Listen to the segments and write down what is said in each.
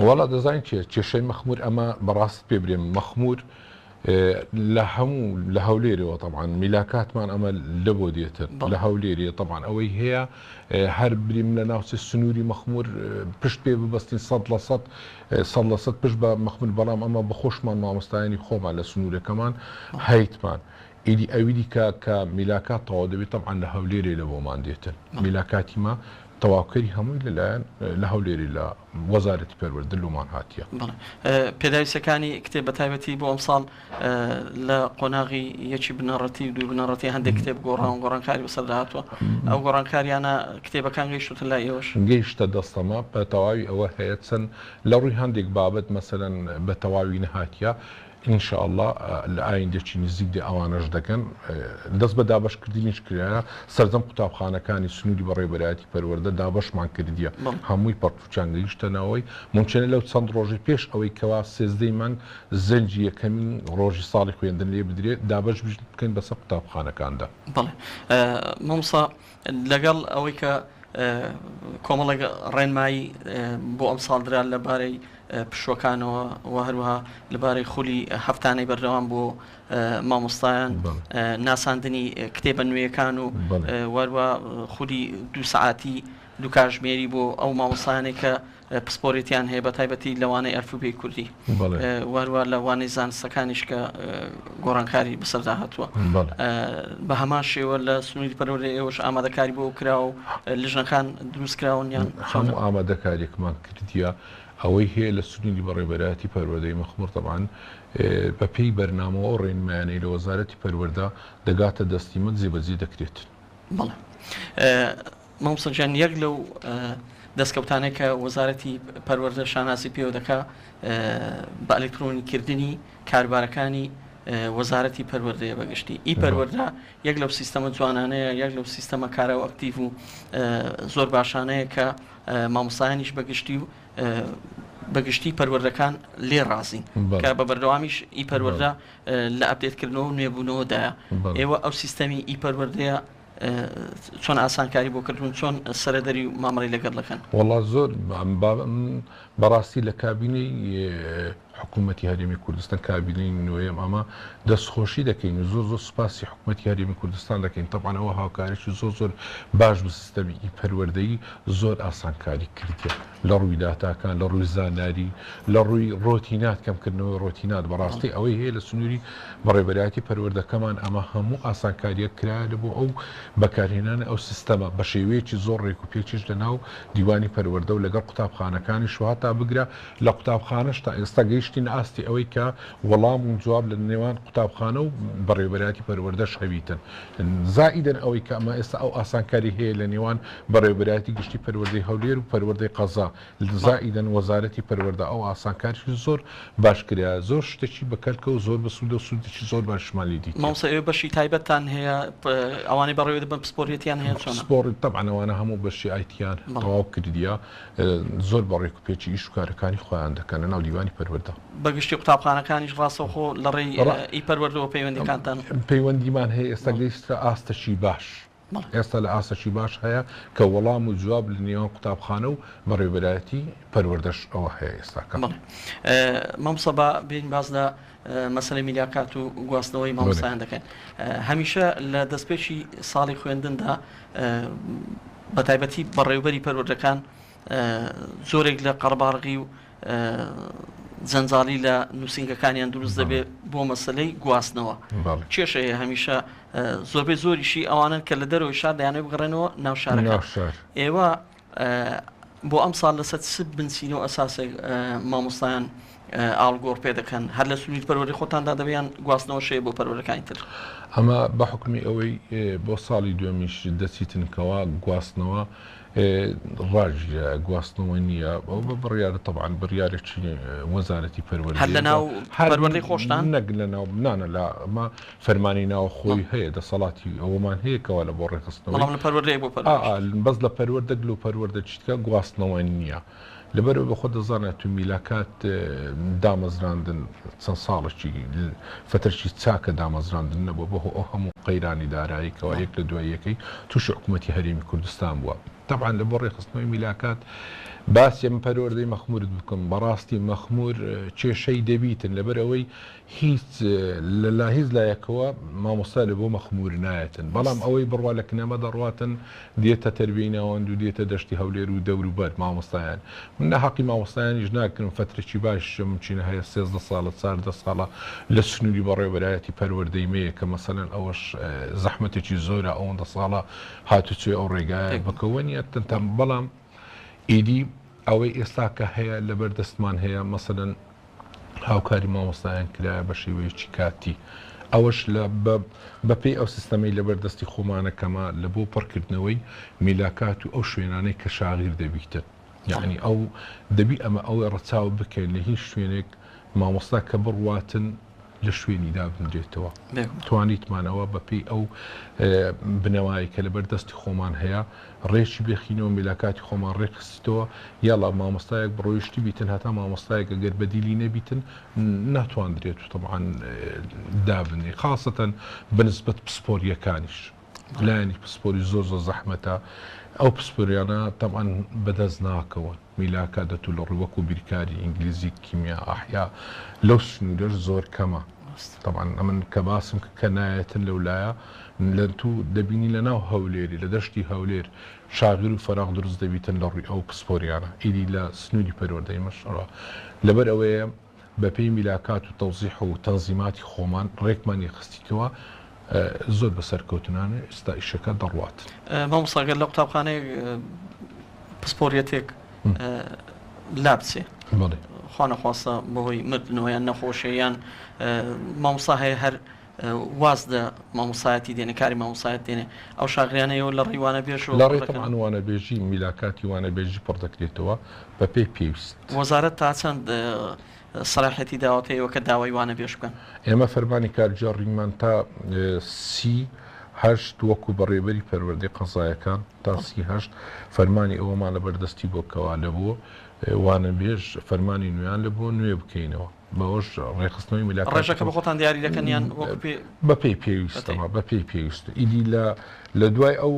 وڵا دەزانین کێشەی مەخمور ئەمە بەڕاست پێ برێم مەخمور لە هەموو لە هەولێرەوە طبعا میلاکاتمان ئەمە لە بۆ دێتر لە هەولێرە طبعا ئەوەی هەیە هەر بریم لە ناوچە سنووری مەخمور پشت پێ ببەستین 100% پشت بە مەخمور بەڵام ئەمە بەخۆشمان مامۆستایانی خۆمان لە سنوورەکەمان هەیتمان ئیدی ئەویدی کە میلاکات تەواو دەبێت طبعا لە هەولێرە لە بۆمان دێتن میلاکاتی ما تەواوکەری هەمووی لەلایەن لە هەولێری لە وەزارەتی پەروەردە لۆمان هاتیە. پێداویستەکانی کتێب بە تایبەتی بۆ ئەمساڵ لە قۆناغی یەکی بنەڕەتی و دوی بنەڕەتی هەندێک کتێب گۆڕانکاری بەسەردا هاتووە ئەو گۆڕانکاریانە کتێبەکان گەیشتوتە لای ئێوەش گەیشتە دەستەما بە تەواوی ئەوە هەیە چەند لە ڕووی هەندێک بابەت مەسەلەن بە تەواوی نەهاتیە إن شاء الله لآيندێکی نزیک دێ ئەوانەش دەکەن دەست بە دابەشکردنیش کردیانە سەرجەم قوتابخانەکانی سنووری بەڕێوەبەرایەتی پەروەردە دابەشمان کردیە هەمووی پەرتوچان گەیشتنەوەی ممکنە لەو چەند ڕۆژی پێش ئەوەی کەوا سێزدەی مانگ زەنجی یەکەمین ڕۆژی ساڵی خوێندن لێ بدرێت دابەش بکەین بەسەر قوتابخانەکاندا. بەڵێ مامۆستا لەگەڵ ئەوەی کە کۆمەڵێک ڕێنمایی بۆ ئەمساڵ درا لەبارەی پشوەکانەوە و هەروەها لەبارەی خولی هەفتانەی بەردەوام بۆ مامۆستایان ناساندنی کتێبە نوێیەکان و وەروە خولی 2 سەعاتی 2 کاتژمێری بۆ ئەو مامۆستایانێک کە پسپۆرێتیان هەیە بە تایبەتی لەوانەی ئەلفوبێی کوردی وەروە لەوانەی زانستەکانیش کە گۆڕانکاری بەسەردا هاتووە بە هەمان شێوە لە سنووری پەروەردە ئێوەش ئامادەکاری بۆ کرا و لژنەکان دروستکراون یان هەموو ئامادەکاریەکمان کردیە ئەوەی هەیە لە سنووری بەڕێوەبەرایەتی پەروەردەی مەخمور طبعا بەپێی بەرنامەوە ڕێنمایانەی لە وەزارەتی پەروەردە دەگاتە دەستی من جێبەجێ دەکرێت. بەڵێ مامۆستا گیان یەک لەو دەستکەوتانێک کە وەزارەتی پەروەردە شاناسی پێوە دەکا بە ئەلکترۆنیکردنی کاربارەکانی وەزارەتی پەروەردەیە بەگشتی ئی پەروەردە یەک لەو سیستەمە جوانانەیە یەک لەو سیستەمە کارە و ئەکتیڤ و زۆر باشانەیە کە مامۆستایانیش بەگشتی پەروەردەکان لێ ڕازین کە بە بەردەوامیش ئی پەروەردە لە ئەپدێتکردنەوە و نوێبوونەوەدایە ئێوە ئەو سیستەمی ئی پەروەردەیە چۆن ئاسانکاری بۆ کردون چۆن سەرەدەری و مامەڵەی لەگەڵ دەکەن؟ وەڵا زۆر بەڕاستی لە کابینەی حکوومەتی هەرێمی کوردستان کابینەی نوێیەم ئەمە دەستخۆشی دەکەین و زۆر سوپاسی حکوومەتی هەرێمی کوردستان دەکەین طبعاً ئەوە هاوکاریی زۆر باش بە سیستەمی پەروەردەیی زۆر ئاسانکاری کردیە لە ڕووی داتاکان لە ڕووی زاناری لە ڕووی ڕۆتینات کەمکردنەوەی ڕۆتینات بەڕاستی ئەوەی هەیە لە سنووری بەڕێوەبەرایەتی پەروەردەکەمان ئەمە هەموو ئاسانکاریە کرایە بۆ ئەو بەکارهێنانە ئەو سیستەمە بە شێوەیەکی زۆر ڕێک و پێچش لە ناو دیوانی پەروەردە و لەگەڵ قوتابخانەکانی شوهاتا بگرە لە قوتابخانەش تا ئێستا گەیشتین ئاستی ئەوەی کە وەڵام و جواب لە نێوان قوتابخانە و بەڕێوەبەرایەتی پەروەردەش هەویتن زائیدەن ئەوەی کە ئەمە ئێستا ئەو ئاسانکاری هەیە لە نێوان بەڕێوەبەرایەتی گشتی پەروەردەی هەولێر و پەروەردەی قەزا زائیدەن وەزارەتی پەروەردە ئەو ئاسانکاریش زۆر باش کرا زۆر شتێکی بەکەلکە و زۆر بەسوودە و سوودێکی زۆر باشمالی دیت. مامۆستا ئێوە بەشی تایبەتتان هەیە ئەوانەی بەڕێوە دەبن پسپۆرێتیان هەیە چۆنە؟ سپۆڕ طبعاً ئەوانە هەموو بەشی ئایتیان تەواو کردیە زۆر بەڕێک و پێچی ئیش و کارەکانی خۆیان دەکەن لە ناو دیوانی پەروەردە بەگشتی قوتابخانەکانیش ڕاستەوخۆ لە ڕێی ئی پەروەردەوە پەیوەندیەکانتان پەیوەندیمان هەیە ئێستا گەیشتە ئاستەشی باش ئێستا لە ئاسەشی باش هەیە کە وەڵام و جواب لە نێوان قوتابخانە و بەڕێوەبەرایەتی پەروەردەش ئەوە هەیە ئێستاکە. مامۆستا بە بین باز لە مەسەلەی میلاکات و گواستنەوەی مامۆستایان دەکەن هەمیشە لە دەستپێکی ساڵی خوێندندا بە تایبەتی بەڕێوەبەری پەروەردەکان زۆرێک لە قەرەباڵغی و جەنجاڵی لە نووسینگەکانیان دروست دەبێت بۆ مەسەلەی گواستنەوە کێشەیە هەمیشە زۆربەی زۆریشی ئەوانن کە لە دەرەوەی شار دەیانێ بگەڕێنەوە ناو شارەکان ئێوە بۆ ئەم ساڵ لەسەر چ بنچینەوە ئەساسێک مامۆستایان ئاڵگۆڕ پێ دەکەن هەر لە سنووری پەروەردەی خۆتاندا دەبیان گواستنەوە شەیە بۆ پەروەردەکانی تر؟ ئەمە بە حکمی ئەوەی بۆ ساڵی دوێمیش دەچیتنکەوە گواستنەوە ڕاژە گواستنەوە نییە ئەو بە بڕیارە طبعاً بڕیارێکی وەزارەتی پەروەردە هەر لە ناو پەروەردەی خۆشتان نەک لە ناو نانە لە ئەمە فەرمانی ناوە خۆی هەیە دەسەڵاتی ئەوەمان هەیەکەوە لە بۆ ڕێخستنەوە بەڵام لە پەروەردەی بۆ بەس لە پەروەردە و پەروەردە چیتکە گواستنەوە نییە لەبەرەوە بە خۆ دەزانێت تو میلاکات دامەزراندن چەند ساڵێکی فترێکی چاکە دامەزراندن نەبووە بۆ ئەو هەموو قەیرانی داراییکەوە یەک لە دوای یەکەی تووشی حکوومەتی هەرێمی کوردستان بووە طبعاً لە بۆ ڕێخستنەوەی میلاکات باسی ئەم پەروەردەی مەخمورت بکەم بەڕاستی مەخمور کێشەی دەبیتن لەبەرەوەی هیچ لە هیچ لایەکەوە مامۆستا لە بۆ مەخمور نایەتن بەڵام ئەوەی بڕوا لە کنەمە دەڕواتن دێتە تەربیەی ناوەند و دێتە دەشتی هەولێر و دەور و بەر مامۆستایان من نەحەقی مامۆستایانیش ناکردم فترێکی باش ممچینە هەیە 13 ساڵە 14 ساڵە لە سنووری بەڕێوەبەرایەتی پەروەردەی مەیە کە مەسەلەن ئەوەش زەحمەتێکی زۆرە ئەوەندە ساڵە هاتوچێ ئەو ڕێگایە بکەوە نیەتن بەڵام ئیدی ئەوەی ئێستا کە هەیە لەبەر دەستمان هەیە مەسەلەن هاوکاری مامۆستایان کرایە بە شێوەیەکی کاتی ئەوەش بەپێی ئەو سیستەمەی لەبەردەستی خۆمانەکەمە لە بۆ پڕکردنەوەی میلاکات و ئەو شوێنانەی کە شاغیر دەبیتن یعنی ئەو دەبی ئەمە ئەوەی ڕەچاو بکەین لە هیچ شوێنێک مامۆستا کە بڕواتن لە شوێنی دابنرێتەوە توانیتمانەوە بەپێی ئەو بنەوایی کە لەبەر دەستی خۆمان هەیە ڕێکی بێخینەوە میلاکاتی خۆمان ڕێکخستەوە یاڵا مامۆستایەک بڕۆیشتی بیتن هەتا مامۆستایەک ئەگەر بەدیلی نەبیتن ناتواندرێت و طبعاً دابنێ خاصەتەن بنسبەت پسپۆریەکانیش لایەنی پسپۆری زۆر زەحمەتە ئەو پسپۆریانە طبعاً بەدەست ناکەون میلاکە دەتوو لە ڕووەک و بیرکاری ئینگلیزی کیمیا ئاحیا لەو سنوورەش زۆر کەمە طبعاً ئەمن کە باسم کە نایەتن لەولایە لە تو دەبینی لە ناو هەولێری لە دەشتی هەولێر شاغیر و فەراغ دروست دەبیتن لە ڕووی ئەو پسپۆریانە ئیدی لە سنووری پەروەردەی مەشڕە لەبەر ئەوەیە بەپێی میلاکات و تەوزیح و تەنزیماتی خۆمان ڕێکمانی خستیتەوە زۆر بەسەرکەوتنانە ئێستا ئیشەکە دەڕوات مامۆستاگەر لە قوتابخانەیە پسپۆریەتێک لا بچێ خوانەخواستە بەهۆی مردنەوەیان نەخۆشییان مامۆستا هەیە هەر وازدە مامۆسایەتی دێنێ کاری مامۆسایەت دێنێ ئەو شاغریانەیەوە لە ڕیوانە بێژ لە ڕێتەمان وانە بێژی میلاکاتی وانە بێژی پڕ دەکرێتەوە بە پێی پێویست وەزارەت تا چەند سەلاحەتی داواتەیەوە کە داوای وانە بێژ بکەن ئێمە فەرمانی کارجێڕیمان تا هەشت وەکو بەڕێبەری پەروەردەی قەزایەکان تا هەشت فەرمانی ئەوەمان لە بەردەستی بۆکەوا لە بۆ وانە بێژ فەرمانی نوێیان لە بۆ نوێ بکەینەوە بەەوەش ڕێخستنەوەی میلاکات ڕێژەکە بە خۆتان دیاری دەکەنیان بە پێی پێویستەوە بە پێی پێویست ئیدی لە دوای ئەو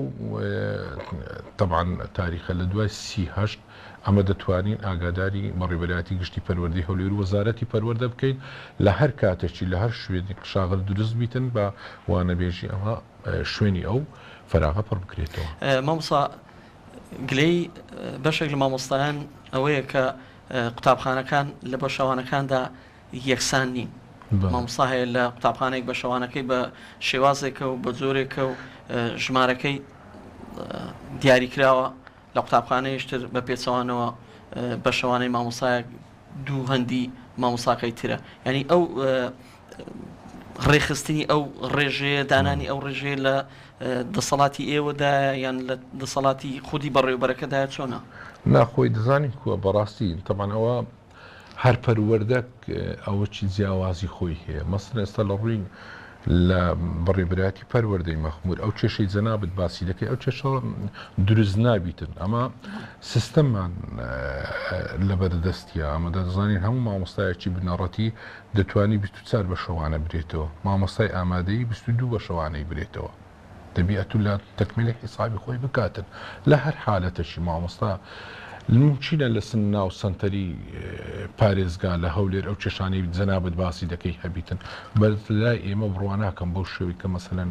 طبعاً تاریخە لە دوای هەشت ئەمە دەتوانین ئاگاداری بەڕێوەبەرایەتی گشتی پەروەردەی هەولێر و وەزارەتی پەروەردە بکەین لە هەر کاتێکی لە هەر شوێنی شاغل دروست بیتن بە وانەبێژی ئەمە شوێنی ئەو فەراغە پڕ بکرێتەوە مامۆستا گلەی بەشێک لە مامۆستایان ئەوەیە کە قوتابخانەکان لە بەشەوانەکاندا یەکسان نین مامۆستا هەیە لە قوتابخانەیەک بەشەوانەکەی بە شێوازێکە و بە جۆرێکە و ژمارەکەی دیاریکراوە لە قوتابخانەیەشتر بە پێچەوانەوە بەشەوانەی مامۆسایەک دوو هەندی مامۆساکەی ترە ینی ئەو ڕێخستنی ئەو ڕێژەیە دانانی ئەو ڕێژەیە لە دەسەڵاتی ئێوەدا یان لە دەسەڵاتی خودی بەڕێوەبەرەکەدایە چۆنە ناخۆی دەزانین کووە بەڕاستی تەمانەوە هەر پەروەردەک ئەوە چی جیاوازی خۆی هەیە مەسەڵەن ئێستا لە ڕووی لە بەڕێبەرایەتی پەروەردەی مەخمور ئەو کێشەی جەنابەت باسی دەکەی ئەو کێشە دروست نابیتن ئەمە سیستەممان لەبەردەستیە ئەمە دەزانین هەموو مامۆستایەکی بنەڕەتی دەتوانی 24 بەشەوانە برێتەوە مامۆستای ئامادەی 22 بەشەوانەی برێتەوە دەبیەت لە تەکمیلی حیسابی خۆی بکاتن لە هەر حالەتەشی مامۆستا چینە لە سن ناو سنتەری پارێزگا لە هەولێر ئەو کێشانەی جەنابەت باسی دەکەی هەبیتن بەلای ئێمە بڕواناکەم بەو شێوەی کە مەسەلەن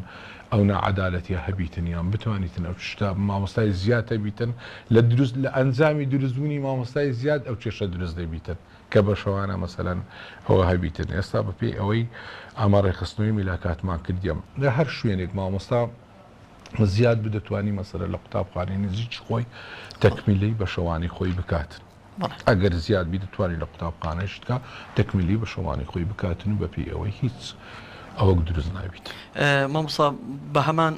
ئەو نەعەدالەتیە هەبیتن یان بتوانیتن ئەو شتا مامۆستای زیاد هەبیتن لە دروست لە ئەنجامی دروستبوونی مامۆستای زیاد ئەو کێشە دروست دەبیتن کە بەشەوانە مەسەلەن ئەوە هەبیتن ئێستا بەپێی ئەوەی ئەمە ڕێخستنەوەی میلاکاتمان کردیم لە هەر شوێنێک مامۆستا زیاد بدەتوانی مەسەلە لە قوتابخانەی نزیک خۆی تەکمیلی بەشەوانی خۆی بکاتن ئەگەر زیاد بی دەتوانی لە قوتابخانەیشتکە تەکمیلی بەشەوانی خۆی بکاتن و بەپێی ئەوەی هیچ ئەوە دروست نابیت مامۆستا بە هەمان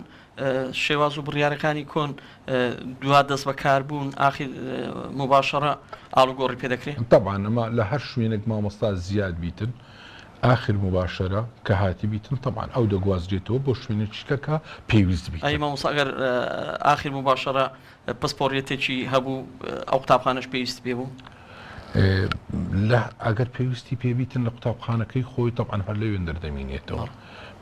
شێواز و بڕیارەکانی کۆن دوا دەست بەکاربوون ئاخیر مباشەڕە ئاڵوگۆڕی پێدەکرێت طبعاً ئەمە لە هەر شوێنێک مامۆستا زیاد بیتن آخر مباشرة كهاتي بيتن طبعا او دەگوازرێتەوە بۆ شوێنێکیکە کە پێویست بیت ئەی مامۆستا ئەگەر ئاخر مباشەرە پسپۆڕیەتێکی هەبوو ئەو قوتابخانەش پێویست پێ بوو لە ئەگەر پێویستی پێبیتن لە قوتابخانەکەی خۆی طبعا هەر لەوێن دەردەمینێتەوە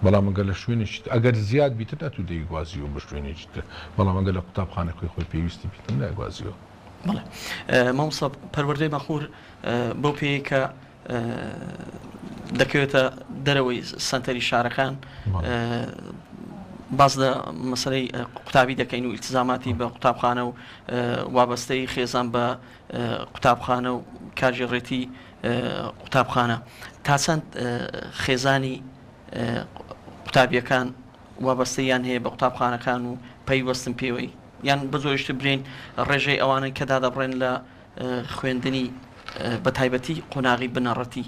بەڵام ئەگەر لە شوێنێکی ئەگەر زیاد بیتن ئەتوو دەیگوازیەوە بە شوێنێکی تر بەڵام ئەگەر لە قوتابخانەکەی خۆی پێویستی بیتن نایگوازیەوە بەڵێ مامۆستا پەروەردەی مەخور بۆ پێی کە دەکەوێتە دەرەوەی سنتەری شارەکان باز لە مەسەلەی قوتابی دەکەین و ئیلتزاماتی بە قوتابخانە و وابەستەی خێزان بە قوتابخانە و کاژێڕێتی قوتابخانە تا چەند خێزانی قوتابیەکان وابەستەیان هەیە بە قوتابخانەکان و پەیوەستن پێوەی یان بە زۆرشتر برین ڕێژەی ئەوانەی کە دادەبڕێن لە خوێندنی بە تایبەتی قۆناغی بنەڕەتی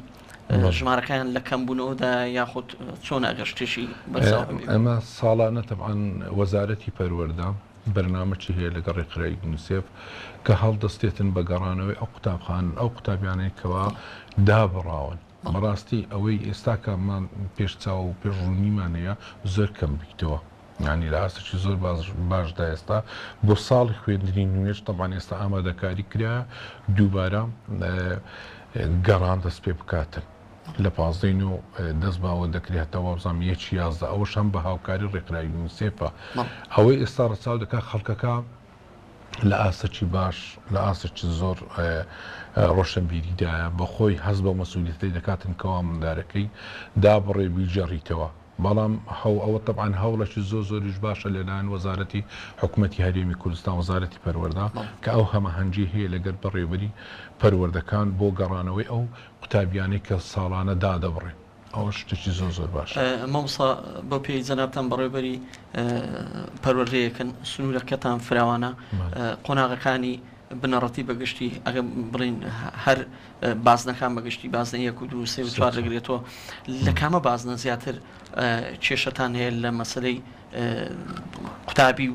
ژمارەکان لە کەمبوونەوەدا یاخود چۆن ئەگەشتێشی بەرچاو ئەمە ساڵانە تەبعاً وەزارەتی پەروەردە بەرنامەی هەیە لەگەڵ ڕێکخراوی یونیسێف کە هەڵدەستێتن بە گەڕانەوەی ئەو قوتابخان ئەو قوتابیانەی کەوا دابڕاون بەڕاستی ئەوەی ئێستا کەمان پێشچاو و پێشڕوونیمان هەیە زۆر کەم بیتەوە ینی لە ئاستێکی زۆر باشدا ئێستا بۆ ساڵی خوێندنی نوێژ تەبعاً ئێستا ئامادەکاری کرا دووبارە گەڕان دەست پێ بکاتن لە 15 دەست باوە دەکرێتەوە بزانام 11 ئەوەش هەم بە هاوکاری ڕێکخراوی یونیسێفە ئەوەی ئێستا ڕەچاو دەکات خەڵکەکە لە ئاسەکی باش لە ئاسێکی زۆر ڕۆشنبیریدایە بە خۆی هەز بە مەسئولیەتی دەکاتن کەوا مندارەکەی دابڕێ بیجەڕیتەوە بەڵام ئەوە طبعاً هەوڵێکی زۆریش باشە لەلایەن وەزارەتی حکوومەتی هەرێمی کوردستان وەزارەتی پەروەردە کە ئەو هەمە هەنجی هەیە لەگەر بەڕێوەبەری پەروەردەکان بۆ گەڕانەوەی ئەو قوتابیانەی کە ساڵانە دادەبڕێن ئەوە شتێکی زۆر باشە. مامۆستا بۆ پێی جەنابتان بەڕێوەبەری پەروەردەیەکن سنوورەکەتان فراوانە قۆناغەکانی بنەڕەتی بەگشتی ئەگە بڵین هەر بازنەکان بەگشتی بازنە 1 و 2 3 و 4 دەگرێتەوە لە کامە بازنە زیاتر کێشەتان هەیە لە مەسەلەی قوتابی و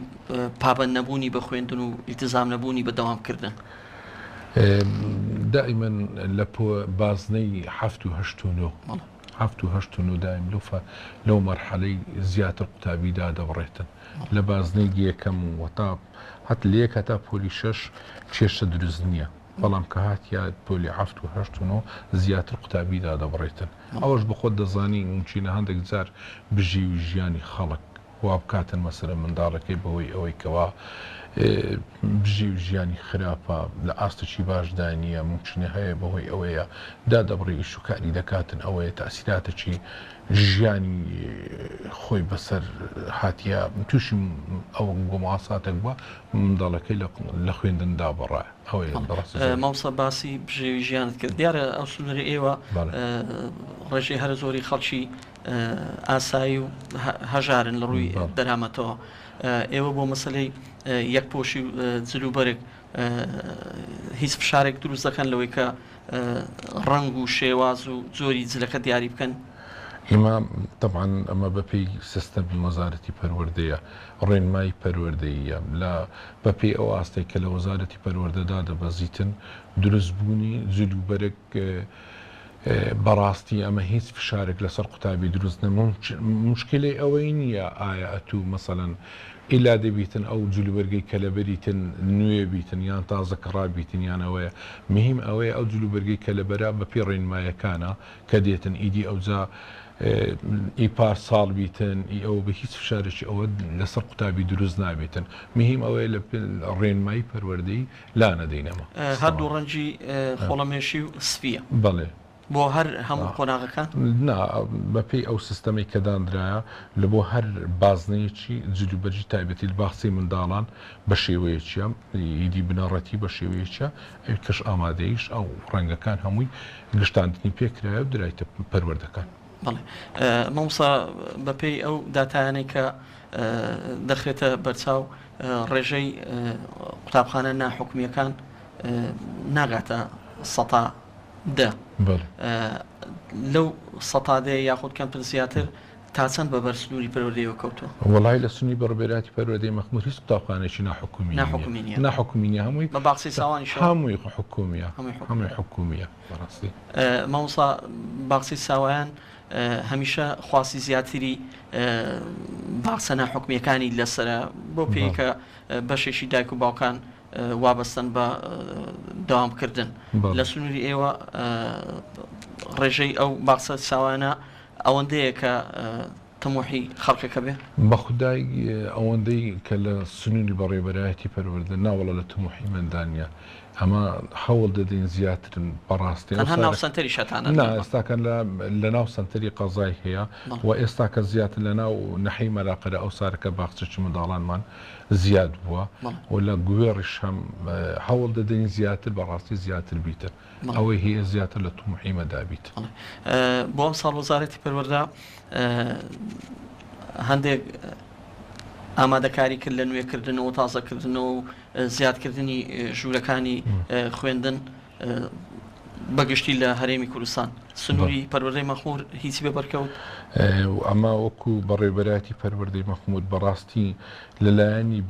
پابەند نەبوونی بە خوێندن و ئیلتزام نەبوونی بە دەوامکردن دائما لە بازنەی 7 و 8 و 9 7 و 8 و 9 دائم لەو مەرحەلەی زیاتر قوتابی دادەبڕێتن لە بازنەی یەکەم وەتا هەت لە 1 هەتا پۆلی 6 کێشە دروست نییە بەڵام کە هاتیە پۆلی 7 و 8 و 9 زیاتر قوتابی دادەبڕێتن ئەوەش بە خۆت دەزانی ممچینە هەندێک جار بژی و ژیانی خەڵک وا بکاتن مەسەلە منداڵەکەی بەهۆی ئەوەی کەوا بژی و ژیانی خراپە لە ئاستێکی باشدا نییە ممکنە هەیە بەهۆی ئەوەیە دادەبڕی ئیش و کاری دەکاتن ئەوەیە تاسیراتێکی ژیانی خۆی بەسەر هاتیە تووشی ئەو گۆماساتێک بووە منداڵەکەی لە خوێندندا بەڕە ئەوەیە مامۆستا باسی بژێوی ژیانت کرد دیارە ئەو سنووری ئێوە ڕێژەی هەرە زۆری خەڵکی ئاسایی و هەژارن لە ڕووی دەرامەتەوە ئێوە بۆ مەسەلەی یەکپۆشی جلوبەرێک هیچ فشارێک دروست دەکەن لەوەی کە ڕنگ و شێواز و جۆری جلەکە دیاری بکەن ئێمە طبعاً ئەمە بەپێی سیستەمی وەزارەتی پەروەردەیە ڕێنمایی پەروەردەیە لە بەپێی ئەو ئاستەی کە لە وەزارەتی پەروەردەدا دەبەزیتن دروستبوونی جلوبەرێک بەڕاستی ئەمە هیچ فشارێک لەسەر قوتابی دروست مشکلەی ئەوەی نییە ئایا ئەتوو مەسەڵەن ئیلا دەبیتن ئەو جلوبەرگەی کە لەبەریتن نوێ بیتن یان تازە کەڕابیتن یانەوەیە مهم ئەوەیە ئەو جلوبەرگەی کە لەبەرا بەپێ ڕێنمایەکانە کە دێتن ئیدی ئەوجا ئیپار ساڵ بیتن ئەوە بە هیچ فشارێکی ئەوە لەسەر قوتابی دروست نابێتن مهم ئەوەیە لە ڕێنمایی پەروەردەی لا نەدەینەمە هەردوو ڕەنجی خۆڵەمێشی و سفیە بەڵێ بۆ هەر هەموو قۆناغەکان بەپێی ئەو سیستەمی کە دانرایە لە بۆ هەر بازنەیەکی جلوبەرجی تایبەتی باخچەی منداڵان بە شێوەیەکیە ئیدی بنەڕەتی بە شێوەیەکە ئەو کەش ئامادەیش ئەو ڕەنگەکان هەمووی گشتاندنی پێکرایە و درایتە پەروەردەکان بەڵێ مامۆستا بەپێی ئەو داتایانەی کە دەخرێتە بەرچاو ڕێژەی قوتابخانە ناحکومیەکان ناگاتە سەتا دە لەو سەتادەیە یاخود کەمتر زیاتر تا چەند بە بەرسنووری پەروەردەیەوە کەوتووە وەڵای لە سنووری بەڕێبەراتی پەروەردەی مەخموود هیچ قوتابخانەیەکی ناحکومیە هەمووی بە باخچەی ساوانی هەمووی حکومیە هەمووی حکومیە بەڕاستی مامۆستا باخچەی ساوایان هەمیشە خواستی زیاتری باخچە ناحکومیەکانی لەسرە بۆ پێی کە بەشێکی دایک و باوکان وابەستن بە داوامکردن لە سنووری ئێوە ڕێژەی ئەو باخچە ساوانە ئەوەندەیە کە تەمۆحی خەڵکەکە بێ بەخدای ئەوەندەی کە لە سنووری بەڕێبەرایەتی پەروەردە ناوەڵە لە تموحی مندانە ئەمە هەوڵ دەدەین زیاترن بەڕاستی ناو سنتەری شەتانە ئێستاکەن لە ناو سنتەری قەزای هەیە و ئێستا کە زیاتر لە ناو نەحی مەلاقەرە ئەو سارەکە باخچەی منداڵانمان زیاد بووە و لە گوێڕیش هەم هەوڵ دەدەین زیاتر بەڕاستی زیاتر بیتر ئەوەی هەیە زیاتر لە تومحی مەدابیت بۆ ئەم ساڵ وەزارەتی پەروەردە هەندێک ئامادەکاری کرد لە نوێکردنەوە تازەکردنەوە و زیادکردنی ژوورەکانی خوێندن بەگشتی لە هەرێمی کوردستان سنووری پەروەردەی مەخموور هیچی بێ بەرکەوت ئەمە وەکو بەڕێبەراتی پەروەردەی مەخموود بەڕاستی لەلایەنی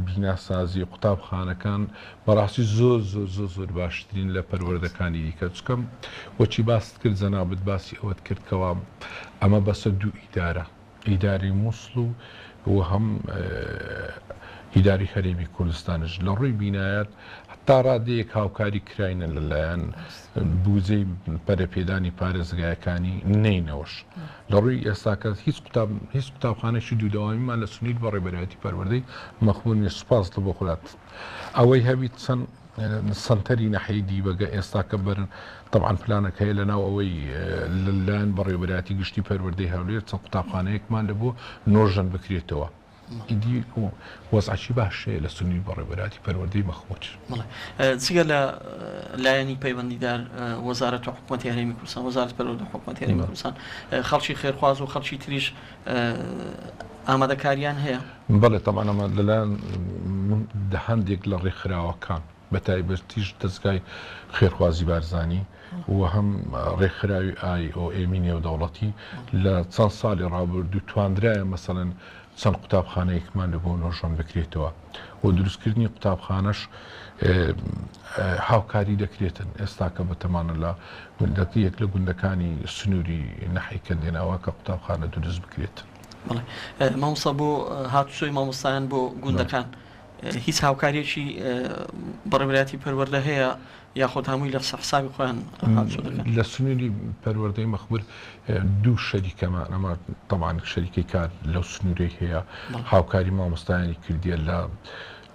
بیناسازی قوتابخانەکان بەڕاستی زۆر باشترین لە پەروەردەکانی دیکە چکەم وەچی باست کرد جەنابەت باسی ئەوەت کردکەوە ئەمە بەسەر دوو ئیدارە ئیداری مووسڵ و هەم ئیداری هەرێمی کوردستانش لە ڕووی بینایەت تا ڕادەیەک هاوکاری کراینە لەلایەن بوجەی پەرەپێدانی پارێزگایەکانی نینەوەش لە ڕووی ئێستاکە هیچ قوتابخانەیەکی دوودەوامیمان لە سنووری بەڕێبەرایەتی پەروەردەی مەخموور نیە سوپاس لە بۆ خولات ئەوەی هەبیت چەند سنتەری نەحەی دیبەگە ئێستاکە برن طبعا پلانێک هەیە لەناو ئەوەی لەلایەن بەڕێوەبەراتی گشتی پەروەردەی هەولێر چەند قوتابخانەیەکمان لەبوو نۆژەن بکرێتەوە ئیدی وەزعی باشەیە لە سنووری بەڕێوەبەراتی پەروەردەی مەخموود جگە لە لایەنی پەیوەندیدار وەزارەت و حکوومەتی هەرێمی کوردستان وەزارەت پەروەردە حکوومەتی هەرێمی کوردستان خەڵکی خێرخواز و خەڵکی تریش ئامادەکاریان هەیە بەڵێ طبعا ئەمە لەلایەن هەندێک لە ڕێکخراوەکان بە تایبەتیش دەستگای خێرخوازی بارزانانی و هەم ڕێکخراوی IOM نێودەوڵەتی لە چەند ساڵی ڕابردوو توانرایە مەسەڵەن چەند قوتابخانەیەکمان لە بۆ نۆژەن بکرێتەوە و دروستکردنی قوتابخانەش هاوکاری دەکرێتن ئێستاکە بەتەمانە لە یەک لە گوندەکانی سنووری نەحی کەندێناوە کە قوتابخانە دروست بکرێت مامۆستا بۆ هاتوچۆی مامۆستایان بۆ گوندەکان هیچ هاوکاریەکی بەڕێوەبەراتی پەروەردە هەیە یاخۆت هەمووی لە حسابی خۆیان لە سنووری پەروەردەی مەخموور دوو شەریکەمان ئەمە طبعا شەریکەی کار لەو سنوورەی هەیە هاوکاری مامۆستایانی کردیە لە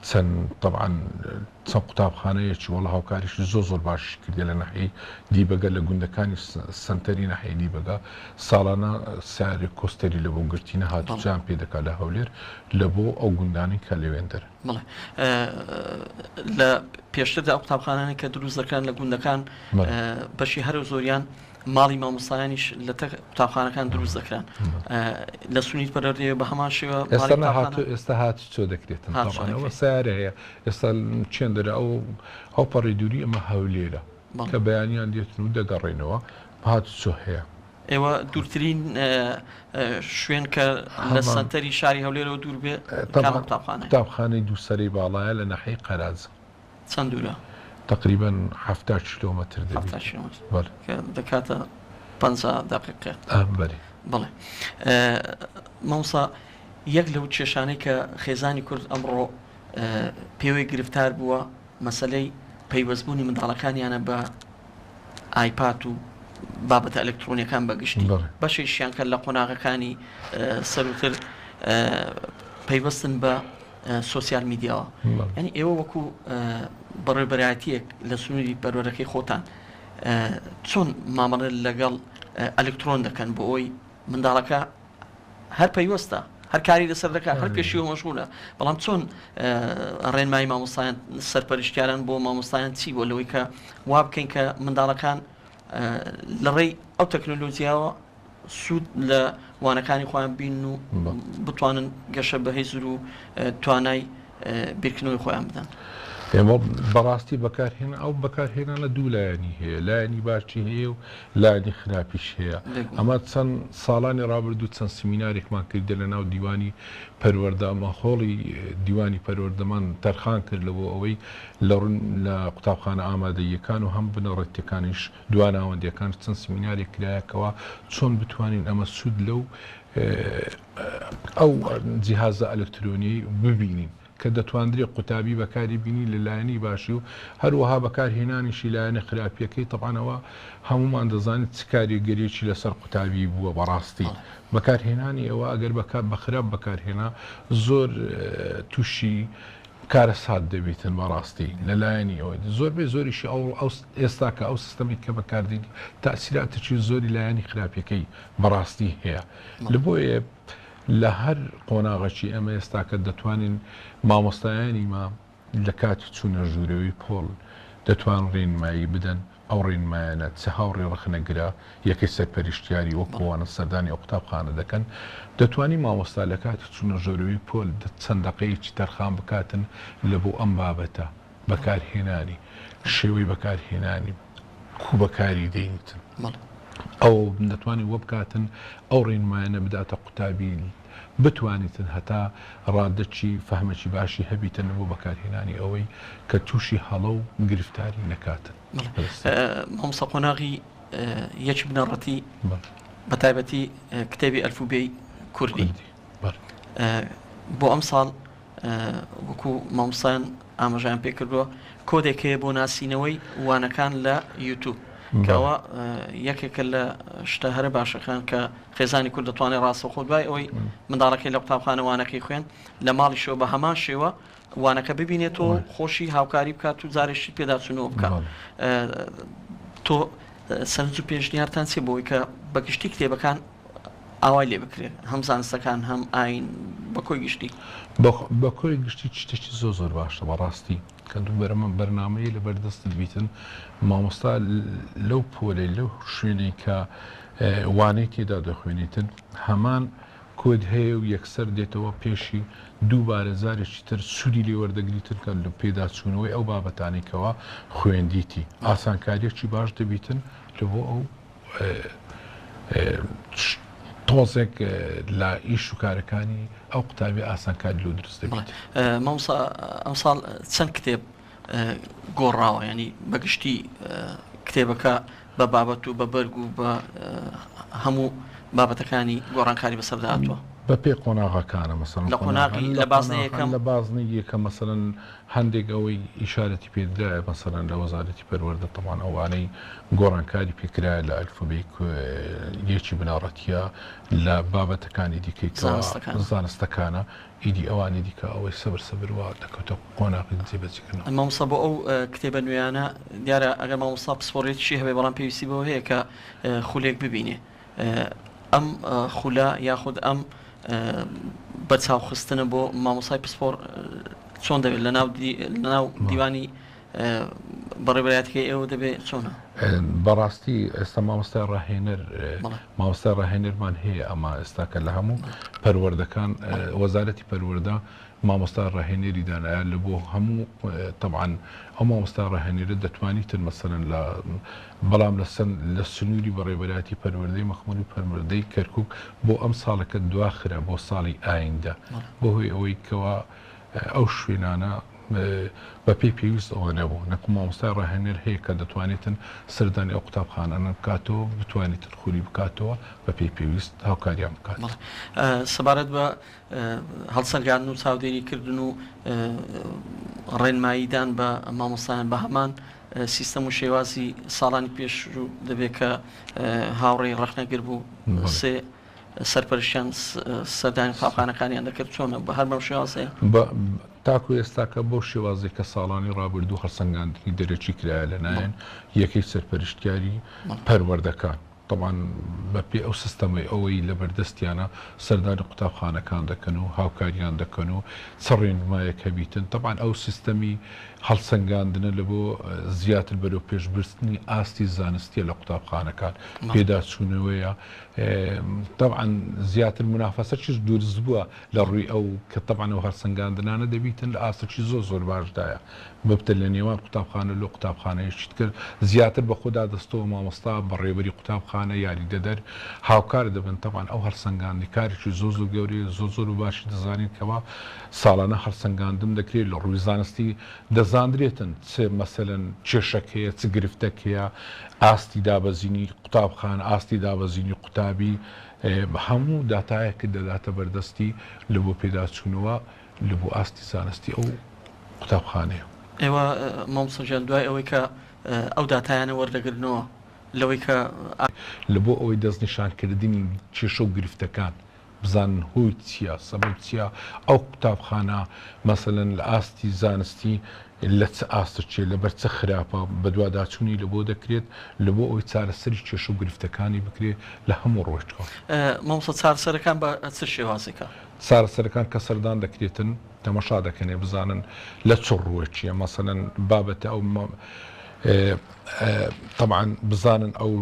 چەند طبعا چەند قوتابخانەیەکی وەڵا هاوکاریش زۆر باش کردی لە نەحەی دیبەگە لە گوندەکانی سنتەری نەحەی دیبەگە ساڵانە سیارێک کۆستەری لە بۆ گرتینە هاتووجیان پێ دەکات لە هەولێر لە بۆ ئەو گوندانی کە لەوێندەر لە پێشتردا ئەو قوتابخانانی کە دروست دەکران لە گوندەکان بەشی هەر زۆریان ماڵی مامۆستایانیش لە قوتابخانەکان دروست دەکران لە سنووری پەروەردەی بە هەمان شێوە ئێستا هاتی چۆ دەکرێتن ئەوە سیارە هەیە ئێستا چێن دەرە ئەو پەڕی دووری ئەمە هەولێرە کە بەیانیان دێتن و دەگەڕێنەوە هاتی چۆ هەیە ئێوە دوورترین شوێن کە لە سنتەری شاری هەولێرەوە دوور بێ قوتابخانەی دووسەری باڵایە لە نەحەی قەراز چەند دوورە تقریبا 70 کیلۆمەتر دەکاتە 50 دقیقە بڵێ مامۆستا یەک لەو کێشانەی کە خێزانی کورد ئەمڕۆ پێوەی گرفتار بووە مەسەلەی پەیوەستبوونی منداڵەکانیانە بە ئایپاد و بابەتە ئەلکترۆنیەکان بەگشتی بەشێکیان کە لە قۆناغەکانی سەرتر پەیوەستن بە سوسیال میدیاوە ینی ئێوە وەکو بەڕێوەبەرایەتیەک لە سنووری پەروەردەکەی خۆتان چۆن مامەڵە لەگەڵ ئەلکترۆن دەکەن بۆ ئەوی منداڵەکە هەر پەیوەستە هەر کاری لەسەر دەکات هەر پێشیوە مەشغولە بەڵام چۆن ڕێنمایی مامۆستایان سەرپەرشتیاران بۆ مامۆستایان چی بۆ لەوەی کە وا بکەین کە منداڵەکان لە ڕێی ئەو تەکنۆلۆژیاوە سوود لە وانەکانی خۆیان بین و بتوانن گەشە بەهێزر و توانای بیرکردنەوەی خۆیان بدەن ئێمە بەڕاستی بەکارهێنا ئەو بەکارهێنانە دوو لایەنی هەیە لایەنی باشی هەیە و لایەنی خراپیش هەیە ئەمە چەند ساڵانی ڕابردوو چەند سیمینارێکمان کردە لە ناو دیوانی پەروەردە ئەمە خۆڵی دیوانی پەروەردەمان تەرخان کرد لەبۆ ئەوەی لە قوتابخانە ئامادەییەکان و هەم بنەڕەتیەکانیش دواناوەندیەکان چەند سیمینارێک کرایەکەوە چۆن بتوانین ئەمە سوود لەو ئەو جیهازە ئەلکترۆنی ببینین کە دەتواندرێت قوتابی بەکاری بینی لەلایەنی باشی و هەروەها بەکارهێنانیشی لایەنە خراپیەکەی تەبانەوە هەمومان دەزانێت چ کاریگەریەکی لەسەر قوتابی بووە بەڕاستی بەکارهێنانی ئەوە ئەگەر بەخراپ بەکارهێنا زۆر تووشی کارە سات دەبێتن بەڕاستی لەلایەنی ئەوە زۆربەی زۆریشی ئێستا کە ئەو سیستەمی کە بەکاردێنی تاثیراتێکی زۆری لایەنی خراپیەکەی بەڕاستی هەیە لە بۆیە لە هەر قۆناغەکی ئەمە ئێستا کە دەتوانین مامۆستایانی ما لە کاتی چوونە ژوورەوەی پۆڵ دەتوان ڕێنمایی بدەن ئەو ڕێنمایانە چه هاوڕێ ڕخنەگرا یەکەی سەرپەرشتیاری وەکوانە سەردانی ئەو قوتابخانە دەکەن دەتوانی مامۆستا لە کاتی چوونە ژوورەوەی پۆل چەندەقەیەکی تەرخان بکاتن لە بۆ ئەم بابەتە بەکارهێنانی شێوەی بەکارهێنانی کوو بەکاری دەینتن ئەو دەتوانانی وە بکاتن ئەو ڕێنمایانە بداتە قوتابی بتوانیتن هەتا ڕادەچی فەهمەکی باشی هەبیتن بۆ بەکارهێنانی ئەوەی کە تووشی هەڵە و گرفتاری نەکاتن. مامۆستا قۆناغی یەکی بنەڕەتی بە تایبەتی کتێبی ئەلفوبێی کوردی بۆ ئەم ساڵ وەکو مامۆستایان ئاماژەیان پێ کردووە کۆدێکەیە بۆ ناسینەوەی وانەکان لە یوتیوب کەەوە یەکێکە لە شتە هەرە باشەکان کە خێزانی کورد دەتوانێت ڕاستەوخۆ دوای ئەوەی منداڵەکەی لە قوتابخانە وانەکەی خوێن لە ماڵی شەوە بە هەمان شێوە وانەکە ببینێتەوە خۆشی هاوکاری بکات و جارێکی پێداچوونەوە بکات. تۆ سەرنج و پێشنیارتان چێ بۆی کە بەگشتی کتێبەکان ئاوای لێ بکرێت هەم زانستەکان هەم ئاین بەکۆی گشتی بەکۆی گشتی شتێکی زۆر باشە بەڕاستی کەندوو بەرەمە بەرنامەیە لە بەردەست بیتن مامۆستا لەو پۆلەی لەو شوێنەی کە وانەی تێدا دەخوێنیتن هەمان کۆد هەیە و یەکسەر دێتەوە پێشی دووبارە زارێکی تر سوودی لێ وەردەگریتن کە لە پێداچوونەوەی ئەو بابەتانێکەوە خوێندیتی ئاسانکاریەکی باش دەبیتن لە بۆ ئەو تۆزێک لە ئیش و کارەکانی ئەو قوتابی ئاسانکاری لۆ دروست دەبێت. مامۆستا ئەم ساڵ چەند کتێب گۆڕاوە ینی بەگشتی کتێبەکە بە بابەت و بە بەرگ و بە هەموو بابەتەکانی گۆڕانکاری بەسەرداهاتوە بە پێ قۆناغەکانە مەسەڵەن لە قۆناغی لە بازنەی یەکەم لە بازنەی یەکەم مەسەڵەن هەندێک ئەوەی ئیشارەتی پێدرایە مەسەڵەن لە وەزارەتی پەروەردە تەمان ئەوانەی گۆڕانکاری پێکرایە لە ئەلفوبێی یەکی بناڕەتیە لە بابەتەکانی دیکەی زانستەکانە ئیدی ئەوانی دیکە ئەوەی سەبر دەکەوتە قۆناغی جێبەجێکردن. مامۆستا بۆ ئەو کتێبە نوێیانە دیارە ئەگەر مامۆستا پسپۆڕێتیشی هەبێ بەڵام پێویستی بەوە هەیە کە خولێک ببینێ ئەم خولا یاخود ئەم بەرچاوخستنە بۆ مامۆسای پسپۆر چۆن دەبێت لە ناو دیوانی بەڕێبەرایەتەکەی ئێوە دەبێت چۆنە؟ بەڕاستی ئێستا مامۆستای ڕاهێنەرمان هەیە ئەمە ئێستا کە لە هەموو پەروەردەکان وەزارەتی پەروەردە مامۆستا ڕاهێنەری دانایە لە بۆ هەموو طبعاً ئەو مامۆستا ڕاهێنەرە دەتوانیتن مەسەڵەن بەڵام لە سنووری بەڕێبەرایەتی پەروەردەی مەخموری پەروەردەی کەرکووک بۆ ئەم ساڵەکە دواخرە بۆ ساڵی ئایندا بۆ هۆی ئەوەی کەوا ئەو شوێنانە بە پێی پێویست ئەوە نەبوو نەکو مامۆستای ڕاهێنەر هەیە کە دەتوانێتن سەردانی ئەو قوتابخانانە بکاتەوە بتوانێتن خولی بکاتەوە بە پێی پێویست هاوکاریان بکات. سەبارەت بە هەڵسەرگاندن و چاودێریکردن و ڕێنماییدان بە مامۆستایان بە هەمان سیستەم و شێوازی ساڵانی پێشوو دەبێت کە هاوڕێی ڕەخنەگر بوو سێ سەرپەرشتیان سەردانی قوتابخانەکانیان دەکرد چۆنە بە هەر بەم شێوازەیە تاکو ئێستاکە بۆ شێوازێک کە ساڵانی ڕابردوو هەڵسەنگاندنی دەرەکی کرایە لەلایەن یەکەی سەرپەرشتیاری پەروەردەکان طبعاً بەپێ ئەو سیستەمەی ئەوەی لە بەردەستیانە سەردانی قوتابخانەکان دەکەن و هاوکاریان دەکەن و چ ڕێنمایەک هەبیتن طبعاً ئەو سیستەمی هەڵسەنگاندنە لە بۆ زیاتر بەرەو پێشبرستنی ئاستی زانستیە لە قوتابخانەکان پێداچوونەوەیە طبعاً زیاتر منافەسەرچیش دروست بووە لە ڕووی ئەو کە طبعاً ئەو هەڵسەنگاندنانە دەبیتن لە ئاستی زۆر باشدایە ببتە لە نێوان قوتابخانە لە قوتابخانەیەشت کرد زیاتر بە خۆدا دەستەوە مامۆستا بەڕێوەری قوتابخانە یاریدەدەر هاوکار دەبن طبعاً ئەو هەڵسەنگاندنی کارێکی زۆر گەورەیە زۆر و باشی دەزانین کەوا ساڵانە هەڵسەنگاندن دەکرێت لە ڕووی زانستی دەزاندرێتن چ مەسەلەن کێشەک هەیە چ گرفتەک هەیە ئاستی دابەزینی قوتابخانە ئاستی دابەزینی قوتابی هەموو داتایەکە دەداتە بەردەستی لە بۆ پێداچوونەوە لە بۆ ئاستی زانستی ئەو قوتابخانەیە. ئێوە مامۆستاجان دوای ئەوەی کە ئەو داتایانە وەردەگرنەوە لەوەی کە لە بۆ ئەوەی دەستنیشانکردنی کێشە و گرفتەکان بزانن هۆی چییە سەبەب چییە ئەو قوتابخانە مەسەلەن لە ئاستی زانستی لە چ ئاستە چێ لەبەر چه خراپە بە دوواداچوونی لە بۆ دەکرێت لە بۆ ئەوی چارەسەری کێشە و گرفتەکانی بکرێت لە هەموو ڕۆژەوە. مامۆستا چارەسەرەکان بە چ شێوازێکە؟ چارەسەرەکان کە سەردان دەکرێتن تەماشا دەکەنێ بزانن لە چ ڕووە چییە مەسەلەن بابەتە ئەو طبعا بزانن ئەو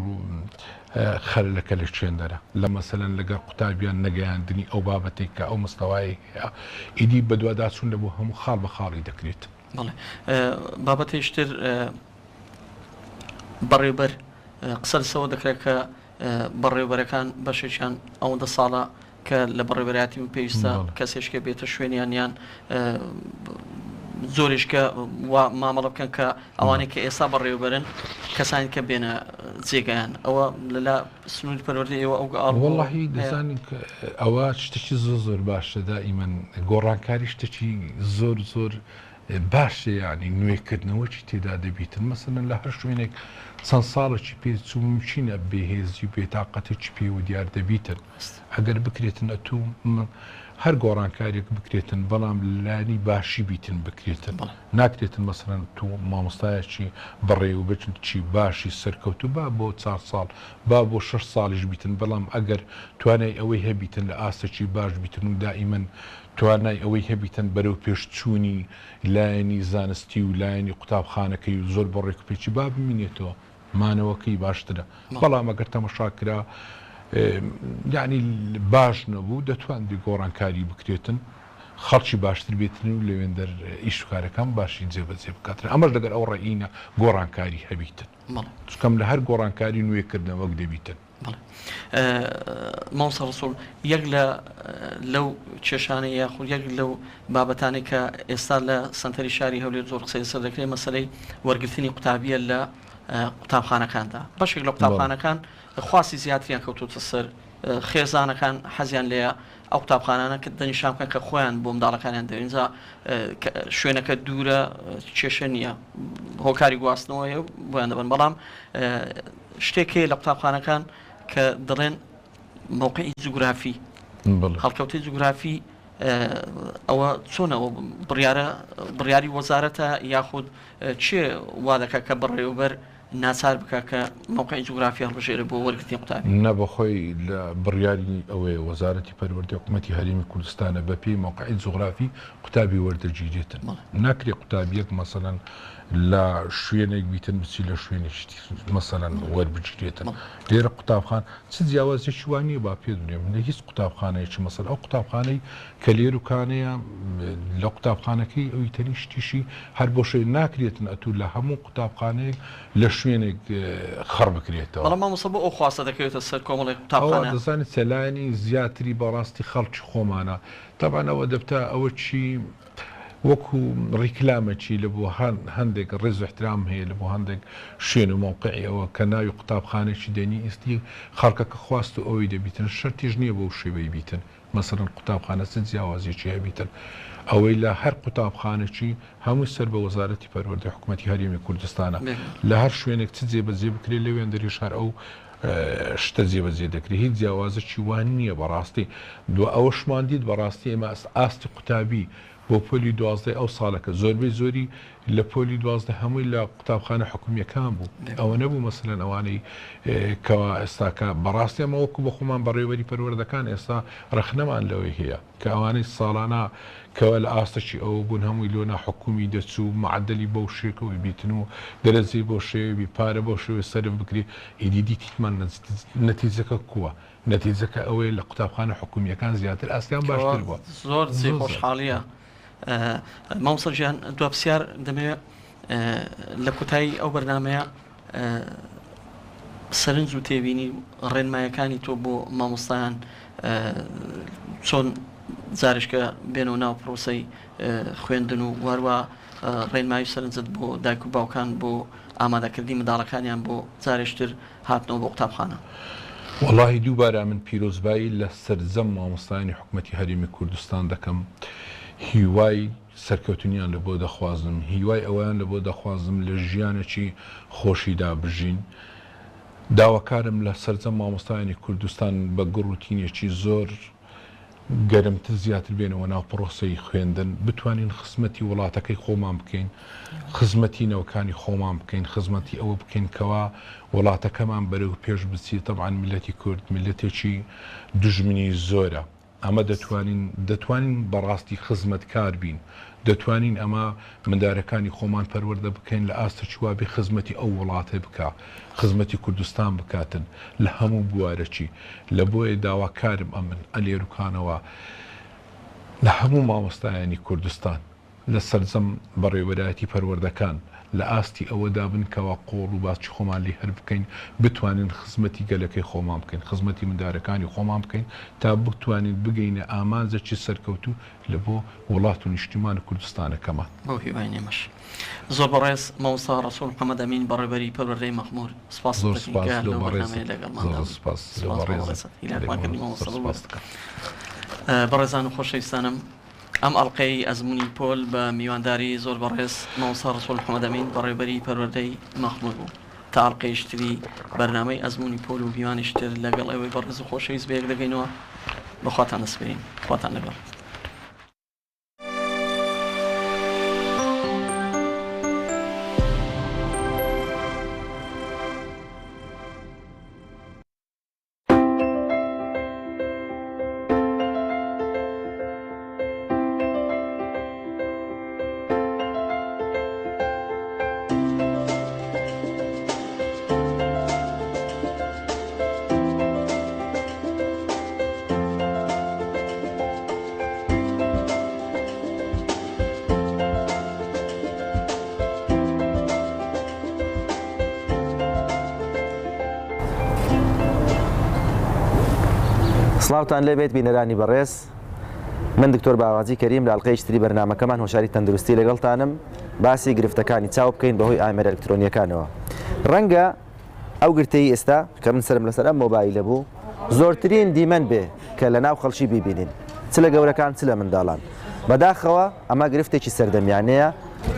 خەلەکە لە چێندەرە لە مەسەلەن لەگەڵ قوتابیان نەگەیاندنی ئەو بابەتێک کە ئەو مستەوای ئیدی بە دوواداچوون لە بۆ هەموو خاڵ بە خاڵی دەکرێت. بەڵێ بابەتێشتر بەڕێوەبەر قسە لەسەوە دەکرێت کە بەڕێوەبەرەکان بەشێکیان ئەوەندە ساڵە کە لە بەڕێوەبەراتی و پێویستە کەسێشکە بێتە شوێنیان یان زۆرێشکە مامەڵە بکەن کە ئەوانەی کە ئێستا بەڕێوەبەرن کەسانی کە بێنە جێگەیان ئەوە لەلا سنووری پەروەردەی ئێوە ئەو وەڵڵاهی دەزانین ئەوە شتێکی زۆر باشە دائیمەن گۆڕانکاری شتێکی زۆر باشە یعنی نوێکردنەوەی تێدا دەبیتن مەسەلەن لە هەر شوێنێک چەند ساڵێکی پێچوو ممچینە بێهێزی و بێتاقەتێکی پێ و دیار دەبیتن ئەگەر بکرێتن ئەتوو هەر گۆڕانکارێک بکرێتن بەڵام لانی باشی بیتن بکرێتن ناکرێتن مەسەلەن تو مامۆستایەکی بەڕێ و بچی باشی سەرکەوتو با بۆ 4 ساڵ با بۆ 6 ساڵیش بیتن بەڵام ئەگەر توانای ئەوەی هەبیتن لە ئاستێکی باش بیتن و دائیمەن توانای ئەوەی هەبیتن بەرەو پێشچوونی لایەنی زانستی و لایەنی قوتابخانەکەی و زۆر بەڕێک و پێچی با ببینێتەوە مانەوەکەی باشترە بەڵام ئەگەر تەماشاکرا یعنی باش نەبوو دەتواندی گۆڕانکاری بکرێتن خەڵکی باشتر بێتن و لەوێندەر ئیشکارەکان باشی جێبەجێ بکاتن ئەمەش لەگەر ئەو ڕێینە گۆڕانکاری هەبیتن چکەم لە هەر گۆڕانکاری نوێکردنەوەک دەبیتن. مامۆستا ڕسوول یەک لەو کێشانەی یاخود یەک لەو بابەتانی کە ئێستا لە سەنتەری شاری هەولێر زۆر قسەی سەر دەکرێت مەسەلەی وەرگرتنی قوتابیە لە قوتابخانەکاندا بەشێک لە قوتابخانەکان خواسی زیاتریان کەوتوتە سەر خێزانەکان حەزیان لێە ئەو قوتابخانانە کە دەنیشان بکەن کە خۆیان بۆ منداڵەکانیان دەوێنجا شوێنەکە دوورە کێشە نییە هۆکاری گواستنەوەیە بۆیان دەبن بەڵام شتێکی لە قوتابخانەکان کە دەڵێن موقعی جوگرافی هەڵکەوتی جوگرافی ئەوە چۆنەوە بڕیاری وەزارەتە یاخود چێ وا دەکات کە بەڕێوەبەر ناچار بکە کە موقعی جوگرافی هەڵبژێرە بۆ وەرگرتنی قوتابی نەبەخۆی لە بڕیاری ئەوەیە وەزارەتی پەروەردەی حکوومەتی هەرێمی کوردستانە بەپێی موقعی جوگرافی قوتابی وەردەگیرێتن ناکرێت قوتابیەک مەسەلەن لە شوێنێک بیتن بچی لە شوێنێکی مەسەلەن وەربگیرێتن لێرە قوتابخان چ جیاوازێکی وانییە با پێ دونێم لە هیچ قوتابخانەیەکی مەسەل ئەو قوتابخانەی کە لێروکانەیە لە قوتابخانەکەی ئەوی تەنی شتیشی هەر بۆ شوێن ناکرێتن ئەتوو لە هەموو قوتابخانەیە لە شوێنێک خەڕ بکرێتەوە بەڵام مامۆستا بۆ ئەو خواستە دەکەوێتە سەر کۆمەڵی قوتابخانە دەزانێت سەلایەنی زیاتری بەڕاستی خەڵکی خۆمانە تەبان ئەوە دەبتا ئەوە چی وەکو ڕیکلامەکی لە بۆ هەندێک ڕێز و احترام هەیە لە بۆ هەندێک شوێن و موقعی ئەوە کە ناوی قوتابخانێکی دێنی ئێستی خەڵکەکە خواست و ئەوەی دەبیتن شەرتیش نییە بۆ شێوەی بیتن مەسەلەن قوتابخانە چ جیاوازێکی هەبیتن ئەوەی لە هەر قوتابخانێکی هەموو سەر بە وەزارەتی پەروەردەی حکوومەتی هەرێمی کوردستانە لە هەر شوێنێک چ جێبەجێ بکرێت لەوێندەریش هەر ئەو شتە جێبەجێ دەکرێت هیچ جیاوازێکی وان نییە بەڕاستی دو ئەوەشمان دیت بەڕاستی ئێمە ئاستی قوتابی بۆ پۆلی 12 ئەو ساڵەکە زۆربەی زۆری لە پۆلی 12 هەمووی لە قوتابخانە حکوومیەکان بوو ئەوە نەبوو مەسەلەن ئەوانەی کەوا ئێستاکە بەڕاستی ئەمە وەکو بە خۆمان بەڕێوەری پەروەردەکان ئێستا ڕەخنەمان لەوەی هەیە کە ئەوانەی ساڵانە کەوە لە ئاستەکی ئەوە بوون هەمووی لۆنا حکومی دەچوو معدلی بەو شێکەوەی بیتن و دەرەجەی بۆ شێوی پارە بۆ شێوی سەرف بکری ئیدیدی تیتمان نەتیجەکە کووە نەتیجەکە ئەوەیە لە قوتابخانە حکومیەکان زیاتر ئاستیان باشتر بووە زۆر جێ خۆشحاڵیە. مامۆستا گیان دوابسیار دەمەوێت لە کوتایی ئەو بەرنامەیە سەرنج و تێبینی ڕێنمایەکانی تۆ بۆ مامۆستایان چۆن جارشکە بێنەوە ناو پرۆسەی خوێندن و واروە ڕێنمایی سەرنجت بۆ دایک و باوکان بۆ ئامادەکردی منداڵەکانیان بۆ جارێشتر هاتنەوە بۆ قوتابخانە. وەڵاهی دووبارە من پیرۆزبایی لە سەرجەم مامۆستایانی حکوومەتی هەرێمی کوردستان دەکەم هیوای سەرکەوتنیان لە بۆ دەخوازم، هیوای ئەویان لە بۆ دەخوازم لە ژیانێکی خۆشیدا بژین. داواکارم لە سەرجەم مامۆستایانی کوردستان بە گڕوتینێکی زۆر گەرمتر زیاتر بێنەوە ناو پرۆسەی خوێندن، بتوانین خزمەتی وڵاتەکەی خۆمان بکەین، خزمەتی نەوەکانی خۆمان بکەین، خزمەتی ئەوە بکەین کەوا وڵاتەکەمان بەرەو پێش بچێت. تەبعاً میلەتی کورد میلەتێکی دژمنی زۆرە، ئەمە دەتوانین بەڕاستی خزمەتکار بین، دەتوانین ئەمە مندارەکانی خۆمان پەروەردە بکەین لە ئاستە چوابێ خزمەتی ئەو وڵاتە بکە، خزمەتی کوردستان بکاتن لە هەموو بوارەکی. لە بۆیە داواکارم ئەمن ئەلێروکانەوە لە هەموو مامۆستایانی کوردستان لە سەرجەم بەڕێوەدایەتی پەروەردەکان لە ئاستی ئەوەدا بن کەوا قۆڵ و باچی خۆمان لێ هەر بکەین، بتوانین خزمەتی گەلەکەی خۆمان بکەین، خزمەتی مندارەکانی خۆمان بکەین تا بتوانین بگەینە ئامانجێکی سەرکەوتوو لە بۆ وڵات و نیشتیمان کوردستانەکەمان. بۆ هیوای نێمەش زۆر بەڕێز مامۆستا ڕەسوول محەممەد ئەمین بەڕێبەری پەروەردەی مەخموور، سپاس بەڕێزان و خۆشەویستانم. ئەم ئەڵلقەی ئەزمموی پۆل بە میوانداری زۆر بەڕێز مامۆستا ڕەسوول محەممەد ئەمین بەڕێبەری پەروەردەی مەخموور بوو. تا ئەڵلقەیشتری بەرنامەی ئەزمموی پۆل و میوانیشتر لەگەڵ ئەوەی بەڕێز و خۆشەویست بەیەک دەگەینەوە. بەخواتان دەسپێرین، خواتان لەگەڵ. سڵاوتان لێبێت بینەرانی بەڕێز، من دکتۆر باوازی کەریم لە ئەڵلقەیشتری بەرنامەکەمان هۆشاری تەندروستی لەگەڵتانم باسی گرفتەکانی چاو بکەین بەهۆی ئامێرە ئەلکترۆنیەکانەوە. ڕەنگە ئەو گرتەی ئێستا کە من سرم لەسەر ئەم مۆبایلە بوو زۆرترین دیمەن بێ کە لە ناو خەڵکی بیبینین، چ لە گەورەکان چ لە منداڵان. بەداخەوە ئەمە گرفتێکی سەردەمیانەیە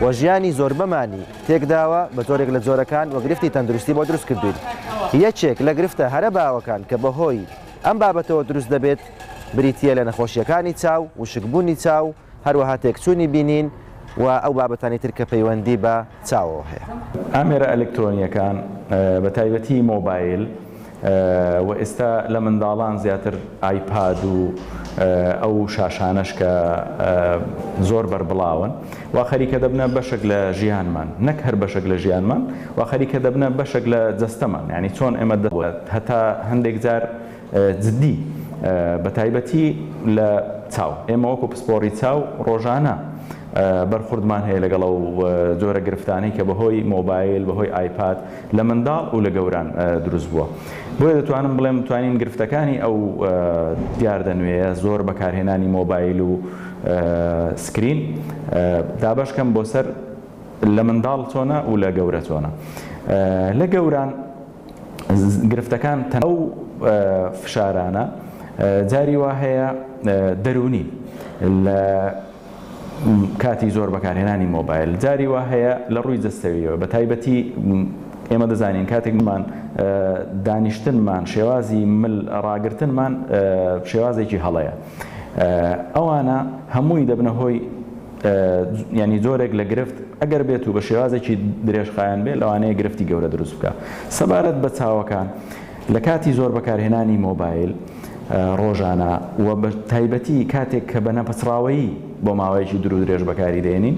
و ژیانی زۆر بەمانی تێکداوە بە جۆرێک لە جۆرەکان و گرفتی تەندروستی بۆ دروست کردوین. یەکێک لە گرفتە هەرە باوەکان کە بەهۆی ئەم بابەتەوە دروست دەبێت بریتە لە نەخۆشیەکانی چاو، وشکبوونی چاو، هەروەها تێکچوونی بینین و ئەو بابەتانی تر کە پەیوەندی بە چاوەوە هەیە. ئامێرە ئەلکترۆنیەکان بە تایبەتی مۆبایل و ئێستا لە منداڵان زیاتر ئایپاد و ئەو شاشانەش کە زۆر بربڵاون و خەریکە دەبنە بەشێک لە ژیانمان، نەک هەر بەشێک لە ژیانمان و خەریکە دەبنە بەشێک لە جەستەمان، یعنی چۆن ئێمە دەبێت هەتا هەندێک جار جددی بە تایبەتی لە چاو. ئێمە وەکو پسپۆڕی چاو ڕۆژانە بەرخوردمان هەیە لەگەڵ ئەو جۆرە گرفتانەی کە بەهۆی مۆبایل، بەهۆی ئایپاد لە منداڵ و لە گەوران دروست بووە. بۆیە دەتوانم بڵێم توانین گرفتەکانی ئەو دیار دەنوێیە زۆر بەکارهێنانی مۆبایل و سکرین دابەشکەم بۆ سەر لە منداڵ چۆنە و لە گەورە چۆنە. لە گەوران گرفتەکان ئەو فشارانە جاری وا هەیە دەرونی لە کاتی زۆر بەکارهێنانی مۆبایل، جاری وا هەیە لە ڕووی جەستەویەوە بە تایبەتی ئێمە دەزانین کاتێکمان دانیشتنمان شێوازی مل ڕاگرتنمان شێوازێکی هەڵەیە، ئەوانە هەمووی دەبنە هۆی ینی جۆرێک لە گرفت ئەگەر بێت و بە شێوازێکی درێژخایەن بێت لەوانەیە گرفتی گەورە دروست بکە. سەبارەت بە چاوەکان لە کاتی زۆر بەکارهێنانی مۆبایل ڕۆژانە و بە تایبەتی کاتێک کە بە نەپەسراوەیی بۆ ماوەیەکی دوور و درێژ بەکاری دێنین،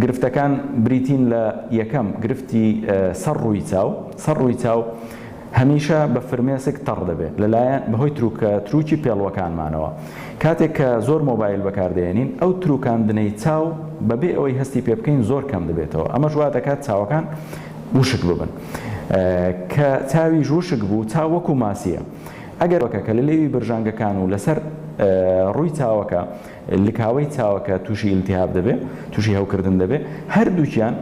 گرفتەکان بریتین لە یەکەم گرفتی سەر ڕووی چاو هەمیشە بە فرمێسک تەڕ دەبێت لەلایەن بەهۆی تروکی پێڵوەکانمانەوە. کاتێک کە زۆر مۆبایل بەکاردێنین ئەو تروکاندنەی چاو بەبێ ئەوەی هەستی پێ بکەین زۆر کەم دەبێتەوە. ئەمە وا دەکات چاوەکان وشک ببن. کە چاوی ژوشک بوو چاو وەکو ماسیە، ئەگەر وەکە کە لە لێوی برژانگەکان و لەسەر ڕووی چاوەکە لکاوەی چاوەکە تووشی ئیلتیهاب دەبێت، تووشی هەوکردن دەبێت، هەردووکیان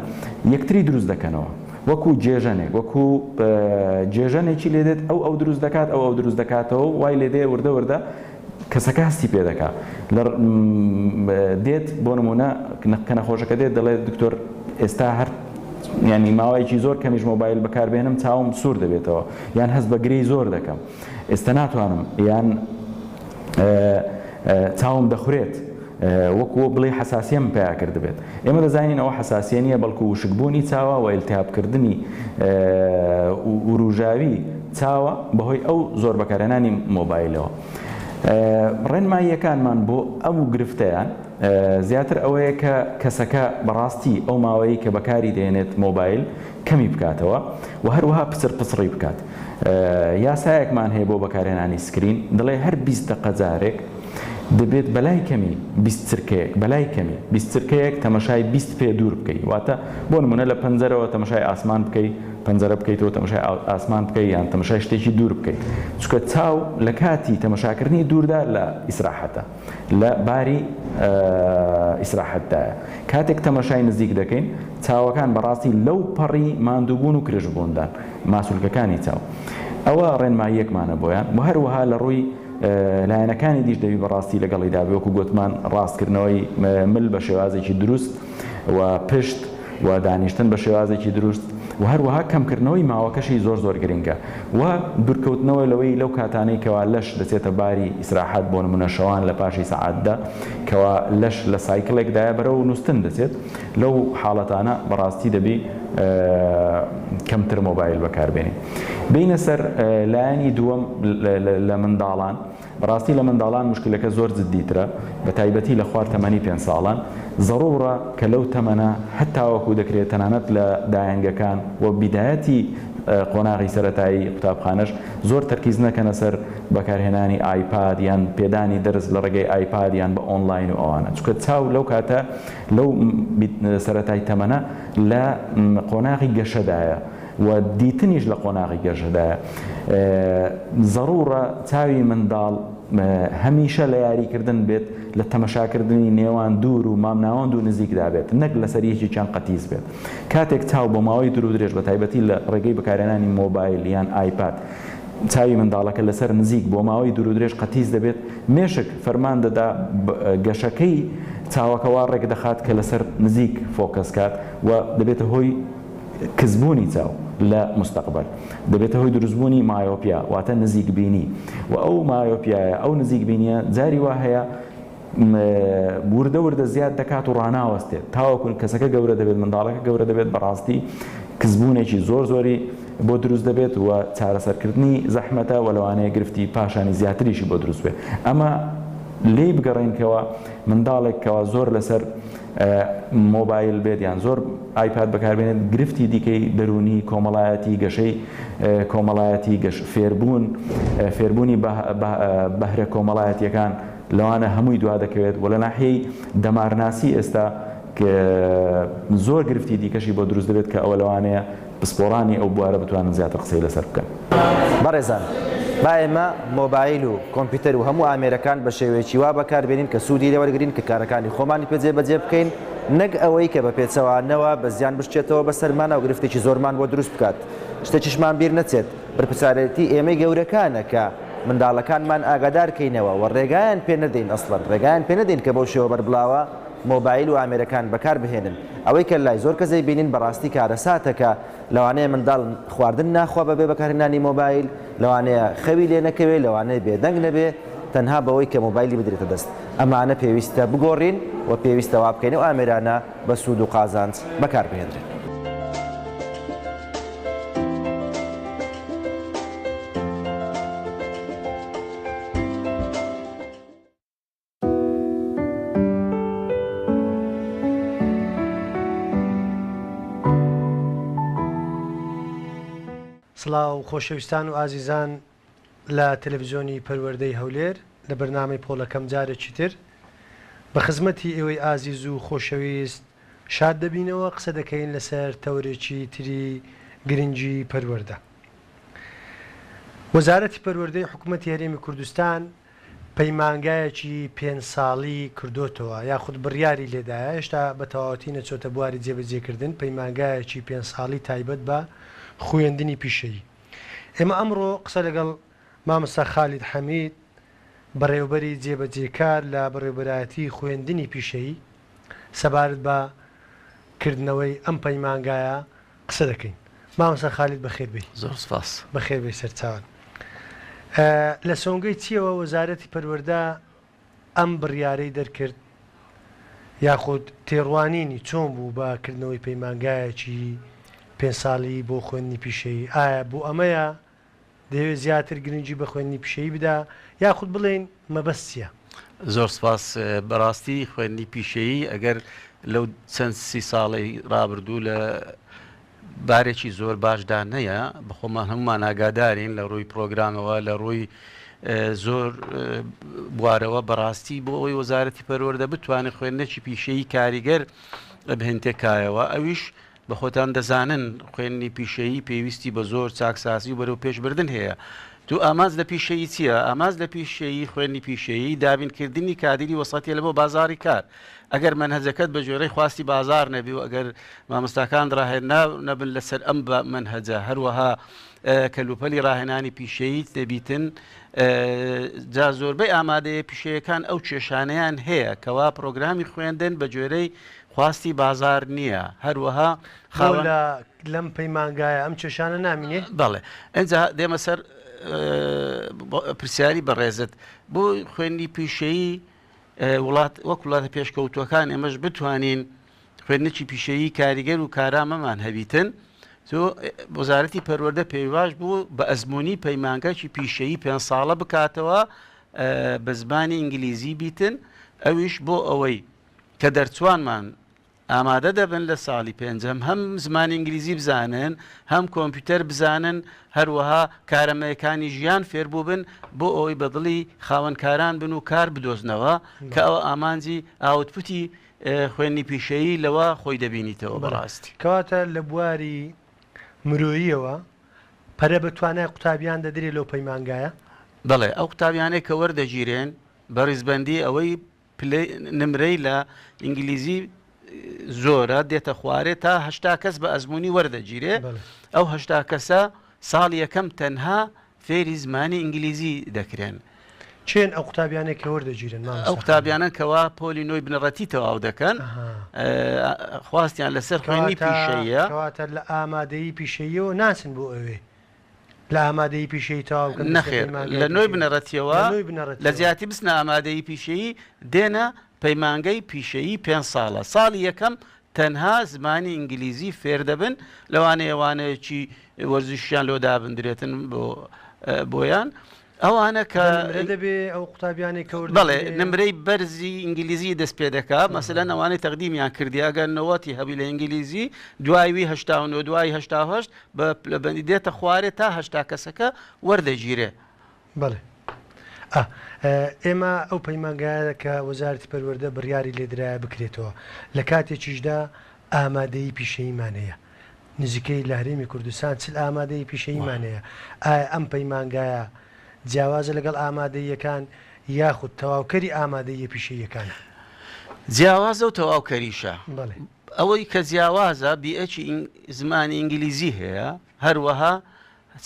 یەکتری دروست دەکەنەوە وەکو جێژەنێک، وەکو جێژەنێکی لێدێت ئەو دروست دەکات ئەو دروست دەکاتەوە وای لێدێ وردە کەسەکە هەستی پێ دەکات دێت بۆ نمونە کە نەخۆشەکە دێت دەڵێت دکتۆر ئێستا هەر ینی ماوەیەکی زۆر کەمیش مۆبایل بەکاربێنم چاوم سوور دەبێتەوە یان هەست بە گرەی زۆر دەکەم ئێستا ناتوانم یان چاوم دەخورێت وەکو بڵێ حساسیم پیا کرد بێت ئێمە دەزانین ئەوە حساسیە نیە بەڵکو وشکبوونی چاوە و ئیلتیهابکردنی وروژاوی چاوە بەهۆی ئەو زۆر بەکارهێنانی مۆبایلەوە ڕێنماییەکانمان بۆ ئەو گرفتەیان زیاتر ئەوەیە کە کەسەکە بەڕاستی ئەو ماوەیە کە بەکاری دێنێت مۆبایل کەمی بکاتەوە و هەروەها پسڕی بکات یاسایەکمان هەیە بۆ بەکارهێنانی سکرین دەڵێ هەر 20 دقە جارێک دەبێت بەلای کەمی 20 چرکەیەک بەلای کەمی 20 چرکەیەک تەمەشای 20 پێ دوور بکەیت واتە بۆ نمونە لە پەنجەرەوە تەمەشای ئاسمان بکەیت پەنجەرە بکەیتەوە تەمەشای ئاسمان بکەیت یان تەمەشای شتێکی دوور بکەیت چونکە چاو لە کاتی تەمەشاکردنی دووردا لە ئیسراحەتە لە باری ئیسراحەتدایە کاتێک تەمەشای نزیک دەکەین چاوەکان بەڕاستی لەو پەڕی ماندووبوون و کرێژبووندان ماسوولکەکانی چاو ئەوە ڕێنماییەکمانە بۆیان و هەروەها لە ڕووی لایەنەکانی دیش دەبی بەڕاستی لەگەڵیدا وەکو گوتمان ڕاستکردنەوەی مل بە شێوازێکی دروست و پشت و دانیشتن بە شێوازێکی دروست و هەروەها کەمکردنەوەی ماوەکەشی زۆر گرنگە و دوورکەوتنەوەی لەوەی لەو کاتانەی کەوا لەش دەچێتە باری ئیسراحەت بۆ نمونە شەوان لە پاشی سەعاتدا کەوا لەش لە سایکلێکدایە بەرەو نووستن دەچێت لەو حاڵەتانە بەڕاستی دەبی کەمتر مۆبایل بەکاربێنی بینە سەر لایەنی دووەم لە منداڵان بەڕاستی لە منداڵان مشکلەکە زۆر جددیترە بە تایبەتی لە خوار تەمەنی 5 ساڵان ضرورە کە لەو تەمەنە هەتاوەکو دەکرێت تەنانەت لە دایانگەکان و بیدایەتی قۆناغی سەرەتایی قوتابخانەش زۆر تەرکیز نەکەنە سەر بەکارهێنانی ئایپاد یان پێدانی دەرس لە ڕێگەی ئایپاد یان بە ئۆنلاین و ئەوانە چونکە چاو لەو کاتە لەو سەرەتای تەمەنە لە قۆناغی گەشەدایە و دیتنیش لە قۆناغی گەشەدایە ضرورە چاوی منداڵ هەمیشە لە یاریکردن بێت لە تەمەشاکردنی نێوان دوور و مامناوەند و نزیکدا بێت نەک لە سەریەکی چەند قەتیز بێت کاتێک چاو بۆ ماوەی دوور و درێژ بە تایبەتی لە ڕێگەی بەکارهێنانی مۆبایل یان ئایپاد چاوی منداڵەکە لەسەر نزیک بۆ ماوەی دوور و درێژ قەتیز دەبێت مێشک فەرمان دەدا گەشەکەی چاوەکەوا ڕێک دەخات کە لەسەر نزیک فۆکەس کات و دەبێتە هۆی کەسبوونی چاو لە مستەقبل دەبێتە هۆی دروستبوونی مایۆپیا واتە نزیکبینی و ئەو مایۆپیایە ئەو نزیکبینیە جاری وا هەیە وردە زیاد دەکات و ڕناوەستێت تاوەکو کەسەکە گەورە دەبێت منداڵەکە گەورە دەبێت بەڕاستی کەسبوونێکی زۆری بۆ دروست دەبێت و چارەسەرکردنی زەحمەتە و لەوانەیە گرفتی پاشانی زیاتریشی بۆ دروست بێت ئەمە لێی بگەڕێنکەوە منداڵێکەوە زۆر لەسەر مۆبایل بێت یان زۆر ئایپاد بەکاربێنێت گرفتی دیکەی دەرونی کۆمەڵایەتی گەشەی کۆمەڵایەتی فێربوونی بەهرە کۆمەڵایەتیەکان لەوانە هەمووی دوا دەکەوێت و لە ناحیەی دەمارناسی ئێستا کە زۆر گرفتی دیکەشی بۆ دروست دەبێت کە ئەوە لەوانەیە پسپۆڕانی ئەو بوارە بتوانن زیاتر قسەی لەسەر بکەن. بەڕێزان با ئێمە مۆبایل و کۆمپیوتەر و هەموو ئامێرەکان بە شێوەیەکی وا بەکاربێنین کە سوودی لێوەرگرین کە کارەکانی خۆمانی بەجێ بکەین نەک ئەوەی کە بە پێچەوانەوە بە زیان بشتێتەوە بەسەرمانە و گرفتێکی زۆرمان بۆ دروست بکات شتێکیشمان بیر نەچێت بەرپرسارەتی ئێمەی گەورەکانە کە منداڵەکانمان ئاگادارکەینەوە و ڕێگایان پێ نەدەین ئەسڵەن ڕێگایان پێ نەدەین کە بەو شێوە بەربڵاوە مۆبایل و ئامێرەکان بەکار بهێنن ئەوەی کە لای زۆر کەسەی بینین بەڕاستی کارەساتەکە لەوانەیە منداڵ خواردن ناخوا بەبێ بەکارهێنانی مۆبایل لەوانەیە خەوی لێ نەکەوێت لەوانەیە بێدەنگ نەبێ تەنها بەوەی کە مۆبایلی بدرێتە دەست ئەمانە پێویستە بگۆڕین و پێویستە وا بکەین و ئامێرانە بە سوود و قازانج بەکار بهێنرێن. سڵاو خۆشەویستان و ئازیزان لە تەلەڤیزیۆنی پەروەردەی هەولێر لە بەرنامەی پۆلەکەم جارێکی تر بە خزمەتی ئێوەی ئازیز و خۆشەویست شاد دەبینەوە قسە دەکەین لەسەر تەورێکی تری گرنگی پەروەردە. وەزارەتی پەروەردەی حکوومەتی هەرێمی کوردستان پەیمانگایەکی 5 ساڵی کردوتەوە یاخود بڕیاری لێدایە هێشتا بە تەواوەتی نەچۆتە بواری جێبەجێکردن پەیمانگایەکی 5 ساڵی تایبەت بە خوێندنی پیشەیی. ئێمە ئەمڕۆ قسە لەگەڵ مامۆستا خالید حەمید بەڕێوەبەری جێبەجێکار لە بەڕێوەبەرایەتی خوێندنی پیشەیی سەبارەت بە کردنەوەی ئەم پەیمانگایە قسە دەکەین. مامۆستا خالید بەخێر بێ. زۆر سپاس. بەخێر بێ سەرچاوان. لە سۆنگەی چیەوە وەزارەتی پەروەردە ئەم بڕیارەی دەرکرد یاخود تێڕوانینی چۆن بوو بەکردنەوەی پەیمانگایەکی 5 ساڵی بۆ خوێندنی پیشەیی؟ ئایا بۆ ئەمەیە دەوێت زیاتر گرنگی بە خوێندنی پیشەیی بدا یاخود بڵێن مەبەستیە؟ زۆر سپاس. بەڕاستی خوێندنی پیشەیی ئەگەر لەو چەند 30 ساڵی ڕابردوو لە بارێکی زۆر باشدا نەیە، بەخۆمان هەمومان ئاگادارین لە ڕووی پرۆگرامەوە لە ڕووی زۆر بوارەوە بەڕاستی بۆ ئەوی وەزارەتی پەروەردە بتوانێت خوێندنەکی پیشەیی کاریگەر بهێنتێکایەوە. ئەویش بە خۆتان دەزانن خوێندنی پیشەیی پێویستی بە زۆر چاکسازی و بەرەو پێشبردن هەیە. تو ئاماز لە پیشەیی چییە؟ ئاماز لە پیشەیی خوێندنی پیشەیی دابینکردنی کادری وەسەتیە لە بۆ بازاری کار. ئەگەر منهەجەکەت بە جۆرەی خواستی بازار نەبی و ئەگەر مامۆستاکان ڕاهێنا نەبن لەسەر ئەم منهەجە، هەروەها کەلوپەلی ڕاهێنانی پیشەیی دەبیتن، جا زۆربەی ئامادەیە پیشەیەکان ئەو کێشانەیان هەیە کەوا پرۆگرامی خوێندن بە جۆرەی خواستی بازار نییە. هەروەها لەم پەیمانگایە ئەم کێشانە نامینێ؟ بەڵێ. ئەنجا دێمە سەر پرسیاری بەڕێزت بۆ خوێندنی پیشەیی وەک وڵاتە پێشکەوتوەکان ئێمەش بتوانین خوێندنێکی پیشەیی کاریگەر و کارامەمان هەبیتن. تۆ وەزارەتی پەروەردە پێیواش بوو بە ئەزمموی پەیمانگەکی پیشەیی 5 ساڵە بکاتەوە بە زمانی ئینگلیزی بیتن. ئەویش بۆ ئەوەی کە دەرچوانمان ئامادە دەبن لە ساڵی پێنجەم هەم زمانی ئینگلیزی بزانن، هەم کۆمپیوتەر بزانن، هەروەها کارەمەیەکانی ژیان فێربوو بن بۆ ئەوەی بەدڵی خاوەنکاران بن و کار بدۆزنەوە کە ئەوە ئامانجی ئاوتپوتی خوێندنی پیشەیی لەوە خۆی دەبینیتەوە. بەڕاستی کەواتە لە بواری مرۆییەوە پەرە بەتوانای قوتابیان دەدرێت لەو پەیمانگایە؟ بەڵێ، ئەو قوتابیانەی کە وەردەگیرێن بە ڕیزبەندی ئەوەی نمرەی لە ئینگلیزی زۆرە دێتە خوارێ تا 80 کەس بە ئەزمموی وەردەگیرێ. ئەو 80 کەسە ساڵی یەکەم تەنها فێری زمانی ئینگلیزی دەکرێن. چێن ئەو قوتابیانێک کە وەردەگیرن؟ ئەو قوتابیانە کەوا پۆلی نۆی بنەڕەتی تەواو دەکەن، خواستیان لەسەر خوێندنی پیشەیە. کەواتە لە ئامادەیی پیشەیەوە ناچن بۆ ئەوێ لە ئامادەی پیشەی تاو نەخێر لە نۆی بنەڕەتیەوە لە زیاتی بستنە ئامادەی پیشەیی دێنە پەیمانگەی پیشەیی 5 ساڵە. ساڵی یەکەم تەنها زمانی ئینگلیزی فێر دەبن، لەوانەیەوانەیەکی وەرزشیان لۆ دابدرێتن بۆیان ئەوانە کە دەبێ ئەو قوتابیانی کەور بەڵێ نمرەی بەرزی ئینگلیزی دەست پێ دەکات. مەسەلەن ئەوانەی تەقدیمیان کردی ئەگەر نەوەتی هەبی لە ئینگلیزی دوایوی 89 دوای 88 لە بەندی دێتە خوارێ تا 80 کەسەکە وەردەگیرێ. بەڵێ ئێمە ئەو پەیمانگایە کە وەزارەتی پەروەردە بڕیاری لێدرایە بکرێتەوە لە کاتێکیشدا ئامادەی پیشەییمانەیە. نزیکەی لە هەرێمی کوردستان چل ئامادەی پیشەییمانەیە. ئایا ئەم پەیمانگایە جیاوازە لەگەڵ ئامادەیەکان یاخود تەواوکەری ئامادەیە پیشەیەکان؟ جیاوازە و تەواوکەریشە. بەڵێ ئەوەی کە جیاوازە بیئەکی زمانی ئینگلیزی هەیە، هەروەها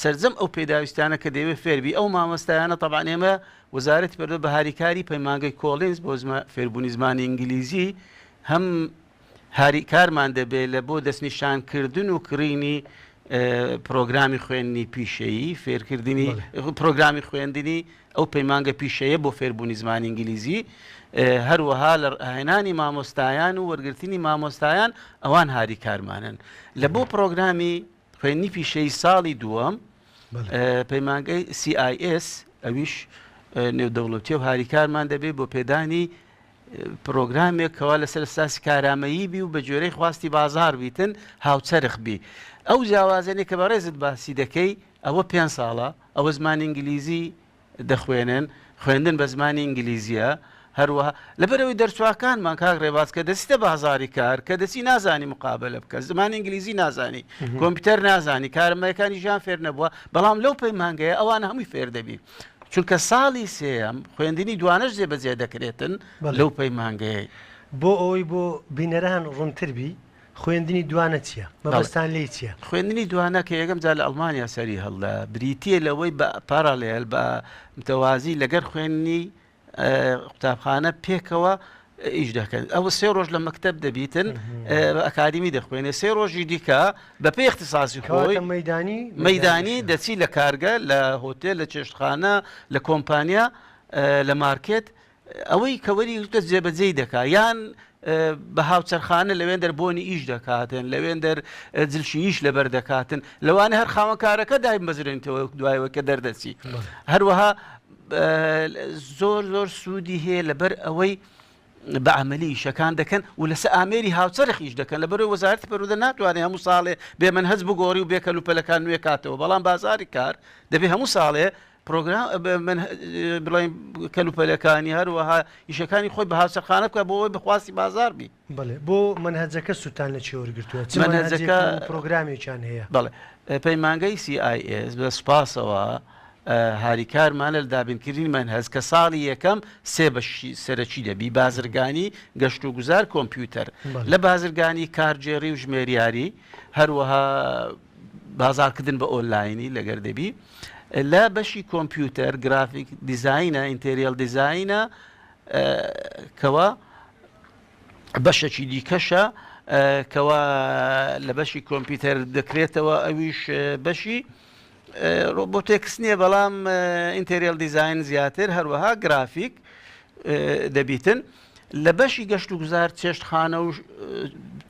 سەرجەم ئەو پێداویستانە کە دەوێت فێربی ئەو مامۆستایانە طبعاً ئێمە وەزارەتی پەروەردە بە هاریکاری پەیمانگەی کۆڵینز بۆ فێربوونی زمانی ئینگلیزی هەم هاریکارمان دەبێت لە بۆ دەستنیشانکردن و کڕینی پرۆگرامی خوێندنی پیشەیی فێرکردنی پرۆگرامی خوێندنی ئەو پەیمانگە پیشەیە بۆ فێربوونی زمانی ئینگلیزی، هەروەها لە هێنانی مامۆستایان و وەرگرتنی مامۆستایان ئەوان هاریکارمانن. لە بۆ پرۆگرامی خوێندنی پیشەیی ساڵی دووەم پەیمانگەی CIS ئەویش نێودەوڵەتی و هاریکارمان دەبێت بۆ پێدانی پرۆگرامێک کەوا لەسەر ئەساسی کارامەیی بی و بە جۆرەی خواستی بازار بیتن هاوچەرخ بی. ئەو جیاوازانێک کە بەڕێزت باسی دەکەی ئەوە 5 ساڵە، ئەوە زمانی ئینگلیزی دەخوێنن، خوێندن بە زمانی ئینگلیزیە. هەروەها لەبەرەوەی دەرچواکانمان کاک ڕێباز کە دەستە بازاری کار کە دەچی نازانی مقابلە بکە، زمانی ئینگلیزی نازانی، کۆمپیوتەر نازانی، کارەمەیەکانی ژیان فێر نەبووە، بەڵام لەو پەیمانگەیە ئەوانە هەمووی فێر دەبی. چونکە ساڵی سێەم خوێندنی دوانەش جێبەجێ دەکرێتن لەو پەیمانگەیە. بۆ ئەوەی بۆ بینەران ڕوونتر بی خوێندنی دوانە چییە؟ مەبەستان لێ چییە؟ خوێندنی دوانە کە یەکەم جار لە ئەڵمانیا سەری هەڵدا بریتە لەوەی بە پارالێل بە متەوازی لەگەر خوێنی قوتابخانە پێکەوە ئیش دەکەن. ئەوە 3 ڕۆژ لە مەکتەب دەبیتن ئەکادمی دەخوێنێ 3 ڕۆژی دیکە بە پێی اختصاصی خۆی مەیدانی دەچی لە کارگە لە هۆتێل لە چێشتخانە لە کۆمپانیا لە مارکێت ئەوەی کەوەری جێبەجێی دەکا یان بە هاوچەرخانە لەوێن دەربۆنی ئیش دەکاتن لەوێن دەر جلشیش لەبەر دەکاتن لەوانە هەر خاوەنکارەکە دایم بەزرێنیتەوە دوایەوە کە دەردەچی هەروەها زۆر سوودی هەیە لەبەر ئەوەی بە عملی شەکان دەکەن و لەسەر ئامێری هاوچەرخیش دەکەن لەبەرەوەی وەزارەتی پەروەردە ناتوانێت هەموو ساڵێ بێمەنهەج بگۆڕی و بێکەلوپەلەکان نوێ کاتەوە بەڵام بازاری کار دەبێت هەموو ساڵێ پرۆگرام بڵێن کەلوپەلەکانی هەروەها ئیشەکانی خۆی بە هاوچەرخانە بکە بۆەوەی بخواستی بازار بی. بڵێ بۆ منهەجەکە سووتان لە چی وەرگرتووە؟ منهەجەکە پرۆگرامیان هەیە؟ بڵێ پەیمانگەی CIS بە سوپاسەوە هاریکارمانە لە دابینکردنی منهەج کە ساڵی یەکەم 3 بەشی سەرەکی دەبی بازرگانی گەشت و گوزار کۆمپیوتەر لە بازرگانی کارجێڕی و ژمێریاری هەروەها بازارکردن بە ئۆنلاینی لەگەر دەبی لە بەشی کۆمپیوتەر گرافیک دیزاینە ئینتێریەل دیزاینە کەوە بەشێکی دیکەشە کەوا لە بەشی کۆمپیوتەر دەکرێتەوە ئەویش بەشی ڕۆبۆتێکس نییە بەڵام ئینتێریەل دیزاین زیاتر هەروەها گرافیک دەبیتن لە بەشی گەشت و گوزار چێشتخانە و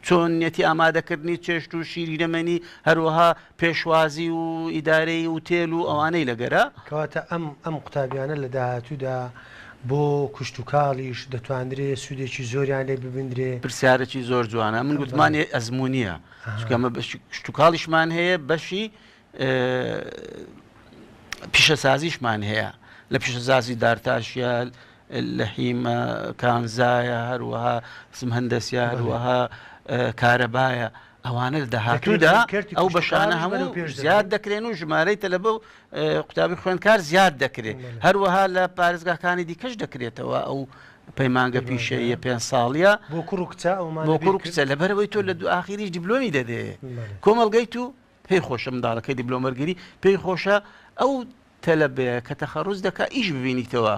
چۆنیەتی ئامادەکردنی چێشت و شیرینەمەنی هەروەها پێشوازی و ئیدارەی وتێل و ئەوانەی لەگەرە کەواتە ئەم قوتابیانە لە داهاتوودا بۆ کوشت و کاڵیش دەتوانرێ سوودێکی زۆریان لێ ببندرێ پرسیارێکی زۆر جوانە من گوتمانی ئەزممویە چکەمە کشت و کاڵیشمان هەیە بەشی پیشەسازیشمان هەیە لە پیشەسازی دارتاشیە لە حیمە کانزایە هەروەها سم هەندەسیە هەروەها کارەبایە ئەوانە لە داهاتوودا ئەو بەشانە هەموو زیاد دەکرێن و ژمارەی تەلەبە و قوتابی خوێندکار زیاد دەکرێت هەروەها لە پارێزگاکانی دیکەش دەکرێتەوە ئەو پەیمانگە پیشەیە 5 ساڵیە بۆ کوڕ و کچە لەبەرەوەی تۆ لە دوو ئاخیریش دیبلۆمی دەدێ کۆمەڵگەی تو پێی خۆشە منداڵەکەی دیبلۆمەرگیری پێی خۆشە ئەو تەلەبەیە کە تەخەڕوز دەکا ئیش ببینیتەوە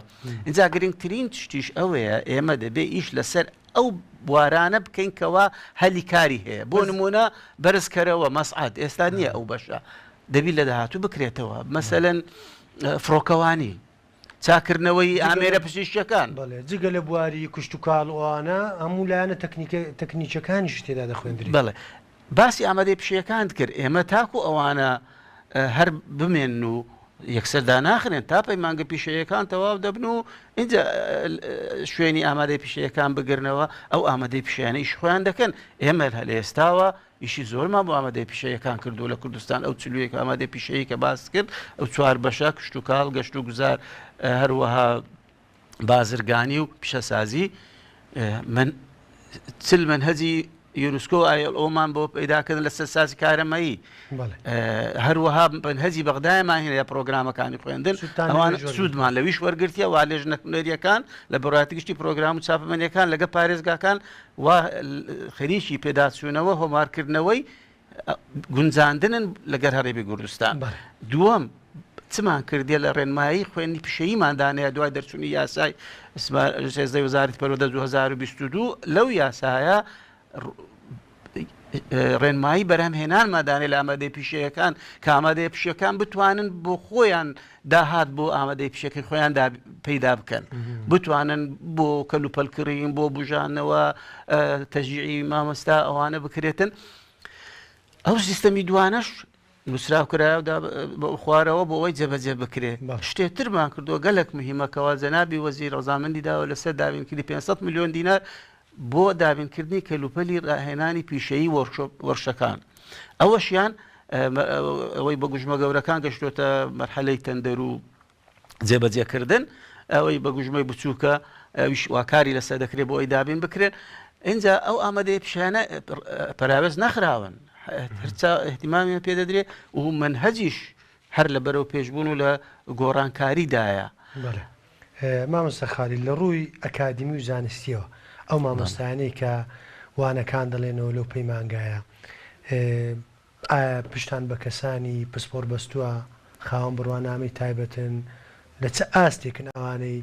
اینجا گرنگترین تشتیش ئەوەیە ئێمە دەبێ ئیش لەسەر ئەو بوارانە بکەین کەوا هەلی کاری هەیە بۆ نمونە بەرزکەرەوە مەسعاد ئێستا نییە ئەو بەشە دەبی لە داهاتوو بکرێتەوە مەسەلەن فڕۆکەوانی چاکردنەوەی ئامێرە پزیشکەکان جگە لە بواری کوشت و کاڵوانە هەموو لایەنە تەکنیکەکانیش تێدا دەخوێندری بڵێ باسی ئامادەی پیشەکان کرد ئێمە تاکو ئەوانە هەر بمێن و یەکسەردا ناخرێن تا پەیمانگە پیشەیەکان تەواو دەبن و اینجا شوێنی ئامادەی پیشەیەکان بگرنەوە ئەو ئامادەی پیشیانە ئیش خۆیان دەکەن ئێمە هەل ئێستاوە ئیشی زۆرمان بۆ ئامادەی پیشەیەکان کردو لە کوردستان ئەو چلوویەک ئامادەی پیشەیە کە باس کرد ئەو 4 بەشە کشت و کاڵ گەشت و گوزار هەروەها بازرگانی و پیشەسازی من چل منهەجی یونسکۆ ئۆمان بۆ پەیداکردن لە سەرسازی کارەمەیی هەروەها منهەجی بەغدایەمان هەیە پرۆگرامەکانی خوێندن ئەوان سوودمان لەویش وەرگرتیە وا لێژنە نەریەکان لە بەڕایەتی گشتی پرۆگرام و چاپەمەنیەکان لەگە پارێزگاکان و خەریکی پێداچوونەوە هۆمارکردنەوەی گونجاندنن لەگەر هەرێمی کوردستان دووەم چمان کردیە لە ڕێنمایی خوێنی پیشەییماندانەیە دوای دەرچوونی یاسای سێزدەی وەزارەتی پەروەردە 2022 لەو یاسایە ڕێنمایی بەرهەمهێنان مادانێ لە ئامادەی پیشەیەکان کە ئامادەی پیشەکان بتوانن بۆ خۆیان داهات بۆ ئامادەی پیشەکەی خۆیان پەیدا بکەن بتوانن بۆ کەلوپەلکردن بۆ بژانەوە تەژیعی مامۆستا ئەوانە بکرێتن ئەو سیستەمی دوانەش نووسراوکرایدا خوارەوە بۆ ئەوەی جێبەجێ بکرێت شتێترمان کردووە گەلک مهمەکەوە جەنابی وەزیر ڕەزامەندی داوە لەسەر دابینکردنی 500 میلیۆن دینار بۆ دابینکردنی کەلوپەلی ڕاهێنانی پیشەیی وەرشەکان ئەوەشیان ئەوەی بە گوژمە گەورەکان گەشتوتە مەرحەلەی تەندەر و جێبەجێکردن ئەوەی بە گوژمەی بچووکە واکاری لەسەر دەکرێت بۆ ئەوی دابین بکرێت اینجا ئەو ئامادەی پیشانە پەراوێز نەخراون احتیمامی پێ دەدرێت و منهەجیش هەر لە بەرەو پێشبوون و لە گۆڕانکاریدایە مامۆستا خالیل لە ڕووی ئەکادمی و زانستیەوە ئەو مامۆستایانەی کە وانەکان دەڵێنەوە لەو پەیمانگایە ئایا پشتان بە کەسانی پسپۆر بەستووە خاوەن بڕوانامەی تایبەتن لە چه ئاستێکن ئەوانەی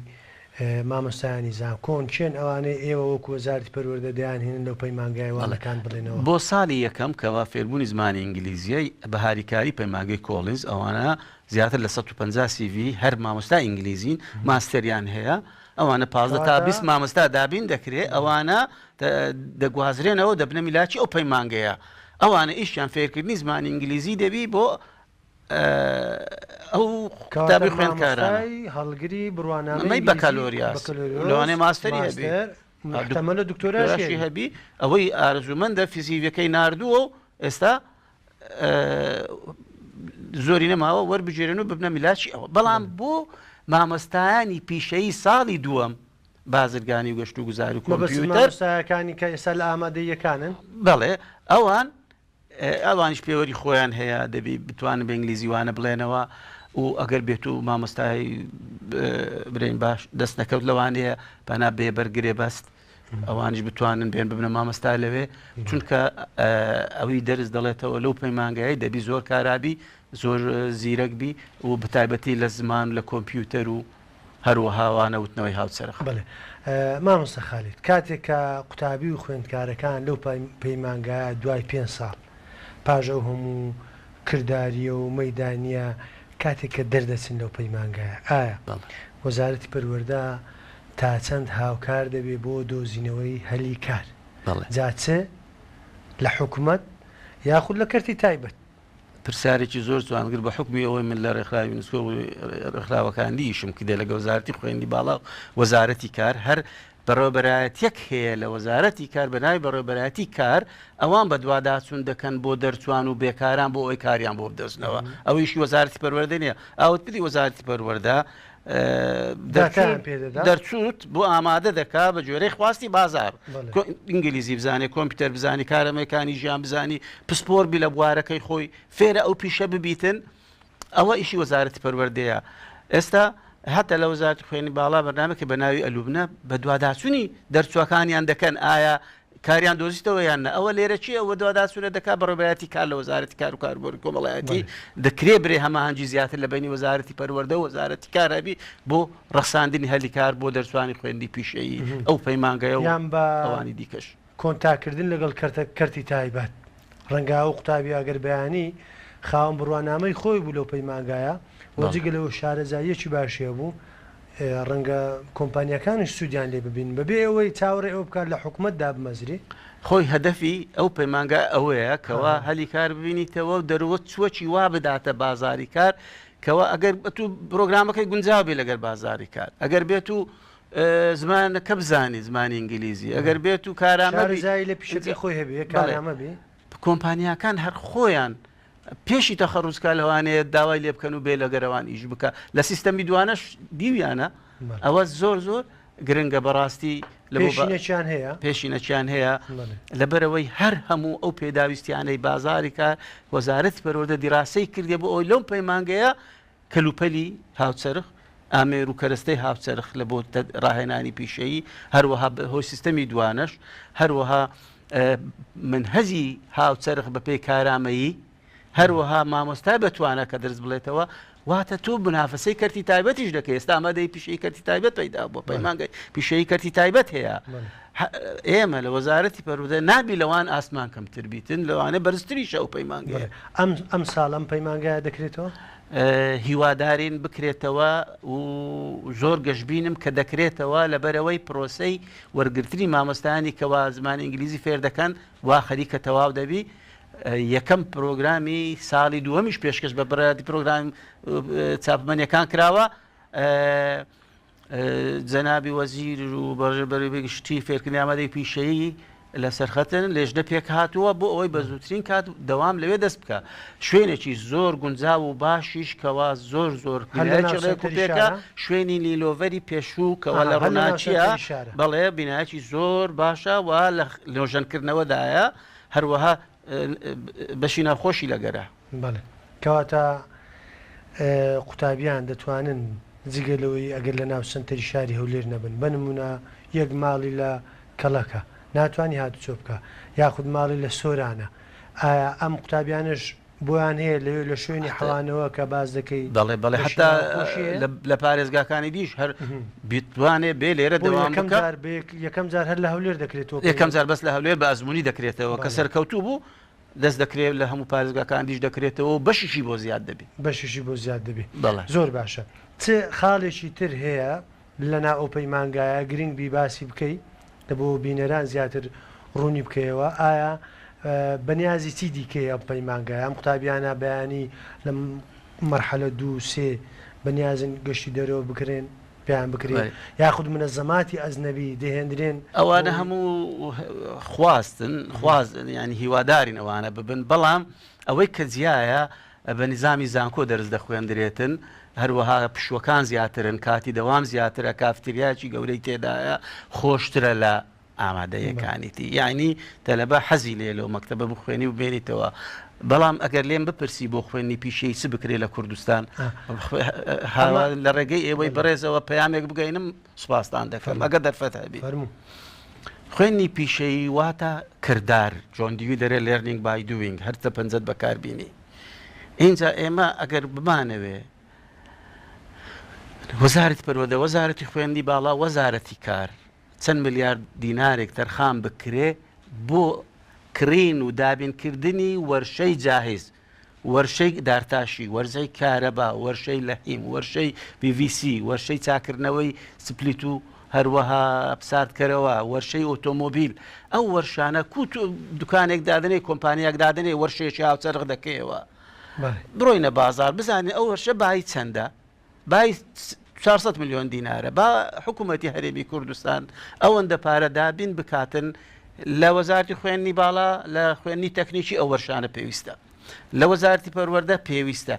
مامۆستایانی زانکۆن چێن ئەوانەی ئێوە وەکو وەزارەتی پەروەردە دەیانهێنن لەو پەیمانگای وانەکان بڵێنەوە بۆ ساڵی یەکەم کەوا فێربوونی زمانی ئینگلیزیە بە هاریکاری پەیمانگەی کۆڵنز ئەوانە زیاتر لە 150 CV هەر مامۆستا ئینگلیزین ماستەریان هەیە ئەوانە 15 تا 20 مامۆستا دابین دەکرێت ئەوانە دەگوازرێنەوە دەبنە میلاکی ئەو پەیمانگەیە ئەوانە ئیشیان فێرکردنی زمانی ئینگلیزی دەبی بۆ ئەو قوتابی خوێندکارانە هەڵگری بڕوانامەی مەی بەکالۆریاس لەوانێ ماستەری هەبێ محتەمەلە دکتۆراشی هەبی ئەوەی ئارزومەندە فیزیڤەکەی ناردووە و ئێستا زۆری نەماوە وەربژێرن و ببنە میلاکی ئەوە بەڵام بۆ مامۆستایانی پیشەیی ساڵی دووەم بازرگانی و گەشت و گوزار و کۆمپیوتەر مامۆستایەکانی کە ئێستا لە ئامادەیەکانن بەڵێ ئەوانش پێوەری خۆیان هەیە دەبی بتوانن بە ئینگلیزیوانە بڵێنەوە و ئەگەر بێت و مامۆستای برین باش دەست نەکەوت لەوانەیە پەنا بێبەرگرێ بەست ئەوانش بتوانن بێن ببنە مامۆستا لەوێ چونکە ئەوەی دەرز دەڵێتەوە لەو پەیمانگایی دەبی زۆر کارابی زۆر زیرەک بی و بەتایبەتی لە زمان لە کۆمپیوتەر و هەروەهاوانە وتنەوەی هاوسەرخ بڵێ مامۆستا خالید کاتێک کە قوتابی و خوێندکارەکان لەو پەیمانگایە دوای 5 ساڵ پاژە و هەموو کردداریە و مەدانە کاتێک کە دەردەچن لەو پەیمانگایە ئایا وەزارەتی پەروەردە تا چەند هاوکار دەبێ بۆ دۆزینەوەی هەلی کار جاچێ لە حکوومەت یاخود لە کەرتی تایبەت پرسیارێکی زۆر جوانگر بە حکمی ئەوەی من لە ڕێکخراوی یونسکۆ ڕێکخراوەکانی ئیشم کردێ لەگە وەزارەتی خوێندی باڵا وەزارەتی کار هەر بەڕێوەبەرایەتیەک هەیە لە وەزارەتی کار بەناوی بەڕێوەبەرایەتی کار ئەوان بە دوواداچوون دەکەن بۆ دەرچوان و بێکاران بۆ ئەوی کاریان بۆ بدەستنەوە ئەویشی وەزارەتی پەروەردە نییە ئاوت پێی وەزارەتی پەروەردە دەرچوت بۆ ئامادە دەکا بە جۆرەی خواستی بازار ئینگلیزی بزانێ کۆمپیوتەر بزانی کارەمەکانی ژیان بزانی پسپۆر بی لە بوارەکەی خۆی فێرە ئەو پیشە ببیتن ئەوە ئیشی وەزارەتی پەروەردەیە ئێستا هەتا لە وەزارەتی خوێنی باڵا بەرنامەکە بە ناوی ئەلوبنە بە دوواداچوونی دەرچووەکانیان دەکەن ئایا کاریان دۆزیتەوە یانە ئەوە لێرە چی ئەوە دوواداچوونە دەکات بەڕێوەبەرایەتی کار لە وەزارەتی کار و کاربۆری کۆمەڵایەتی دەکرێت برێ هەماهەنگی زیاتر لە بینی وەزارەتی پەروەردە و وەزارەتی کارابی بۆ ڕەخساندنی هەلی کار بۆ دەرچوانی خوێندی پیشەیی ئەو پەیمانگەیە و ئەوانی دیکەش کۆنتاکردن لەگەڵ کەرتی تایبەت ڕەنگا و قوتابی ئەگەر بەیانی خاوەن بڕوانامەی خۆی بوو لەو پەیمانگایە وەجگە لەوە شارەزاییەکی باشیە بوو ڕەنگە کۆمپانیەکانش سوودیان لێ ببین بەبێ ئەوەی چاوەڕێ ئەو بکات لە حکوومەتدا بمەزری خۆی هەدەفی ئەو پەیمانگا ئەوەیە کەوا هەلی کار ببینیتەوە و دەروە چوەکی وا بداتە بازاری کار کەوا ئەگەر تو پرۆگرامەکەی گونجاو بێ لەگەر بازاری کار ئەگەر بێت و زمانەکە بزانی زمانی ئینگلیزی ئەگەر بێت و کارامەزای لە پیشەکەی خۆی هەبێ کارامە بێ کۆمپانیەکان هەر خۆیان پێشی تەخەڕوزکە لەوانەیە داوای لێ بکەن و بێ لەگەرەوان ئیش بکە لە سیستەمی دوانەش دیویانە ئەوە زۆر زۆر گرنگە بەڕاستی پێشینەچیان هەیە پێشینەچیان هەیە لەبەرەوەی هەر هەموو ئەو پێداویستیانەی بازاری کار وەزارەتی پەروەردە دیراسی کردێ بۆ ئەوی لەم پەیمانگەیە کەلوپەلی هاوچەرخ ئامێر و کەرەستەی هاوچەرخ لە بۆ ڕاهێنانی پیشەیی هەروەها هۆی سیستەمی دوانەش هەروەها منهەجی هاوچەرخ بە پێی کارامەیی هەروەها مامۆستا بتوانە کە دەرز بڵێتەوە واتە تۆ بنافسەی کەرتی تایبەتیش دەکەی ئێستا ئامادەی پیشەی کەرتی تایبەت پەیدا بۆ پەیمانگەی پیشەی کەرتی تایبەت هەیە ئێمە لە وەزارەتی پەروەردە نابی لەوان ئاسمان کەمتر بیتن لەوانە بەرزتریشە ئەو پەیمانگەیە ئەم ساڵ ئەم پەیمانگایە دەکرێتەوە هیوادارین بکرێتەوە و زۆر گەشتبینم کە دەکرێتەوە لەبەرەوەی پرۆسەی وەرگرتنی مامۆستایانی کەوا زمانی ئینگلیزی فێر دەکەن وا خەریکە تەواو دەبی یەکەم پرۆگرامی ساڵی دووەمیش پێشکەش بە بەڕێوەتی پرۆگرام چاپمەنیەکان کراوە جەنابی وەزیر و بەڕێبەرگشتی فێرکردنی ئامادەی پیشەیی لە سەرخەتن لێژنە پێک هاتووە بۆ ئەوەی بە زووترین کات دەوام لەوێ دەست بکە شوێنێکی زۆر گونجاو و باشیش کەوا زۆر زۆر پێکە شوێنی نیلۆڤەری پێشوو کەوا لە ڕووناچیە بەڵێ بینایەکی زۆر باشە و لە لۆژەنکردنەوەدایە هەروەها بەشی ناخۆشی لەگەرە کەواتە قوتابیان دەتوانن جگەلەوەی ئەگەر لە ناو سنتەری شاری هەولێر نەبن بنمونە یەک ماڵی لە کەڵەکە ناتوانانی هاتوچۆ بکە یاخود ماڵی لە سۆرانە ئایا ئەم قوتابیانش بۆیان هەیە لە شوێنی حەوانەوە کە باز دەکەی بەڵێ حتا لە پارێزگاکانی دیش هەر بیتوانێ بێ لێرە دەوام یەکەم جار هەر لە هەولێر دەکرێتەوە یەکەم جار بەس لە هەولێر بە ئەزمموی دەکرێتەوە کە سەرکەوتوو بوو دەست دەکرێت لە هەموو پارێزگاکان دیش دەکرێتەوە و بەشیشی بۆ زیاد دەبێت بەشیشی بۆ زیاد دەبێت زۆر باشە چ خاڵێکی تر هەیە لە ناو ئەو پەیمانگایە گرنگ بی باسی بکەیت بۆ بینەران زیاتر ڕوونی بکەیەوە ئایا بەنیازی چی دیکەی ئەم پەیمانگای ئەم قوتابیانە بەیانی لە مەرحەلە 2-3 بەنیازن گەشتی دەرەوە بکرێن پێیان بکرێن یاخود منەزەماتی ئەزنەبی دەهێنرێن ئەوانە هەموو خواستن ینی هیوادارین ئەوانە ببن بەڵام ئەوەی کە جیایە بە نظامی زانکۆ دەرز دەخوێندرێتن هەروەها پشوەکان زیاترن کاتی دەوام زیاترە کافتریاکی گەورەی تێدایە خۆشترە لە ئامادەیەکانیتی یعنی تەلەبە حەزی لێ لەو مەکتەبە بخوێنی و بێنیتەوە بەڵام ئەگەر لێم بپرسی بۆ خوێنی پیشەی چ بکرێت لە کوردستان لە ڕێگەی ئێوەی بەڕێزەوە پەیامێک بگەینم سوپاسدان دەکەم ئەگە دەرفەت هەبێت خوێنی پیشەی واتە کردار جۆندیوی دەرێ لێرنینگ بای دوینگ هەرچە پەنجەت بەکاربینی اینجا ئێمە ئەگەر بمانەوێ وەزارەتی پەروەردە وەزارەتی خوێندی باڵا وەزارەتی کار چەند ملیارد دینارێک تەرخان بکرێ بۆ کرین و دابینکردنی وەرشەی جاهز وەرشەی دارتاشی وەرزەی کارەبا وەرشەی لەحیم وەرشەی PVC وەرشەی چاکردنەوەی سپلیت و هەروەها بساردکەرەوە وەرشەی ئۆتۆمۆبیل ئەو وەرشانە کووت دوکانێک دادنێ کۆمپانیاک دادنێ وەرشەیەکی هاوچەرخ دەکەیەوە بڕۆینە بازار بزانێ ئەو وەرشە بای چەندە بای 400 میلیۆن دینارە با حکوومەتی هەرێمی کوردستان ئەوەندە پارە دابین بکاتن لە وەزارەتی خوێندنی باڵا لە خوێندنی تەکنیکی ئەو وەرشانە پێویستە لە وەزارەتی پەروەردە پێویستە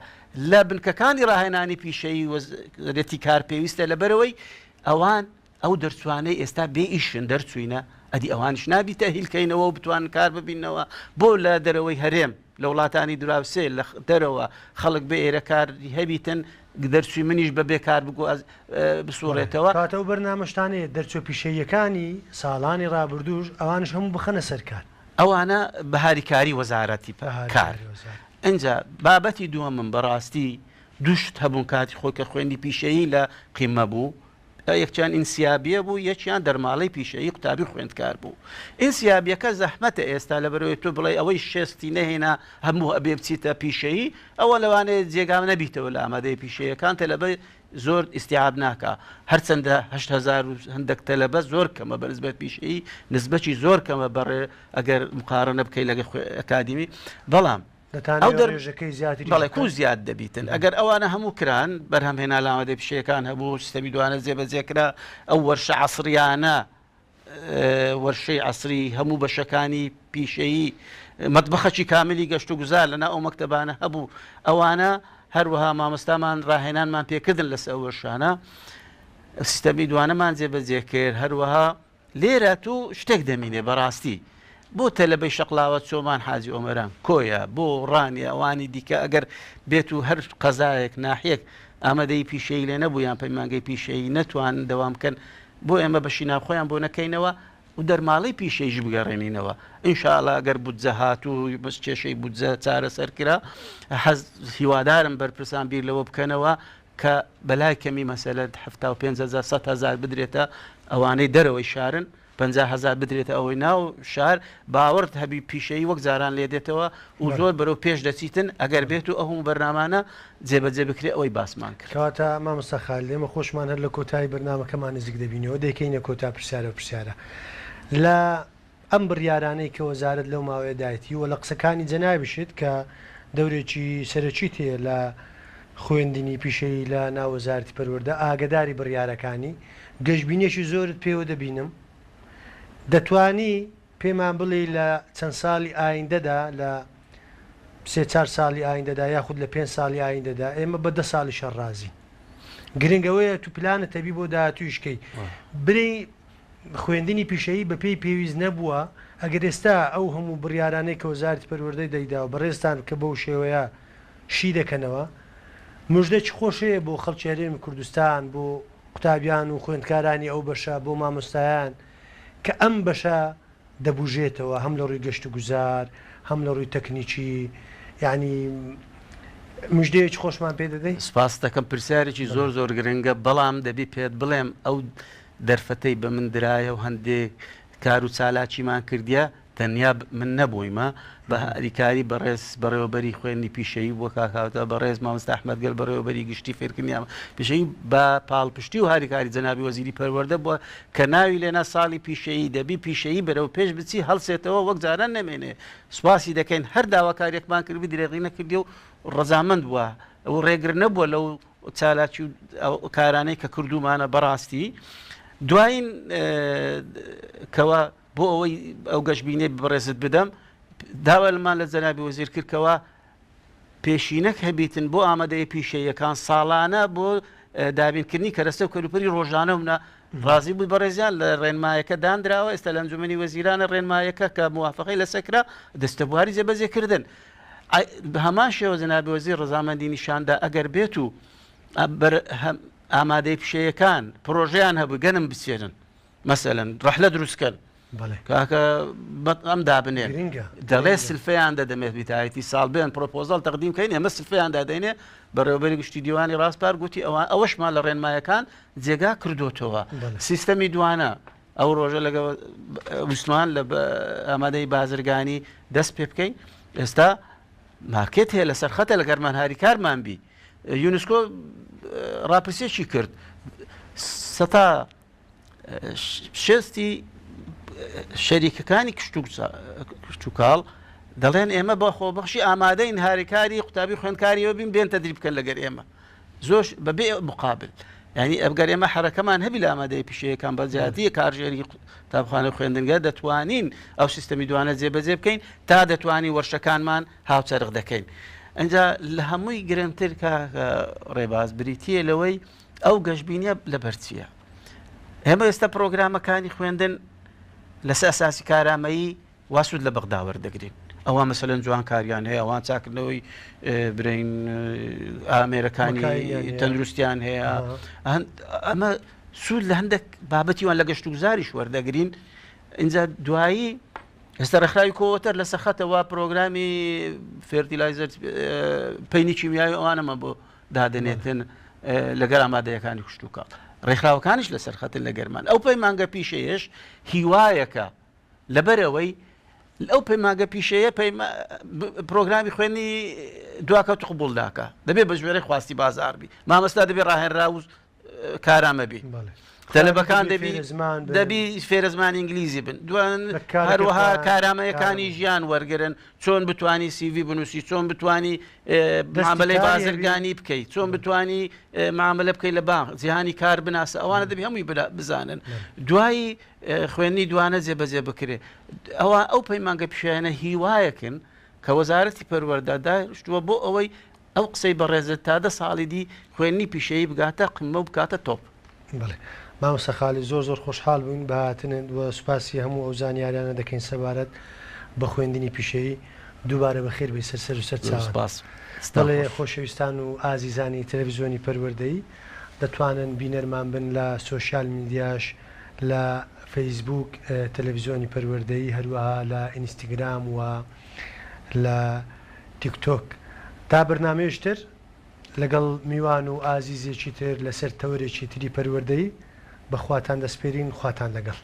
لە بنکەکانی ڕاهێنانی پیشەی وەزارەتی کار پێویستە لەبەرەوەی ئەوان ئەو دەرچوانەی ئێستا بێ ئیشن دەرچوینە ئەدی ئەوانش نابیتە هیلکەینەوە و بتوان کار ببینەوە بۆ لە دەرەوەی هەرێم لە وڵاتانی دراوسێ لە دەرەوە خەڵک بە ئێرە کاری هەبیتن دەرچوی منیش بە بێکار بگو بسوڕێتەوە کاتەوە بەرنامەشتانەیە دەرچۆ پیشەیەکانی ساڵانی ڕابردوش ئەوانش هەموو بخەنە سەرکار ئەوانە بەهاریکاری وەزارەتی کار ئەجا بابەتی دووەمم بەڕاستی دوشت هەبوون کاتی خۆکە خوێندی پیشەیی لە قیمە بوو یەکچیان ئینسیابیە بوو یەکیان دەرماڵەی پیشەیی قوتابی خوێندکار بوو ئینسیابیەکە زەحمەتە ئێستا لەبەرەوەی تۆ بڵێ ئەوەی شێستی نەهێنا هەموو ئەبێ بچیتە پیشەیی ئەوە لەوانەیە جێگام نەبیتەوە لە ئامادەی پیشەیەکان تەلەبە زۆر ئیسیعاب ناکە هەرچەندە 8,000 هەندێک تەلەبە زۆر کەمە بەنسبەت پیشەیی نسبەتی زۆر کەمە بەڕێ ئەگەر مقارنە بکەی لەگە ئەکادیمی بەڵام ئەو دەڕێژەکەی زیاتر بەڵێ کو زیاد دەبیتن ئەگەر ئەوانە هەموو کران بەرهەمهێنا لامەدە پیشەکان هەبوو سیستەمی دوانە جێبەجێکرا ئەو وەرشە عەسریانە وەرشەی عەسری هەموو بەشەکانی پیشەیی مەتبەخەکی کاملی گەشت و گوزار لەنا ئەو مەکتەبانە هەبوو ئەوانە هەروەها مامۆستامان ڕاهێنانمان پێکردن لەسەر ئەو وەرشانە سیستەمی دوانەمان جێبەجێ کرد هەروەها لێرە تو شتێک دەمینێ بەڕاستی بۆ تەلەبەی شەقلاوە چۆمان حاجی ئۆمەران کۆیە بۆ ڕانی ئەوانی دیکە ئەگەر بێت و هەر قەزایەک ناحیەک ئامادەی پیشەی لێ نەبوویان پەیمانگەی پیشەی نەتوان دەوام بکەن بۆ ئێمە بەشی ناوخۆیان بۆ نەکەینەوە و دەرماڵی پیشەیش بگەڕێنینەوە ئینشاءڵڵا ئەگەر بودجە هات و بەس کێشەی بودجە چارەسەر کرا حەز هیوادارم بەرپرسان بیر لەوە بکەنەوە کە بەلای کەمی مەسەلەت 75,000 بدرێتە ئەوانەی دەرەوەی شارن 50,000 بدرێتە ئەوەی ناو شار باوەڕت هەبی پیشەی وەک زاران لێ دێتەوە و زۆر بەرەو پێش دەچیتن ئەگەر بێت و ئەو بەرنامانە جێبەجێ بکرێت ئەوەی باسمان کرد کەواتە مامۆستا خاڵ ئێمە خۆشمان هەر لە کۆتایی بەرنامەکەمان نزیک دەبینەوە دەکەینە کۆتا پرسیارە لە ئەم بڕیارانەی کە وەزارەت لەو ماوەیە دایەتی و لە قسەکانی جەنابیشت کە دەورێکی سەرەکی تێ لە خوێندنی پیشەی لە ناو وەزارەتی پەروەردە ئاگداری بڕیارەکانی گەشتبینێکی زۆرت پێوە دەبینم دەتوانی پێمان بڵێ لە چەند ساڵی ئایندەدا لە 3-4 ساڵی ئایندەدا یاخود لە 5 ساڵی ئایندەدا ئێمە بە 10 ساڵی شەڕازی گرنگەوەیە تو پلانە تەبی بۆ داهاتوویشکەی برێ خوێندنی پیشەیی بە پێی پێویست نەبووە ئەگەر ئێستا ئەو هەموو بڕیارانەی کە وەزارەتی پەروەردەی دەیدا و بەڕێستان کە بەو شێوەیە شی دەکەنەوە مژدەی خۆشەیە بۆ خەڵکی هەرێمی کوردستان بۆ قوتابیان و خوێندکارانی ئەو بەشە بۆ مامۆستایان کە ئەم بەشە دەبوژێتەوە هەم لە ڕووی گەشت و گوزار هەم لە ڕووی تەکنیکی یعنی مژدەیەکی خۆشمان پێ دەدەی سپاس دەکەم پرسیارێکی زۆر زۆر گرنگە بەڵام دەبی پێت بڵێم ئەو دەرفەتەی بە من درایە و هەندێک کار و چالاکیمان کردیە تەنیا من نەبوویمە بە هاریکاری بەڕێز بەڕێوەبەری خوێندی پیشەیی بۆ کاکاوتە بەڕێز مامۆستا ئەحمەدگەل بەڕێوەبەری گشتی فێرکردنیامە پیشەیی بە پاڵپشتی و هاریکاری جەنابی وەزیری پەروەردە بووە کە ناوی لێنا ساڵی پیشەیی دەبی پیشەیی بەرەو پێش بچی هەڵسێتەوە وەک جاران نەمێنێ سوپاسی دەکەین هەر داواکارێکمان کردی درێغی نەکردی و ڕەزامەند بووە ئەو ڕێگر نەبووە لەو چالاکی و کارانەی کە کردومانە بەڕاستی دوایین کەوە بۆ ئەوەی ئەو گەشتبینێ بڕێزت بدەم داوەلمان لە جەنابی وەزیر کردکەوە پێشینەک هەبیتن بۆ ئامادەی پیشەیەکان ساڵانە بۆ دابینکردنی کەرەستە و کەلوپەری ڕۆژانە منە ڕازی بووی بەڕێزیان لە ڕێنمایەکە دانراوە ئێستا لە ئەنجومەنی وەزیرانە ڕێنمایەکە کە موافقەی لەسەکرا دەستەبواری جێبەجێکردن هەمان شێوە جەنابی وەزیر ڕەزامەندی نیشاندا ئەگەر بێت و ئامادەی پیشەیەکان پرۆژەیان هەبوو گەنم بچێنن مەسەلەن ڕەحلە دروستکەن کاکە ئەم دابنێ دەڵێ سلفەیان دەدەمێت بیتایەتی ساڵ بێن پرۆپۆزال تەقدیم کەین ئێمە سلفەیان دادەینێ بەڕێوەبەری گشتی دیوانی ڕاستپار گوتی ئەوەشمان لە ڕێنمایەکان جێگا کردوتەوە سیستەمی دوانە ئەو ڕۆژە لەگە وسمان لە ئامادەی بازرگانی دەست پێ بکەین ئێستا مارکێت هەیە لەسەر خەتە لە گەرمان هاریکارمان بی یونسکۆ ڕاپرسێکی کرد سەتا شێستی شەریکەکانی کشت و کاڵ دەڵێن ئێمە بە خۆبەخشی ئامادەین هاریکاری قوتابی خوێندکاریەوە بین بێن تەدریب بکەن لەگەر ئێمە زۆر بەبێ مقابل ینی ئەگەر ئێمە حرەکەمان هەبی لە ئامادەی پیشەیەکان بەجیاتی کارژێری قوتابخانە خوێندنگە دەتوانین ئەو سیستەمی دوانە جێبەجێ بکەین تا دەتوانین وەرشەکانمان هاوچەرخ دەکەین ئەجا لە هەمووی گرنگتر کە ڕێباز بریتیە لەوەی ئەو گەشتبینیە لە بەرچیە ئێمە ئێستا پرۆگرامەکانی خوێندن لەسەر ئەساسی کارامەیی واسود لە بەغدا وەردەگرین ئەوان مەسەلەن جوان کاریان هەیە ئەوان چاکردنەوەی برین ئامێرەکانی تەندروستیان هەیە ئەمە سوود لە هەندێک بابەتیوان لە گەشت و گوزاریش وەردەگرین اینجا دوایی ئێستا ڕێکخراوی کۆوەتەر لە سەخەتەوە پرۆگرامی فێرتیلایزەر پەینی کیمیایی ئەوانەمە بۆ دادنێتن لەگەر ئامادەیەکانی کشت و کاڵ ڕێکخراوەکانیش لەسەر خەتن لە گەرمان ئەو پەیمانگە پیشەیەش هیوایەکە لەبەرەوەی ئەو پەیمانگە پیشەیە پرۆگرامی خوێنی دواکەوت قبوڵداکە دەبێت بە ژمێرەی خواستی بازاربی مامەستا دەبێت ڕاهێنرا و کارامەبی تەلەبەکان دەبی فێرە زمانی ئینگلیزی بن دوان هەروەها کارامەیەکانی ژیان وەرگرن چۆن بتانی CV بنووسی چۆن بتانی معاملەی بازرگانی بکەیت چۆن بتانی معاملە بکەیت لە بانک جیهانی کار بناسە ئەوانە دەبی هەمووی بزانن دوایی خوێنی دوانە جێبەجێ بکرێ ئەوە ئەو پەیمانگە پیشیانە هیوایەکن کە وەزارەتی پەروەردەدا شتووە بۆ ئەوەی ئەو قسەی بەڕێزت تا 10 ساڵی دی خوێنی پیشەیی بگاتە قمە و بکاتە تۆپ مامۆستا خاڵی زۆر خۆشحاڵ بووین بە هاتنن و سوپاسی هەموو ئەو زانیاریانە دەکەین سەبارەت بە خوێندنی پیشەیی دووبارە بەخێر بێ سەر و سەر چاوە دەڵێ خۆشەویستان و ئازیزانی تەلەڤیزیۆنی پەروەردەیی دەتوانن بینەرمان بن لە سۆشیال میدیاش لە فەیسبوک تەلەڤیزیۆنی پەروەردەیی هەروەها لە ئینستاگرام و لە تیکتۆک تا بەرنامەیەشتر لەگەڵ میوان و ئازیزێکی تر لەسەر تەوەرێکی تری پەروەردەیی بەخواتان دەسپێرین خواتان لەگەڵ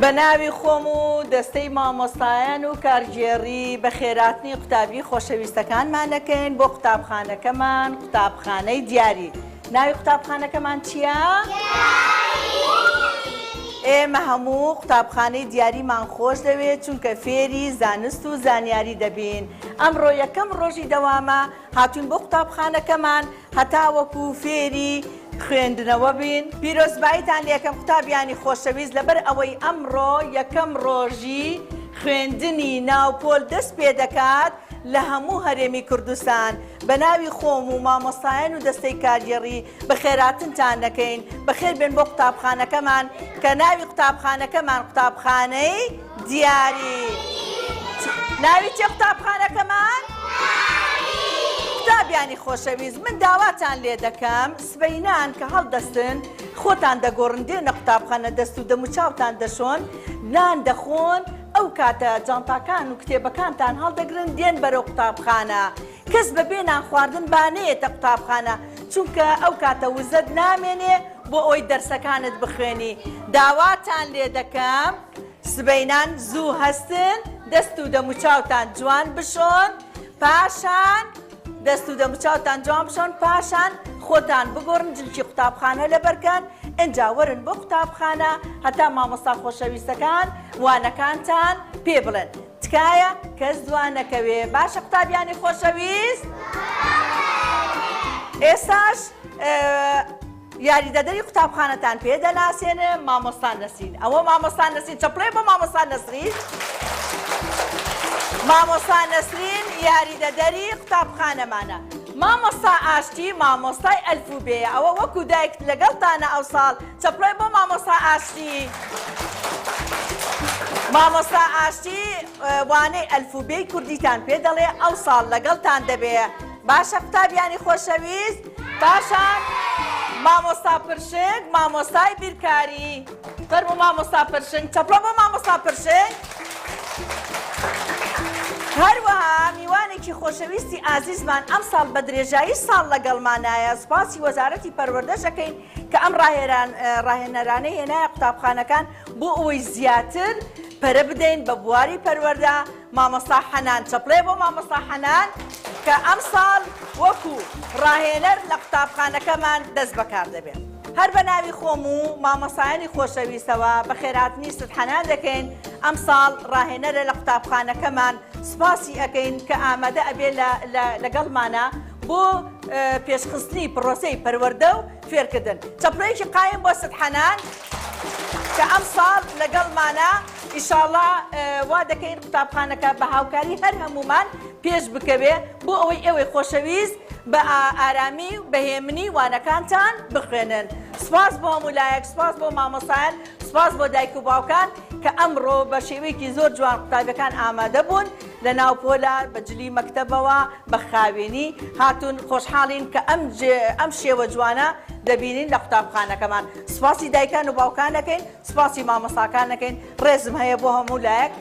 بە ناوی خۆم و دەستەی مامۆستایان و کارژێڕی بە خێراتنی قوتابی خۆشەویستەکانمان دەکەین بۆ قوتابخانەکەمان قوتابخانەی دیاری. ناوی قوتابخانەکەمان چییە؟ ئێمە هەموو قوتابخانەی دیاریمان خۆش دەوێت چونکە فێری زانست و زانیاری دەبین. ئەمڕۆ یەکەم ڕۆژی دەوامە هاتوون بۆ قوتابخانەکەمان هەتا وەکو فێری خوێندنەوە بین. پیرۆزباییتان لە یەکەم قوتابیانی خۆشەویست لەبەر ئەوەی ئەمڕۆ یەکەم ڕۆژی خوێندنی ناوپۆل دەست پێ دەکات لە هەموو هەرێمی کوردستان. بە ناوی خۆم و مامۆستایان و دەستەی کارگێڕی بە خێراتنتان دەکەین. بەخێر بێن بۆ قوتابخانەکەمان کە ناوی قوتابخانەکەمان قوتابخانەی دیاری. ناوی چێ قوتابخانەکەمان؟ قوتابیانی خۆشەویست، من داواتان لێ دەکەم سبەینان کە هەڵدەستن خۆتان دەگۆڕن دێنە قوتابخانە دەست و دەموچاوتان دەشۆن نان دەخۆن ئەو کاتە جانتاکان و کتێبەکانتان هەڵدەگرن دێن بەرەو قوتابخانە. کەس بەبێ نان خواردن بانەیەتە قوتابخانە چونکە ئەو کاتە وزەت نامێنێ بۆ ئەوی دەرسەکانت بخوێنی. داواتان لێ دەکەم سبەینان زوو هەستن دەست و دەموچاوتان جوان بشۆن پاشان دەست و دەموچاوتان جوان بشۆن پاشان خۆتان بگۆڕن جلکی قوتابخانە لەبەرکەن ئەنجا وەرن بۆ قوتابخانە هەتا مامۆستا خۆشەویستەکان وانەکانتان پێ بڵێن. تکایە کەس دوان نەکەوێ. باشە قوتابیانی خۆشەویست؟ ئێستاش یاریدەدەری قوتابخانەتان پێ دەناسێنە مامۆستا نەسرین. ئەوە مامۆستا نەسرین چەپڵێ بۆ مامۆستا نەسرین. مامۆستا نەسرین یاریدەدەری قوتابخانەمانە. مامۆستا ئاشتی مامۆستای ئەلفوبێیە. ئەوە وەکو دایک لەگەڵتانە ئەو ساڵ چەپڵێ بۆ مامۆستا ئاشتی. مامۆستا ئاشتی وانەی ئەلفوبێی کوردیتان پێ دەڵێ ئەو ساڵ لەگەڵتان دەبێ. باشە قوتابیانی خۆشەویست؟ پاشان مامۆستا پرشنگ مامۆستای بیرکاری. فەرموو مامۆستا پرشنگ چەپڵە بۆ مامۆستا پرشنگ. هەروەها میوانێکی خۆشەویستی ئازیزمان ئەم ساڵ بە درێژایی ساڵ لەگەڵمانایە سوپاسی وەزارەتی پەروەردەشەکەین کە ئەم ڕاهێنەرانەی هێنایە قوتابخانەکان بۆ ئەوەی زیاتر پەرە بدەین بە بواری پەروەردە. مامۆستا حەنان چەپڵێ بۆ مامۆستا حەنان کە ئەم ساڵ وەکو ڕاهێنەر لە قوتابخانەکەمان دەست بەکار دەبێت. هەر بە ناوی خۆم و مامۆستایانی خۆشەویستەوە بە خێراتنی ستحەنان دەکەین ئەم ساڵ ڕاهێنەرە لە قوتابخانەکەمان سپاسی ئەەکەین کە ئامادە ئەبێ لەگەڵمانە بۆ پێشخستنی پرۆسەی پەروەردە و فێرکردن. چەپڵەیەکی قایم بۆ ستحەنان کە ئەم ساڵ لەگەڵمانە ئیشاڵڵا وا دەکەین قوتابخانەکە بە هاوکاری هەر هەمومان پێش بکەوێ بۆ ئەوەی ئێوەی خۆشەویست بە ئارامی و بەهێمنی وانەکانتان بخوێنن. سپاس بۆ هەموو لایەک، سپاس بۆ مامۆستایان، سپاس بۆ دایک و باوکان کە ئەمڕۆ بە شێوەیەکی زۆر جوان قوتابیەکان ئامادە بوون لە ناوپۆلە بەجلی مەکتەبەوە بە خاوێنی هاتون. خۆشحاڵین کە ئەم شێوە جوانە دەبینین لە قوتابخانەکەمان. سپاسی دایکان و باوکانەکەین، سپاسی مامۆستاکانەکەین. ڕێزم هەیە بۆ هەموو لایەک،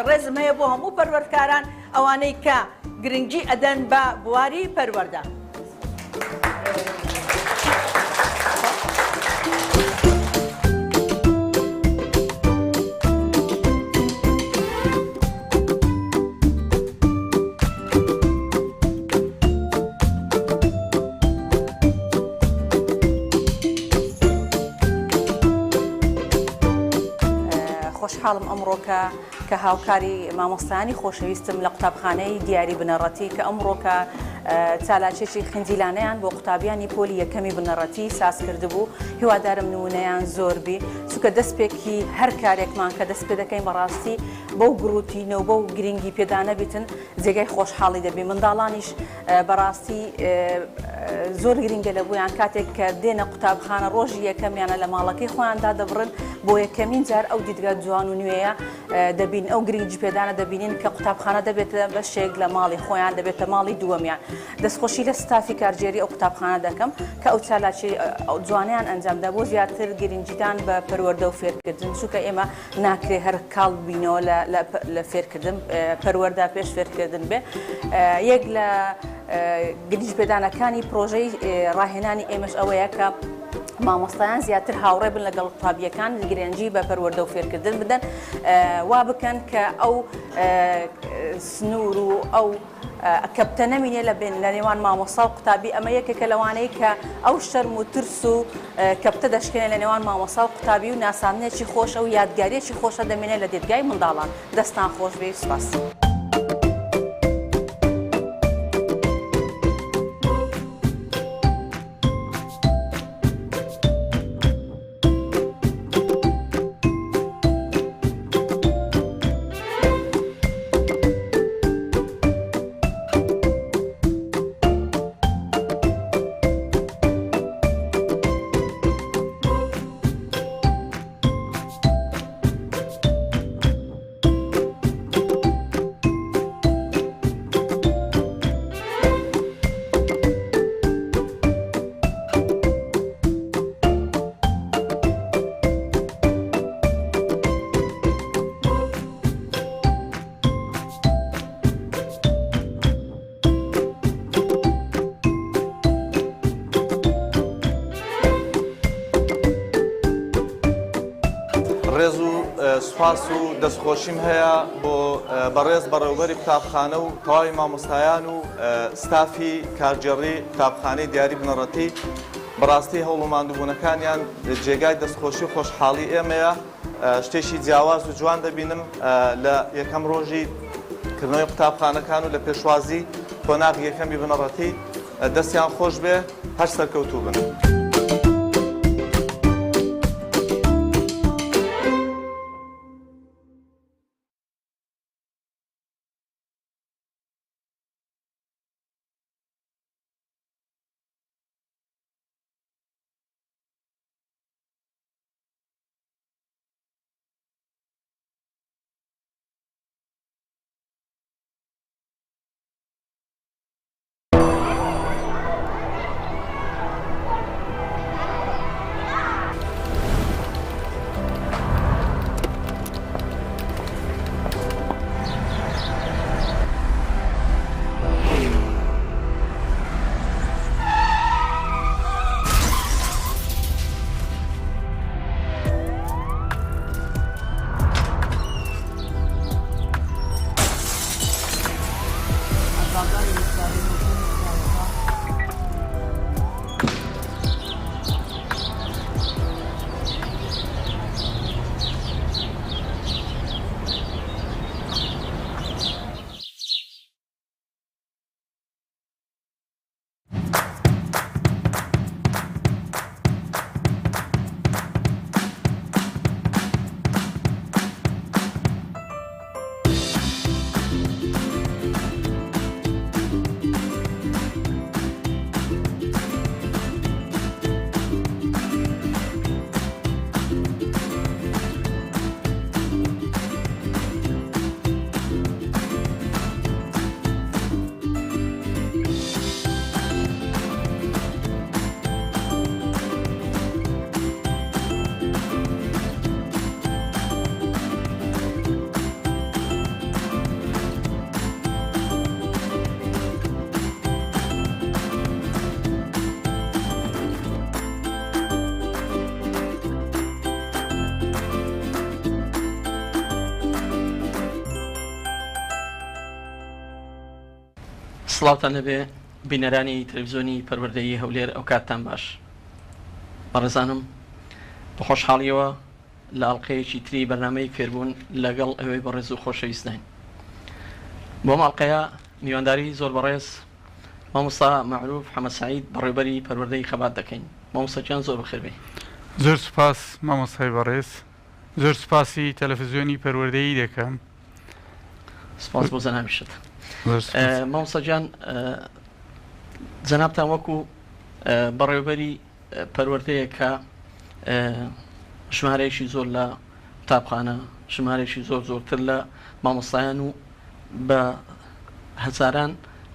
ڕێزم هەیە بۆ هەموو پەروەردکاران ئەوانەی کە گرنگی ئەدەن بە بواری پەروەردە. خۆشحاڵم ئەمڕۆکە کە هاوکاری مامۆستایانی خۆشەویستم لە قوتابخانەی دیاری بنەڕەتی کە ئەمڕۆکە چالاکێکی خنجیلانەیان بۆ قوتابیانی پۆلی یەکەمی بنەڕەتی ساز کردبوو. هیوادارم نمونەیان زۆر بی چونکە دەستپێکی هەر کارێکمان کە دەست پێ دەکەین بەڕاستی بەو گروتینە و بەو گرنگی پێدانە بیتن جێگای خۆشحاڵی دەبێ. منداڵانیش بەڕاستی زۆر گرنگە لە بوویان کاتێک کە دێنە قوتابخانە ڕۆژی یەکەمیانە لە ماڵەکەی خۆیاندا دەبڕن بۆ یەکەمین جار ئەو دیدگا جوان و نوێیە دەبین ئەو گرنگی پێدانە دەبینین کە قوتابخانە دەبێتە بەشێک لە ماڵی خۆیان دەبێتە ماڵی دووەمیان. دەستخۆشی لە ستافی کارژێری ئەو قوتابخانە دەکەم کە ئەو چالاکی جوانیان ئەنجامدا بۆ زیاتر گرنگیدان بە پەروەردە و فێرکردن چونکە ئێمە ناکرێ هەر کاڵ بینەوە لە فێرکردن پەروەردە پێش فێرکردن بێ. یەک لە گرنگ پێدانەکانی پرۆژەی ڕاهێنانی ئێمەش ئەوەیە کە مامۆستایان زیاتر هاوڕێ بن لەگەڵ قوتابیەکان گرنگی بە پەروەردە و فێرکردن بدەن وا بکەن کە ئەو سنوور و ئەو کەپتە نەمینێ لە نێوان مامۆستا و قوتابی ئەمە یەکێکە لەوانەیە کە ئەو شەرم و ترس و کەپتە دەشکێنێ لە نێوان مامۆستا و قوتابی و ناسامنێکی خۆشە و یادگاریەکی خۆشە دەمێنێت لە دێتگای منداڵان. دەستان خۆش بێ. سوپاس. ڕێز و سوپاس و دەستخۆشیم هەیە بۆ بەڕێز بەڕێوەبەری قوتابخانە و تەواوی مامۆستایان و ستافی کارگێڕی قوتابخانەی دیاری بنەڕەتی بەڕاستی هەوڵەماندووبوونەکانیان جێگای دەستخۆشی و خۆشحاڵی ئێمەیە. شتێکی جیاواز و جوان دەبینم لە یەکەم ڕۆژی کردنەوەی قوتابخانەکان و لە پێشوازی کۆناغی یەکەمی بنەڕەتی. دەستیان خۆش بێ، هەر سەرکەوتوو بن. سڵاوتان لەبێ بینەرانی تەلەڤیزیۆنی پەروەردەیی هەولێر، ئەو کاتتان باش. بەڕێزانم بە خۆشحاڵیەوە لە ئەڵقەیەکی تری بەرنامەی فێربوون لەگەڵ ئەوەی بەڕێز و خۆشەویستین. بۆ ماڵقەیە میوانداری زۆر بەڕێز مامۆستا مەعروف حەمەد سەعید بەڕێوەبەری پەروەردەی خەبات دەکەین. مامۆستاجان زۆر بەخێر بێ. زۆر سوپاس مامۆستای بەڕێز، زۆر سوپاسی تەلەڤیزیۆنی پەروەردەیی دەکەم. سپاس بۆ زەناویشت. مامۆستاجان جەنابتان وەکو بەڕێوەبەری پەروەردەیە کە ژمارەیەکی زۆر لە قوتابخانە، ژمارەیەکی زۆرتر لە مامۆستایان و بە هەزاران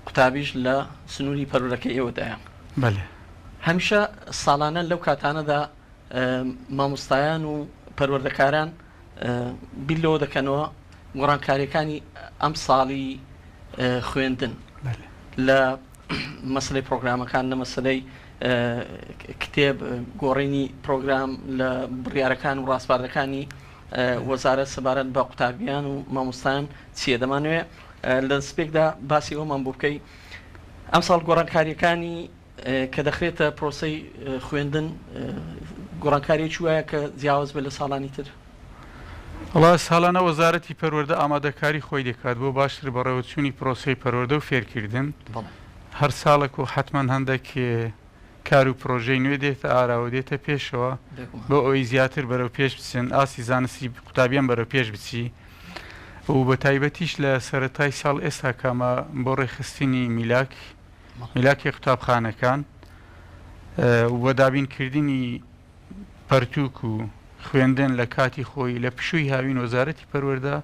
قوتابیش لە سنووری پەروەردەکەی ئێوەدایە. بەڵێ هەمیشە ساڵانە لەو کاتانەدا مامۆستایان و پەروەردەکاران بیلەوە دەکەنەوە گۆڕانکاریەکانی ئەم ساڵی خوێندن لە مەسلەی پرۆگرامەکان، لە مەسلەی کتێب گۆڕینی پرۆگرام لە بڕیارەکان و ڕاستپاردەکانی وەزارەت سەبارەت بە قوتابیان و مامۆستایان چیە دەمانوێت لە سپێکدا باسی ئەومان بۆ بکەی ئەم ساڵ گۆڕانکاریەکانی کە دەخرێتە پرۆسەی خوێندن گۆڕانکاریەکی وایە کە جیاواز بێت لە ساڵانی تر وڵا ساڵانە وەزارەتی پەروەردە ئامادەکاری خۆی دەکات بۆ باشتر بەڕێوەچوونی پرۆسەی پەروەردە و فێرکردن هەر ساڵێک و حتمما هەندێک کار و پرۆژەی نوێ دێتە ئاراوە دێتە پێشەوە بۆ ئەوەی زیاتر بەرەو پێش بچن ئاسی زانستی قوتابیان بەرەو پێش بچی و بە تایبەتیش لە سەرەتای ساڵ ئێستا کامە بۆ ڕێخستنی میلاکی قوتابخانەکان و دابینکردنی پەرتووک و خوێندن لە کاتی خۆی لە پشووی هاوین وەزارەتی پەروەردە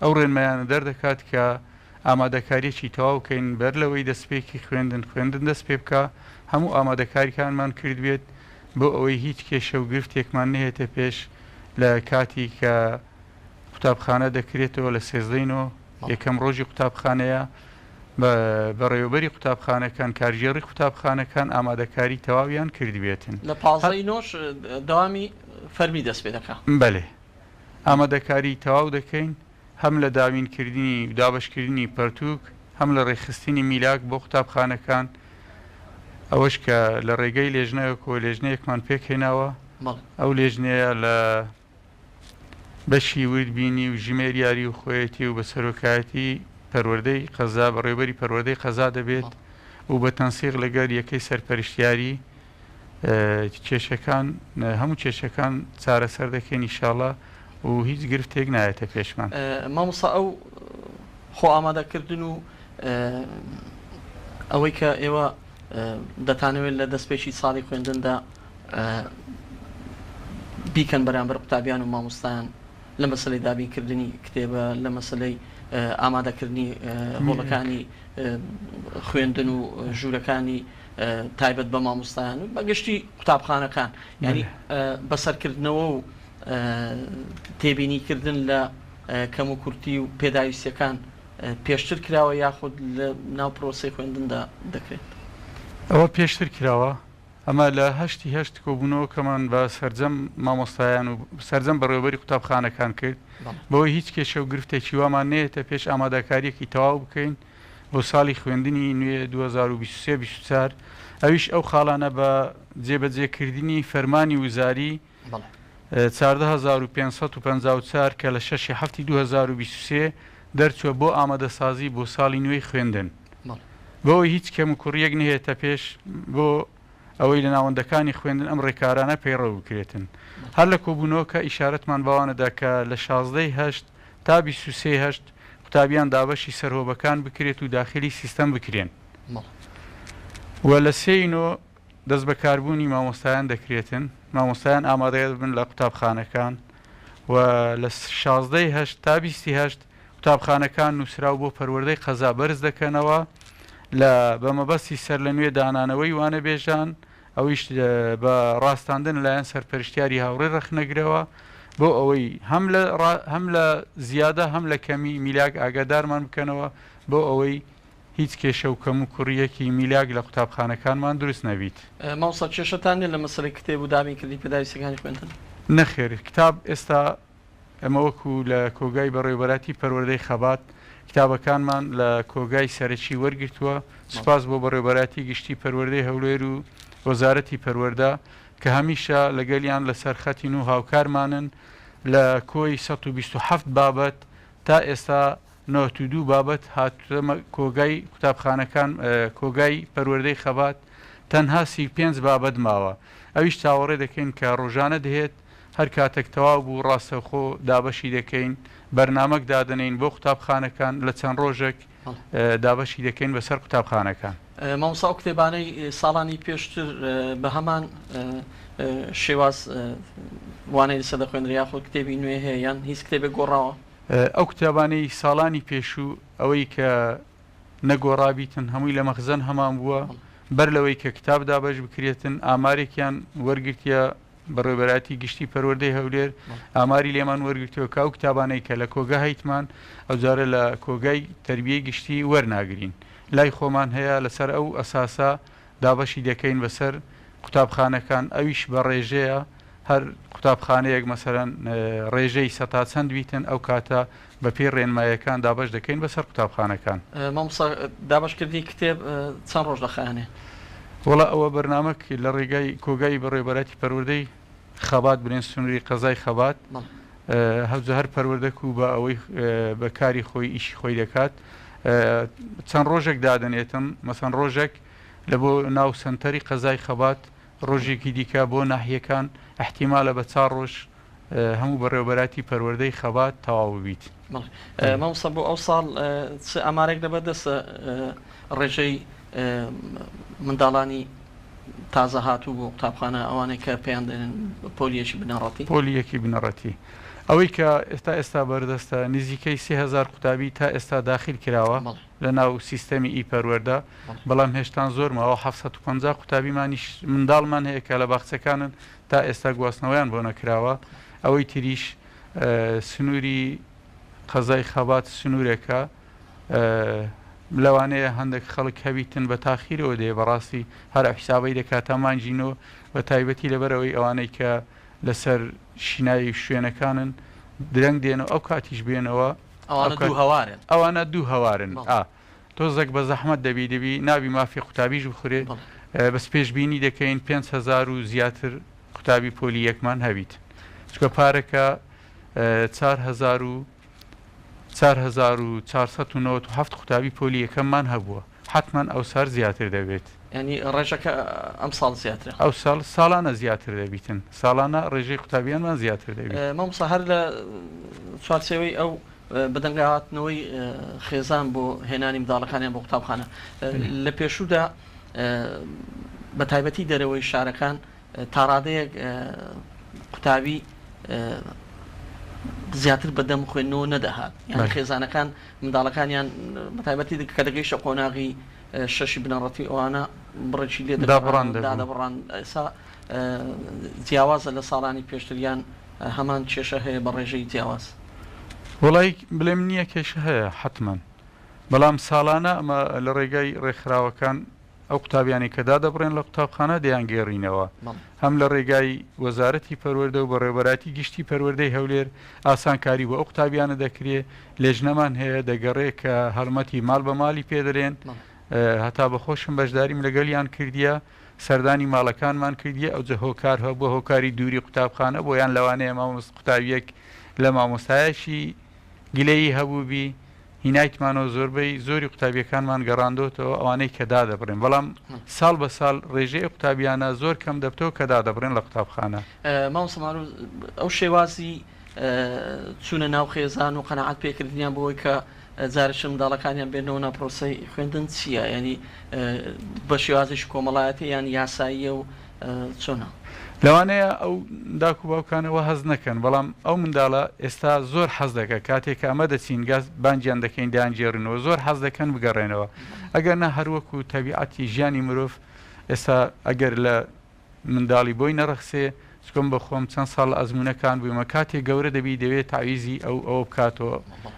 ئەو ڕێنمایانە دەردەکات کە ئامادەکاریەکی تەواو بکەین بەر لەوەی دەستپێکی خوێندن دەست پێ بکە هەموو ئامادەکاریەکانمان کرد بێت بۆ ئەوەی هیچ کێشە و گرفتێکمان نهێتە پێش لە کاتی کە قوتابخانە دەکرێتەوە لە سێزدەینەوە یەکەم ڕۆژی قوتابخانەیە بەڕێوەبەری قوتابخانەکان کارژێڕی قوتابخانەکان ئامادەکاری تەواویان کردبێتن لە 15 داوامی فەرمی دەست پێ دەکات بەێ ئامادەکاری تەواو دەکەین هەم لە داوینکردنی و دابشکردنی پەرتووک هەم لە ڕێخستنی میلاک بۆ قوتابخانەکان ئەوەش کە لە ڕێگەی لێژنەوەکۆ لێژنەیەکمان پێکهێناوە ئەو لێژنەیە لە بەشی وردبینی و ژمێر یاری و خۆیەتی و بە سەرۆکایەتی پەروەردەی قەزا بەڕێوەبەری پەروەردەی قەزا دەبێت و بە تەنسیق لەگەر یەکەی سەرپەرشتیاری کێشەکان هەموو کێشەکان چارەسەر دەکەین ئینشاڵڵا و هیچ گرفتێک نایەتە پێشمان مامۆستا ئەو خۆ ئامادەکردن و ئەوەی کە ئێوە دەتانەوێت لە دەستپێکی ساڵی خوێندندا بیکەن بەرامبەر قوتابیان و مامۆستایان لە مەسلەی دابینکردنی کتێبە لە مەسلەی ئامادەکردنی هۆڵەکانی خوێندن و ژوورەکانی تایبەت بە مامۆستایان و بەگشتی قوتابخانەکان ینی بەسەرکردنەوە و تێبینیکردن لە کەم و کورتی و پێداویستیەکان پێشتر کراوە یاخود لە ناو پرۆسی خوێندندا دەکرێت ئەوە پێشتر کراوە ئەمە لە هەشت کۆبوونەوە کەمان بە سەرجەم مامۆستایان و سەرجەم بەڕێوەبەری قوتابخانەکان کرد بەوەی هیچ کێشە و گرفتێکی وامان نێتە پێش ئامادەکاریەکی تەواو بکەین بۆ ساڵی خوێندنی نوێ 2023 ئەویش ئەو خاڵانە بە جێبەجێکردنی فەرمانی وزاری 14554 کە لە 6/7/2023 دەرچووە بۆ ئامادەسازی بۆ ساڵی نوێی خوێندن بۆەوەی هیچ کەم و کوڕیەک نهێتە پێش بۆ ئەوەی لە ناوەندەکانی خوێندن ئەم ڕێکارانە پەیڕەو بکرێتن هەر لە کۆبوونەوە کە ئیشارەتمان باوانەدا کە لە 16 تا 23 قوتابیان دابەشی سەرهۆبەکان بکرێت و داخلی سیستەم بکرێن و لە سێینۆ دەست بەکاربوونی مامۆستایان دەکرێتن مامۆستایان ئامادەیە بن لە قوتابخانەکان و لە 16 تا 28 قوتابخانەکان نووسراو بۆ پەروەردەی قەزا بەرز دەکەنەوە لە بەمەبەستی سەر لە نوێ دانانەوەی وانە بێژان ئەویش بە ڕاستاندن لایەن سەرپەرشتیاری هاوڕێ ڕەخنەگرەوە بۆ ئەوەی هەم لە زیادە هەم لە کەمی میلاک ئاگادارمان بکەنەوە بۆ ئەوەی هیچ کێشە و کەم و کوڕیەکی میلاک لە قوتابخانەکانمان دروست نەبیت ماوسە کێشەتان لە مەسەلەی کتێب و دابینکردنی پێداویستیەکانی خوێندن نەخێر کتاب ئێستا ئەمە وەکو لە کۆگای بەڕێوەبەراتی پەروەردەی خەبات کتابەکانمان لە کۆگای سەرەکی وەرگرتووە سوپاس بۆ بەڕێوەبەراتی گشتی پەروەردەی هەولێر و وەزارەتی پەروەردە کە هەمیشە لەگەلیان لەسەر خەتین و هاوکارمانن لە کۆی 127 بابەت تا ئێستا 92 بابەت هاتووە کۆگای قوتابخانەکان کۆگای پەروەردەی خەبات تەنها 35 بابەت ماوە ئەویش چاوەڕێ دەکەین کە ڕۆژانە دەهێت هەر کاتێک تەواو بوو ڕاستەوخۆ دابەشی دەکەین بەرنامەک دادنین بۆ قوتابخانەکان لە چەند ڕۆژێک دابەشی دەکەین بەسەر قوتابخانەکان مامۆستا ئەو کتێبانەی ساڵانی پێشتر بە هەمان شێواز وانەی لەسەر دەخوێنرا یاخۆ کتێبی نوێ هەیە یان هیچ کتێبێک گۆڕاوە ئەو کتێبانەی ساڵانی پێشوو ئەوەی کە نەگۆڕابیتن هەمووی لە مەخزن هەمان بووە بەر لەوەی کە کتاب دابەش بکرێتن ئامارێکیان وەرگرتیە بەڕێوەبەراتی گشتی پەروەردەی هەولێر ئاماری لێمان وەرگرتەوە کە ئەو کتابانەی کە لە کۆگا هەیتمان ئەوجارە لە کۆگای تەربیەی گشتی وەرناگرین لای خۆمان هەیە لەسەر ئەو ئەساسا دابەشی دەکەین بەسەر قوتابخانەکان ئەویش بە ڕێژەیە هەر قوتابخانەیەک مەسەرەن ڕێژەی سەتا چەند بیتن ئەو کاتە بە پێی ڕێنمایەکان دابش دەکەین بەسەر قوتابخانەکان. مامۆستا دابشکردنی کتێب چەند ڕۆژ دەخانێ؟ وڵا ئەوە بەرنامەک لە ڕێگای کۆگای بەڕێوەبەتی پەروەردەی خەبات برێن سنووری قەزای خەبات هەوزە هەر پەروەردەک و بە ئەوەی بە کاری خۆی ئیشی خۆی دەکات چەند ڕۆژێک دادنێتم مەسەن ڕۆژێک لە بۆ ناو سنتەری قەزای خەبات ڕۆژێکی دیکە بۆ ناحیەکان احتیمالە بە 4 ڕۆژ هەموو بەڕێوەبەتی پەروەردەی خەبات تەواو بیت. مامۆستا بۆ ئەو ساڵ ئەمارێک دەبەردەستە ڕێژەی منداڵانی تازە هاتوو بۆ قوتابخانە ئەوانەی کە پێیان دێنن پۆلیەکی بنەڕەتی پۆلیەکی بنەڕەتی ئەوەی کە ئێستا بەردەستە نزیکەی 3000 قوتابی تا ئێستا داخل کراوە لە ناو سیستەمی ئی پەروەردە بەڵام هێشتان زۆر ماوە 750 قوتابیمانیش منداڵمان هەیە کە لە باخچەکانن تا ئێستا گواستنەوەیان بۆ نەکراوە ئەوەی تریش سنووری قەزای خەبات سنوورێکە لەوانەیە هەندێک خەڵک هەویتن بە تاخیرەوە دێ بەڕاستی هەر حیسابەی دەکاتەمانجینەوە بە تایبەتی لەبەرەوەی ئەوانەی کە لەسەر شینایی شوێنەکانن درەنگ دێنەوە ئەو کاتیش بێنەوە ئەوانە دوو هەوارن تۆزێک بە زەحمەت دەبی ناوی مافی قوتابیش بخورێ بەس پێشببینی دەکەین 5,000 و زیاتر قوتابی پۆلی یەکمان هەویت چکە پارەکە 4,497 قوتابی پۆلی یەکەممان هەبووە حتمما ئەو سار زیاتر دەبێت ینی ڕێژەکە ئەم ساڵ زیاتر ئەو ساڵانە زیاتر دەبیتن ساڵانە ڕێژەی قوتابیانمان زیاتر دەبێت مامۆستا هەر لە چوارچێوەی ئەو بەدەنگهاتنەوەی خێزان بۆ هێنانی منداڵەکانیان بۆ قوتابخانە لە پێشوودا بە تایبەتی دەرەوەی شارەکان تا ڕادەیەک قوتابی زیاتر بەدەم خوێندنەوە نەدەهات یان خێزانەکان منداڵەکانیان بە تایبەتی کە دەگەیشتە قۆناغی شەشی بنەڕەتی ئەوانە بڕێکی لێ دابڕان ئێستا جیاوازە لە ساڵانی پێشتریان هەمان کێشە هەیە بە ڕێژەی جیاواز وڵی بڵێم نییە کێشە هەیە حتمما بەڵام ساڵانە ئەمە لە ڕێگای ڕێکخراوەکان ئەو قوتابیانی کەدا دەبڕێن لە قوتابخانە دەیان گێڕینەوە هەم لە ڕێگای وەزارەتی پەروەردە و بەڕێوەبەراتی گشتی پەروەردەی هەولێر ئاسانکاری بۆ ئەو قوتابیانە دەکرێت لێژنەمان هەیە دەگەڕێ کە هەڵمەتی ماڵ بە ماڵی پێدرێن هەتا بەخۆشم بەشداریم لەگەڵیان کردیە سەردانی ماڵەکانمان کردیە ئەو جە هۆکار هەبوو بۆ هۆکاری دووری قوتابخانە بۆیان لەوانەیە قوتابیەک لە مامۆستایەکی گلەیی هەبووبی هینایتمانەوە زۆربەی زۆری قوتابیەکانمان گەڕاندۆتەوە ئەوانەی کەدا دەبڕێن بەڵام ساڵ بە ساڵ ڕێژەی قوتابیانە زۆر کەم دەبتەوە کەدا دەبڕێن لە قوتابخانە مامۆستا ئەو شێوازی چوونە ناو خێزان و قەنەعات پێکردنیان بۆی کە جارشم منداڵەکانیان بێنەوە ناو پرۆسەی خوێندن چییە ینی بە شێوازش کۆمەڵایەتی یان یاساییە و چۆنە لەوانەیە ئەو داک و باوکانەوە حەز نەکەن بەڵام ئەو منداڵە ئێستا زۆر حەز دەکە کاتێک ئەمە دەچین گاز بانجیان دەکەین دایانجێڕنەوە زۆر حەز دەکەن بگەڕێنەوە ئەگەر نە هەروەکو تەبیعەتی ژیانی مرۆڤ ئێستا ئەگەر لە منداڵی بۆی نەڕەخسێ چکۆم بە خۆم چەند ساڵ ئەزمونونەکان بوومە کاتێک گەورە دەبی دەوێت تاویزی ئەو بکاتەوە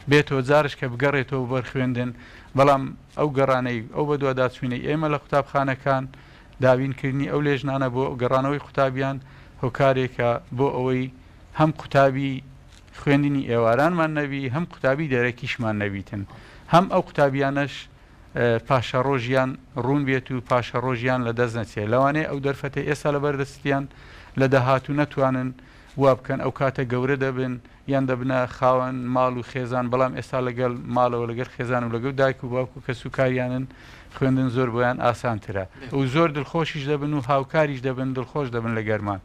بێتەوە جارش کە بگەڕێتەوە بەرخوێندن بەڵام ئەو گەڕانەی ئەو بە دوواداچوینەی ئێمە لە قوتابخانەکان داوینکردنی ئەو لێژنانە بۆ گەڕانەوەی قوتابیان هۆکارێکە بۆ ئەوەی هەم قوتابی خوێندنی ئێوارانمان نەبی هەم قوتابی دەرەکیشمان نەبیتن هەم ئەو قوتابیانەش پاشە ڕۆژیان ڕوون بێت و پاشە ڕۆژیان لە دەست نەچێت لەوانەیە ئەو دەرفەتە ئێستا لە بەردەستیان لە داهاتوو نەتوانن وا بکەن ئەو کاتە گەورە دەبن یان دەبنە خاوەن ماڵ و خێزان بەڵام ئێستا لەگەڵ ماڵەوە لەگەر خێزان و لەگەڵ دایک و باوکو کە سوکاریانن خوێندن زۆر بۆیان ئاسانترە و زۆر دڵخۆشیش دەبن و هاوکاریش دەبن دڵخۆش دەبن لە گەرمان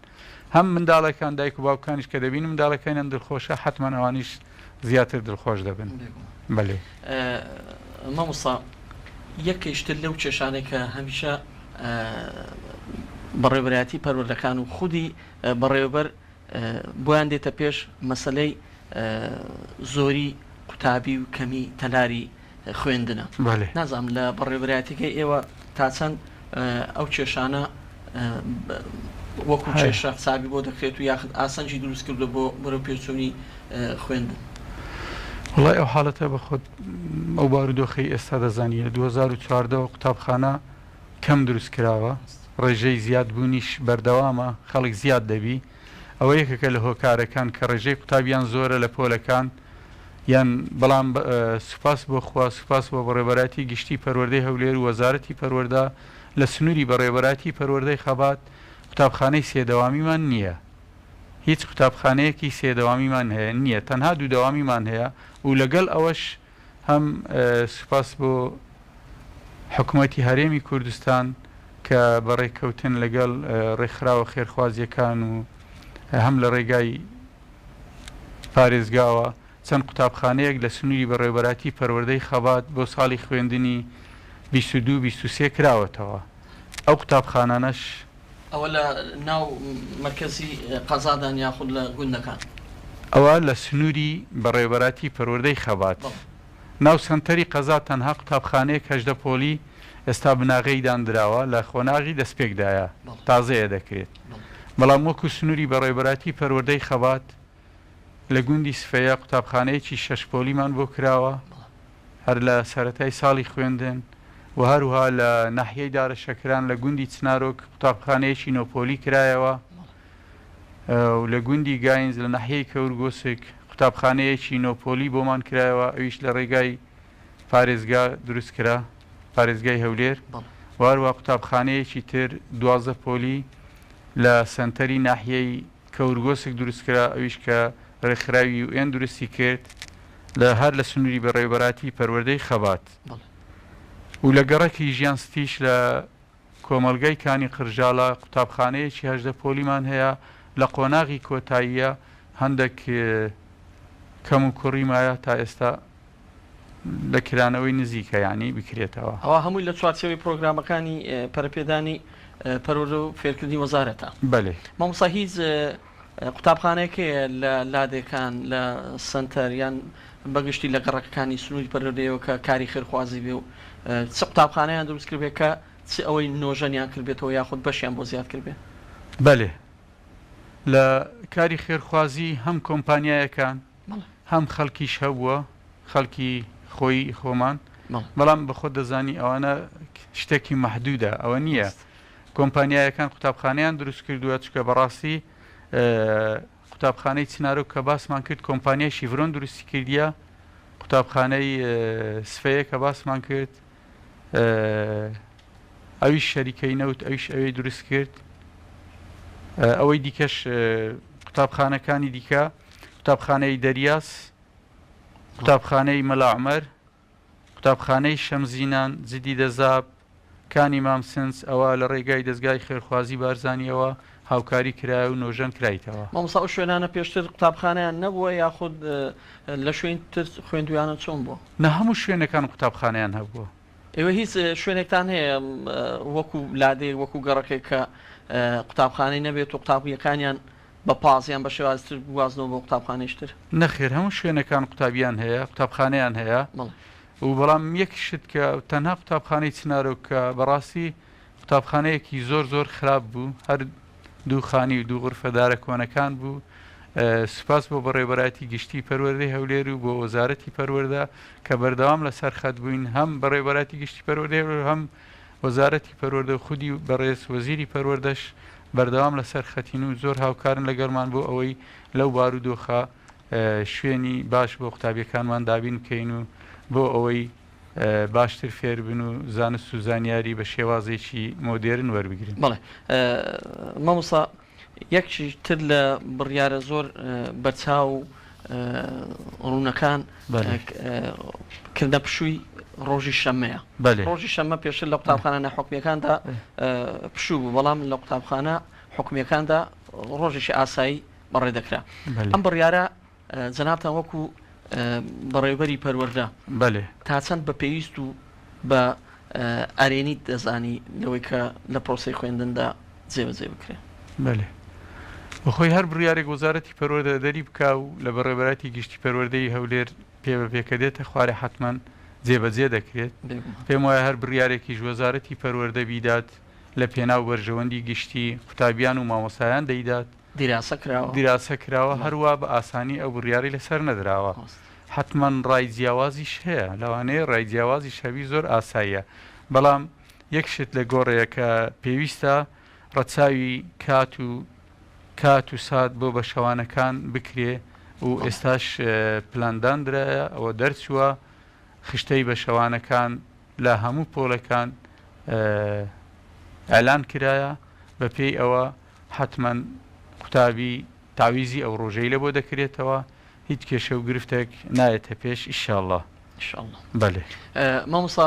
هەم منداڵەکان دایک و باوکانیش کە دەبین منداڵەکانیان دڵخۆشە حتمما ئەوانیش زیاتر دڵخۆش دەبن بەێ مامۆستا یەکیشتر لەو کێشانێک کە هەمیشە بەڕێوەبەرەتی پەروەردەکان و خودی بەڕێوەبەر بۆیان دێتە پێش مەسلەی زۆری قوتابی و کەمی تەلاری خوێندنە نازانم لە بەڕێوەبەرەتیەکەی ئێوە تا چەند ئەو کێشانە وەکو کێشە حسابی بۆ دەکرێت و یاخد ئاسانجی دروست کردو بۆ بەرەو پێچوونی خوێندن وڵای ئەو حاڵەتە بە خۆت ئەو بارودۆخی ئێستا دەزانانی لە 2014 قوتابخانە کەم دروست کراوە ڕێژەی زیاد بوونیش بەردەوامە خەڵک زیاد دەبی ئەوە یەکەکە لە هۆکارەکان کە ڕێژەی قوتابیان زۆرە لە پۆلەکان یان بەڵام سوپاس بۆ خوا سوپاس بۆ بەڕێبەراتی گشتی پەروەردەی هەولێر و وەزارەتی پەروەردە لە سنووری بەڕێبەراتی پەروەردەی خەبات قوتابخانەی سێدەوامیمان نییە هیچ قوتابخانەیەکی سێدەوامیمان هەیە نییە تەنها دوو دەوامیمان هەیە و لەگەڵ ئەوەش هەم سوپاس بۆ حکوومەتی هەرێمی کوردستان کە بەڕێککەوتن لەگەڵ ڕێکخراوە خێرخوازیەکان و هەم لە ڕێگای پارێزگاوە چەند قوتابخانەیەک لە سنووری بەڕێوەبەراتی پەروەردەی خەبات بۆ ساڵی خوێندنی 22-23 کراوەتەوە ئەو قوتابخانانەش ئەوە لە ناو مرکزی قەزادان یاخود لە گوندەکان ئەوە لە سنووری بەڕێوەبەراتی پەروەردەی خەبات ناو سنتەری قەزا تەنها قوتابخانەیەک هەژدە پۆلی ئێستا بناغەی دانراوە لە خۆناغی دەستپێکدایە تازەیە دەکرێت بەڵام وەکو سنووری بەڕێوەبەراتی پەروەردەی خەبات لە گوندی سفەیە قوتابخانەیەکی 6 پۆلیمان بۆ کراوە هەر لە سەرەتای ساڵی خوێندن و هەروها لە ناحیەی دارەشەکران لە گوندی چنارۆک قوتابخانەیەکی نۆپۆلی کرایەوە و لە گوندی گاینز لە ناحیەی کەورگۆسک قوتابخانەیەکی نۆپۆلی بۆمان کرایەوە ئەویش لە ڕێگای پارێزگا دروستکرا پارێزگای هەولێر و هەروها قوتابخانەیەکی تر 12 پۆلی لە سنتەری ناحیەی کەورگۆسک دروستکرا ئەویش کە ڕێکخراوی UN درستی کرد لە هەر لە سنووری بەڕێوەبەراتی پەروەردەی خەبات و لە گەڕەکی ژیان ستیش لە کۆمەلگای کانی قرژاڵە قوتابخانەیەکی 18 پۆلیمان هەیە لە قۆناغی کۆتاییە هەندێک کەم و کوڕیمایە تا ئێستا لە کرانەوەی نزیکە یانی بکرێتەوە ئەوە هەمووی لە چوارچەوەی پرۆگرامەکانی پەرەپێدانی پەروەردە و فێرکردنی وەزارەتە بەێ مامۆستا هیچ قوتابخانەیەکەیە لە لادێکان لە سنتەریان بەگشتی لە گەڕەکەەکانی سنووری پەروەردەیەوە کە کاری خێرخوازی بێ و چ قوتابخانەیان دروست کردبێ کە چ ئەوەی نۆژەنیان کردبێتەوە یاخود بەشیان بۆ زیاد کردبێ بەێ لە کاری خێرخوازی هەم کۆمپانیایەکان هەم خەڵکیش هەبووە خەڵکی خۆی خۆمان بەڵام بەخۆ دەزانی ئەوانە شتێکی مەحدودە ئەوە نییە کۆمپانیایەکان قوتابخانەیان دروست کردووە چکە بەڕاستی قوتابخانەی چنارۆک کە باسمان کرد کۆمپانیای شیڤرۆن درستی کردیە قوتابخانەی سفەیە کە باسمان کرد ئەویش شەریکەی نەوت ئەویش ئەوەی دروست کرد ئەوەی دیکەش قوتابخانەکانی دیکە قوتابخانەی دەریاس قوتابخانەی مەلاعمەر قوتابخانەی شەمزینان جدی دەزاب کانی مامسنس ئەوە لە ڕێگای دەستگای خێرخوازی بارزانیەوە هاوکاری کرای و نۆژەن کرایتەوە مامۆستا ئەو شوێنانە پێشتر قوتابخانەیان نەبووە یاخود لە شوێن تر خوێندویانە چۆن بووە نە هەموو شوێنەکان قوتابخانەیان هەبووە ئێوە هیچ شوێنێکتان هەیە وەکو لادێ وەکو گەڕەکەی کە قوتابخانەی نەبێت و قوتابیەکانیان بە پازیان بە شێوازتر بوازنەوە بۆ قوتابخانەیشتر نەخێر هەموو شوێنەکان قوتابیان هەیە قوتابخانەیان هەیە و بەڵام یەک شت کە تەنها قوتابخانەی چنارۆک کە بەڕاستی قوتابخانەیەکی زۆر زۆر خراپ بوو هەر دوو خانی و دوو غرفەدارە کۆنەکان بوو سوپاس بۆ بەڕێوەبەراتی گشتی پەروەردەی هەولێر و بۆ وەزارەتی پەروەردە کە بەردەوام لەسەر خەت بووین هەم بەڕێوەبەراتی گشتی پەروەردەی هەم وەزارەتی پەروەردە و خودی بەڕێز وەزیری پەروەردەش بەردەوام لەسەر خەتین و زۆر هاوکارن لەگەڵمان بۆ ئەوەی لەو بارودۆخە شوێنی باش بۆ قوتابیەکانمان دابین بکەین و بۆ ئەوەی باشتر فێر بن و زانست و زانیاری بە شێوازێکی مۆدێرن وەربگرن بەڵێ مامۆستا یەکشی تر لە بڕیارە زۆر بەرچاو ڕوونەکان کردە پشووی ڕۆژی شەمەیە ڕۆژی شەمە پێشتر لە قوتابخانە نەحکومیەکاندا پشوو بوو بەڵام لە قوتابخانە حکومیەکاندا ڕۆژێکی ئاسایی بەڕێ دەکرا ئەم بڕیارە جەنابتان وەکو بەڕێوەبەری پەروەردە تا چەند بە پێویست و بە ئەرێنی دەزانی لەوەی کە لە پرۆسی خوێندندا جێبەجێ بکرێت بەێ بەخۆی هەر بڕیارێک وەزارەتی پەروەردە دەری بکا و لە بەڕێوەبەراتی گشتی پەروەردەی هەولێر پێ بە پێکە دێتە خوارێ حتمما جێبەجێ دەکرێت پێم وایە هەر بڕیارێکیش وەزارەتی پەروەردە بیدات لە پێناو بەرژەوەندی گشتی قوتابیان و مامۆسایان دەیدات دیراسە کراوە هەروە بە ئاسانی ئەو بڕیاری لەسەر نەدراوە حتمما ڕای جیاوازیش هەیە لەوانەیە ڕای جیاوازی شەوی زۆر ئاساییە بەڵام یەکشت لە گۆڕەیە کە پێویستە ڕەچاوی کات و سات بۆ بە شەوانەکان بکرێ و ئێستاش پلاندانرایە ئەوە دەرچووە خشتەی بە شەوانەکان لە هەموو پۆلەکان ئەلان کرایە بە پێی ئەوە حتمما قوتابی تاویزی ئەو ڕۆژەی لە بۆ دەکرێتەوە هیچ کێشە و گرفتێک نایەتە پێش ئیشاءالله. بەێ مامۆستا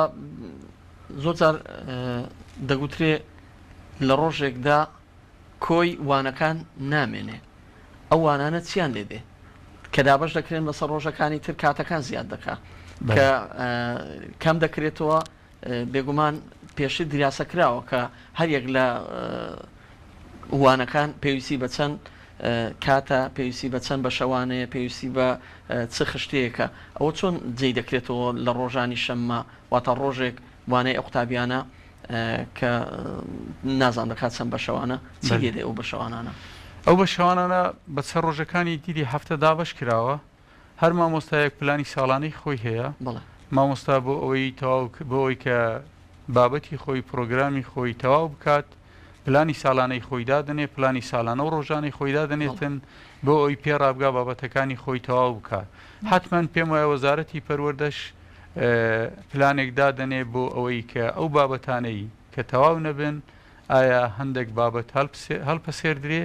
زۆر جار دەگوترێ لە ڕۆژێکدا کۆی وانەکان نامێنێ ئەو وانانە چیان لێدێ کە دابش دەکرێن بەسەر ڕۆژەکانی تر کاتەکان زیاد دەکات کە کەم دەکرێتەوە بێگومان پێشی دیراسە کراوە کە هەریەک لە وانەکان پێویستی بە چەند کاتە پێویستی بە چەند بە شەوانەیە پێویستی بە چ خشتەیەکە ئەوە چۆن جێی دەکرێتەوە لە ڕۆژانی شەممە واتە ڕۆژێک وانەی ئەو قوتابیانە کە نازان دەکات چەند بە شەوانە چی لێدێ ئەو بە شەوانانە ئەو بە شەوانانە بە چە ڕۆژەکانی دیری هەفتە دابش کراوە هەر مامۆستایەک پلانی ساڵانەی خۆی هەیە مامۆستا بۆ ئەوەی تەواو بۆ ئەوەی کە بابەتی خۆی پرۆگرامی خۆی تەواو بکات پلانی ساڵانەی خۆی دادنێ پلانی ساڵانە و ڕۆژانی خۆی دادنێتن بۆ ئەوی پێڕابگا بابەتەکانی خۆی تەواو بکات حتمما پێم وایە وەزارەتی پەروەردەش پلانێک دادنێ بۆ ئەوەی کە ئەو بابەتانەی کە تەواو نەبن ئایا هەندێک بابەت هەڵپەسێردرێ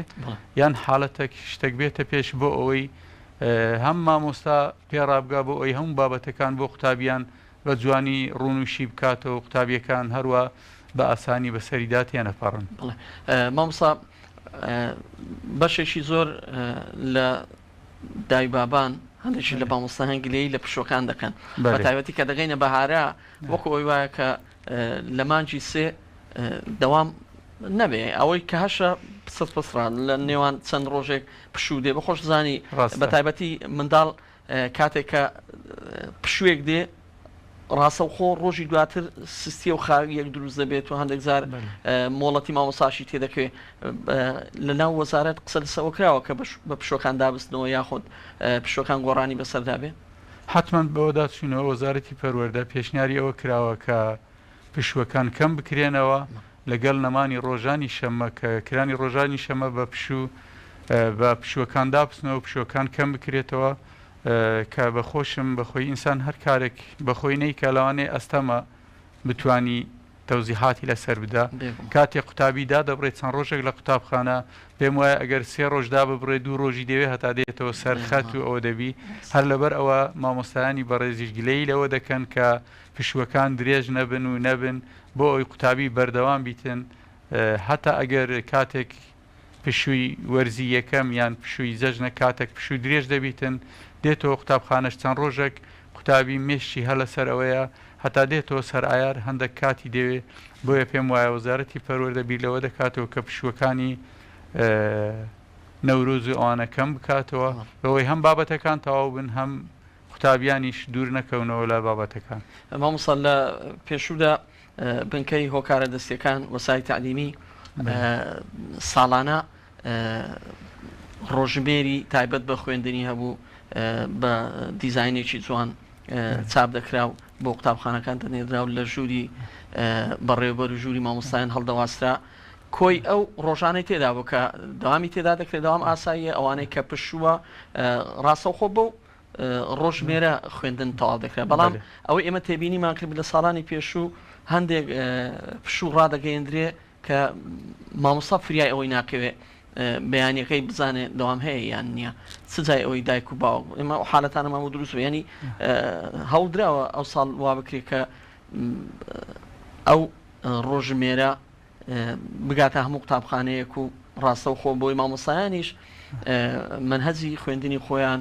یان حاڵەتێک شتێک بێتە پێش بۆ ئەوەی هەم مامۆستا پێڕابگا بۆ ئەوی هەموو بابەتەکان بۆ قوتابیان بە جوانی ڕوونوشی بکاتەوە قوتابیەکان هەروە بە ئاسانی بەسەریداتیان نەپەڕن. مامۆستا بەشێکی زۆر لە دایبابان هەندێکی لە مامۆستایان گلەیی لە پشوەکان دەکەن بە تایبەتی کە دەگەینە بەهارە وەکو ئەوی وایە کە لە مانجی سێ دەوام نەبێ ئەوەی کە هەشە پسران لە نێوان چەند ڕۆژێک پشوو دێ بەخۆش زانی بە تایبەتی منداڵ کاتێک کە پشوێک دێ ڕاستە و خۆ ڕۆژی دواتر سستی و خاوی یەک دروست دەبێت و هەندێک زار مۆڵەتی مامۆساشی تێدەکەوێت لە ناو وەزارەت قسە لەسەوە کراوە کە بە پشوەکان دابستنەوە یاخۆت پشوەکان گۆڕانی بەسەردابێ حتمما بەوەدا چوونەوە وەزارەتی پەروەردە پێشنیاری ئەوە کراوە کە پشوەکان کەم بکرێنەوە لەگەڵ نەمانی ڕۆژانی شەمە کە کرانی ڕۆژانی شەمە بە پشوەکان دابستنەوە پشوەکان کەم بکرێتەوە کە بەخۆشم بەخۆی ئینسان هەر کارێک بەخۆی نەیکە لەوانەیە ئەستەمە بتانی تەوزیحاتی لەسەر بدا کاتێک قوتابیدا دەبڕێت چەند ڕۆژێک لە قوتابخانە پێم وایە ئەگەر سێ ڕۆژدا ببڕێ دوو ڕۆژی دەوێت هەتا دێتەوە سەرخەت و ئەوە دەبی هەر لەبەر ئەوە مامۆستایانی بەڕێزیش گلەی لەوە دەکەن کە پشوەکان درێژ نەبن و نەبن بۆ ئەوی قوتابی بەردەوام بیتن هەتا ئەگەر کاتێک پشووی وەرزی یەکەم یان پشووی جەژنە کاتێک پشووی درێژ دەبیتن دێتەوە قوتابخانەش چەند ڕۆژێک قوتابی مێشتی هەلە سەر ئەوەیە هەتا دێتەوە سەر ئایار هەندێک کاتی دەوێت بۆیە پێم وایە وەزارەتی پەروەردە بیر لەوە دەکاتەوە کە پشوەکانی نەورۆز و ئەوانەکەم بکاتەوە بەوەی هەم بابەتەکان تەواو بن هەم قوتابیانیش دوور نەکەونەوە لە بابەتەکان. مامۆستا لە پێشوودا بنکەی هۆکارە دەستیەکان وەسای تعلیمی ساڵانە ڕۆژمێری تایبەت بە خوێندنی هەبوو بە دیزاینێکی جوان چاپ دەکرا و بۆ قوتابخانەکان دەنێدرا و لە ژووری بەڕێوەبەر و ژووری مامۆستایان هەڵدەواسترا کۆی ئەو ڕۆژانەی تێدا بوو کە داوامی تێدا دەکرێت داوام ئاساییە ئەوانەی کە پشووە ڕاستەوخۆ بۆ ڕۆژمێرە خوێندن تەواو دەکرێت بەڵام ئەوەی ئێمە تێبینیمان کرد لە ساڵانی پێشوو هەندێک پشوو ڕادەگەیەندرێ کە مامۆستا فریای ئەوەی ناکەوێت بەیانیەکەی بزانێ دەوام هەیە یان نییە سزای ئەوەی دایک و باوک ئێمە حالەتانەمان و دروست ینی هەوڵدراوە ئەو ساڵ وا بکرێت کە ئەو ڕۆژمێرە بگاتە هەموو قوتابخانەیەک و ڕاستە و خۆ بۆی مامۆستایانیش منهەجی خوێندنی خۆیان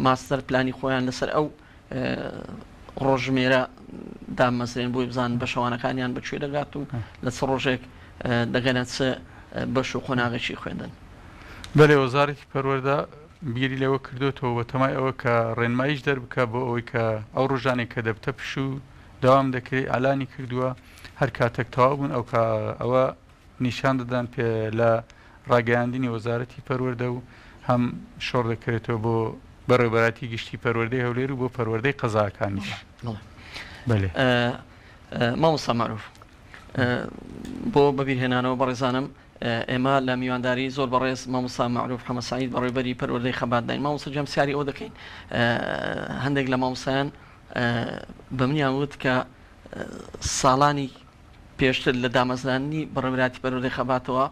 ماستەر پلانی خۆیان لەسەر ئەو ڕۆژمێرە دامەزرێن بۆی بزان بە شەوانەکانیان بەکوێ دەگات و لە چ ڕۆژێک دەگەنە چ بەش و خۆناغێکی خوێندن. بەڵێ وەزارەتی پەروەردە بیری لەوە کردوێتەوە بە تەمای ئەوە کە ڕێنماییش دەربکە بۆ ئەوەی کە ئەو ڕۆژانێک کە دەبتە پشوو داوام دەکرێت ئالانی کردووە هەر کاتێک تەواو بوون ئەوە نیشان دەدان پێ لە ڕاگەیاندنی وەزارەتی پەروەردە و هەم شۆڕ دەکرێتەوە بۆ بەڕێوەبەراتی گشتی پەروەردەی هەولێر و بۆ پەروەردەی قەزاکانیش. بەڵێ مامۆستا مەعروف بۆ بەبیرهێنانەوە بەڕێزانم ئێمە لە میوانداری زۆر بەڕێز مامۆستا معروف حەمەد سعید بەڕێوەبەری پەروەردەی خەبات داین مامۆستا جەمسیاری ئەوە دەکەین هەندێک لە مامۆستایان بە منیان وت کە ساڵانی پێشتر لە دامەزرانی بەڕێوەبەری پەروەردەی خەباتەوە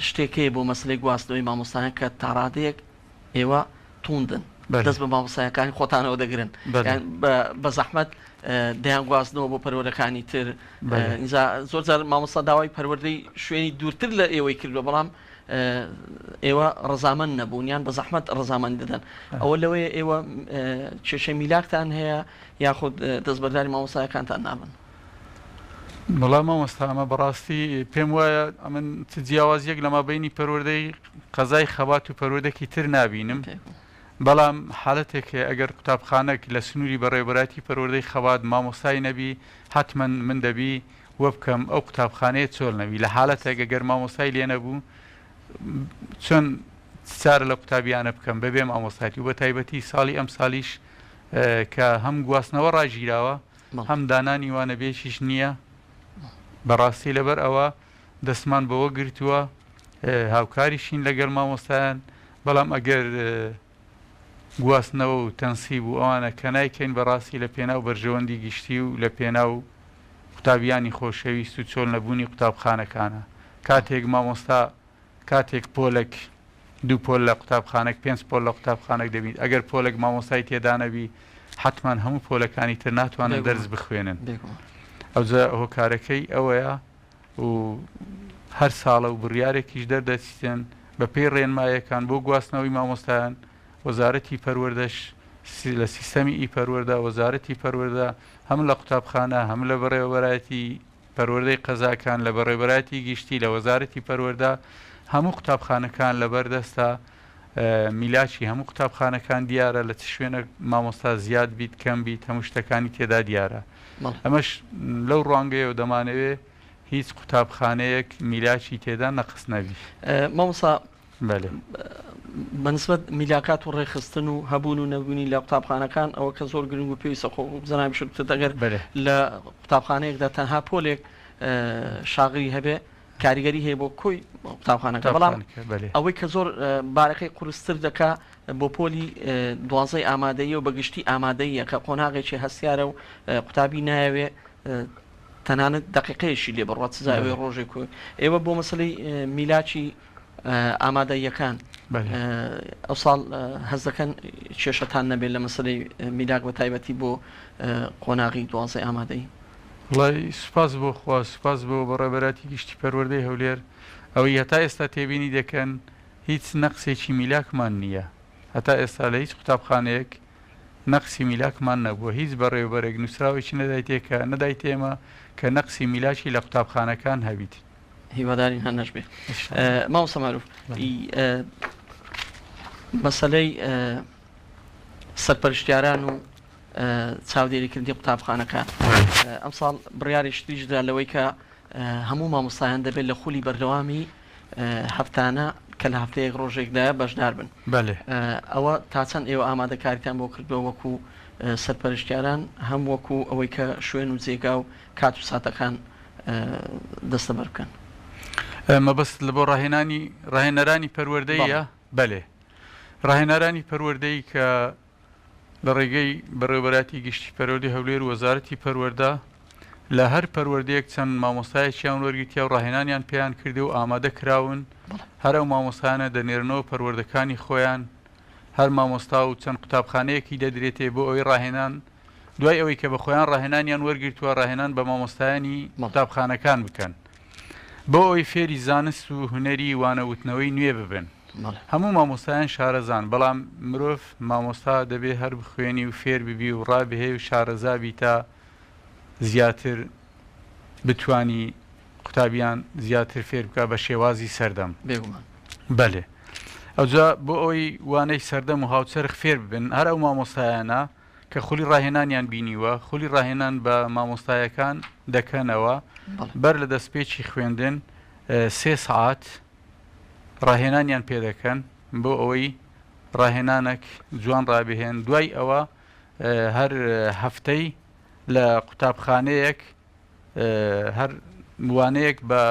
شتێکەیە بۆ مەسلەی گواستنەوەی مامۆستایان کە تاڕادەیەک ئێوە توندن دەست بە مامۆستایەکانی خۆتانەوە دەگرن بە زەحمەت دەیان گواستنەوە بۆ پەروەردەکانی تر زۆر جار مامۆستا داوای پەروەردەی شوێنی دوورتر لە ئێوەی کردووە بەڵام ئێوە ڕزامەند نەبوونیان بە زەحمەت ڕزامەند دەدەن ئەوە لەوەیە ئێوە کێشەی میلاکتان هەیە یاخود دەستبەرداری مامۆستایەکانتان نابن بەڵام مامۆستا ئەمە بەڕاستی پێم وایە ئەمن جیاوازیەک لەما بینی پەروەردەی قەزای خەبات و پەروەردەکی تر نابینم بەڵام حالەتێکە ئەگەر قوتابخانەك لە سنووری بەڕێوەبەراتی پەروەردەی خەبات مامۆستای نەبی حتمما من دەبی وە بکەم ئەو قوتابخانەیە چۆل نەبی لە حالەتێک ئەگەر مامۆستای لێ نەبوو چۆن چارە لە قوتابیانە بکەم بەبێ مامۆستایەتی و بە تایبەتی ساڵی ئەم ساڵیش کە هەم گواستنەوە ڕاگیراوە هەم دانانی وانە بێشیش نییە بەڕاستی لەبەر ئەوە دەستمان بەوە گرتووە هاوکاریشین لەگەڵ مامۆستایان بەڵام ئەگەر گواستنەوە و تەنسیب و ئەوانە کە نایکەین بەڕاستی لە پێناو بەرژەوەندی گشتی و لە پێناو قوتابیانی خۆشەویست و چۆل نەبوونی قوتابخانەکانە کاتێک مامۆستا کاتێک پۆلێک دوو پۆل لە قوتابخانێک 5 پۆل لە قوتابخانێک دەبیت ئەگەر پۆلێک مامۆستای تێدانەبی حتمما هەموو پۆلەکانی تر ناتوانن دەرز بخوێنن ئەوجا هۆکارەکەی ئەوەیە و هەر ساڵە و بڕیارێکیش دەردەچێن بە پێی ڕێنمایەکان بۆ گواستنەوەی مامۆستایان وەزارەتی پەروەردەش لە سیستەمی ئی پەروەردە وەزارەتی پەروەردە هەم لە قوتابخانە هەم لە بەڕێوەبەراتی پەروەردەی قەزاکان لە بەڕێوەبەراتی گشتی لە وەزارەتی پەروەردە هەموو قوتابخانەکان لەبەردەستە میلاچی هەموو قوتابخانەکان دیارە لە چ شوێنە مامۆستا زیاد بیت کەم بیت هەموو شتەکانی تێدا دیارە ئەمەش لەو ڕوانگەیەوە دەمانەوێت هیچ قوتابخانەیەک میلاچی تێدا نەقس نەبی مامۆستا بەنسبەت میلاکات و ڕێخستن و هەبوون و نەبوونی لە قوتابخانەکان ئەوە کە زۆر گرنگ و پێویستە خۆ بزانام شت دەگەر لە قوتابخانەیەکدا تەنها پۆلێک شاغری هەبێ کاریگەری هەیە بۆ کۆی قوتابخانەکە بەڵام ئەوەی کە زۆر بارەکەی قورستر دەکا بۆ پۆلی 12 ئامادەیە و بەگشتی ئامادەیە کە قۆناغێکی هەستیارە و قوتابی نایەوێ تەنانەت دقیقەیەشی لێ بڕات سزاوی ڕۆژێک ئێوە بۆ مەسلەی میلاچی ئامادەیەکان ئەو ساڵ هەز دەکەن کێشەتان نەبێت لە مەسلەی میلاک بە تایبەتی بۆ قۆناغی 12 ئامادەی وڵی سوپاس بۆ خوا سوپاس بۆ بەڕێبەراتی گشتی پەروەردەی هەولێر ئەوەی هەتا ئێستا تێبینی دەکەن هیچ نەقسێکی میلاکمان نییە هەتا ئێستا لە هیچ قوتابخانەیەک نەقسی میلاکمان نەبووە هیچ بەڕێوەبەرێک نووسراوێکی نەدایتێکە نەدایت ئێمە کە نەقسی میلاکی لە قوتابخانەکان هەبیت هیوادارین هەر نەشبێ مامۆستا معروف مەسەلەی سەرپەرشتیاران و چاودێریکردنی قوتابخانەکان ئەم ساڵ بڕیارێکی تریشدا لەوەی کە هەموو مامۆستایان دەبێت لە خولی بەردەوامی هەفتانە کە لە هەفتەیەک ڕۆژێکدایە بەشدار بن ئەوە تا چەند ئێوە ئامادەکاریتان بۆ کردبەوە وەکو سەرپەرشتیاران هەم وەکو ئەوەی کە شوێن و جێگا و کات و ساتەکان دەستەبەر بکەن مەبەست لە بۆ ڕاهێنەرانی پەروەردەیە بەلێ ڕاهێنەرانی پەروەردەی کە لە ڕێگەی بەڕێوەبەراتی گشتی پەروەردەی هەولێر و وەزارەتی پەروەردە لە هەر پەروەردەیەک چەند مامۆستایەکیان وەرگرتیا و ڕاهێنانیان پێیان کردی و ئامادە کراون هەر ئەو مامۆستایانە دەنێرنەوە پەروەردەکانی خۆیان هەر مامۆستا و چەند قوتابخانەیەکی دەدرێتێ بۆ ئەوەی ڕاهێنان دوای ئەوەی کە بە خۆیان ڕاهێنانیان وەرگرتووە ڕاهێنان بە مامۆستایانی قوتابخانەکان بکەن بۆ ئەوەی فێری زانست و هونەری وانەوتنەوەی نوێ ببن هەموو مامۆستایان شارەزان بەڵام مرۆڤ مامۆستا دەبێت هەر بخوێنی و فێر ببی و ڕابهێ و شارەزابی تا زیاتر بتوانی قوتابیان زیاتر فێر بکە بە شێوازی سەردەم بەلێ ئەوجا بۆ ئەوەی وانەی سەردەم و هاوچەرخ فێر ببن هەر ئەو مامۆستایانە کە خولی ڕاهێنانیان بینیوە خولی ڕاهێنان بە مامۆستایەکان دەکەنەوە بەر لە دەستپێکی خوێندن 3 ساعات ڕاهێنانیان پێ دەکەن بۆ ئەوەی ڕاهێنانێک جوان ڕابهێن دوای ئەوە هەر هەفتەی لە قوتابخانەیەک هەر وانەیەک بە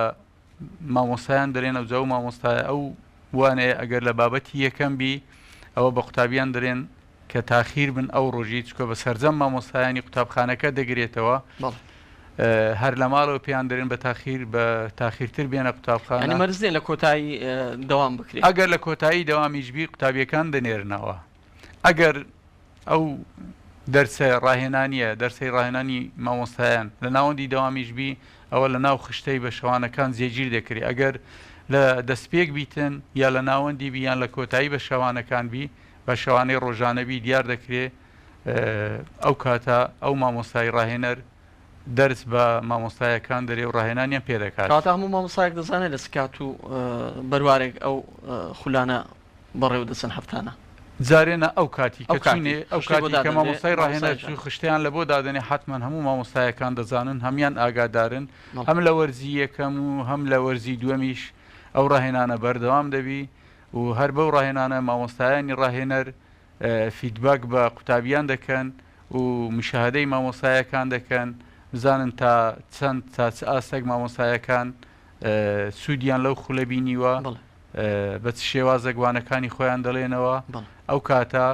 مامۆستایان دەرێن ئەو جا و مامۆستای ئەو وانەیە ئەگەر لە بابەتی یەکەم بی ئەوە بە قوتابیان دەرێن کە تاخیر بن ئەو ڕۆژی چکە بە سەرجەم مامۆستایانی قوتابخانەکە دەگرێتەوە هەر لە ماڵەوە پێیان دەرێن بە تاخیرتر بێنە قوتابخانە مەرزێن لە کۆتایی دەوام بکرێت ئەگەر لە کۆتایی دەوامیشبی قوتابیەکان دەنێرنەوە ئەگەر ئەو دەرسە ڕاهێنانیە دەرسی ڕاهێنانی مامۆستایان لە ناوەندی دەوامیشبی ئەوە لە ناو خشتەی بە شەوانەکان جێگیر دەکرێت ئەگەر لە دەستپێک بیتن یا لە ناوەندی بیان لە کۆتایی بە شەوانەکان بی بە شەوانەی ڕۆژانەبی دیار دەکرێت ئەو کاتە ئەو مامۆستای ڕاهێنەر دەرس بە مامۆستایەکان دەرێ و ڕاهێنانیان پێ دەکات کاتە هەموو مامۆستایەک دەزانێت لە سکات و بەروارێک ئەو خولانە بەڕێوە دەچەند هەفتانە جارێنە ئەو کاتی ئەو کاتی کە مامۆستای ڕاهێنەر خشتیان لە بۆ دادنێ حتمما هەموو مامۆستایەکان دەزانن هەمان ئاگادارن هەم لە وەرزی یەکەم و هەم لە وەرزی دووەمیش ئەو ڕاهێنانە بەردەوام دەبی و هەر بەو ڕاهێنانە مامۆستایانی ڕاهێنەر فیدباک بە قوتابیان دەکەن و مشاهدەی مامۆستایەکان دەکەن بزانن تا چەند تا چ ئاستێک مامۆستایەکان سوودیان لەو خولە بینیوە بە چ شێوازە گوانەکانی خۆیان دەڵێنەوە ئەو کاتە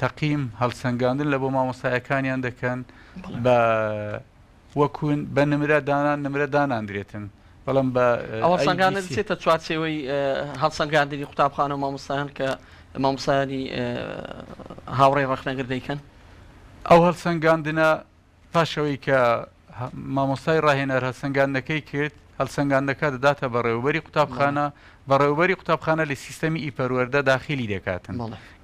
تەقیم هەڵسەنگاندن لە بۆ مامۆستایەکانیان دەکەن بە وەکوون بە نمرە داناندرێتن بەڵام بە ئەوەسەنگانە دەچێتە چوارچێوەی هەڵسەنگاندنی قوتابخانە و مامۆستایان کە مامۆستایانی هاوڕێی ڕەخنەگر دەیکەن ئەو هەڵسەنگاندنە پاشەوەی کە مامۆستای ڕاهێنەر هەڵسەنگاندنەکەی کرد هەڵسەنگاندنەکە دەداتە بەڕێوەبەری قوتابخانە بەڕێوەبەری قوتابخانە لە سیستەمی ئیپەروەردە داخلی دەکاتن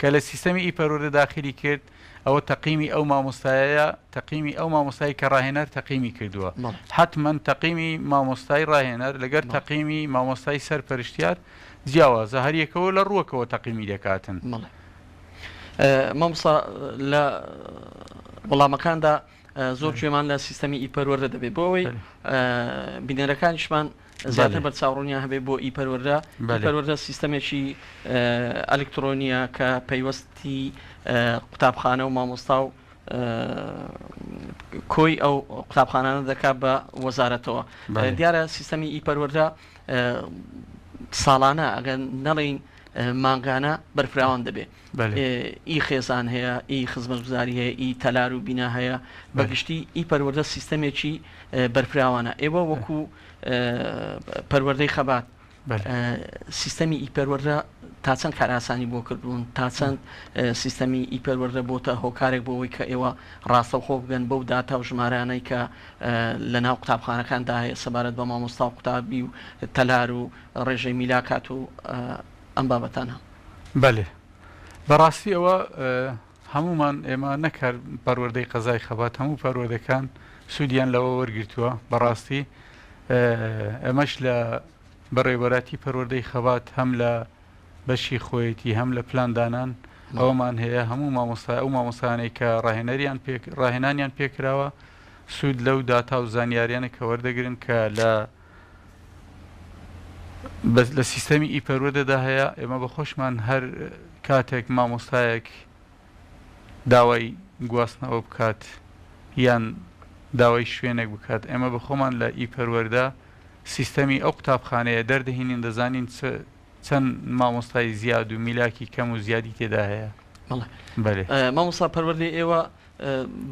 کە لە سیستەمی ئیپەروەردە داخلی کرد ئەوە تەقیمی ئەو مامۆستایە تەقیمی ئەو مامۆستایی کە ڕاهێنەر تەقیمی کردووە حتمما تەقیمی مامۆستای ڕاهێنەر لەگەر تەقیمی مامۆستای سەرپەرشتیار جیاوازە هەریەکەوە لە ڕووەکەوە تەقیمی دەکاتن مامۆستا لە وەڵامەکاندا زۆر گوێمان لە سیستەمی ئیپەروەردە دەبێت بۆ ئەوەی بینەرەکانیشمان زیاتر بە چاوڕوونیان هەبێت بۆ ئیپەروەردە سیستەمێکی ئەلکترۆنیە کە پەیوەستی قوتابخانە و مامۆستا و کۆی ئەو قوتابخانانە دەکات بە وەزارەتەوە دیارە سیستەمی ئیپەروەردە ساڵانە ئەگەر نەڵین مانگانە بەرفراوان دەبێت ئی خێزان هەیە ئی خزمەتگوزاری هەیە ئی تەلار و بینا هەیە بەگشتی ئی پەروەردە سیستەمێکی بەرفراوانە ئێوە وەکو پەروەردەی خەبات سیستەمی ئیپەروەردە تا چەند کاراسانی بۆ کردوون تا چەند سیستەمی ئیپەروەردە بۆتە هۆکارێک بۆەوەی کە ئێوە ڕاستەوخۆ بگەن بەو داتا و ژمارانەی کە لە ناو قوتابخانەکاندا هەیە سەبارەت بە مامۆستا و قوتابی و تەلار و ڕێژەی میلاکات و ئەم بابەتانە بەێ بەڕاستی ئەوە هەمومان ئێمە نەکار پەروەردەی قەزای خەبات هەموو پەروەردەکان سوودیان لەوە وەرگرتووە بەڕاستی ئەمەش لە بەڕێوەراتی پەروەردەی خەبات هەم لە بەشی خۆیەتی هەم لە پلاندانان ئەومان هەیە هەموو مامۆستا ئەو مامۆستانەی کە ڕاهێنانیان پێکراوە سوود لەو داتا و زانیاریانە کە وەردەگرن کە لە سیستەمی ئیپەروەردەدا هەیە ئێمە بەخۆشمان هەر کاتێک مامۆستایەک داوای گواستنەوە بکات یان داوای شوێنێک بکات ئێمە بەخۆمان لە ئیپەروەردە سیستەمی ئەو قوتابخانەیە دەردەهێنین دەزانین چەند مامۆستای زیاد و میلاکی کەم و زیادی تێدا هەیە مامۆستا پەروەردەی ئێوە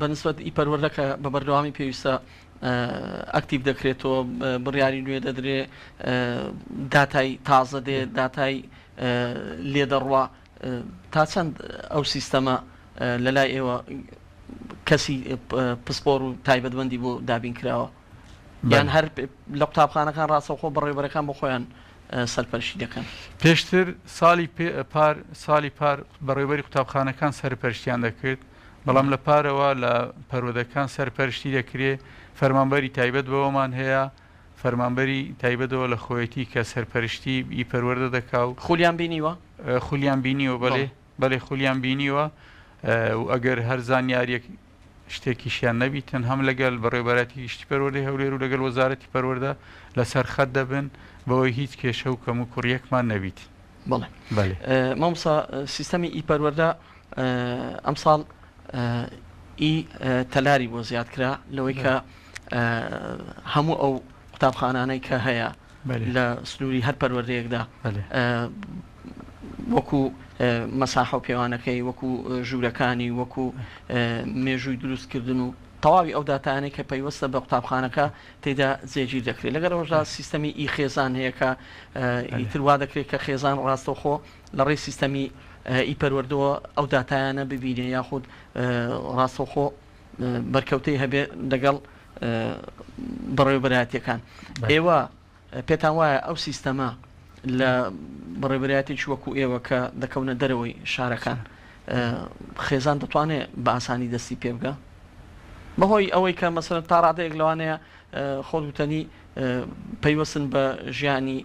بەنسبەت ئیپەروەردەکە بە بەردەوامی پێویستە ئەکتیڤ دەکرێتەوە بڕیاری نوێ دەدرێ داتای تازە دێ داتای لێدەڕوا تا چەند ئەو سیستەمە لە لای ئێوە کەسی پسپۆر و تایبەتبەندی بۆ دابین کراوە یان هەر لە قوتابخانەکان ڕاستەوخۆ بەڕێوەبەرەکان بۆ خۆیان سەرپەرشتی دەکەن پێشتر ساڵی پار بەڕێوەبەری قوتابخانەکان سەرپەرشتیان دەکرد بەڵام لە پارەوە لە پەروەردەکان سەرپەرشتی دەکرێت فەرمانبەری تایبەت بەوەمان هەیە فەرمانبەری تایبەتەوە لە خۆیەتی کە سەرپەرشتی ئیپەروەردە دەکا و خولیان بینیوە خولیان بینیوە بەڵێ خولیان بینیوە و ئەگەر هەر زانیاریەک شتێکیشیان نەبیتن هەم لەگەڵ بەڕێوەبەراتی گشتی پەروەردەی هەولێر و لەگەڵ وەزارەتی پەروەردە لەسەر خەت دەبن بەوەی هیچ کێشە و کەم و کوڕیەکمان نەبیت بەڵێ مامۆستا سیستەمی ئیپەروەردە ئەم ساڵ ئی تەلاری بۆ زیاد کرا لەوەی کە هەموو ئەو قوتابخانانەی کە هەیە لە سنووری هەر پەروەردەیەکدا وەکو مەساحە و پێوانەکەی وەکو ژوورەکانی وەکو مێژووی دروستکردن و تەواوی ئەو داتانەی کە پەیوەستە بە قوتابخانەکە تێدا جێگیر دەکرێت لەگەڵەوەشدا سیستەمی ئی خێزان هەیە کە ئیتر وا دەکرێت کە خێزان ڕاستەوخۆ لە ڕێی سیستەمی ئی پەروەردەوە ئەو داتایانە ببینێ یاخود ڕاستەوخۆ بەرکەوتەی هەبێ لەگەڵ بەڕێوەبەرایەتیەکان ئێوە پێتان وایە ئەو سیستەمە لە بەڕێوەبەرایەتێکی وەکو ئێوە کە دەکەونە دەرەوەی شارەکان خێزان دەتوانێت بە ئاسانی دەستی پێ بگە بەهۆی ئەوەی کە مەسەرەن تا ڕادەیەک لەوانەیە خۆتوتەنی پەیوەستن بە ژیانی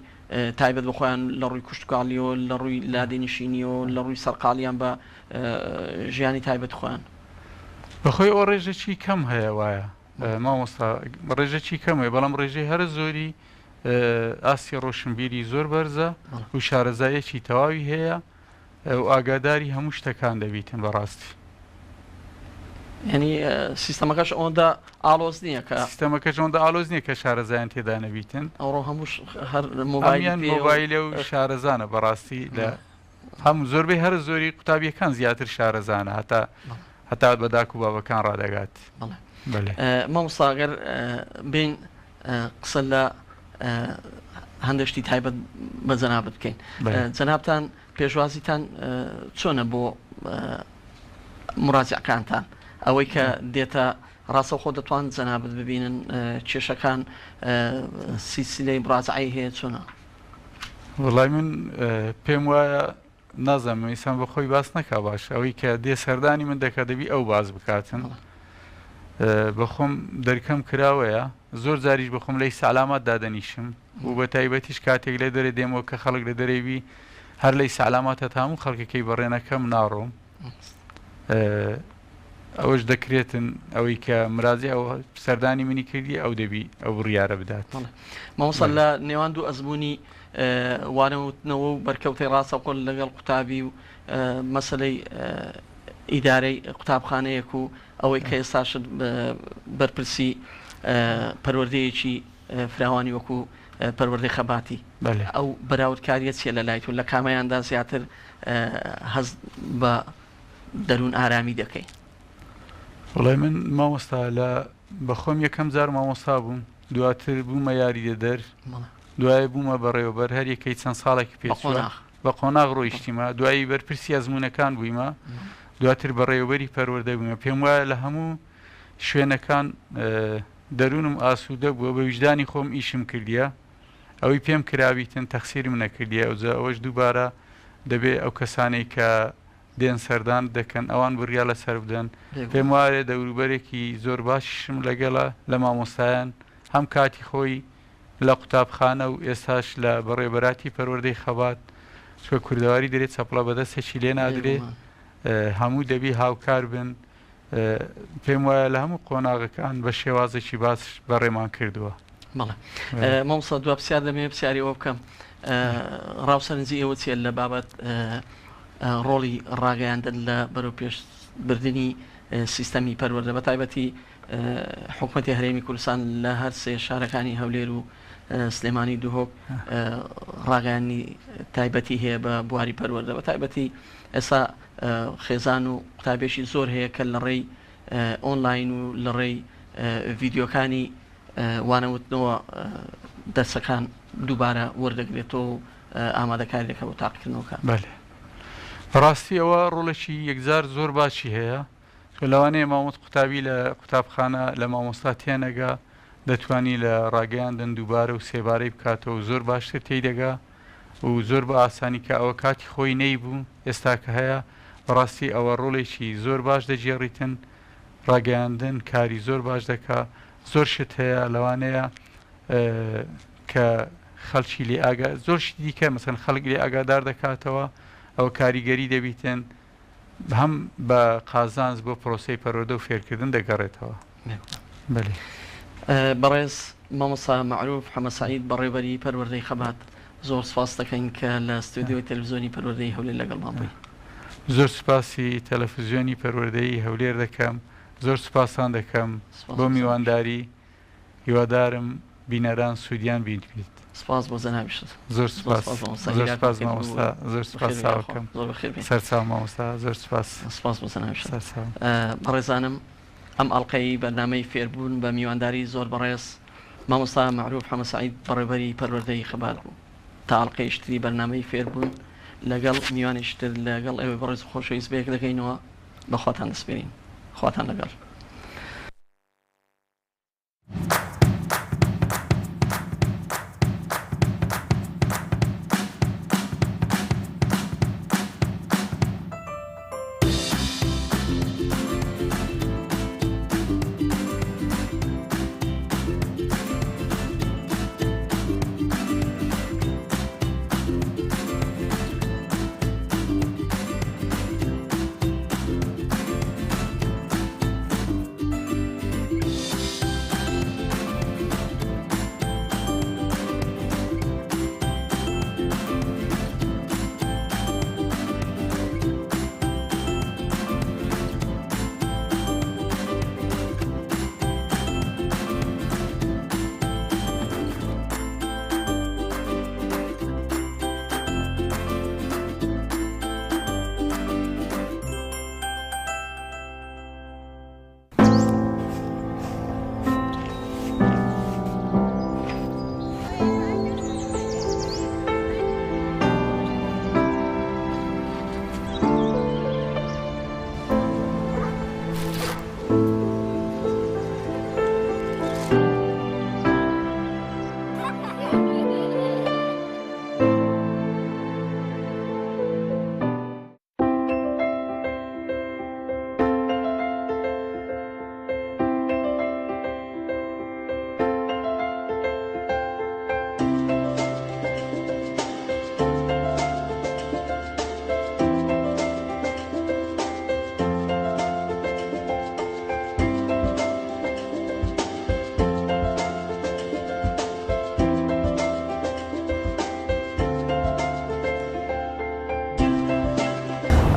تایبەت بخۆیان لە ڕووی کوشتتوکاڵیەوە لە ڕووی لادێنشینیەوە لە ڕووی سەرقاڵیان بە ژیانی تایبەت خۆیان بەخۆی ئەو ڕێژەکی کەم هەیە وایە مامۆستا ڕێژەکی کەمێ بەڵام ڕێژەی هەر زۆری ئاسی ڕۆشنبیری زۆر بەرزە و شارەزایەکی تەواوی هەیە و ئاگاداری هەموو شتەکان دەبیتن بەڕاستی ینی سیستەمەکەش ئەوەندا ئالۆز نییە کە سیستەمەکەش ئەوەندا ئالۆز نییە کە شارەزایان تێدا نەبیتن ئەوڕۆ هەمووش هەر مۆبایلە و شارەزانە بەڕاستی لە هەموو زۆربەی هەر زۆری قوتابیەکان زیاتر شارەزانە هەتا بەداک و بابەکان ڕادەگات مامۆستاگەر بین قسە لە هەندێشتی تایبەت بە جەنابەت بکەین جەنابتان پێشوازیتان چۆنە بۆ مراجعەکانتان ئەوەی کە دێتە ڕاستەوخۆ دەتوان جەنابەت ببینن کێشەکان سیسیلەی مراجعەی هەیە چۆنە وڵای من پێم وایە نازانم ئیسان بە خۆی باس نەکا باش ئەوەی کە دێ سەردانی من دەکات دەبی ئەو باز بکاتن بەخۆم دەرکەم کراوەیە زۆر جاریش بەخۆم لەی سەعلامات دادەنیشم و بە تایبەتیش کاتێک لە دەرێ دێمەوە کە خەڵک لە دەرێوی هەر لەی سەعلاماتە هەموو خەڵکەکەی بەڕێنەکەم ناڕۆم ئەوەش دەکرێتن ئەوەی کە مراجع ئەو سەردانی منی کردی ئەو دەبی ئەو بڕیارە بدات مامۆستا لە نێوان دوو ئەزمموی وانەوتنەوە و بەرکەوتەی ڕاستەوخۆ لەگەڵ قوتابی و مەسلەی ئیدارەی قوتابخانەیەک و ئەوەی کە ئێستاشت بەرپرسی پەروەردەیەکی فراوانی وەکو پەروەردەی خەباتی ئەو بەراوردکاریە چیە لە لایت و لە کامەیاندا زیاتر هەز بە دەروون ئارامی دەکەی وڵای من مامۆستا لە بەخۆم یەکەم جار مامۆستا بووم دواتر بوومە یاریدە دەر دوای بوومە بەڕێوەبەر هەر یەکەی چەند ساڵێکی پێچوە بە قۆناغ ڕۆیشتیمە دوایی بەرپرسی ئەزمونونەکان بوویمە دواتر بەڕێوەبەری پەروەردە بوومە پێم وایە لە هەموو شوێنەکان دەروونم ئاسوودە بووە بە ویژدانی خۆم ئیشم کردیە ئەوەی پێم کراویتن تەخسیرم نەکردیە ئەوەش دووبارە دەبێ ئەو کەسانەی کە دێن سەردان دەکەن ئەوان بڕیا لە سەر بدەن پێم وایە دەوروبەرێکی زۆر باشیشم لەگەڵە لە مامۆستایان هەم کاتی خۆی لە قوتابخانە و ئێستاش لە بەڕێبەراتی پەروەردەی خەبات چکە کوردەواری دەرێت چەپڵە بەدەستێکی لێ نادرێ هەموو دەبی هاوکار بن پێم وایە لە هەموو قۆناغەکان بە شێوازێکی باش بەڕێمان کردووە مامۆستا دو پرسیار دەمێ پرسیاری ئەوە بکەم ڕاوسەرنجی ئێوە چیە لە بابەت ڕۆڵی ڕاگەیاندن لە بەرەو پێشبردننی سیستەمی پەروەردە بە تایبەتی حکوومەتی هەرێمی کوردستان لە هەر سێ شارەکانی هەولێر و سلێمانی دووهۆک ڕاگەیانی تایبەتی هەیە بە بواری پەروەردە بە تایبەتی ئێستا خێزان و قوتابێکی زۆر هەیە کە لە ڕێی ئۆنلاین و لە ڕێی ڤیددیۆکانی وانەوتنەوە دەرسەکان دووبارە وەردەگرێتەوە و ئامادەکاری دەکە بۆ تاقیکردنەوەکە ڕاستی ئەوە ڕۆڵێکی یەکجار زۆر باشی هەیە لەوانەیە مامۆست قوتابی لە قوتابخانە لە مامۆستا تێنەگا دەتوانی لە ڕاگەیاندن دووبارە و سێبارەی بکاتەوە و زۆر باشتر تێیدەگا و زۆر بە ئاسانی کە ئەوە کاتی خۆی نەیبوو ئێستا کە هەیە بەڕاستی ئەوە ڕۆڵێکی زۆر باش دەجێڕیتن ڕاگەیاندن کاری زۆر باش دەکا زۆر شت هەیە لەوانەیە کە خەڵکی لێ زۆرشی دیکە مەسەن خەڵک لێ ئاگادار دەکاتەوە ئەو کاریگەری دەبیتن هەم بە قازانز بۆ پرۆسی پەروەردە و فێرکردن دەگەڕێتەوە بەڕێز مامۆستا مەعروف حەمە سەعید بەڕێوەبەری پەروەردەی خەبات زۆر سپاس دەکەین کە لە ستودیۆی تەلەڤیزیۆنی پەروەردەی هەولێر لەگەڵمان بووی زۆر سپاسی تەلەڤیزیۆنی پەروەردەی هەولێر دەکەم زۆر سپاسان دەکەم بۆ میوانداری هیوادارم بینەران سوودیان بیت. سپاس بۆ جەنابیش. زۆر سپاس مامۆستا، زۆر سپاس ساوەکەم، سەرچاو مامۆستا، زۆر سپاس بۆ جەنابیش. بەڕێزانم ئەم ئەڵلقەی بەرنامەی فێربوون بە میوانداری زۆر بەڕێز مامۆستا معروف حەمە سەعید بەڕێبەری پەروەردەی خەبات بوو. تا ئەڵلقەیشتری بەرنامەی فێربوون لەگەڵ میوانیشتر لەگەڵ ئێوە بەڕێز خۆشەویست بەیەک دەکەینەوە بەخواتان دەسپێرین. خواتان لەگەڵ.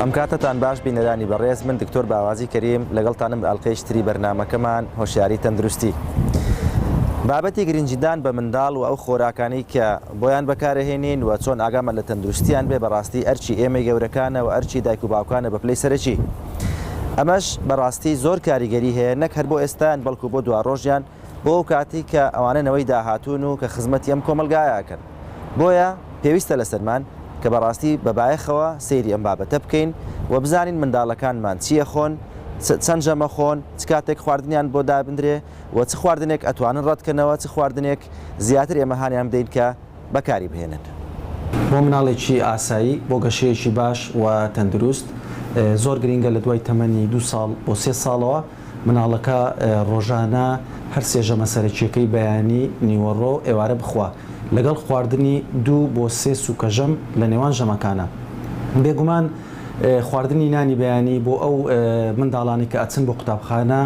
ئەم کاتتان باش بینەرانی بەڕێز من دکتۆر باوازی کەریم لەگەڵتانم بە ئەڵلقەیشتری بەرنامەکەمان هۆشیاری تەندروستی. بابەتی گرنگجیدان بە منداڵ و ئەو خۆراکانی کە بۆیان بەکارەهێنین و چۆن ئاگامان لە تەندروستیان بێ بەڕاستی ئەرچی ئێمە گەورەکانە و ئەرچی دایک و باوکانە بە پلەی سەرەکی. ئەمەش بەڕاستی زۆر کاریگەری هەیە نەک هەر بۆ ئێستان بەڵکو بۆ دوا ڕۆژیان بۆ ئەو کاتی کە ئەوانەوەی داهاتون و کە خزمەتی ئەم کۆمەلگایەکەن. بۆیە پێویستە لەسەرمان کە بەڕاستی بەبایەخەوە سەیری ئەم بابەتە بکەین و بزانین منداڵەکانمان چییە خۆن، چەند ژەمە خۆن، چ کاتێک خواردنیان بۆ دابدرێ و چ خواردنێک ئەتوانن ڕەتکەنەوە، چ خواردنێک زیاتر ئێمە هانیان بدەین کە بەکاری بهێنن. بۆ مناڵێکی ئاسایی بۆ گەشەیەکی باش و تەندروست زۆر گرنگە لە دوای تەمەنی 2 ساڵ بۆ 3 ساڵەوە مناڵەکە ڕۆژانە هەر سێ ژەمە سەرەکیەکەی بەیانی نیوەڕۆ ئێوارە بخوا لەگەڵ خواردنی 2 بۆ 3 سوکەژەم لە نێوان ژەمەکانە. بێگومان خواردنی نانی بەیانی بۆ ئەو منداڵانی کە ئەچن بۆ قوتابخانە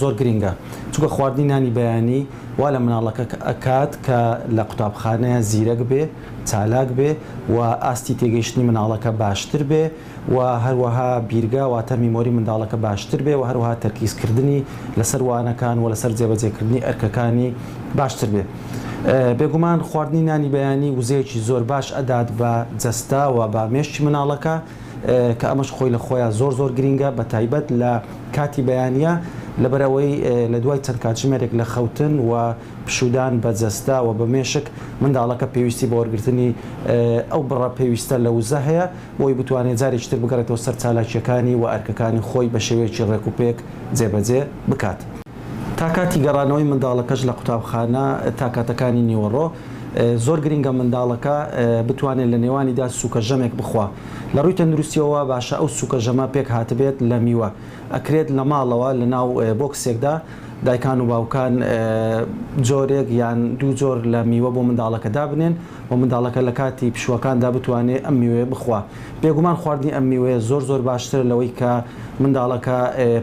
زۆر گرنگە، چونکە خواردنی نانی بەیانی وا لە مناڵەکە ئەکات کە لە قوتابخانەیە زیرەک بێ، چالاک بێ و ئاستی تێگەیشتنی مناڵەکە باشتر بێ و هەروەها بیرگا واتە میمۆری منداڵەکە باشتر بێ و هەروەها تەرکیزکردنی لەسەر وانەکان و لەسەر جێبەجێکردنی ئەرکەکانی باشتر بێ. بێگومان خواردنی نانی بەیانی وزەیەکی زۆر باش ئەدات بە جەستا و بە مێشتی مناڵەکە کە ئەمەش خۆی لە خۆیان زۆر گرنگە بە تایبەت لە کاتی بەیانە لەبەرەوەی لە دوای چەند کاتژمێرێک لە خەوتن و پشودان بە جەستا و بە مێشک منداڵەکە پێویستی بە وەرگرتنی ئەو بڕە پێویستە لە وزە هەیە بۆی بتوانێت جارێکتر بگەڕێتەوە سەر چالاکیەکانی و ئەرکەکانی خۆی بە شێوەیەکی ڕێکوپێک جێبەجێ بکات. تا کاتی گەڕانەوەی منداڵەکەش لە قوتابخانە تا کاتەکانی نیوەڕۆ زۆر گرنگە منداڵەکە بتوانێت لە نێوانیدا سوکە ژەمێک بخوا. لە ڕووی تەندروستیەوە باشە ئەو سوکە ژەمە پێک هاتبێت لە میوە ئەکرێت لە ماڵەوە لە ناو بۆکسێکدا دایکان و باوکان جۆرێک یان 2 جۆر لە میوە بۆ منداڵەکە دابنێن و منداڵەکە لە کاتی پشوەکاندا بتوانێت ئەم میوەیە بخوا. بێگومان خواردنی ئەم میوەیە زۆر باشتر لەوەی کە منداڵەکە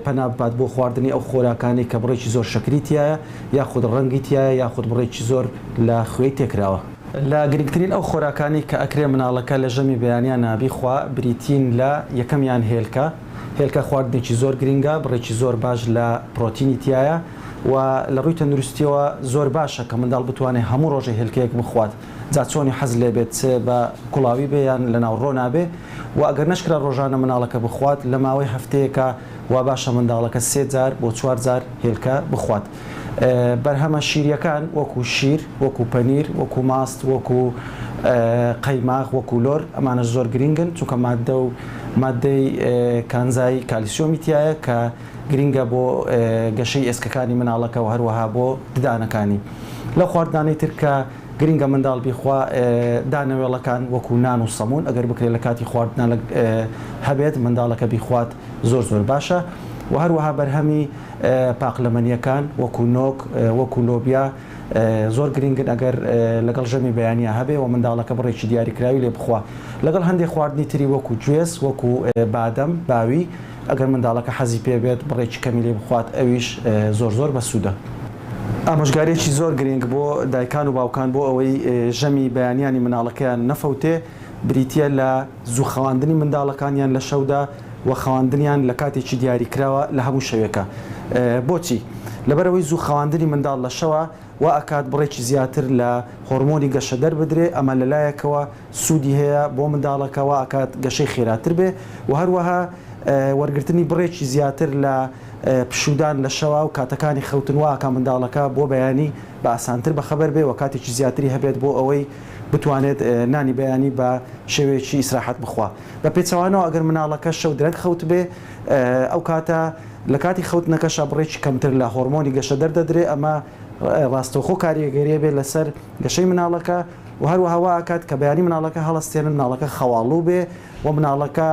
پەنا بات بۆ خواردنی ئەو خۆراکانی کە بڕێکی زۆر شەکریتیایە یاخود ڕەنگی تایە یاخود بڕێکی زۆر لە خوێی تێکراوە. لە گرنگترین ئەو خۆراکانی کە ئەکرێ مناڵەکە لە ژەمی بەیانیان نابیخوا بریتین لە یەکەمیان هێلکە خواردنێکی زۆر گرنگە بڕێکی زۆر باش لە پرۆتینی تایە و لە ڕووی تەندروستیەوە زۆر باشە کە منداڵ بتوانێت هەموو ڕۆژێ هێلکەیەک بخوات جا چۆنی حەز لێ بێت بە کوڵاوی بێ یان لە ناو ڕۆ نابێ و ئەگەر نشکرا ڕۆژانە مناڵەکە بخوات لە ماوەی هەفتەیەکە وا باشە منداڵەکە 3 جار بۆ 4 جار هێلکە بخوات. بەرهەمە شیریەکان وەکو شیر وەکو پەنیر وەکو ماست وەکو قەیماغ وەکو لۆر ئەمانە زۆر گرنگن چونکە مادەی کانزایی کالیسیۆمی تایە کە گرنگە بۆ گەشەی ئێسکەکانی مناڵەکە و هەروەها بۆ ددانەکانی. لە خواردانەی تر کە گرنگە منداڵ بیخوا دانەوێڵەکان وەکو نان و سەمون ئەگەر بکرێت لە کاتی خواردن هەبێت منداڵەکە بیخوات زۆر باشە و هەروەها بەرهەمی پاقلەمەنیەکان وەکو نۆک وەکو لۆبیا زۆر گرنگن ئەگەر لەگەڵ ژەمی بەیانە هەبێ و منداڵەکە بڕێکی دیاریکراوی لێ بخوا لەگەڵ هەندێک خواردنی تری وەکو گوێز وەکو بادەم باوی ئەگەر منداڵەکە حەزی پێ بێت بڕێکی کەمی لێ بخوات ئەویش زۆر بەسوودە. ئامۆژگارێکی زۆر گرنگ بۆ دایکان و باوکان بۆ ئەوەی ژەمی بەیانیانی مناڵەکەیان نەفەوتێ بریتە لە زوو خەواندنی منداڵەکانیان لە شەودا و خەواندنیان لە کاتێکی دیاریکراوە لە هەموو شەوێکە. بۆچی؟ لەبەرەوەی زوو خەواندنی منداڵ لە شەوە و ئەکات بڕێکی زیاتر لە هۆرمۆنی گەشە دەربدرێ ئەمە لەلایەکەوە سوودی هەیە بۆ منداڵەکەەوە ئەکات گەشەی خێراتر بێ و هەروەها وەرگرتنی بڕێکی زیاتر لە پشودان لە شەوە و کاتەکانی خەوتنواکە منداڵەکە بۆ بەیانی بە ئاسانتر بەخەبەر بێ و کاتێکی زیاتری هەبێت بۆ ئەوەی بتوانێت نانی بەیانی بە شێوەیەکی ئیسراحەت بخوا. بە پێچەوانەوە ئەگەر مناڵەکە شەو درەنگ خەوت بێ ئەو کاتە لە کاتی خەوتنەکەشە بڕێکی کەمتر لە هۆرمۆنی گەشە دەردەدرێ ئەمە ڕاستەوخۆ کاریگەریە بێت لەسەر گەشەی مناڵەکە و هەروەها ئاکات کە بەیانی مناڵەکە هەڵەستێنن مناڵەکە خەواڵوو بێ و مناڵەکە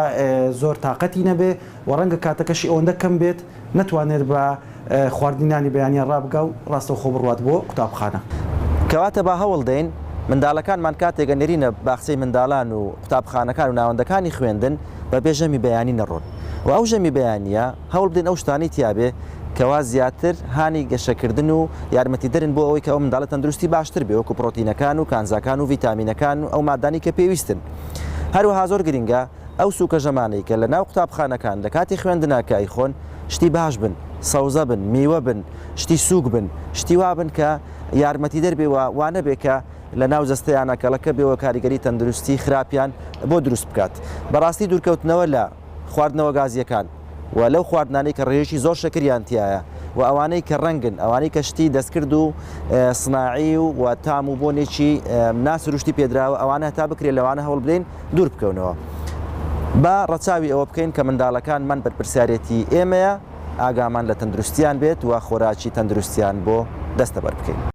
زۆر تااقەتی نەبێ و ڕەنگە کاتەکەشی ئەوەندە کەم بێت نەتوانێت بە خواردنانی بەیانیان ڕابگا و ڕاستەوخۆ بڕوات بۆ قوتابخانە. کەواتە با هەوڵ دەین منداڵەکانمان کاتێکە نێرینە باخچەی منداڵان و قوتابخانەکان و ناوەندەکانی خوێندن بە بێ ژەمی بەیانی نەڕۆن و ئەو ژەمی بەیانیە هەوڵ بدەین ئەو شتانی تیابێ کەوا زیاتر هانی گەشەکردن و یارمەتی دەرن بۆ ئەوەی کە ئەو منداڵە تەندروستی باشتر بێ وەکو پرۆتینەکان و کانزاکان و ڤیتامینەکان و ئەو مادانی کە پێویستن. هەروەها زۆر گرنگە ئەو سوکە ژەمانەی کە لە ناو قوتابخانەکان لە کاتی خوێندناکای خۆن شتی باش بن سەوزە بن میوە بن شتی سووک بن شتی وا بن کە یارمەتی دەربێەوە وانە بێ کە لە ناو جەستەیانە کەڵەکە بێەوە کاریگەری تەندروستی خراپیان بۆ دروست بکات. بەڕاستی دوورکەوتنەوە لە خواردنەوە گازیەکان و لەو خواردنانەی کە ڕێژی زۆر شەکریانتیایە و ئەوانەی کە ڕەنگن ئەوانەی کەشتی دەستکرد و سناعی و تام و بۆنێکی ناسروشتی پێدراوە ئەوانە هەتا بکرێت لەوانە هەوڵ بدەین دوور بکەونەوە. با ڕەچاوی ئەوە بکەین کە منداڵەکانمان بەرپرسیارەتی ئێمەیە ئاگامان لە تەندروستیان بێت و خۆراکی تەندروستیان بۆ دەستەبەر بکەین.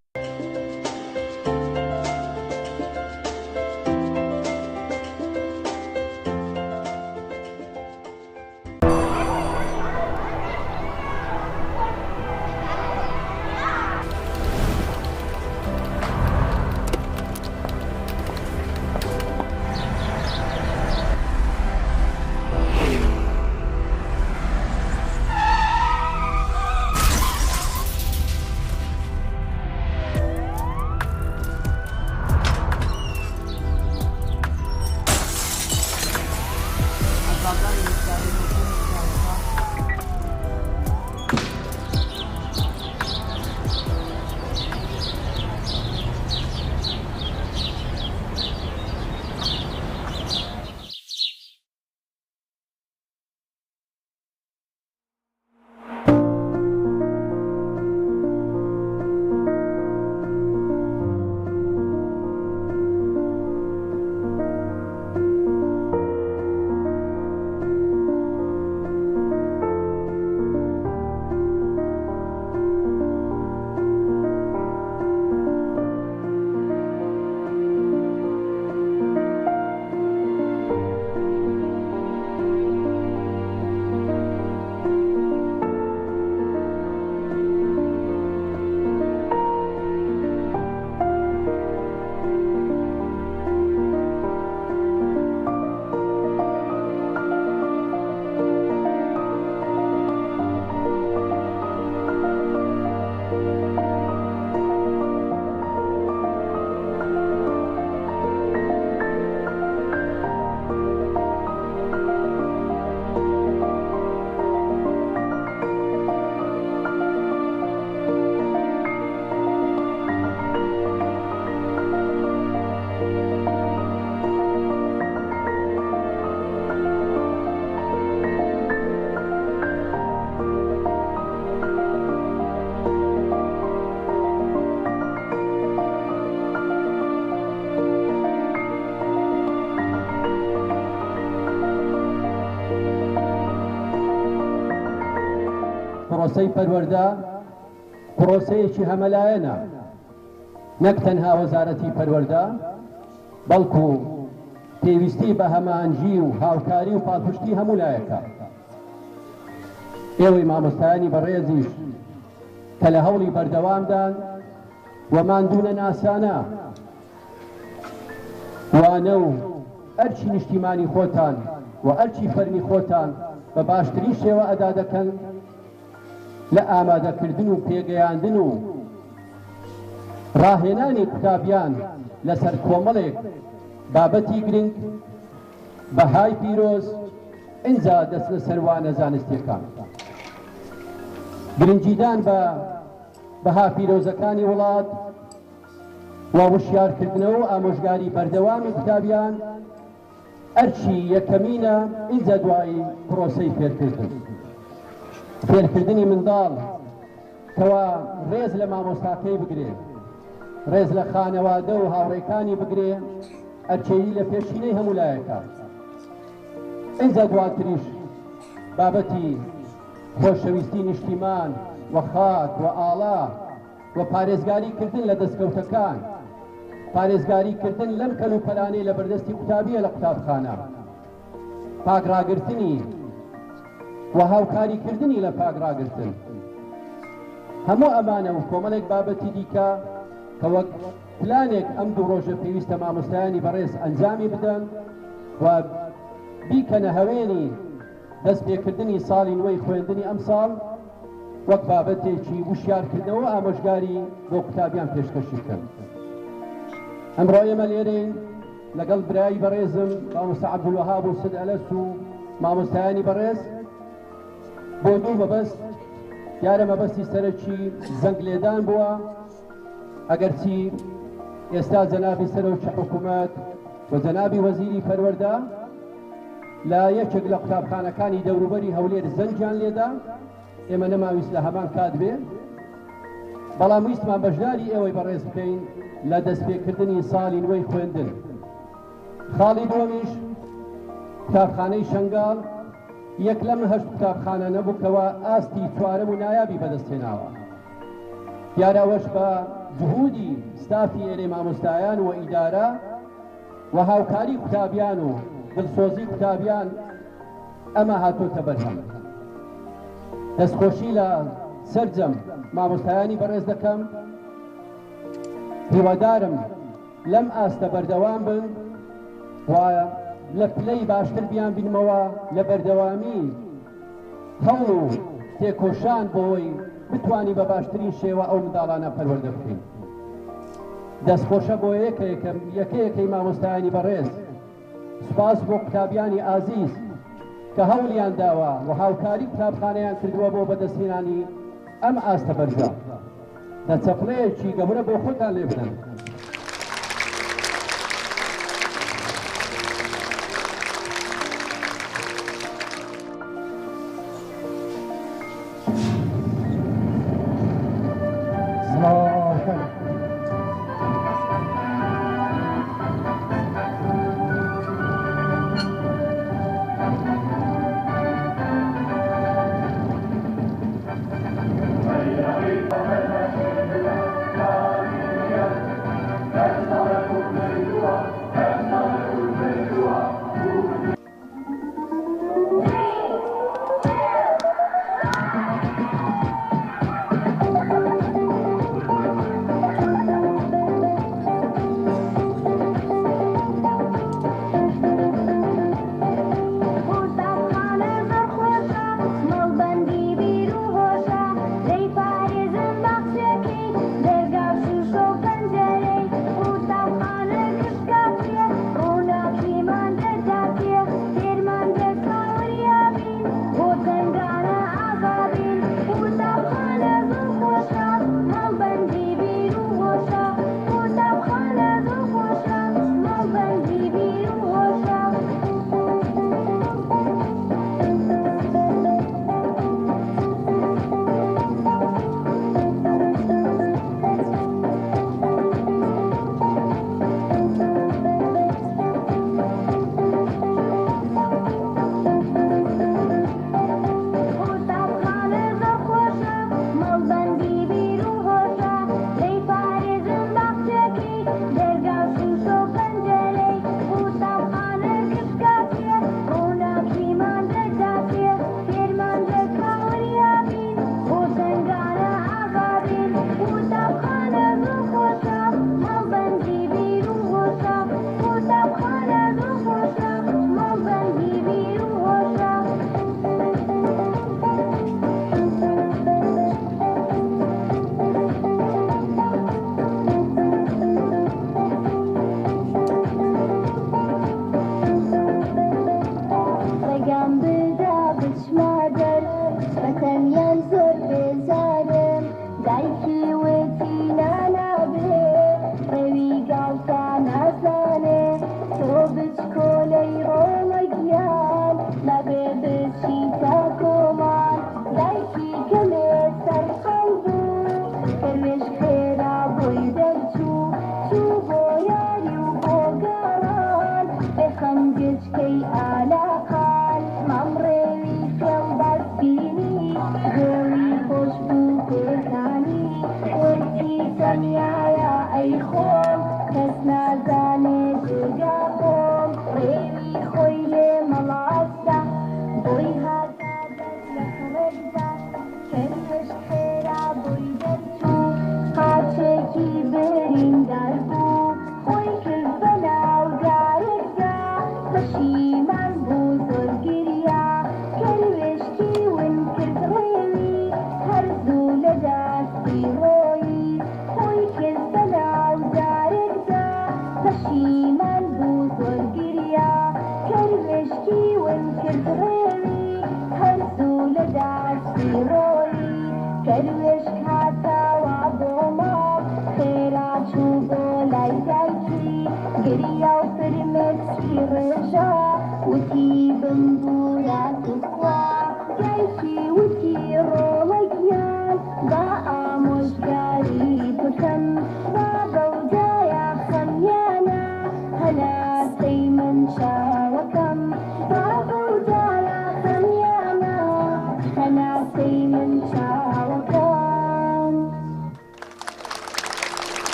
پرۆسەی پەروەردە پرۆسەیەکی هەمەلایەنە، نەک تەنها وەزارەتی پەروەردە بەڵکو پێویستی بە هەمانجی و هاوکاری و پاڵپشتی هەموو لایەکە. ئێوەی مامۆستایانی بەڕێزیش کە لە هەوڵی بەردەوامدان و ماندوونە ناسانە وانە و ئەرچی نیشتیمانی خۆتان و ئەرچی فەرمی خۆتان بە باشترین شێوە ئەدا دەکەن لە ئامادەکردن و پێگەیاندن و ڕاهێنانی قوتابیان لەسەر کۆمەڵێک بابەتی گرنگ بەهای پیرۆز ئینجا دەست لە سەروانە زانستیەکان گرنگیدان بە بەها پیرۆزەکانی وڵات و وشیارکردنەوە و ئامۆژگاری بەردەوامی قوتابیان ئەرچی یەکەمینە ئینجا دوایی پرۆسەی فێرکردنی منداڵ کەوا ڕێز لە مامۆستاکەی بگرێ، ڕێز لە خانەوادە و هاوڕێکانی بگرێ، ئەرچێی لە پێشینەی هەموو لایەکە. ئینجا دواتریش بابەتی خۆشەویستی نیشتیمان و خاک و ئاڵا و پارێزگاریکردن لە دەستکەوتەکان، پارێزگاریکردن لەم کەلوپەلانەی لە بەردەستی قوتابیە لە قوتابخانە، پاکڕاگرتنی و هاوکاریکردنی لە پاکڕاگرتن، هەموو ئەمانە و کۆمەڵێک بابەتی دیکە کە وەک پلانێک ئەم دوو ڕۆژە پێویستە مامۆستایانی بەڕێز ئەنجامی بدەن و بیکەنە هەوێنی دەست پێکردنی ساڵی نوێی خوێندنی ئەم ساڵ وەک بابەتێکی وشیارکردنەوە و ئامۆژگاری بۆ قوتابیان پێشکەشی بکەن. ئەمڕۆ ئێمە لێرەین لەگەڵ برایی بەڕێزم مامۆستا عەبدولوەهاب و سید ئەلەس و مامۆستایانی بەڕێز بۆ دوو مەبەست، دیارە مەبەستی سەرەکی زەنگ لێدان بووە، ئەگەرچی ئێستا جەنابی سەرۆکی حکوومەت و جەنابی وەزیری پەروەردە لە یەکێک لە قوتابخانەکانی دەوروبەری هەولێر زەنگیان لێدا، ئێمە نەماویست لە هەمان کات بێ، بەڵام ویستمان بەشداری ئێوەی بەڕێز بکەین لە دەستپێکردنی ساڵی نوێی خوێندن. خاڵی دووەمیش قوتابخانەی شەنگاڵ یەک لەم هەشت قوتابخانە نەبووکەوە ئاستی چوارەم و نایابی بەدەستهێناوە. دیارەوەش بە جهودی ستافی ئێرەی مامۆستایان و ئیدارە و هاوکاری قوتابیان و دڵسۆزی قوتابیان ئەمە هاتۆتە بەرهەم. دەستخۆشی لە سەرجەم مامۆستایانی بەڕێز دەکەم، هیوادارم لەم ئاستە بەردەوام بن و لە پلەی باشتر بیان بینمەوە لە بەردەوامی هەوڵ و تێکۆشان بۆی بتوانی بە باشترین شێوە ئەو منداڵانە پەروەردە بکەین. دەستخۆشە بۆ یەکەیەکەی مامۆستایانی بەڕێز، سوپاس بۆ قوتابیانی ئازیز کە هەوڵیان داوە و هاوکاری قوتابخانەیان کردووە بۆ بەدەستهێنانی ئەم ئاستە بەرزە. دەچەپڵەیەکی گەورە بۆ خۆتان لێ بدەن.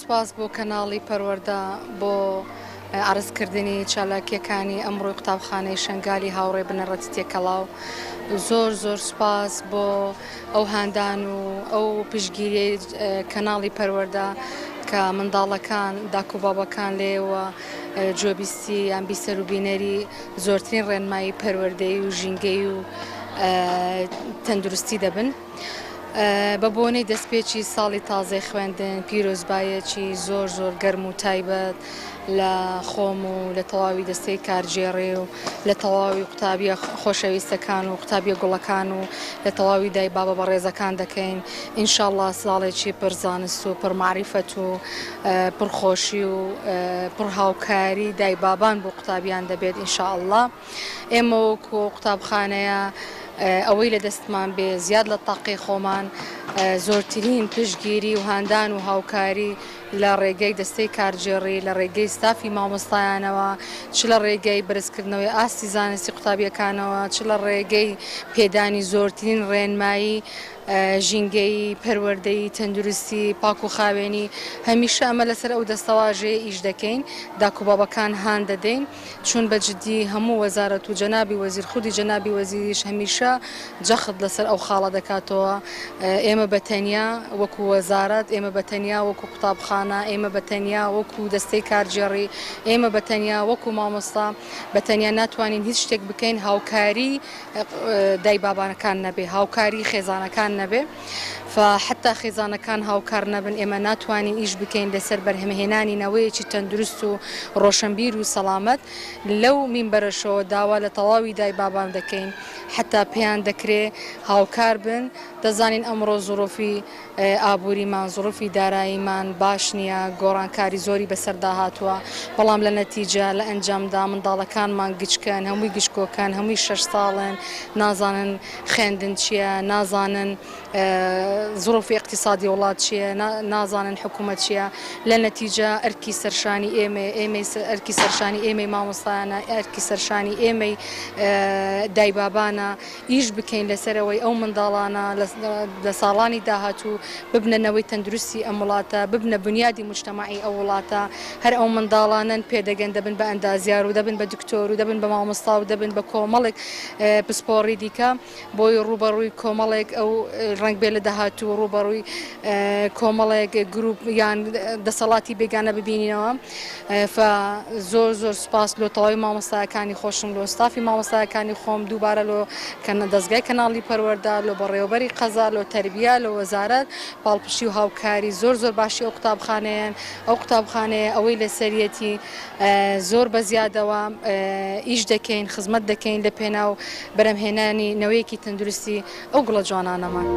سپاس بۆ کەناڵی پەروەردە بۆ عرضکردنی چالاکیەکانی ئەمڕۆی قوتابخانەی شنگالی هاوڕێ بنەڕەتی تێکەڵاو. زۆر سپاس بۆ ئەو هاندان و ئەو پشگیری کەناڵی پەروەردە کە منداڵەکان داکوبابەکان لێوە جۆبیستی یان بیسەر و بینەری زۆرترین ڕێنمایی پەروەردەی و ژینگەی و تەندروستی دەبن. بە بۆنەی دەستپێکی ساڵی تازای خوێندن پیرۆزبایەکی زۆر گەرم و تایبەت لە خۆم و لە تەواوی دەستەی کارجێڕێ و لە تەواوی قوتابیە خۆشەویستەکان و قوتابیە گوڵەکان و لە تەواوی دای بابە بە ڕێزەکان دەکەین. ئینشاءڵڵا ساڵێکی پڕزانست و پڕمعریفەت و پڕخۆشی و پڕ هاوکاری دای بابان بۆ قوتابیان دەبێت ئینشاءڵڵا. ئێمە وەکو قوتابخانەیە ئەوەی لە دەستمان بێ زیاد لە تاقی خۆمان زۆرترین پشگیری و هاندان و هاوکاری لە ڕێگەی دەستەی کارجێڕی لە ڕێگەی ستافی مامۆستایانەوە چ لە ڕێگەی بەرزکردنەوەی ئاستی زانستی قوتابیەکانەوە چ لە ڕێگەی پێدانی زۆرترین ڕێنمایی ژینگەی پەروەردەی تەندروستی پاک و خاوێنی هەمیشە ئەمە لەسەر ئەو دەستەواژەیە ئیش دەکەین داکوبابەکان هان دەدەین چون بەجددی هەموو وەزارەت و جەنابی وەزیر خودی جەنابی وەزیریش هەمیشە جەخت لەسەر ئەو خاڵە دەکاتەوە. ئێمە بەتەنیا وەکو وەزارەت ئێمە بەتەنیا وەکو قوتابخانە ئێمە بەتەنیا وەکو دەستەی کارجێڕی ئێمە بەتەنیا وەکو مامۆستا بەتەنیا ناتوانین هیچ شتێک بکەین هاوکاری دای بابانەکان نەبێ هاوکاری خێزانەکان نەبێ فحتا خێزانەکان هاوکار نەبن ئێمە ناتوانین ئیش بکەین لەسەر بەرهەمهێنانی نەوەیەکی تەندروست و ڕۆشنبیر و سەلامەت لەو مینبەرەشەوە داوا لە تەواوی دای بابان دەکەین حتا پێیان دەکرێ هاوکار بن. دەزانین ئەمڕۆ زۆرۆفی ئابووریمان زۆرۆفی داراییمان باش نییە گۆڕانکاری زۆری بەسەردا هاتووە بەڵام لە نەتیجە لە ئەنجامدا منداڵەکانمان گچکەن هەمووی گشتکۆکان هەمووی 6 ساڵن نازانن خوێندن چییە نازانن زۆرۆفی اقتصادی وڵات چییە نازانن حکوومەت چییە لە نەتیجە ئەرکی سەرشانی ئێمەی ئەرکی سەرشانی ئێمەی مامۆستایانە ئەرکی سەرشانی ئێمەی دایبابانە ئیش بکەین لەسەرەوەی ئەو منداڵانە لە ساڵانی داهاتوو ببنەوەی تەندروستی ئەم وڵاتە ببنە بنیادی مجتەماعی ئەو وڵاتە هەر ئەو منداڵانن پێدەگەن دەبن بە ئەندازیار و دەبن بە دکتۆر و دەبن بە مامۆستا و دەبن بە کۆمەڵێک پسپۆڕی دیکە بۆی ڕوبەڕووی کۆمەڵێک ئەو ڕنگ بێ لە داهاتوو ڕوبەڕووی کۆمەڵێک گروپ یان دەسەڵاتی بێگانە ببینینەوە. زۆر سپاس لۆ تەواوی مامۆستایەکانی خۆشم لۆ ستافی مامۆستایەکانی خۆم دووبارە لۆ دەستگای کەناڵی پەروەردە لۆ بەڕێوەبەری قەزا لۆ تەربیە لە وەزارەت پاڵپشتی و هاوکاری زۆر باشی ئەو قوتابخانەیەن ئەو قوتابخانەیە ئەوەی لە سەرەتی زۆر بە زیادەوە ئیش دەکەین خزمەت دەکەین لە پێناو بەرهەمهێنانی نەوەیەکی تەندروستی ئەو گوڵە جوانانەمان.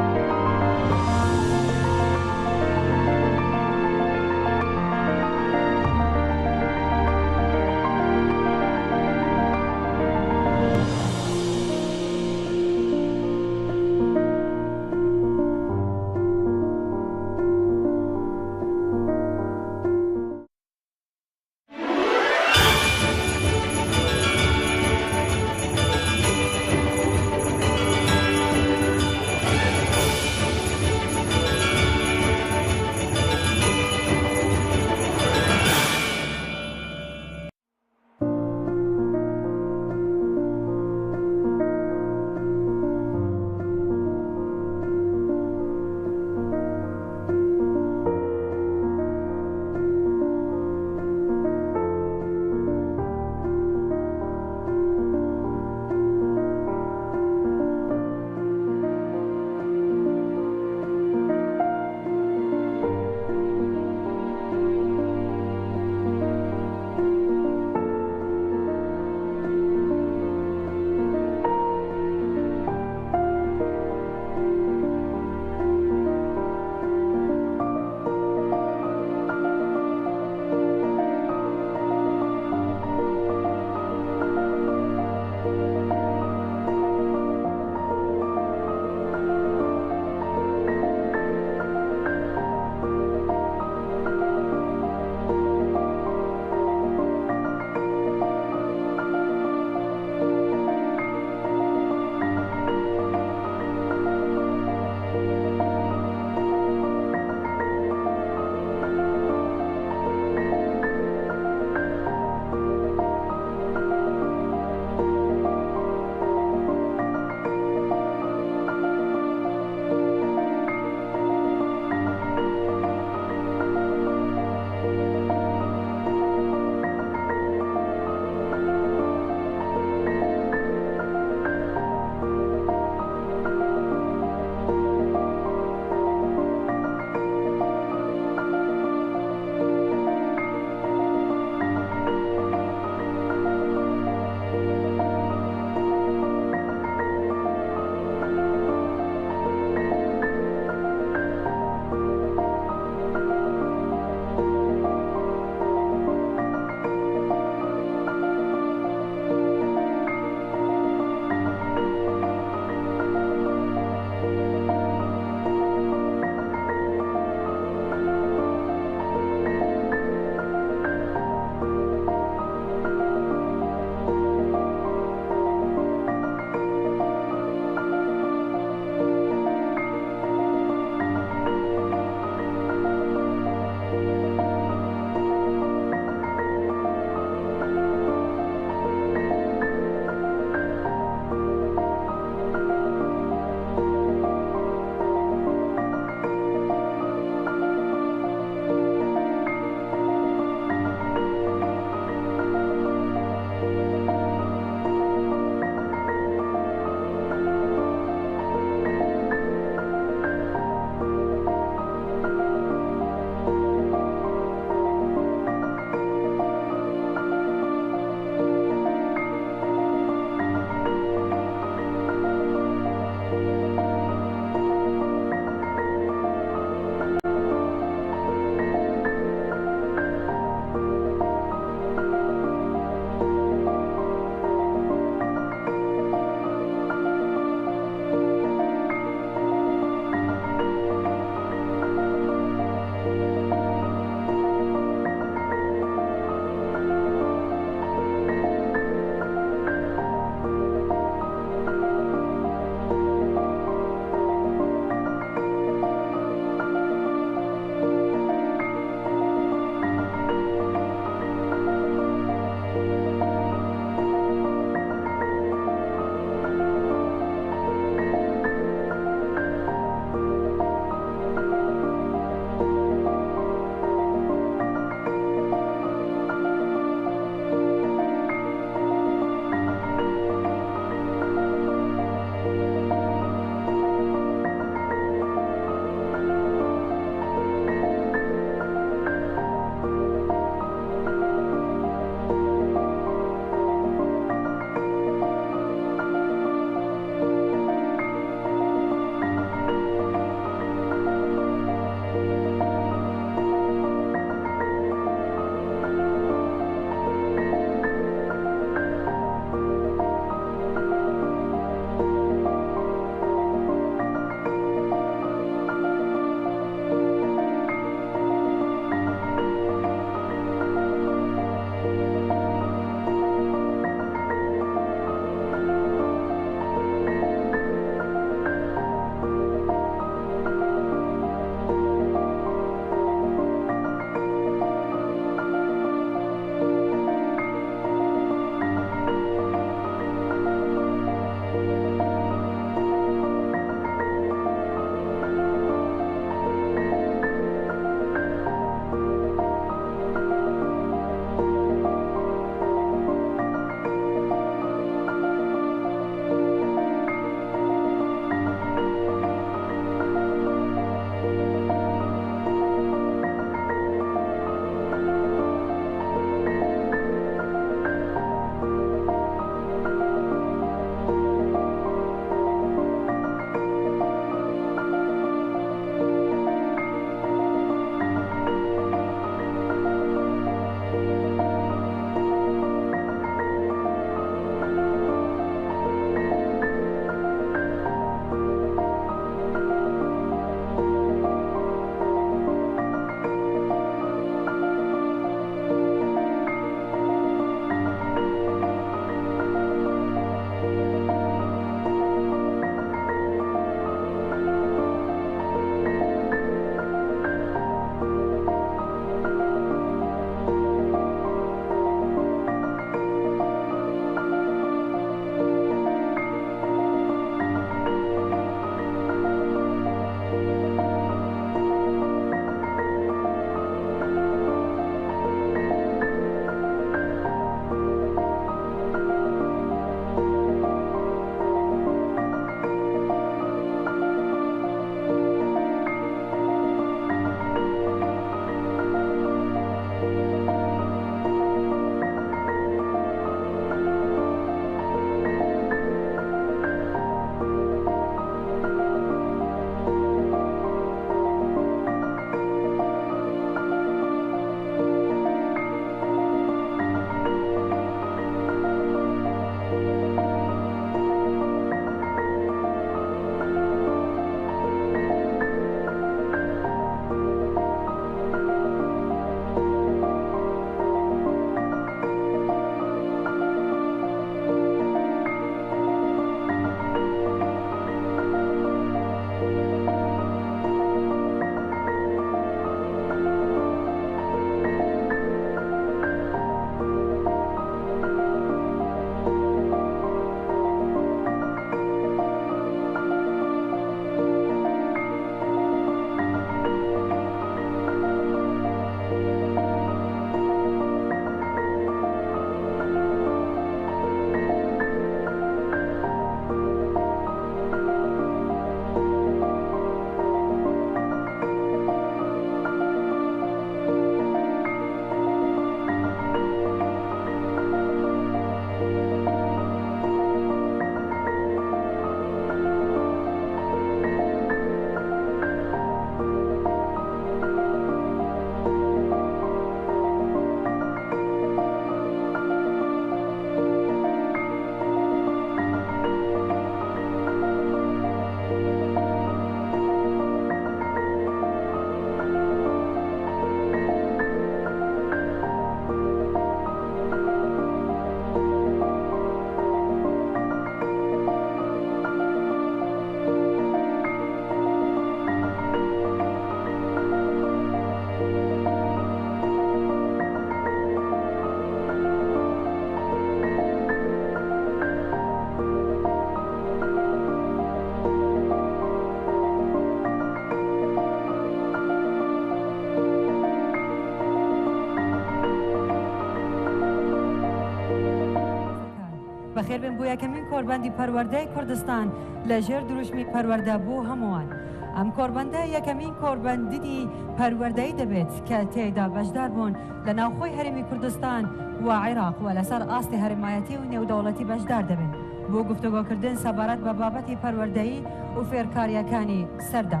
بەخێربن بۆ یەکەمین کۆربەندی پەروەردەی کوردستان لە ژێر دروشمی پەروەردە بۆ هەمووان. ئەم کۆربەندە یەکەمین کۆربەندی پەروەردەی دەبێت کە تێیدا بەشدار بوون لە ناوخۆی هەرێمی کوردستان و عێراق و لەسەر ئاستی هەرێمایەتی و نێودەوڵەتی بەشدار دەبن بۆ گفتوگۆکردن سەبارەت بە بابەتی پەروەردەیی و فێرکاریەکانی سەردە.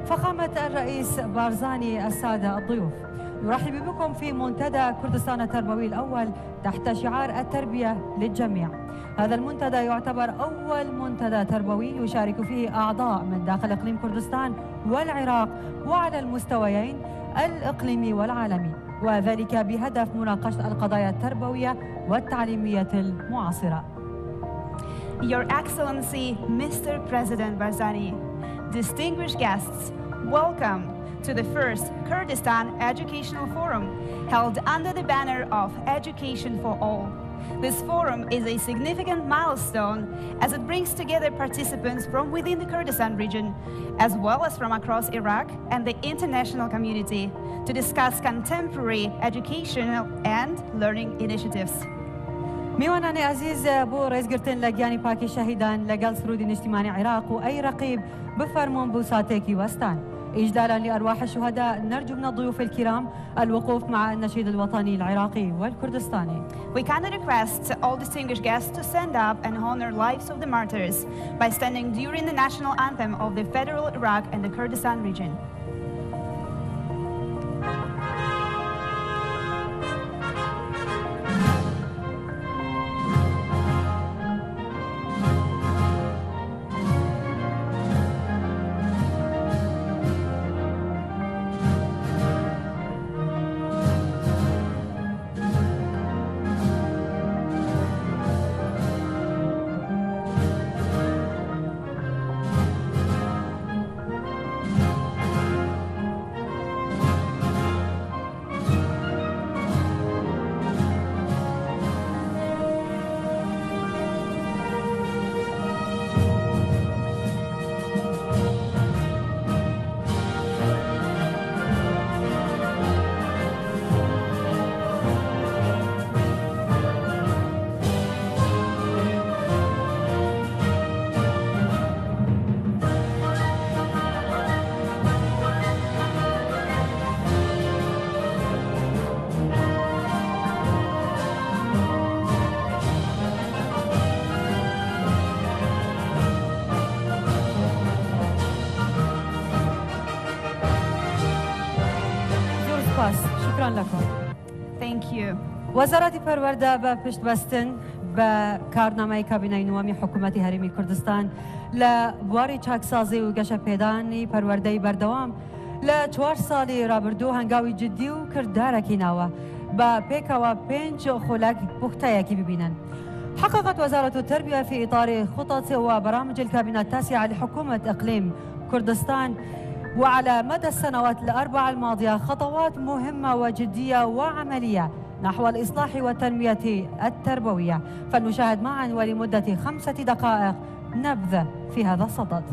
فخامة الرئيس بارزاني السادة الضيوف، نرحب بكم في منتدى كردستان التربوي الأول تحت شعار التربية للجميع. هذا المنتدى يعتبر أول منتدى تربوي يشارك فيه أعضاء من داخل إقليم كردستان والعراق وعلى المستويين الإقليمي والعالمي، وذلك بهدف مناقشة القضايا التربوية والتعليمية المعاصرة. Your Excellency, Mr. President Barzani, distinguished guests, welcome to the first Kurdistan Educational Forum held under the banner of Education for All. This forum is a significant milestone as it brings together participants from within the Kurdistan region, as well as from across Iraq and the international community, to discuss contemporary educational and learning initiatives. میوانانی عزیز بۆ ڕێزگرتن لە گیانی پاکی شەهیدان لەگەڵ سرودی نیشتیمانی عێراق و ئەی ڕەقیب بفەرمون بۆ ساتێکی وەستان. إجلالا لأرواح الشهداء نرجو من الضيوف الكرام الوقوف مع النشيد الوطني العراقي والكردستاني. We kindly request all distinguished guests to stand up and honor lives of the martyrs by standing during the national anthem of the Federal Iraq and the Kurdistan region. شكرا لكم. Thank you. وەزارەتی پەروەردە بە پشتبەستن بە کارنامەی کابینەی نوەمی حکوومەتی هەرێمی کوردستان لە بواری چاکسازی و گەشە پێدانی پەروەردەی بەردەوام لە 4 ساڵی ڕابردوو هەنگاوی جدی و کردارێکی ناوە بە پێکەوە 5 خولەک پوختەیەکی ببینن. حققت وزارة التربية في إطار خطط وبرامج الكابينة التاسعة لحكومة إقليم كردستان وعلى مدى السنوات الأربع الماضية خطوات مهمة وجدية وعملية نحو الإصلاح والتنمية التربوية، فلنشاهد معا ولمدة 5 دقائق نبذة في هذا الصدد.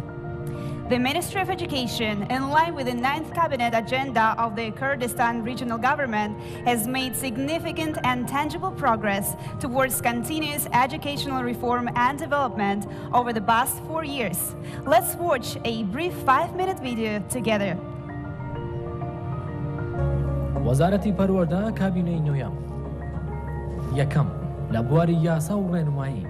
The Ministry of Education, in line with the 9th Cabinet Agenda of the Kurdistan Regional Government, has made significant and tangible progress towards continuous educational reform and development over the past 4 years. Let's watch a brief 5-minute video together. وەزارەتی پەروەردە کابینەی نوێم یەکەم لە بواری یاسا و ڕێنمایی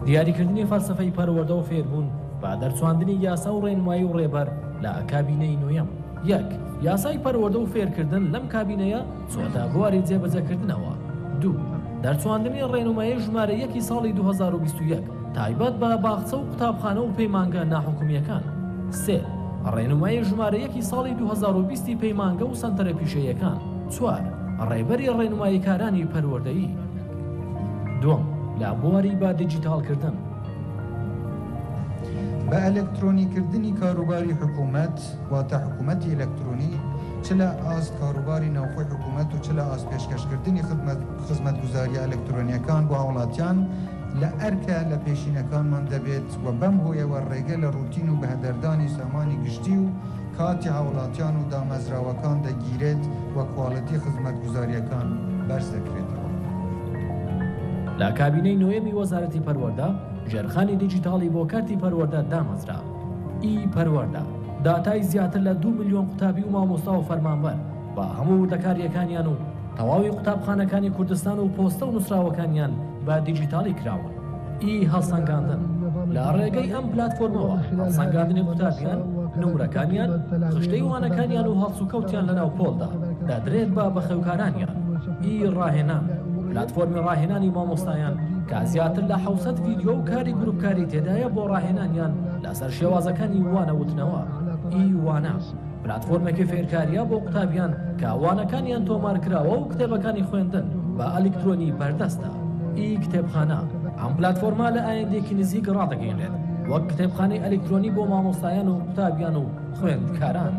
دیاریکردنی فەلسەفەی پەروەردە و فێربوون با دەرچواندنی یاسا و ڕێنمایی و ڕێبەر لە کابینەی نوێم. یەک یاسای پەروەردە و فێرکردن لەم کابینەیە چۆتە بواری جێبەجێکردنەوە. دوو دەرچواندنی ڕێنمایی ژمارە 1 ساڵی 2021 تایبەت بە باخچە و قوتابخانە و پەیمانگە ناحکومیەکان. سێ ڕێنمایی ژمارە 1 ساڵی 2020 پەیمانگە و سەنتەرە پیشەیەکان. چوار ڕێبەری ڕێنماییکارانی پەروەردەیی. دوم لە بواری با دیجیتالکردن بە ئەلکترۆنیکردنی کاروباری حکوومەت واتە حکوومەتی ئەلکترۆنی چ لە ئاست کاروباری ناوخۆی حکوومەت و چ لە ئاست پێشکەشکردنی خزمەتگوزاریە ئەلکترۆنیەکان بۆ هاوڵاتیان لە ئەرکە لە پێشینەکانمان دەبێت و بەم هۆیەوە ڕێگە لە ڕوتین و بەهدەردانی سامانی گشتی و کاتی هاوڵاتیان و دامەزراوەکان دەگیرێت و کواڵەتی خزمەتگوزاریەکان بەرز دەکرێتەوە. لە کابینەی نوێمی وەزارەتی پەروەردە ژێرخانی دیجیتاڵی بۆ کارتی پەروەردە دامەزرا. پەروەردە داتای زیاتر لە 2 ملیۆن قوتابی و مامۆستا و فەرمانبەر بە هەموو وردەکاریەکانیان و تەواوی قوتابخانەکانی کوردستان و پۆستە و نووسراوەکانیان بە دیجیتاڵی کراون. هەڵسەنگاندن لە ڕێگەی ئەم پلاتفۆرمەوە هەڵسەنگاندنی قوتابیان، نمرەکانیان، خشتەی وانەکانیان و هەڵسوکەوتیان لەناو پۆلدا دەدرێت بە بەخێوکارانیان. ڕاهێنان پلاتفۆرمی ڕاهێنانی مامۆستایان کە زیاتر لە 700 ڤیدیۆ و کاری گروپکاری تێدایە بۆ ڕاهێنانیان لەسەر شێوازەکانی وانەوتنەوە. وانە پلاتفۆرمێکی فێرکاریە بۆ قوتابیان کە وانەکانیان تۆمارکراوە و کتێبەکانی خوێندن بە ئەلکترۆنی بەردەستە. کتێبخانە ئەم پلاتفۆرما لە ئایندێکی نزیک ڕادەگەیەنێت وەک کتێبخانەی ئەلکترۆنی بۆ مامۆستایان و قوتابیان و خوێندکاران.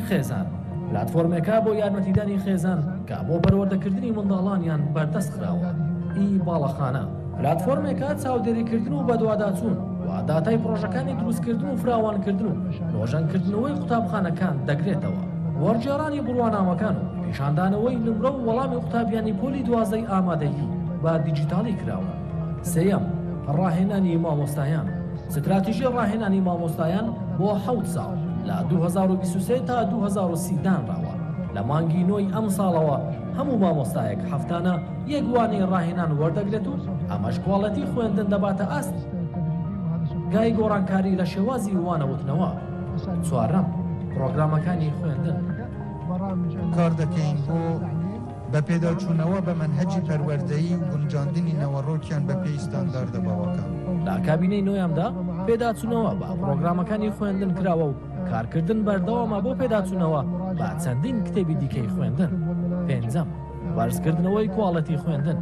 خێزان پلاتفۆرمێکە بۆ یارمەتیدانی خێزان کە بۆ بەروەردەکردنی منداڵانیان بەردەست کراوە. باڵەخانە پلاتفۆرمێکە چاودێریکردن و بەدواداچوون و داتای پرۆژەکانی دروستکردن و فراوانکردن و ڕۆژانکردنەوەی قوتابخانەکان دەگرێتەوە. وەرجێڕانی بڕوانامەکان و پیشاندانەوەی نمرە و وەڵامی قوتابیانی پۆلی 12 ئامادەیی بە دیجیتاڵی کراوە. سێەم ڕاهێنانی مامۆستایان ستراتیژی ڕاهێنانی مامۆستایان بۆ 7 ساڵ لە 2023 تا 2030 دانراوە. لە مانگی نۆی ئەم ساڵەوە هەموو مامۆستایەک هەفتانە یەکوانەی ڕاهێنان وەردەگرێت و ئەمەش کوڵەتی خوێندن دەباتە ئاست. گای گۆڕانکاری لە شێوازی وانەوتنەوە. چوارەم پرۆگرامەکانی خوێندن کار دەکەین بۆ بە پێداچوونەوە بە منهەجی پەروەردەیی و گونجاندنی نەوەڕۆکیان بە پێی ستانداردە باوەکان. لە کابینەی نوێیامدا پێداچوونەوە بە پرۆگرامەکانی خوێندن کراوە و کارکردن بەردەوامە بۆ پێداچوونەوە بە چەندین کتێبی دیکەی خوێندن. پێنجەم بەرزکردنەوەی کوڵەتی خوێندن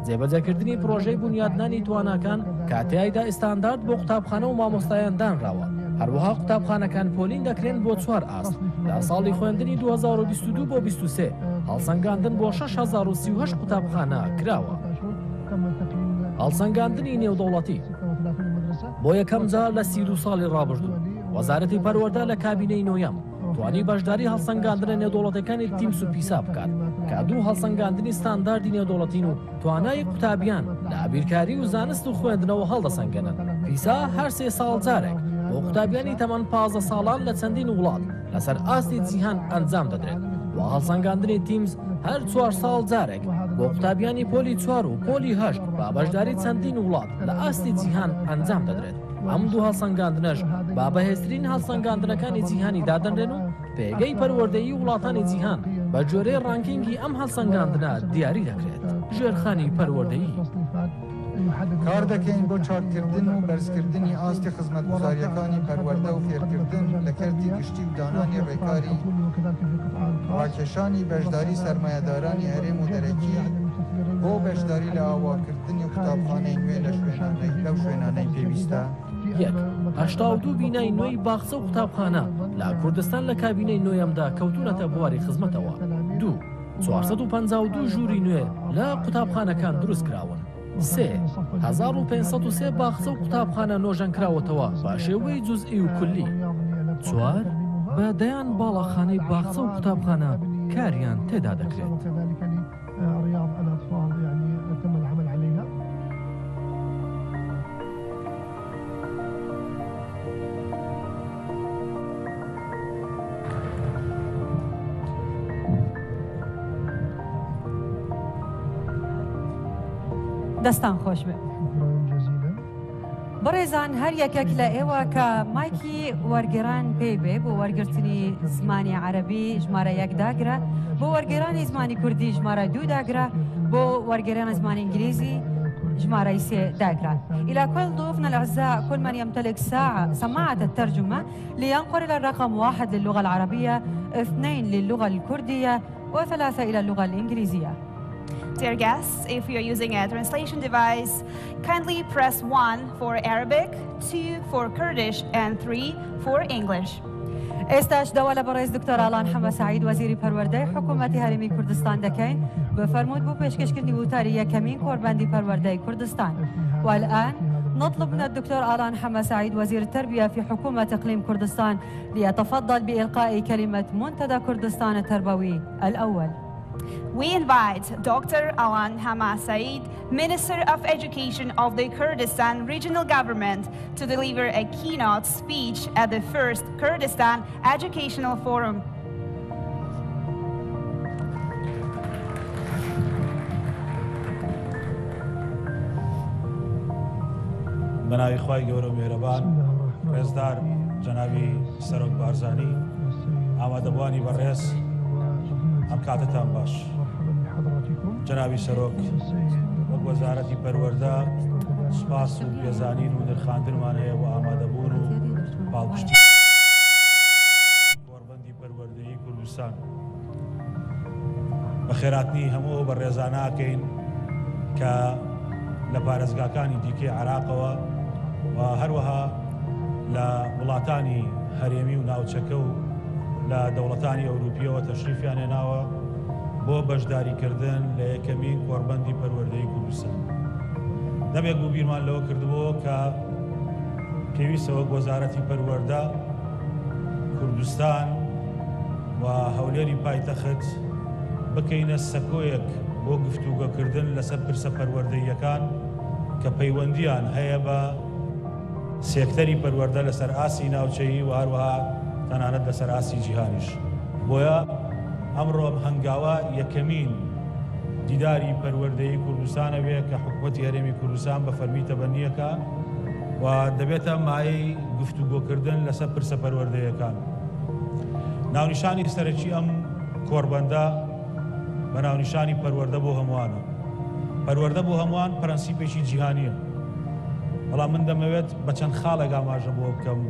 جێبەجێکردنی پرۆژەی بنیادنانی تواناکان کاتیایدا ئستاندارد بۆ قوتابخانە و مامۆستایان دانراوە. هەروەها قوتابخانەکان پۆلین دەکرێن بۆ 4 ئاست لە ساڵی خوێندنی 2022 بۆ 23 هەڵسەنگاندن بۆ 6038 قوتابخانە کراوە. هەڵسەنگاندنی نێودەوڵەتی بۆ یەکەم جار لە 32 ساڵی ڕابردوو وەزارەتی پەروەردە لە کابینەی نۆیەم توانی بەشداری هەڵسەنگاندنە نێودەوڵەتەکانی تیمس و پیسا بکات کە دوو هەڵسەنگاندنی ستانداردی نێودەوڵەتین و توانای قوتابیان لە ئابیرکاری و زانست و خوێندنەوە هەڵدەسەنگێنن. پیسا هەر 3 ساڵ جارێک بۆ قوتابیانی تەمەن 15 ساڵان لە چەندین وڵات لەسەر ئاستی جیهان ئەنجام دەدرێت و هەڵسەنگاندنی تیمز هەر 4 ساڵ جارێک بۆ قوتابیانی پۆلی 4 و پۆلی 8 با بەشداری چەندین وڵات لە ئاستی جیهان ئەنجام دەدرێت. ئەم دوو هەڵسەنگاندنەش با بەهێزترین هەڵسەنگاندنەکانی جیهانی دادەنرێن و پێگەی پەروەردەیی وڵاتانی جیهان بە جۆرەی ڕانکینگی ئەم هەڵسەنگاندنە دیاری دەکرێت. ژێرخانی پەروەردەیی کار دەکەین بۆ چاککردن و بەرزکردنی ئاستی خزمەتگوزاریەکانی پەروەردە و فێرکردن لە کەرتی گشتی و دانانی ڕێکاری ڕاکێشانی بەشداری سەرمایەدارانی هەرێم و دەرەکی بۆ بەشداری لە ئاواکردنی قوتابخانەی نوێ لە شوێنانەی پێویستە. 82 بینای نوێی باخچە و قوتابخانە لە کوردستان لە کابینەی نۆیەمدا کەوتونەتە بواری خزمەتەوە. 452 ژووری نوێ لە قوتابخانەکان دروست کراون. 1503 باخچە و قوتابخانە نۆژەن کراوەتەوە با شێوەی جوزئی و کولی. 4 بە دەیان باڵەخانەی باخچە و قوتابخانە کاریان تێدا دەکرێت. دەستان خۆش بێ. بەڕێزان هەر یەکێک لە ئێوە کە مایکی وەرگێران پێی بێ بۆ وەرگرتنی زمانی عەرەبی ژمارە 1 داگرە، بۆ وەرگێرانی زمانی کوردی ژمارە 2 داگرە، بۆ وەرگێرانی زمانی ئینگلیزی ژمارە 3 داگرة. إلى كل ضيوفنا الأعزاء كل من يمتلك سماعة الترجمة لينقل الرقم 1 للغة العربية، 2 للغة الكردية، و3 إلى اللغة الإنجليزية. Dear guests, if you're using a translation device, kindly press 1 for Arabic, 2 for Kurdish, and 3 for English. ئێستاش دەوا لە بەڕێز دکتۆر ئالان حەمە سعید وەزیری پەروەردەی حکوومەتی هەرێمی کوردستان دەکەین بفەرمود بۆ پێشکەشکردنی وتاری یەکەمین کۆربەندی پەروەردەی کوردستان. والآن نطلب من الدكتور آلان حمى سعيد وزير التربية في حكومة إقليم كردستان ليتفضل بإلقاء كلمة منتدى كردستان التربوي الأول. We invite Dr. Alan Hama Saeed, Minister of Education of the Kurdistan Regional Government, to deliver a keynote speech at the first Kurdistan Educational Forum. بناوی خوای گەورە و میهرەبان ڕێزدار جەنابی سەرۆک بارزانی ئامادەبوانی بەڕێز ئەم کاتتان باش جەنابی سەرۆک وەک وەزارەتی پەروەردە سوپاس و پێزانین و نرخاندنمان هەیە بۆ ئامادەبوون و باڵپشتی کۆڕبەندی پەروەردەیی کوردستان بە خێراتنی هەموو بە ڕێزاناکەین کە لە پارێزگاکانی دیکەی عێراقەوە و هەروەها لە وڵاتانی هەرێمی و ناوچەکە و لە دەوڵەتانی ئەوروپیەوە تەشریفیان هێناوە بۆ بەشداریکردن لە یەکەمین کۆڕبەندی پەروەردەیی کوردستان. دەبێت بوو بیرمان لەوە کردبووە کە پێویستەوە وەزارەتی پەروەردە کوردستان و هەولێری پایتەخت بکەینە سەکۆیەک بۆ گفتوگۆکردن لەسەر پرسە پەروەردەییەکان کە پەیوەندیان هەیە بە سێکتەری پەروەردە لەسەر ئاسی ناوچەیی و هەروەها تەنانەت لەسەر ئاسی جیهانیش. بۆیە ئەمڕۆ هەنگاوە یەکەمین دیداری پەروەردەیی کوردستانە بێ کە حکوومەتی هەرێمی کوردستان بە فەرمی تەبەنیەکە و دەبێتە مایەی گفتوگۆکردن لەسەر پرسە پەروەردەیەکان. ناونیشانی سەرەکی ئەم کۆڕبەندە بە ناونیشانی پەروەردە بۆ هەمووانە. پەروەردە بۆ هەمووان پرەنسیپێکی جیهانیە. بەڵام من دەمەوێت بە چەند خاڵێک ئاماژە بۆ بکەم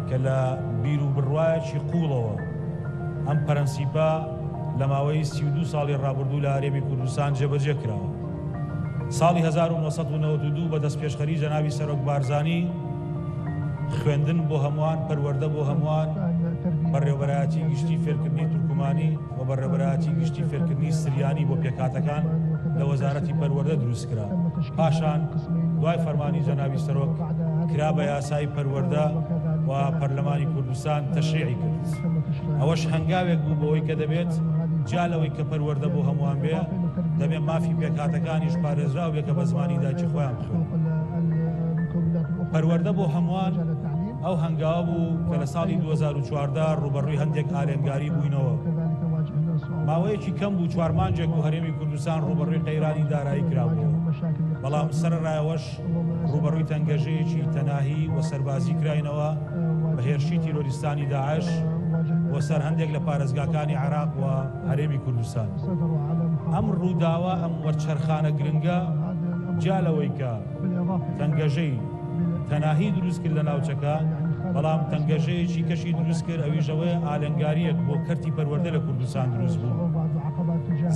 کە لە بیر و بڕوایەکی قوڵەوە ئەم پەرەنسیپە لە ماوەی 32 ساڵی ڕابردوو لە هەرێمی کوردستان جێبەجێ کراوە. ساڵی 1992 بە دەست پێشخەری جەنابی سەرۆک بارزانی خوێندن بۆ هەمووان، پەروەردە بۆ هەمووان، بەڕێوەبەرایەتی گشتی فێرکردنی تورکمانی و بەڕێوەبەرایەتی گشتی فێرکردنی سریانی بۆ پێکاتەکان لە وەزارەتی پەروەردە دروست کرا. پاشان دوای فەرمانی جەنابی سەرۆک کرا بە یاسای پەروەردە و پەرلەمانی کوردستان تەشریعی کرد. ئەوەش هەنگاوێک بوو بەوەی کە دەبێت جالەوەی کە پەروەردە بۆ هەمووان بێ دەبێت مافی پێکاتەکانیش پارێزراو بێ کە بە زمانی داچی خۆیان بخوێن. پەروەردە بۆ هەمووان ئەو هەنگاوە بوو کە لە ساڵی 2014 ڕوبەڕووی هەندێک ئالێنگاری بووینەوە. ماوەیەکی کەم بوو 4 مانجێک و هەرێمی کوردستان ڕوبەڕووی قەیرانی دارایی کرابوو. بەڵام سەرڕایەوەش ڕوبەڕووی تەنگەژەیەکی تەناهی و سەربازی کراینەوە بە هێرشی تیرۆریستانی داعش بۆ سەر هەندێک لە پارێزگاکانی عێراق و هەرێمی کوردستان. ئەم ڕووداوە ئەم وەرچەرخانە گرنگە جالەوەی کە تەنگەژەی تەناهی دروست کرد لە ناوچەکە، بەڵام تەنگەژەیەکی کەشی دروست کرد ئەویژەوەی ئالەنگاریەک بۆ کەرتی پەروەردە لە کوردستان دروست بوو.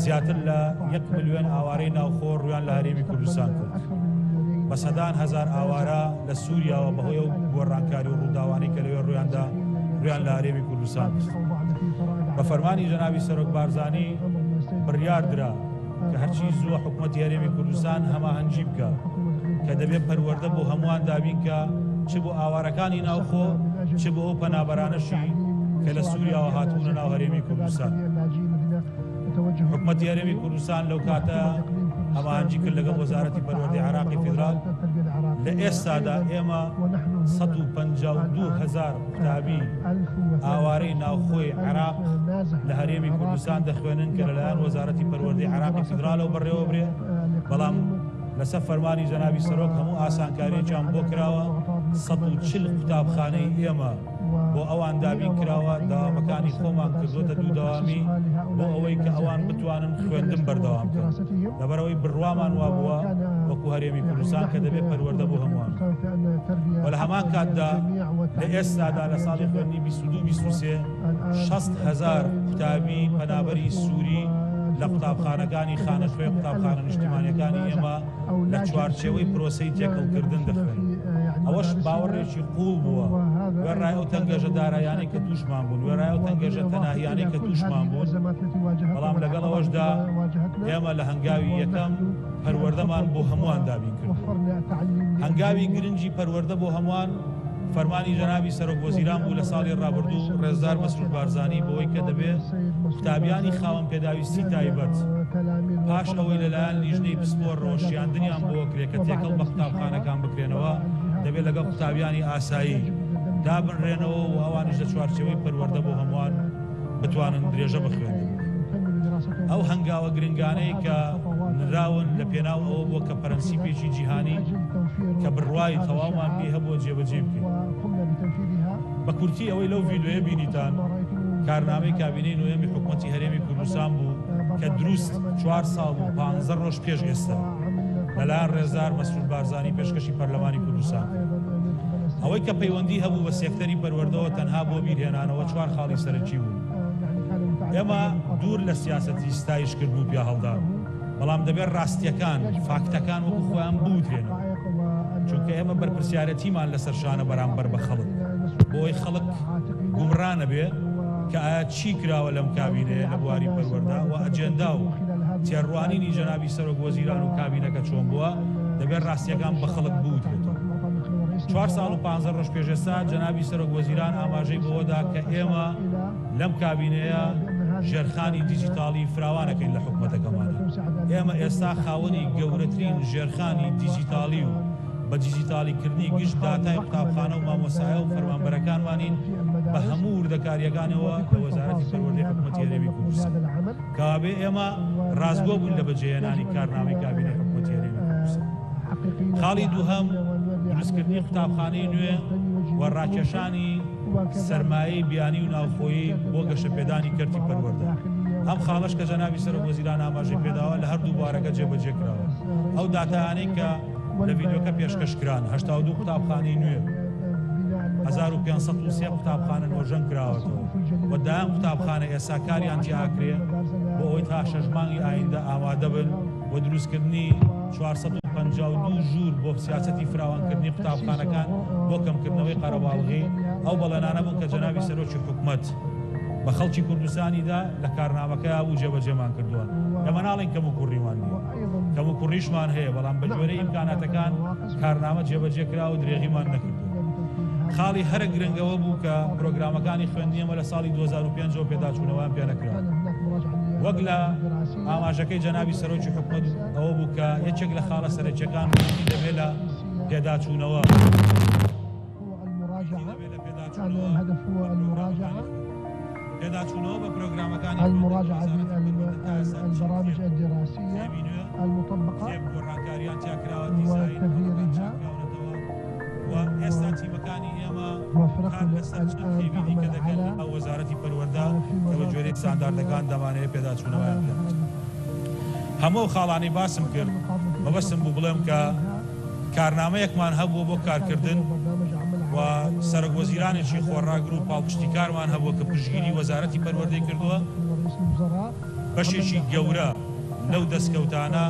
زیاتر لە 1 ملیۆن ئاوارەی ناوخۆ ڕویان لە هەرێمی کوردستان کرد. بە سەدان هەزار ئاوارە لە سووریاوە بەهۆی و گۆڕانکاری و ڕووداوانەی کە لەوێ ڕویاندا ڕویان لە هەرێمی کوردستان کرد. بە فەرمانی جەنابی سەرۆک بارزانی بڕیاردرا کە هەرچی زووە حکوومەتی هەرێمی کوردستان هەماهەنگی بکە کە دەبێت پەروەردە بۆ هەمووان دابین کە چ بۆ ئاوارەکانی ناوخۆ چ بۆ ئەو پەنابەرانەشی کە لە سووریاوە هاتوونە ناو هەرێمی کوردستان. حکوومەتی هەرێمی کوردستان لەو کاتە هەماهەنگی کرد لەگەڵ وەزارەتی پەروەردەی عێراقی فیدرال. لە ئێستادا ئێمە 152,000 قوتابی ئاوارەی ناوخۆی عێراق لە هەرێمی کوردستان دەخوێنن کە لەلایەن وەزارەتی پەروەردەی عێراقی فیدرالەوە بەڕێوە برێ. بەڵام لەسەر فەرمانی جەنابی سەرۆک هەموو ئاسانکاریەکیان بۆ کراوە. 140 قوتابخانەی ئێمە بۆ ئەوان دابین کراوە، داوامەکانی خۆمان کردوتە دوو داوامی بۆ ئەوەی کە ئەوان بتوانن خوێندن بەردەوام بکەن. لەبەرەوەی بڕوامان وا بووە وەکو هەرێمی کوردستان کە دەبێت پەروەردە بۆ هەمووان. و لە هەمان کاتدا لە ئێستادا لە ساڵی خوێندنی 22-23 60,000 قوتابی پەنابەری سووری لە قوتابخانەکانی خانەخوێ قوتابخانە نیشتیمانیەکانی ئێمە لە چوارچێوەی پرۆسەی تێکەڵکردن دەخوێن. ئەوەش باوەڕێکی قوڵ بووە وێڕای ئەو تەنگەژە دارایانەی کە تووشمان بوون، وێڕای ئەو تەنگەژە تەناهیانەی کە تووشمان بوون. بەڵام لەگەڵ ئەوەشدا ئێمە لە هەنگاوی یەکەم پەروەردەمان بۆ هەمووان دابین کرد. هەنگاوی گرنگی پەروەردە بۆ هەمووان فەرمانی جەنابی سەرۆکوەزیران بوو لە ساڵی ڕابردوو ڕێزدار مەسرور بارزانی بەوەی کە دەبێت قوتابیانی خاوەن پێداویستی تایبەت پاش ئەوەی لەلایەن لیژنەی پسپۆڕ ڕۆژیاندنیان بۆ کرێ کە تێکەڵ بە قوتابخانەکان بکرێنەوە دەبێت لەگەڵ قوتابیانی ئاسایی دابنرێنەوە و ئەوانش لە چوارچێوەی پەروەردە بۆ هەمووان بتوانن درێژە بخوێنن. ئەو هەنگاوە گرنگانەی کە نراون لە پێناو ئەوە بووە کە پەرەنسیپێکی جیهانی کە بڕوای تەواومان پێ هەبووە جێبەجێ بکەین. بە کورتی ئەوەی لەو ڤیدیۆیە بینیتان کارنامەی کابینەی نوێمی حکوومەتی هەرێمی کوردستان بوو کە دروست 4 ساڵ و 15 ڕۆژ پێش ئێستا لەلایەن ڕێزدار مەسرور بارزانی پێشکەشی پەرلەمانی کوردستان. ئەوەی کە پەیوەندی هەبوو بە سێکتەری پەروەردەوە تەنها بۆ بیرهێنانەوە 4 خاڵی سەرەکی بوو. ئێمە دوور لە سیاسەتی ستایشکرد بوو پیا هەڵدا، بەڵام دەبێت ڕاستیەکان فاکتەکان وەکو خۆیان بوترێنەوە، چونکە ئێمە بەرپرسیارەتیمان لەسەر شانە بەرامبەر بە خەڵک بۆی خەڵک گومڕانە بێ کە ئایا چی کراوە لەم کابینەیە لە بواری پەروەردە و ئەجێندا و تێڕوانینی جەنابی سەرۆکوەزیران و کابینەکە چۆن بووە دەبێت ڕاستیەکان بە خەڵک بوترێتەوە. 4 ساڵ و 15 ڕۆژ پێش ئێستا جەنابی سەرۆکوەزیران ئاماژەی بەوەدا کە ئێمە لەم کابینەیە ژێرخانی دیجیتاڵی فراوانەکەین لە حکوومەتەکەمانە. ئێمە ئێستا خاوەنی گەورەترین ژێرخانی دیجیتاڵی و بە دیجیتالیکردنی گشت داتای قوتابخانە و مامۆسایە و فەرمانبەرەکانمانین بە هەموو وردەکاریەکانەوە لە وەزارەتی پەروەردەی حکوومەتی هەرێمی کوردستان. کەوابێ ئێمە ڕازگۆ بوون لە بەجێهێنانی کارنامەی کابینەی حکوومەتی هەرێمی کوردستان. خاڵی دووهەم دروستکردنی قوتابخانەی نوێ و ڕاکێشانی سەرمایەی بیانی و ناوخۆیی بۆ گەشەپێدانی کەرتی پەروەردە. ئەم خاڵش کە جەنابی سەرۆکوەزیران ئاماژەی پێداوە لە هەردوو بوارەکە جێبەجێ کراوە. ئەو داتایانەی کە لە ڤیدیۆکە پێشکەشکران 82 قوتابخانەی نوێ 1503 قوتابخانە نۆژەنگ کراوەتەوە و دایان قوتابخانە ئێستا کاریان تیاکرێ بۆ ئەوەی تا 6 مانگی ئایندە ئامادە بن و دروستکردنی 452 ژوور بۆ سیاسەتی فراوانکردنی قوتابخانەکان بۆ کەمکردنەوەی قەرەباڵغی ئەو بەڵێنانە بوون کە جەنابی سەرۆکی حکوومەت بە خەڵکی کوردستانیدا لە کارنامەکە بوو جێبەجێمان کردووە. ئەمە ناڵێن کەم و کوڕیمان نیە، کەم و کوڕیشمان هەیە، بەڵام بە جۆرەی ئیمکاناتەکان کارنامە جێبەجێ کرا و درێغیمان نەکردو. خاڵی هەرە گرنگەوە بوو کە پرۆگرامەکانی خوێندنیەمە لە ساڵی 2005 پێداچوونەوەیان پێ نەکرا. وەک لە ئاماژەکەی جەنابی سەرۆکی حکوومەت ئەوە بوو کە یەکێک لە خاڵە سەرەکیەکان دەبێت لە پێداچوونەوە پێداچوونەوە بە پرۆگرامەکانی المراجعة بالبرامج الدراسية المطبقة وتغييرها وئێستا تیمەکانی ئێمە کار لەسەر تەقیبینی کە دەکەن ئەو وەزارەتی پەروەردە کە بە جۆرەی ستانداردەکان دەمانەوێت پێداچوونەوەیان بکات. هەموو خاڵانی باسم کرد مەبەستم بوو بڵێم کە کارنامەیەکمان هەبووە بۆ کارکردن و سەرۆکوەزیرانێکی خۆڕاگر و پاڵپشتیکارمان هەبووە کە پشتگیری وەزارەتی پەروەردەی کردووە. بەشێکی گەورە لەو دەستکەوتانە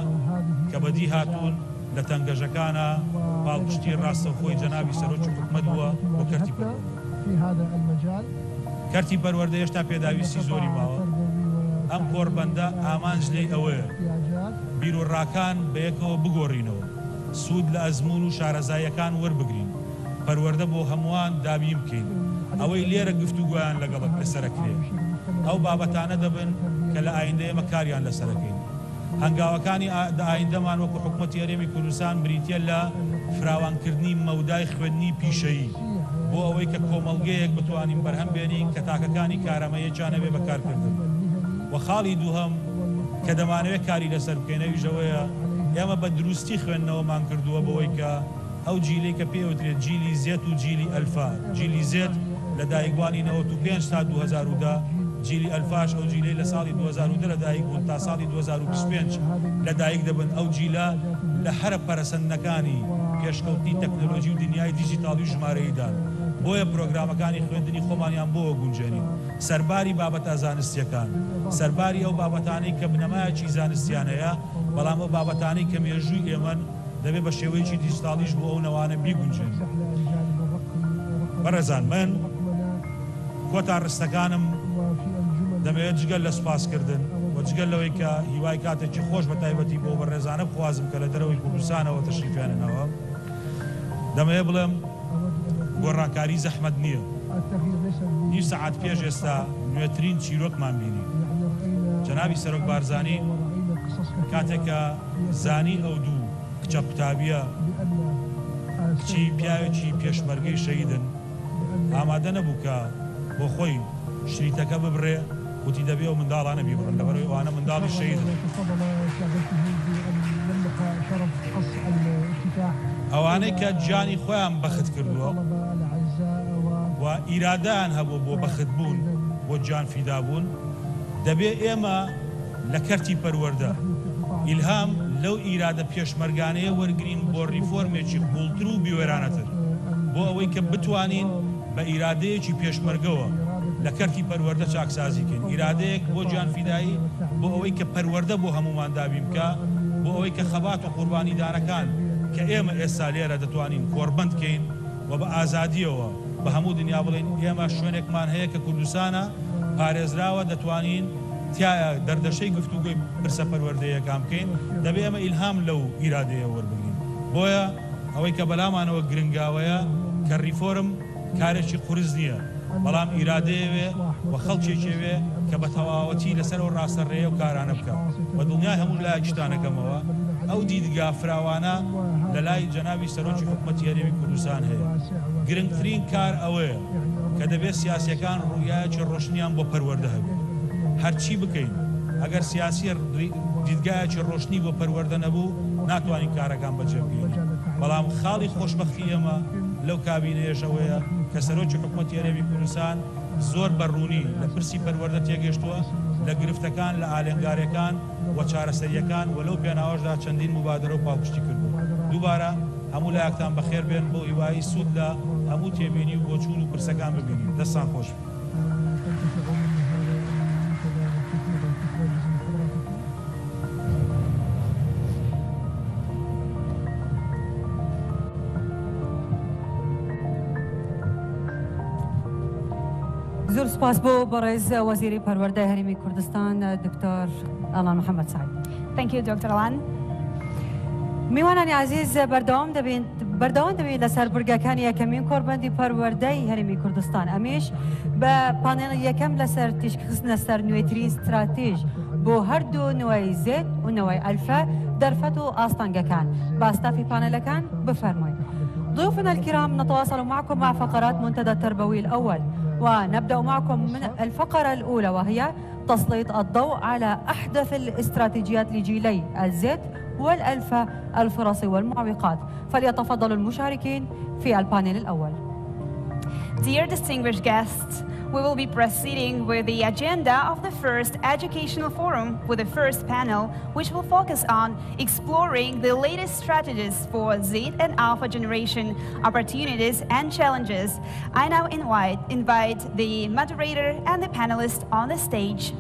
کە بەدی هاتوون لە تەنگەژەکانە پاڵپشتی ڕاستەوخۆی جەنابی سەرۆکی حکوومەت بووە بۆ کەرتی پەروەردە. کەرتی پەروەردە هێشتا پێداویستی زۆری ماوە. ئەم کۆڕبەندە ئامانج لێی ئەوەیە بیرۆڕاکان بەیەکەوە بگۆڕینەوە، سوود لە ئەزمون و شارەزایەکان وەربگرین، پەروەردە بۆ هەمووان دابین بکەین، ئەوەی لێرە گفتوگویان لەگەڵک لەسەرەکرێ. ئەو بابەتانە دەبن کە لە ئایندە ئێمە کاریان لەسەرەکەین. هەنگاوەکانی ئایندەمان وەکو حکوومەتی هەرێمی کوردستان بریتە لە فراوانکردنی مەودای خوێندنی پیشەیی بۆ ئەوەی کە کۆمەڵگەیەک بتوانین بەرهەم بێنین کە تاکەکانی کارەمەیەکیان نەبێ بەکارکردن. و خاڵی دووهەم کە دەمانەوێت کاری لەسەر بکەینەویژەوەیە ئێمە بە دروستی خوێندنەوەمان کردووە بەوەی کە ئەو جیلەی کە پێوترێت جیلی زێت و جیلی ئەلفا. جیلی زێت لە دایکبوانی 95 تا 2010، جیلی ئەلفاش ئەو جیلەی لە ساڵی 2010 لە دایک بوون تا ساڵی 2025 لە دایک دەبن. ئەو جیلە لە هەرە پەرەسەندنەکانی پێشکەوتنی تەکنۆلۆژی و دنیای دیجیتاڵی و ژمارەییدان. بۆیە پرۆگرامەکانی خوێندنی خۆمانیان بۆوە گونجێنین، سەرباری بابەتە زانستیەکان، سەرباری ئەو بابەتانەی کە بنەمایەکی زانستیانەیە، بەڵام ئەو بابەتانەی کە مێژووی ئێمەن دەبێت بە شێوەیەکی دیجیتاڵیش بۆ ئەو نەوانە بیگونجێن. بەڕێزان، من کۆتا ڕستەکانم دەمەوێت جگەل لە سوپاسکردن و جگەل لەوەی کە هیوای کاتێکی خۆش بە تایبەتی بۆ بەڕێزانە بخوازم کە لە دەرەوەی کوردستانەوە تەشریفیانەوە، دەمەوێت بڵێم گۆڕاکاری زەحمەت نییە. نیو سەعات پێش ئێستا نوێترین چیرۆکمان بینی. جەنابی سەرۆک بارزانی کاتێکە زانی ئەو دوو کچە قوتابیە کچی پیاوێکی پێشمەرگەی شەیدن ئامادە نەبوو کە بۆ خۆی شریتەکە ببڕێ وتی دەبێ و منداڵانە بیبڕن لەبەرەوەی ئەوانە منداڵی شەیدن. ئەوانەی کە گیانی خۆیان بەخت کردووە و ئیرادەیان هەبوو بۆ بەخت بوون بۆ گیان فیدا بوون دەبێ ئێمە لە کەرتی پەروەردە ئیلهام لەو ئیرادە پێشمەرگانەیە وەرگرین بۆ ریفۆرمێکی قوڵتر و بیوێرانەتر بۆ ئەوەی کە بتوانین بە ئیرادەیەکی پێشمەرگەوە لە کەرتی پەروەردە چاکسازیکەین. ئیرادەیەک بۆ گیان فیدایی بۆ ئەوەی کە پەروەردە بۆ هەمومان دابین بکە بۆ ئەوەی کە خەبات و قوربانیدانەکان کە ئێمە ئێستا لێرە دەتوانین کۆربەند بکەین و بە ئازادیەوە بە هەموو دنیا بڵێن ئێمە شوێنێکمان هەیە کە کوردستانە پارێزراوە دەتوانین تایە دەردەشەی گفتوگوی پرسە پەروەردەیەکان بکەین دەبێ ئێمە ئیلهام لەو ئیرادەیە وەربگرین. بۆیە ئەوەی کە بەلامانەوە گرنگاوەیە کە ریفۆرم کارێکی قورس نییە بەڵام ئیرادەیەوێ و خەڵکێکێوێ کە بە تەواوەتی لەسەر و ڕاستەڕێیە و کارانە بکە بە دڵنیای هەموو لای شتانەکەمەوە ئەو دیدگا فراوانە لە لای جەنابی سەرۆکی حکوومەتی هەرێمی کوردستان هەیە. گرنگترین کار ئەوەیە کە دەبێت سیاسیەکان ڕوویایەکی ڕۆشنیان بۆ پەروەردە هەبێت. هەرچی بکەین ئەگەر سیاسی دیدگایەکی ڕۆشنی بۆ پەروەردە نەبوو ناتوانین کارەکان بەجێ بگەین. بەڵام خاڵی خۆشبەختی ئێمە لەو کابینەیەشەوەیە کە سەرۆکی حکوومەتی هەرێمی کوردستان زۆر بەڕوونی لە پرسی پەروەردە تێگەشتووە لە گرفتەکان لە ئالێنگارەکان و چارەسەریەکان و لەو پێناوەشدا چەندین مبادرە و پاڵپشتی کردو. دووبارە هەموو لایەکتان بەخێر بێن بۆ هیوایی سوود لە هەموو تێبینی و بۆچوون و پرسەکان ببینین. دەستان خۆش. زۆر سپاس بۆ بەڕێز وەزیری پەروەردەی هەرێمی کوردستان دکتۆر ئەڵان محەممەد سعید. Thank you, Dr. Alan. میوانانی عزیز بەردەوام دەبێت لەسەر برگەکانی یەکەمین کۆربەندی پەروەردەی هەرێمی کوردستان ئەمیش بە پانێڵ یەکەم لەسەر تیشکخستنە سەر نوێترین استراتیژ بۆ هەردوو نوێی زێت و نوێی ئەلفە دەرفەت و ئاستانگەکان باستافی پانێلەکان بفەرمووین. ضيوفنا الكرام نتواصل معكم مع فقرات منتدى التربوي الأول ونبدأ معكم من الفقرة الأولى وهي تسليط الضوء على أحدث الاستراتيجيات لجيلي الزيت والألفة الفرصي والمعوقات. فليتفضل المشاركين في البانل الأول. Dear distinguished guests, we will be proceeding with the agenda of the first educational forum with the first panel, which will focus on exploring the latest strategies for Z and Alpha generation opportunities and challenges. I now invite the moderator and the panelists on the stage.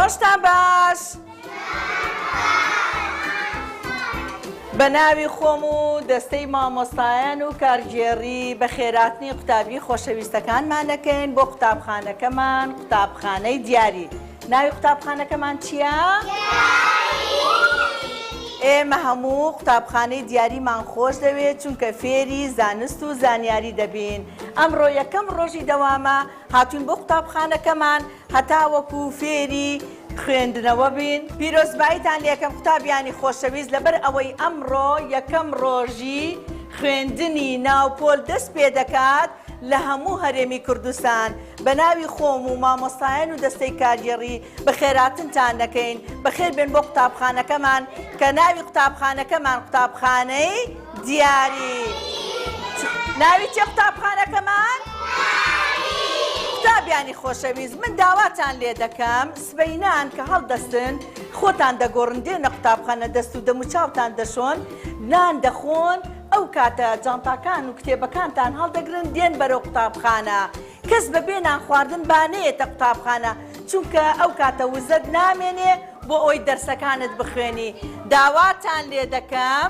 ڕۆژتان باش بە ناوی خۆم و دەستەی مامۆستایان و کارژێڕی بە خێراتنی قوتابی خۆشەویستەکانمان دەکەین بۆ قوتابخانەکەمان قوتابخانەی دیاری. ناوی قوتابخانەکەمان چییە؟ ئێمە هەموو قوتابخانەی دیاریمان خۆش دەوێت چونکە فێری زانست و زانیاری دەبین. ئەمڕۆ یەکەم ڕۆژی دەوامە هاتوون بۆ قوتابخانەکەمان هەتا وەکو فێری خوێندنەوە بین. پیرۆزباییتان لە یەکەم قوتابیانی خۆشەویست لەبەر ئەوەی ئەمڕۆ یەکەم ڕۆژی خوێندنی ناوپۆل دەست پێ دەکات لە هەموو هەرێمی کوردستان. بە ناوی خۆم و مامۆستایان و دەستەی کارگێڕی بە خێراتنتان دەکەین. بەخێر بێن بۆ قوتابخانەکەمان کە ناوی قوتابخانەکەمان قوتابخانەی دیاری. ناوی چێ قوتابخانەکەمان؟ قوتابیانی خۆشەویست، من داواتان لێ دەکەم سبەینان کە هەڵدەستن خۆتان دەگۆڕن دێنە قوتابخانە دەست و دەموچاوتان دەشۆن نان دەخۆن ئەو کاتە جانتاکان و کتێبەکانتان هەڵدەگرن دێن بەرەو قوتابخانە. کەس بەبێ نان خواردن بانەیەتە قوتابخانە چونکە ئەو کاتە وزەت نامێنێ بۆ ئەوی دەرسەکانت بخوێنی. داواتان لێ دەکەم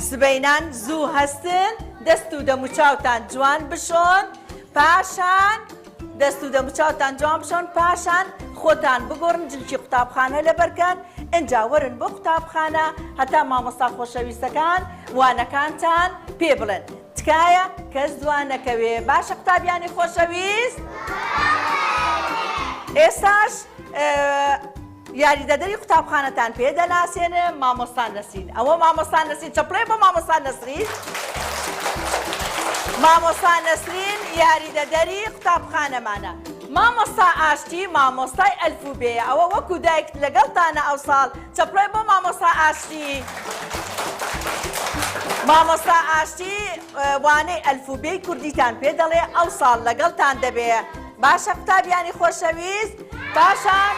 سبەینان زوو هەستن دەست و دەموچاوتان جوان بشۆن پاشان دەست و دەموچاوتان جوان بشۆن پاشان خۆتان بگۆڕن جلکی قوتابخانە لەبەرکەن ئەنجا وەرن بۆ قوتابخانە هەتا مامۆستا خۆشەویستەکان وانەکانتان پێ بڵێن. تکایە کەس دوان نەکەوێ. باشە قوتابیانی خۆشەویست؟ ئێستاش یاریدەدەری قوتابخانەتان پێ دەناسێنم مامۆستا نەسرین. ئەوە مامۆستا نەسرین چەپڵێ بۆ مامۆستا نەسرین. مامۆستا نەسرین یاریدەدەری قوتابخانەمانە. مامۆستا ئاشتی مامۆستای ئەلفوبێیە. ئەوە وەکو دایک لەگەڵتانە ئەو ساڵ چەپڵێ بۆ مامۆستا ئاشتی. مامۆستا ئاشتی وانەی ئەلفوبێی کوردیتان پێ دەڵێ ئەو ساڵ لەگەڵتان دەبێ. باشە قوتابیانی خۆشەویست؟ پاشان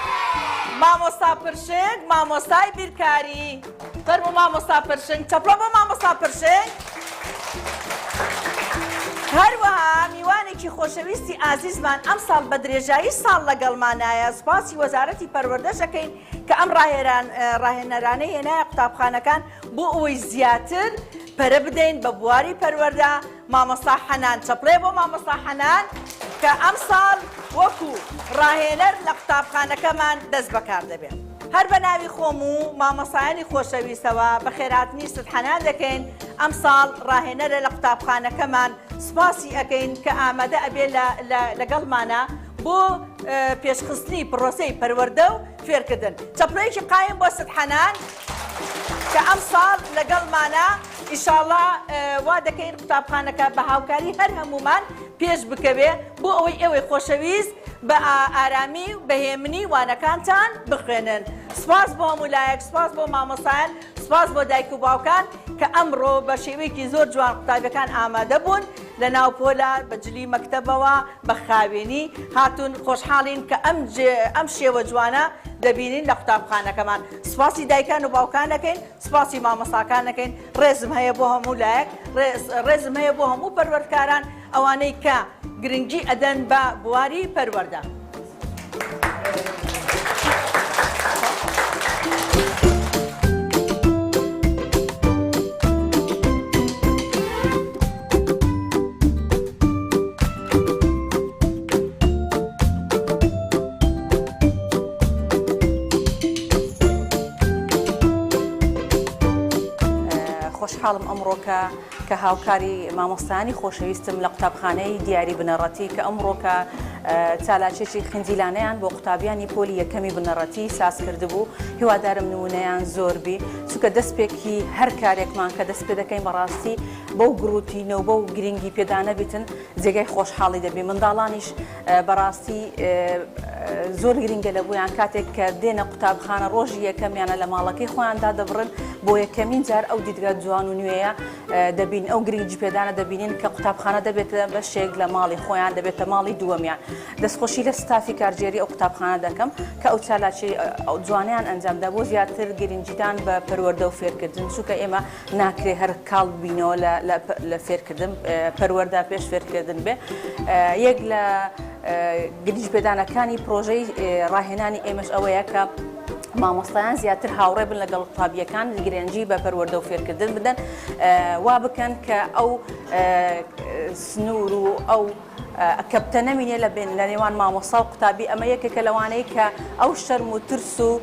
مامۆستا پرشنگ مامۆستای بیرکاری. فەرموو مامۆستا پرشنگ چەپڵە بۆ مامۆستا پرشنگ. هەروەها میوانێکی خۆشەویستی ئازیزمان ئەم ساڵ بە درێژایی ساڵ لەگەڵمانایە سپاسی وەزارەتی پەروەردەشەکەین کە ئەم ڕاهێنەرانەی هێنایە قوتابخانەکان بۆ ئەوەی زیاتر پەرە بدەین بە بواری پەروەردە. مامۆستا حەنان چەپڵێ بۆ مامۆستا حەنان کە ئەم ساڵ وەکو ڕاهێنەر لە قوتابخانەکەمان دەست بەکار دەبێت. هەر بە ناوی خۆم و مامۆستایانی خۆشەویستەوە بە خێراتنی سدحەنان دەکەین ئەم ساڵ ڕاهێنەرە لە قوتابخانەکەمان سپاسی ئەەکەین کە ئامادە ئەبێ لەگەڵمانە بۆ پێشخستنی پرۆسەی پەروەردە و فێرکردن. چەپڵەیەکی قایم بۆ سدحەنان کە ئەم ساڵ لەگەڵمانە ئیشاڵڵا وا دەکەین قوتابخانەکە بە هاوکاری هەر هەمومان پێش بکەوێ بۆ ئەوەی ئێوەی خۆشەویست بە ئارامی و بەهێمنی وانەکانتان بخوێنن. سپاس بۆ هەمولایەک، سپاس بۆ مامۆستایان، سپاس بۆ دایک و باوکان کە ئەمڕۆ بە شێوەیەکی زۆر جوان قوتابیەکان ئامادە بوون لە ناوپۆلە بەجلی مەکتەبەوە بە خاوێنی هاتون. خۆشحاڵین کە ئەم شێوە جوانە دەبینین لە قوتابخانەکەمان. سپاسی دایکان و باوکانەکەین، سپاسی مامۆستاکانەکەین. ڕێزم هەیە بۆ هەموو لایەک، ڕێزم هەیە بۆ هەموو پەروەردکاران ئەوانەی کە گرنگی ئەدەن بە بواری پەروەردە. خۆشحاڵم ئەمڕۆکە کە هاوکاری مامۆستایانی خۆشەویستم لە قوتابخانەی دیاری بنەڕەتی کە ئەمڕۆکە چالاکێکی خنجیلانەیان بۆ قوتابیانی پۆلی یەکەمی بنەڕەتی ساز کردبوو. هیوادارم نمونەیان زۆربی چونکە دەستپێکی هەر کارێکمان کە دەست پێ دەکەین بەڕاستی بەو گروتینەوە بەو گرنگی پێدانە بیتن جێگای خۆشحاڵی دەبێ. منداڵانیش بەڕاستی زۆر گرنگە لە بۆیان کاتێک کە دێنە قوتابخانە ڕۆژی یەکەمیانە لە ماڵەکەی خۆیاندا دەبڕن بۆ یەکەمین جار ئەو دیدگا جوان و نوێیە دەبین ئەو گرنگی پێدانە دەبینین کە قوتابخانە دەبێتە بەشێک لە ماڵی خۆیان دەبێتە ماڵی دووەمیان. دەستخۆشی لە ستافی کارژێری ئەو قوتابخانە دەکەم کە ئەو چالاکی جوانیان ئەنجامدا بۆ زیاتر گرنگیدان بە پەروەردە و فێرکردن چونکە ئێمە ناکرێ هەر کاڵ بینەوە لە فێرکردن پەروەردە پێش فێرکردن بێ. یەک لە گریج پێدانەکانی پرۆژەی ڕاهێنانی ئێمەش ئەوەیە کە مامۆستایان زیاتر هاوڕێ بن لەگەڵ قوتابیەکان گرنگی بە پەروەردە و فێرکردن بدەن وا بکەن کە ئەو سنوور و ئەو کەپتە نەمینێ لە نێوان مامۆستا و قوتابی ئەمە یەکێکە لەوانەیە کە ئەو شەرم و ترس و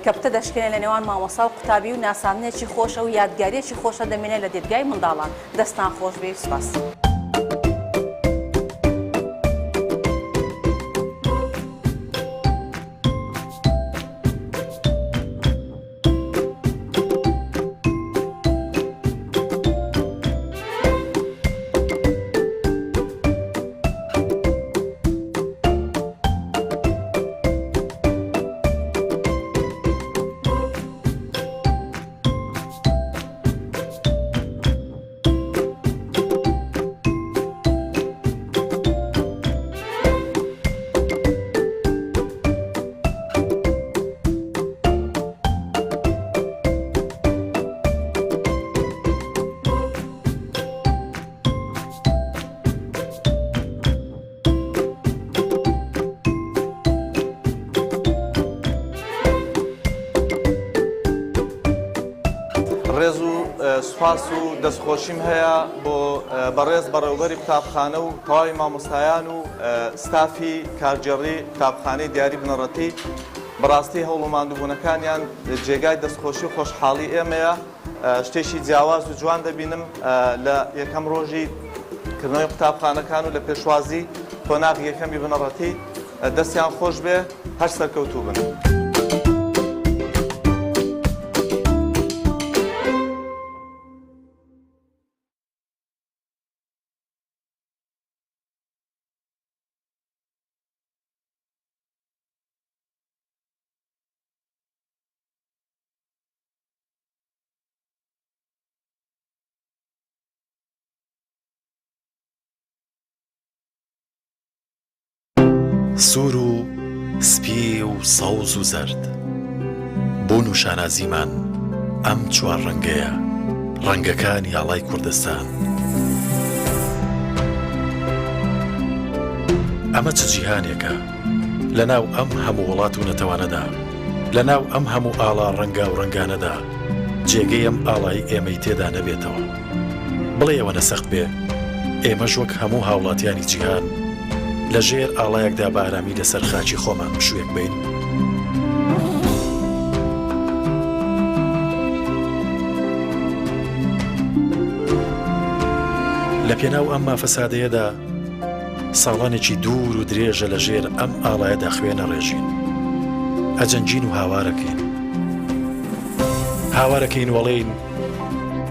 کەپتە دەشکێنێ لە نێوان مامۆستا و قوتابی و ناسامنێکی خۆشە و یادگاریەکی خۆشە دەمێنێت لە دێتگای منداڵان دەستان خۆش بێ سپاس. ڕێز و سوپاس و دەستخۆشیم هەیە بۆ بەڕێز بەڕێوەبەری قوتابخانە و تەواوی مامۆستایان و ستافی کارگێڕی قوتابخانەی دیاری بنەڕەتی بەڕاستی هەوڵوماندووبوونەکانیان جێگای دەستخۆشی و خۆشحاڵی ئێمەیە شتێکی جیاواز و جوان دەبینم لە یەکەم ڕۆژی کردنەوەی قوتابخانەکان و لە پێشوازی کۆناغی یەکەمی بنەڕەتی دەستیان خۆش بێ هەر سەرکەوتوو بن. سوور و سپی و سەوز و زەرد بۆ نوشانازیمان ئەم چوار ڕەنگەیە ڕەنگەکانی ئاڵای کوردستان. ئەمە چ جیهانێکە لەناو ئەم هەموو وڵات و نەتەوانەدا لەناو ئەم هەموو ئاڵا ڕەنگا و ڕەنگانەدا جێگەی ئەم ئاڵای ئێمەی تێدا نەبێتەوە. بڵێ ئەوە نەسەخت بێ ئێمەش وەک هەموو هاوڵاتیانی جیهان لە ژێر ئاڵایەکدا بە ئارامی لەسەر خاچی خۆمان مشوێک بین. لە پێناو ئەم مافەسادەیەدا ساڵانێکی دوور و درێژە لە ژێر ئەم ئاڵایەدا خوێنە ڕێژین ئەجەنجین و هاوارەکەین وەڵێین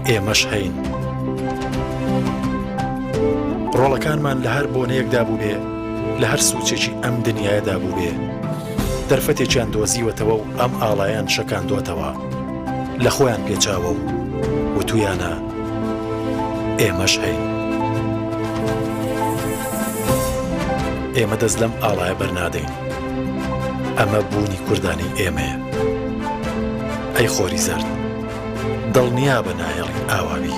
ئێمەش هەین. ڕۆڵەکانمان لە هەر بۆنەیەکدا بوو بێ لە هەر سوچێکی ئەم دنیایەدا بوو بێ دەرفەتێکیان دۆزیوەتەوە و ئەم ئاڵایان شەکاندوەتەوە لە خۆیان پێچاوە و وتویانە ئێمەش هەین. ئێمە دەست لەم ئاڵایە بەرنادەین. ئەمە بوونی کوردانی ئێمەیە. ئەی خۆری زەرد دڵنیا بە نایەڵین ئاواوی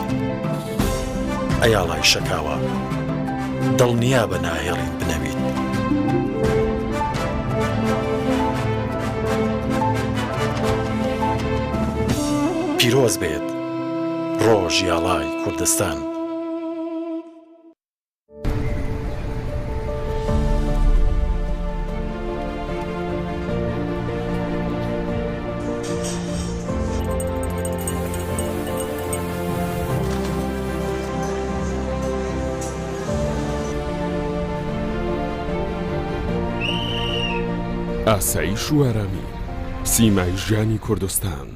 ئەی ئاڵای شەکاوە دڵنیا بە نایەڵین بنەویت. پیرۆز بێت ڕۆژی ئاڵای کوردستان. ئاسایش و ئارامی سیمای ژیانی کوردستان.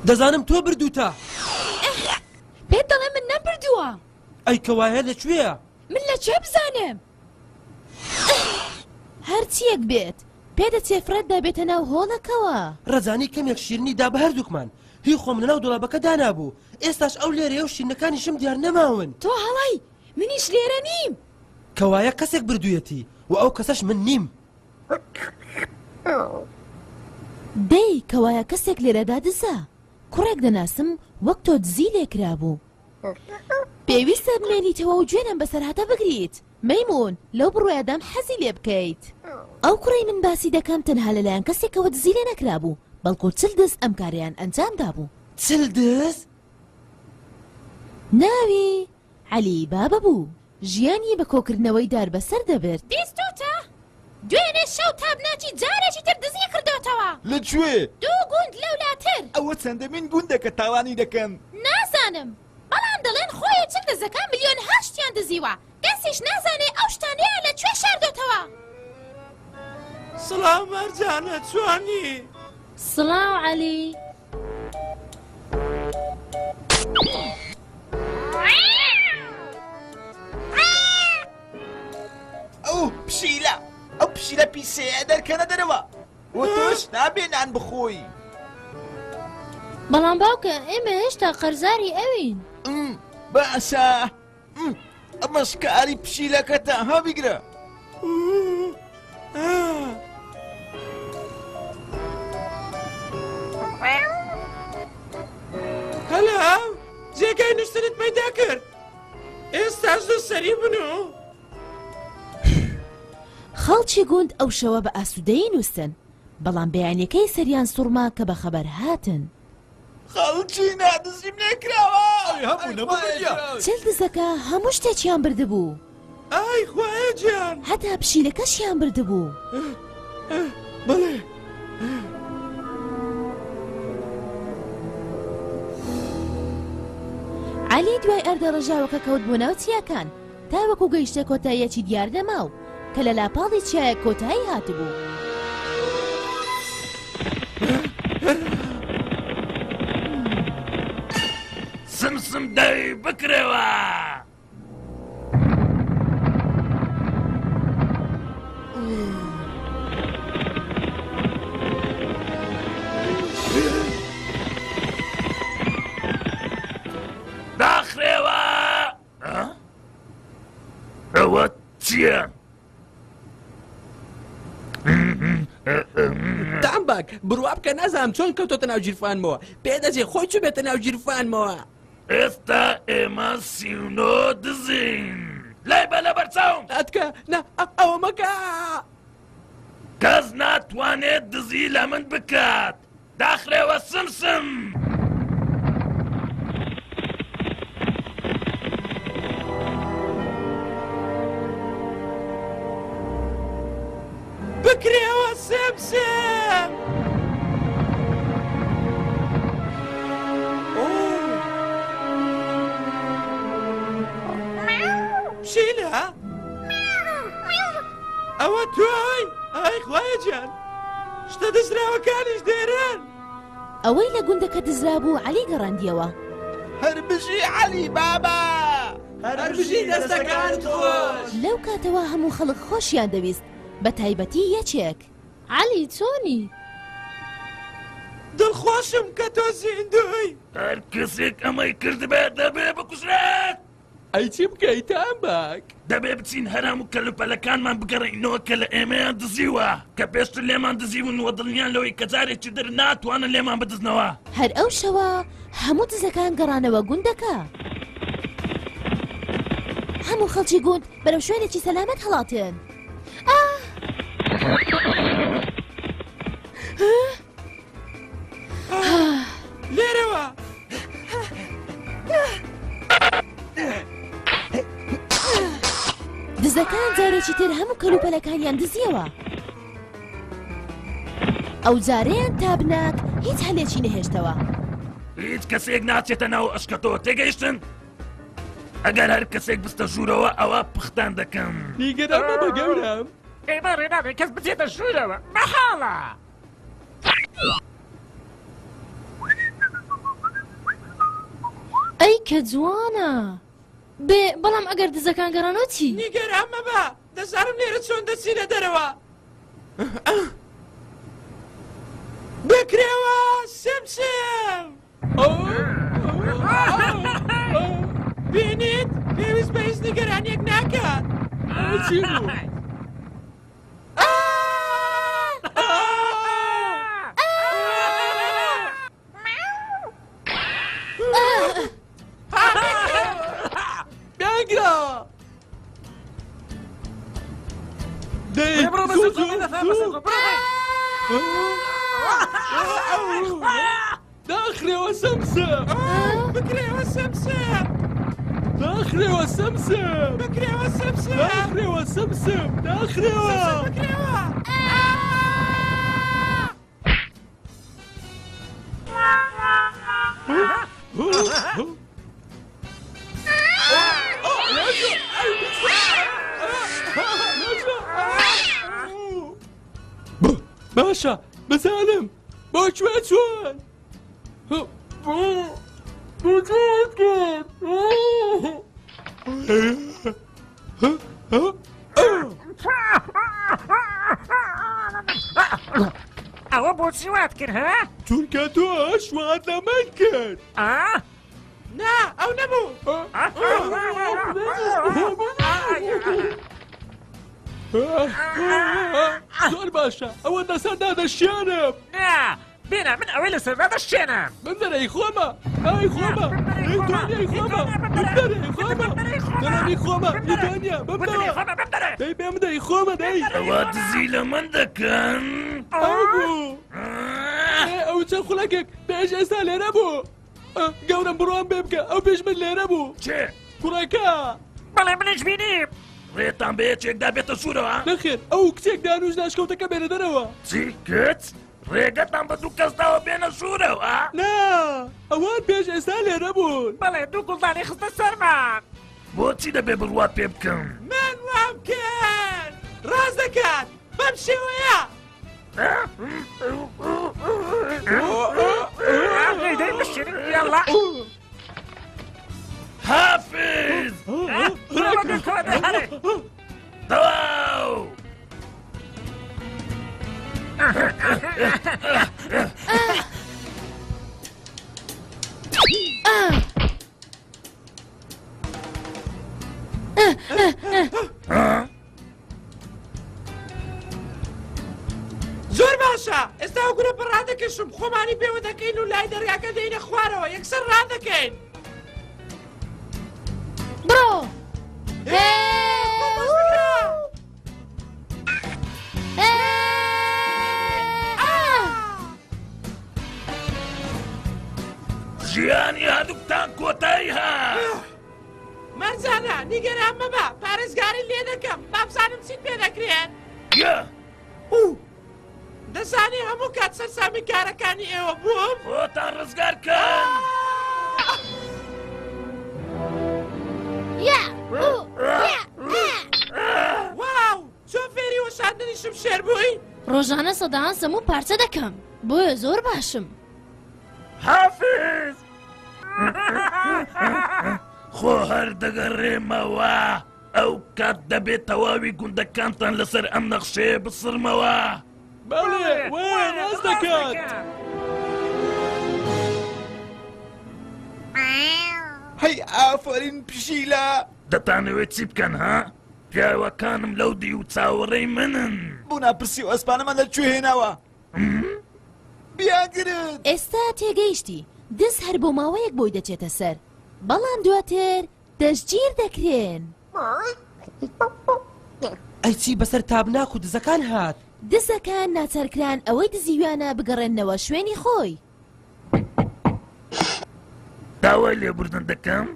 دەزانم تۆ بردووتە پێت دەڵێ من نەبردووە ئەی کەوایە لەکوێیە من لە چێ بزانم هەرچیەک بێت پێدەچێ فرەت دابێتە ناو هۆڵەکەوە ڕەزانی کەمێک شیرنی دا بە هەردووکمان هی خۆم لەناو دۆڵابەکە دانابوو ئێستاش ئەو لێرەیە و شیرنەکانیشم دیار نەماون تۆ هەڵی منیش لێرە نیم کەوایە کەسێک بردوویەتی و ئەو کەسەش من نیم دەی کەوایە کەسێک لێرەدا دزە کوڕێک دەناسم وەک تۆ دزی لێکرا بوو پێویستە بمێنیتەوە و گوێنم بەسەرهاتە بگریت مەیمون لەو بڕۆیەدام حەزی لێ بکەیت ئەو کوڕی من باسی دەکەم تەنها لەلایەن کەسێکەوە دزی لێ نەکرا بوو بەڵکو چل دز ئەم کاریان ئەنجامدا بوو چل دز؟ ناوی عەلی بابە بوو ژیانی بە کۆکردنەوەی دار بەسەر دەبرد بیستوتە دوێنێ شەو تابناچی جارێکی تر دزی کردوتەوە لەکوێ؟ دوو گوند لەولاتر ئەوە چەندەمین گوندەکە تاوانی دەکەن نازانم بەڵام دەڵێن خۆی چل دزەکان ملیۆن هەشتیان دزیوە کەسیش نازانێ ئەو شتانەیە لەکوێ شاردۆتەوە سڵاو مەرجانە چوانی سڵاو عەلی ئەو پشیلە ئەو پشیلە پیسەیە دەرکەنە دەرەوە وە تۆش نابێنان بخۆی بەڵام باوکە ئێمە هێشتا قەرزاری ئەوین باشە ئەمەش کاری پشیلەکەتە ها بیگرە هەلاو جێگای نووسنت پەیدا کرد ئێستاش زوو سەری بنو خەڵکی گوند ئەو شەوە بە ئاسوودەیی نووسن بەڵام بەیانیەکەی سەریان سوڕما کە بە خەبەر هاتن خەڵکی نادزیم نێکراوە هەموو نەبووە چل دزەکە هەموو شتێکیان بردبوو ئای خوایە گیان هەتا پشیلەکەشیان بردبوو بەڵێ عەلی دوای ئەردە ڕژاوەکە کەوت بۆ ناو چیاکان تا وەکو گەیشتە کۆتاییەکی دیار دەماو کە لە لاپاڵی چیایە کۆتایی هاتبوو سمسم دەوی بکرێوە داخرێوە ئەوە چییە؟ دامباک بڕوا بکە نازانم چۆن کەوتۆتە ناو جیرفانمەوە پێدەچێ خۆی چوو بێتە ناو جیرفانمەوە ئێستا ئێمە سیونۆ دزین لای بە لە بەرچاوم ئەتکە نا ئەوە مەکە کەس ناتوانێت دزی لە من بکات داخرێوە سمسم بکرێوە سمسم پشیلە ئەوە تۆی ئای خوایە گیان شتە دزراوەکانیش دێرن ئەوەی لە گوندەکە دزرا بوو عەلی گەڕاندیەوە هەر بژی عەلی بابا هەر بژی دەستەکانت خۆش لەو کاتەوە هەموو خەڵک خۆشیان دەویست بە تایبەتی یەکێک عەلی چۆنی دڵخۆشم کە تۆ زیندوی هەر کەسێک ئەمەی کردبێت دەبێ بکوژرێت ئەی چی بکەیتان باک دەبێ بچین هەرام و کەلوپەلەکانمان بگەڕینەوە کە لە ئێمەیان دزیوە کە پێشتر لێمان دزیون وە دڵنیان لەوەی کە جارێکی در ناتوانن لێمان بدزنەوە هەر ئەو شەوە هەموو دزەکان گەڕانەوە گوندەکە هەموو خەڵکی گوند بەرەو شوێنێکی سەلامەت هەڵاتن لێرەوە دزەکان جارێکی تر هەموو کەلوپەلەکانیان دزیەوە ئەو جارەیان تابناک هیچ هەلێکی نەهێشتەوە هیچ کەسێک ناچێتە ناو ئەشکەتەوە تێگەیشتن ئەگەر هەر کەسێک بستە ژوورەوە ئەوە پختان دەکەم نیگەرانە بە گەورم ئێمە ڕێناگەی کەس بچێتە ژوورەوە مەحاڵە کە جوانە بێ بەڵام ئەگەر دزەکان گەڕانەتی نیگەران مەبە دەزانم لێرە چۆن دەچینە دەرەوە بکرێوە سمسم بینیت پێویست بە هیچ نیگەرانیەک ناکات چی بوو؟ بێگرە داخلەوە سمسم بکرێوە سمسم داخلەوە سمسم بکرێوە سمسم داخلەوە سمسم داخلەوە بکرێوە باشە بزانم بۆ کوێ چۆن بۆچێت کرد ئەوە بۆچی وات کرد ها؟ چونکە تۆش وات لە من کرد نا ئەو نەبوو زۆر باشە ئەوە لەسەر دادەشێنم نا بێنە من ئەوەی لەسەر دادەشێنم من دەرەی خۆمە ئەی خۆمە دنیای خۆمە دەرەی خۆمە دەرەی خۆمە دنیا ببدەوە دەی بێم دەی خۆمە دەی ئەوە دزی لە من دەکەن ئەوبوو ئەو چەند خوڵەکێک پێش ئێستا لێرە بوو گەورم بڕوان پێ بکە ئەو پێش من لێرە بوو چێ کوڕەکە بەڵێ منیش بینیم ڕێتان بە یەکێکدا بێتە سوورەوە نەخێر ئەو کچێک دانوش ناشکەوتەکە بێنە دەرەوە چی کچ؟ ڕێگەتان بە دوو کەسداوە بێنە سوورەوە نا ئەوان پێش ئێستا لێرە بوون بەڵێ دوو گوڵدانی خستە سەرمان بۆچی دەبێ بڕوات پێ بکەم من وام کرد ڕاست دەکات بەم شێوەیە حافظ تەواو زۆر باشە ئێستا ئەو گورە بە ڕادەکەشم خۆمانی پێوە دەکەین و لای دەریاکە دەینە خوارەوە یەکسەر ڕادەکەین بڕۆ ژیانی هەردووکتان کۆتایی هات مەرجانە نیگەران مەبە پارێزگاری لێ دەکەم بابزانم چیت پێ دەکرێن دەزانی هەموو کات سەرسامی کارەکانی ئێوە بووم خۆتان ڕزگارکەن واو چۆن فێری وەشاندنیشم شێر بووی ڕۆژانە سەداهان سەموو پارچە دەکەم بۆیە زۆر باشم حافظ خۆ هەر دەگەڕێمەوە ئەو کات دەبێت تەواوی گوندەکانتان لەسەر ئەم نەخشەیە بسڕمەوە بەڵێ وای ڕاست دەکات هەی ئافرین پشیلە دەتانەوێت چی بکەن ها؟ پیاوەکانم لەو دی و چاوەڕێی منن بوو ناپرسی و ئەسپانەمان لەکوێ هێناوە بیاگرت ئێستا تێگەیشتی دز هەر بۆ ماوەیەک بۆی دەچێتە سەر بەڵام دواتر دەستگیر دەکرێن ئەی چی بەسەر تابناک و دزەکان هات دزەکان ناچارکران ئەوەی دزیویانە بگەڕێنەوە شوێنی خۆی داوای لێبوردن دەکەم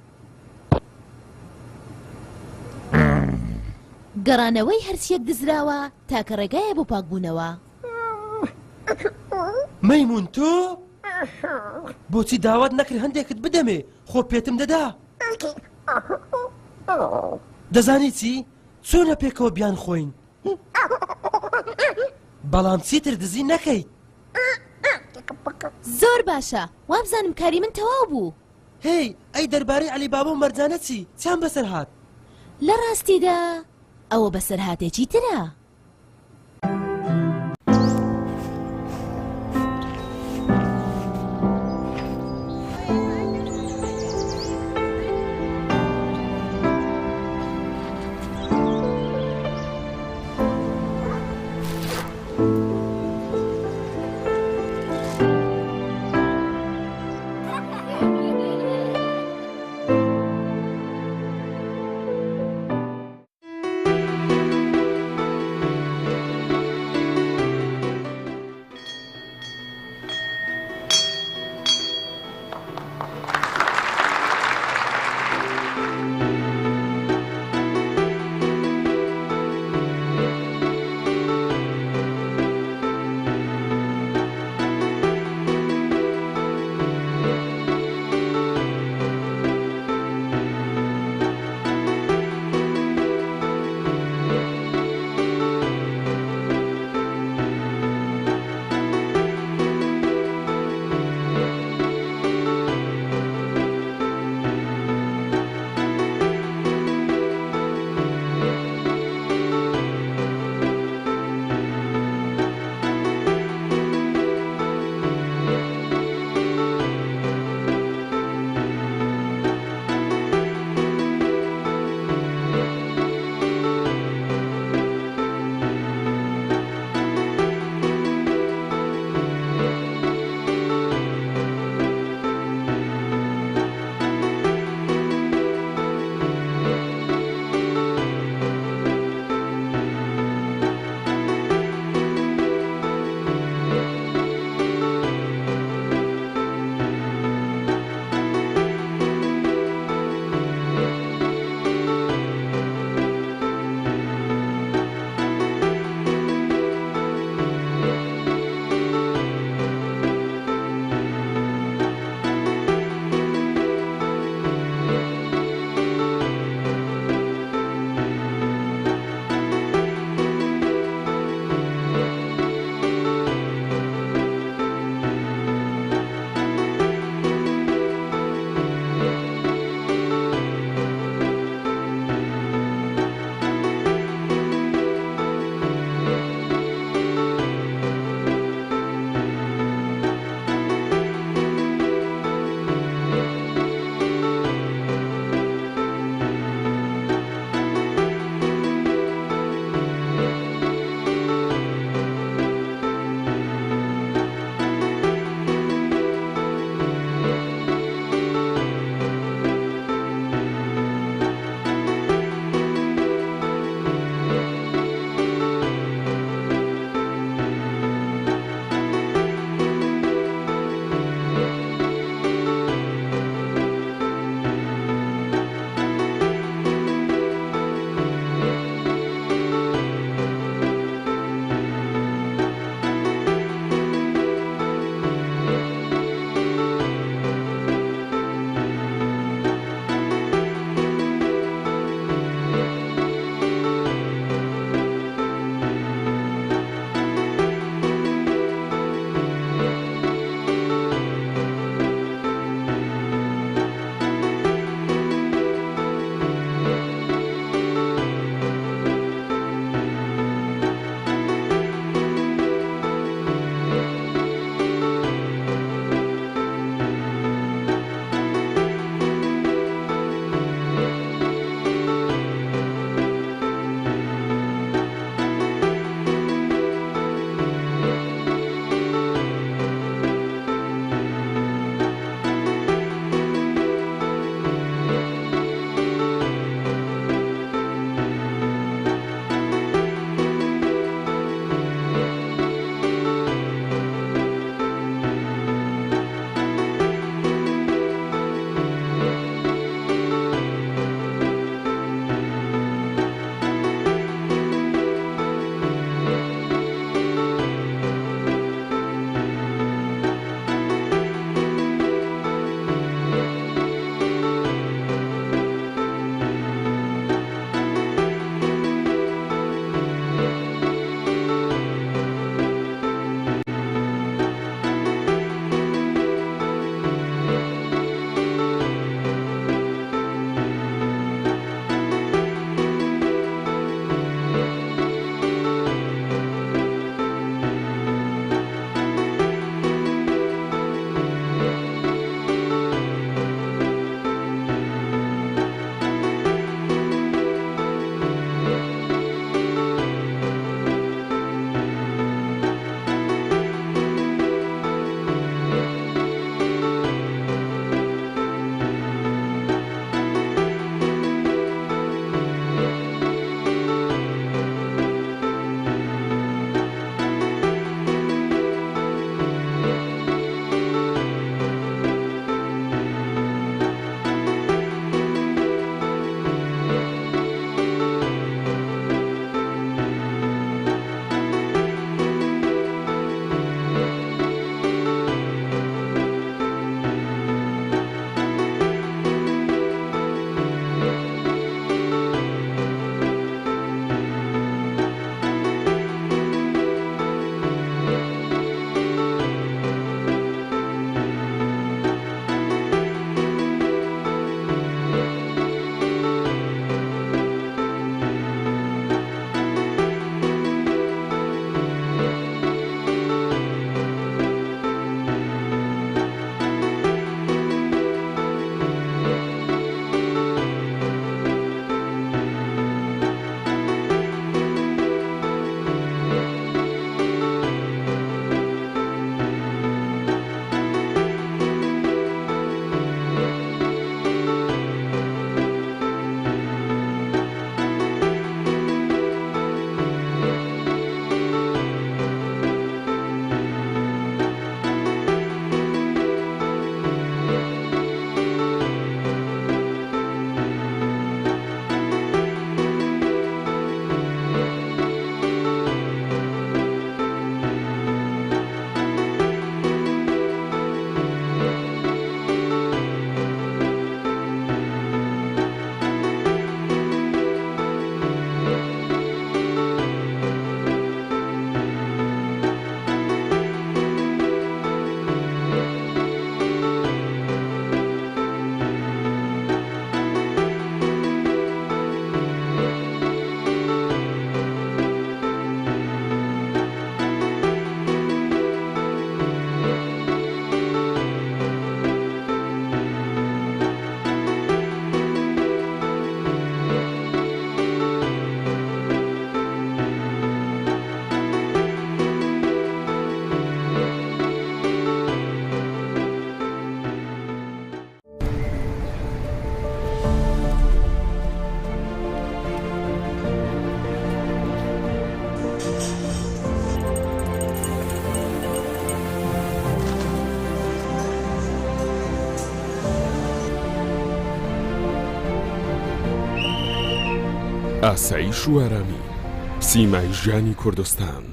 گەڕانەوەی هەرچیەک دزراوە تاکە ڕێگایە بۆ پاکبوونەوە مەیمون تۆ بۆچی داوات نەکرد هەندێکت بدەمێ خۆ پێتم دەدا دەزانی چی چۆنە پێکەوە بیان خۆین بەڵام چیتر دزی نەکەیت زۆر باشە وابزانم کاری من تەواو بوو هی ئەی دەربارەی عەلی بابا و مەرجانە چی چیان بەسەر هات لە ڕاستیدا ئەوە بەسەرهاتێکی ترە. ئاسایش و ئارامی سیمای ژیانی کوردستان.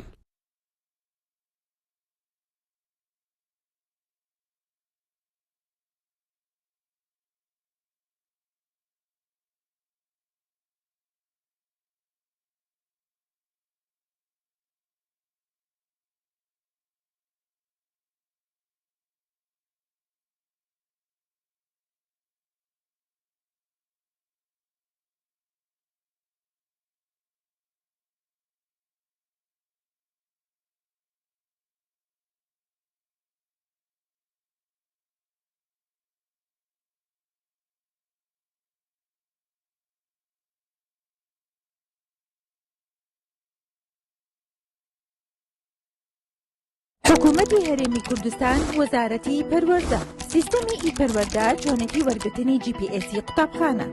حکوومەتی هەرێمی کوردستان وەزارەتی پەروەردە سیستەمی ئیپەروەردە چۆنێتی وەرگرتنی GPS قوتابخانە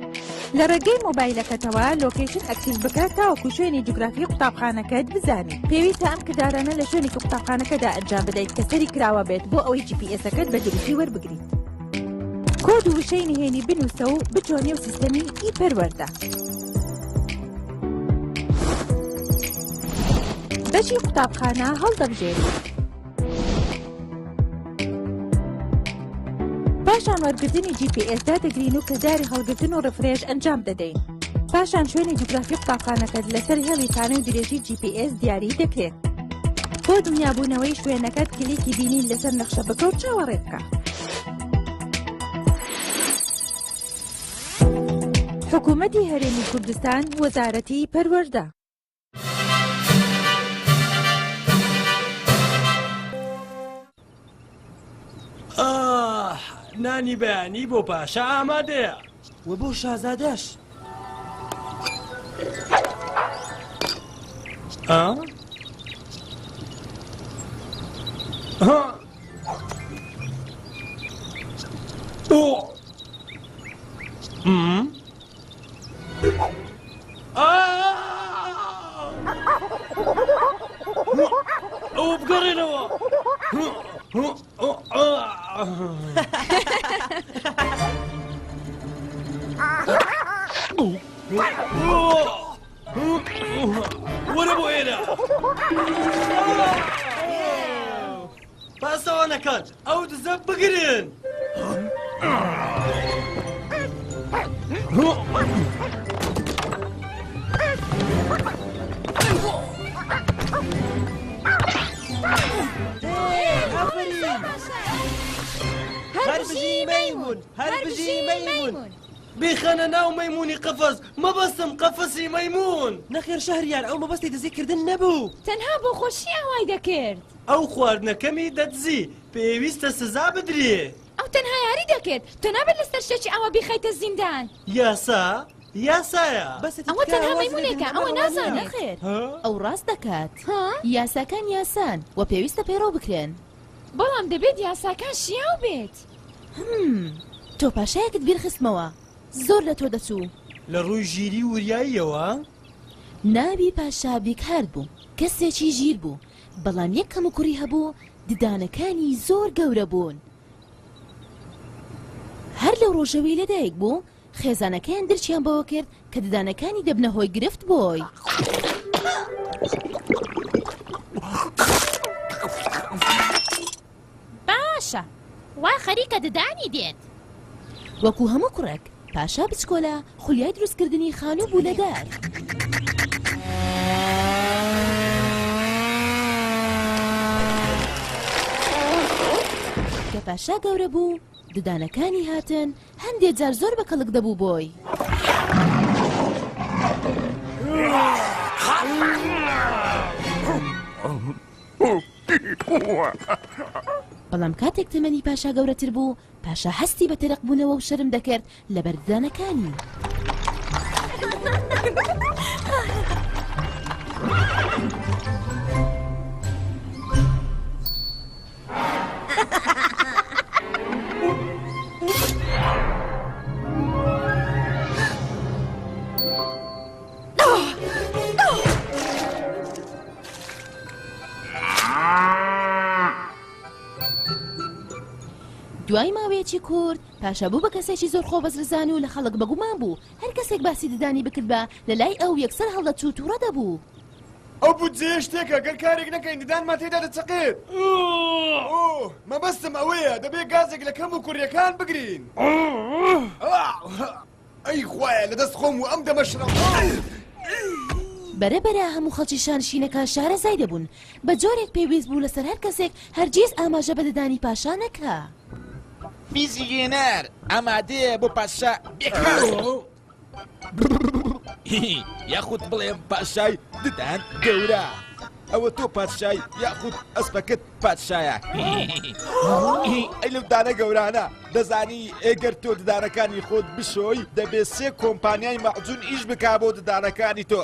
لە ڕێگەی مۆبایلەکەتەوە لۆکیشن ئەکتیڤ بکات تاوەکو شوێنی جوگرافی قوتابخانەکەت بزانیت. پێویستە ئەم کردارانە لە شوێنی قوتابخانەکەدا ئەنجام بدەیت کە سەری کراوە بێت بۆ ئەوەی GPSەکەت بە دروستی وەربگریت. کۆد و وشەی نهێنی بنووسە و بچۆنێ و سیستەمی ئیپەروەردە. بەشی قوتابخانە هەڵدەبژێریت. پاشان وەرگرتنی GPS دادەگرین و کردداری هەڵگرتن و ڕفرێژ ئەنجام دەدەین. پاشان شوێنی جوگرافی قوتابخانەکەت لەسەر هێڵی تانە و درێژی GPS دیاری دەکرێت. بۆ دنیابوونەوەی شوێنەکەت کلیکی بینین لەسەر نەخشە بکە و چاوەڕێ بکە. حکوومەتی هەرێمی کوردستان وەزارەتی پەروەردە. نانی بەیانی بۆ پاشا ئامادەیە و بۆ شازادەش. ئەو بگەڕێنەوە. وەرە بۆ ئێرە. پاسەوانەکان ئەو دزە بگرن. هەربژی مەیمون هەربژی مەیمون بێخەنە ناو مەیمونی قەفەس مەبەستم قەفەسی مەیمون. نەخێر شەهریار ئەو مەبەستی دزیکردن نەبوو تەنها بۆ خۆشی ئەوای دەکرد. ئەو خواردنەکەمی دەدزی پێویستە سزا بدرێ. ئەو تەنها یاری دەکرد تۆ نابێت لەسەر شتێکی ئەوە بیخەیتە زیندان. یاسا یاسایە ئەوە تەنها مەیمونێکە ئەوە نازانێت. نەخێر ئەو ڕاست دەکات. یاساکان یاسان و پێویستە پەیڕۆ بکرێن. بەڵام دەبێت یاساکان شیاو بێت. تۆ پاشایەکت بیرخستمەوە زۆر لە تۆ دەچوو. لە ڕووی ژیری وریاییەوە ناوی پاشا بیکارد بوو کەسێکی ژیر بوو بەڵام یەک کەم و کوڕی هەبوو ددانەکانی زۆر گەورە بوون. هەر لەو ڕۆژەوەی لەدایک بوو خێزانەکەیان دەرچیان بەوە کرد کە ددانەکانی دەبنە هۆی گرفت بۆی. باشە وا خەریکە ددانی دێت. وەکو هەموو کوڕێک پاشا بچکۆلە خولیای دروستکردنی خانوو بوو لەدار. کە پاشا گەورە بوو ددانەکانی هاتن هەندێک جار زۆر بە کەڵک دەبوو بۆی. بەڵام کاتێک تەمەنی پاشا گەورەتر بوو پاشا هەستی بە تەرەق بوونەوە و شەرم دەکرد لە بەرددانەکانی. دوای ماوەیە پیاوەیەکی کورد پاشا بوو بە کەسێکی زۆر خۆبەزرزان و لە خەڵک بەگومان بوو هەر کەسێک باسی ددانی بکرد بە لە لای ئەو یەکسەر هەڵدەچوو تووڕە دەبوو. ئەو بودجێ شتێکە گەر کارێک نەکەین ددانمان تێدا دەچەقێت. مەبەستم ئەوەیە دەبێت گازێک لە کەم و کوڕیەکان بگرین. ئەی خوایە لەدەست خۆم و ئەم دەمەشرە. بەرەبەرە هەموو خەڵکی شانشینەکان شارەزای دەبوون بە جۆرێک پێویست بوو لەسەر هەر کەسێک هەرگیز ئاماژە بە ددانی پاشا نەکا. فیزیگێنەر ئامادەیە بۆ پاشا بێکار. یاخود بڵێم پاشای ددان گەورە. ئەوە تۆ پادشای یاخود ئەسپەکەت پادشایە. ئەی لەو دانە گەورانە دەزانی ئێگەر تۆ ددانەکانی خۆت بشۆی دەبێت 3 کۆمپانیای مەعجون ئیش بکا بۆ ددانەکانی تۆ.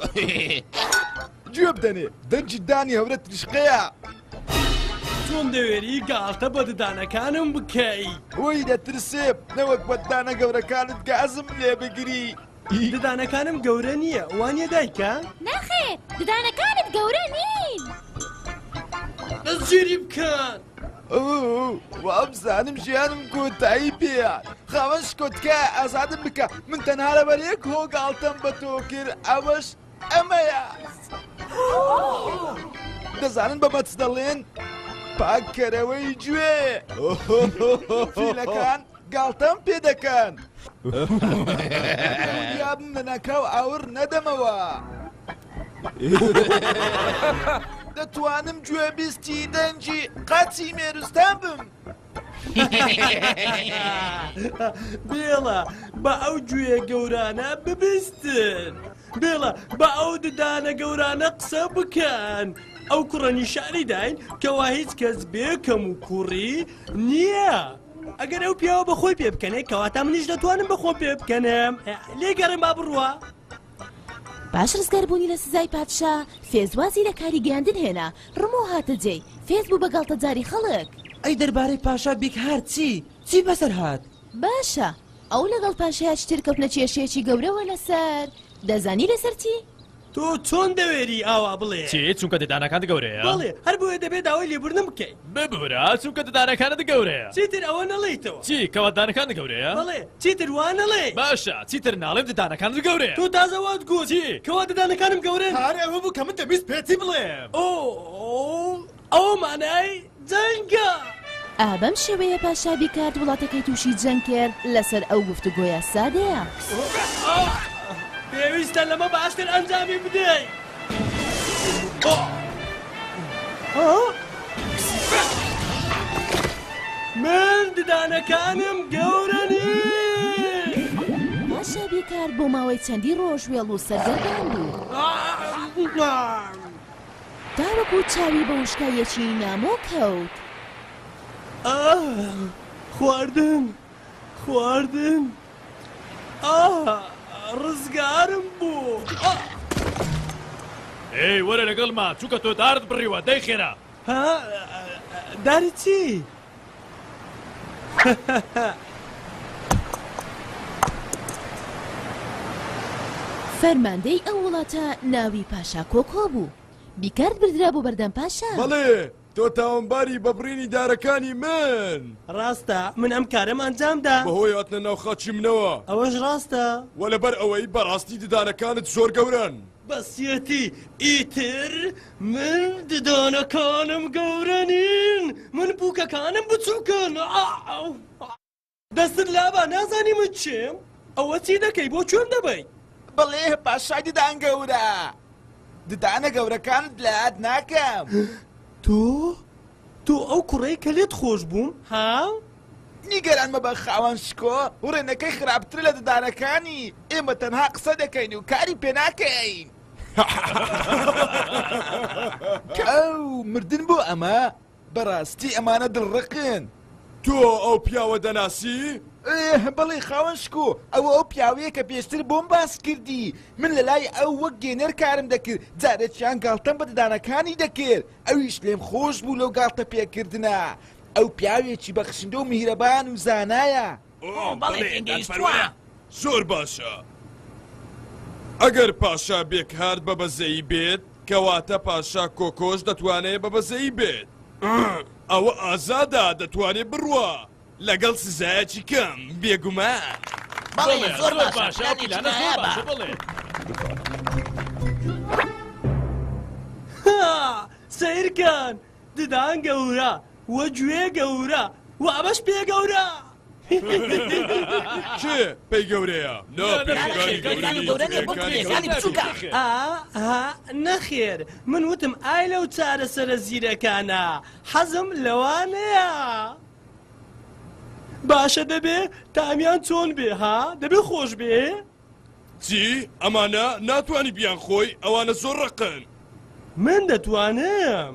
گوێ بدەنێ دەنجی دانی هەورە تریشقەیە. چۆن دەوێری گاڵتە بە ددانەکانم بکەی؟ وەی دەترسێ نەوەک بە ددانە گەورەکانت گازم لێ بگری. ددانەکانم گەورە نییە وانە دایکە؟ نەخێر ددانەکانت گەورە نین. دەستگیری بکەن. وابزانم ژیانم کۆتایی پێە خاوەن شکۆتکە ئازادم بکە من تەنها لەبەرێک هۆگاڵتەم بە تۆ کرد ئەوەش ئەمەیە. دەزانن بە مەچ دەڵێن پاککەرەوەی گوێ فیلەکان گاڵتەم پێ دەکەن. یابم لە ناکاو ئاور نەدەمەوە. دەتوانم گوێ بیستی دەنجی قاچی مێروستان بم. بێڵە بە ئەو گوێ گەورانە ببیستن. بێڵە بە ئەو ددانە گەورانە قسە بکەن. ئەو کوڕە نیشانی داین کەوا هیچ کەس بێکەم و کوڕی نییە. ئەگەر ئەو پیاوە بەخۆی پێ بکەنێ کەواتە منیش دەتوانم بەخۆ پێ بکەنم. لێگەڕم با بڕوە. باش ڕزگاربوونی لە سزای پادشا فێزوازی لە کاری گەیاندن هێنا ڕمۆ هاتە جێی فێز بوو بە گاڵتە جاری خەڵک. ئەی دەربارەی پاشا بیکهار چی بەسەر هات؟ باشە ئەو لەگەڵ پاشایە چتر کەوتنە کێشەیەکی گەورەوە لەسەر دەزانی لەسەر چی؟ تۆ چۆن دەوێری ئاوا بڵێ؟ چی چونکە ددانەکان گەورەیە؟ بەڵێ هەر بۆیە دەبێت داوای لێبوردن بکەیت. ببورە چونکە ددانەکانت گەورەیە. چیتر ئەوە نەڵێیتەوە؟ چی کەوا ددانەکان گەورەیە؟ بەڵێ چیتر وان نەڵێ؟ باشە چیتر ناڵێم ددانەکانت گەورەیە. تۆ تازەوات گوت چی کەوا ددانەکانم گەورەن؟ هەر ئەوە بوو کە من دەبیست پێچی بڵێم. ئەوە مانای جەنگە. ئابەم شێوەیە پاشا بیکات وڵاتەکەی تووشی جەنگ کرد لەسەر ئەو گفتوگۆیە سادەیە. پێویستە لەمە باشتر ئەنجامی بدەیت. من ددانەکانم گەورە نین. پاشا بیکار بۆ ماوەی چەندی ڕۆژ وێڵ و سەرگەردان بوو. تاوەکو چاوی بە وشکایەکی نامۆ کەوت. خواردن ڕزگارم بوو. ئەی وەرە لەگەڵما چووکە تۆ دارت بڕیوە دەی خێرا. داری چی؟ فەرماندەی ئەو وڵاتە ناوی پاشا کۆکۆ بوو. بیکارد بردرا بۆ بەردەم پاشا. بەڵێ تۆ تاوانباری بەبڕینی دارەکانی من. ڕاستە من ئەم کارەم ئەنجامدا بەهۆی هاتنە ناو خاچی منەوە. ئەوەش ڕاستە. وە لەبەر ئەوەی بەڕاستی ددانەکانت زۆر گەورن. بەسیەتی ئیتر من ددانەکانم گەورە نین. من بووکەکانم بچووکن. دەستت لابە نازانی من چیم؟ ئەوە چی دەکەی بۆ چۆن دەبەی؟ بەڵێ پاشای ددان گەورە ددانە گەورەکانت لات ناکەم. تۆ ئەو کوڕەی کە لێت خۆش بووم ها؟ نیگەران مەبە خاوەن شکۆ ڕێنەکەی خراپتر لە ددانەکانی ئێمە تەنها قسە دەکەین و کاری پێ ناکەین. ئەو مردن بۆ ئەمە بەڕاستی ئەمانە دڵڕقن. تۆ ئەو پیاوە دەناسی؟ بەڵێ خاوەن شکۆ ئەوە ئەو پیاوەیە کە پێشتر بۆم باس کردی من لە لای ئەو وەک گێنەر کارم دەکرد جارێکیان گاڵتەم بە ددانەکانی دەکرد ئەویش لێم خۆش بوو لەو گاڵتە پێکردنە. ئەو پیاوێکی بەخشندە و میهرەبان و زانایە. زۆر باشە. ئەگەر پاشا بێکهارد بە بەزەیی بێت کەواتە پاشا کۆکۆش دەتوانێت بە بەزەیی بێت. ئەوە ئازادە دەتوانێت بڕوە. لەگەڵ سزایەکی کەم بێگومان بەڵێ زۆر باشە ئەو پیلانە زۆر باشە بڵێ سیرکەن ددان گەورە وە گوێ گەورە و ئەمەش پێ گەورە چێ پێی گەورەیە نەخێر من وتم ئای لەو چارەسەرە زیرەکانە حەزم لەوانەیە باشە دەبێ تامیان چۆن بێ ها دەبێ خۆش بێ چی ئەمانە ناتوانی بیان خۆی ئەوانە زۆر ڕقن من دەتوانم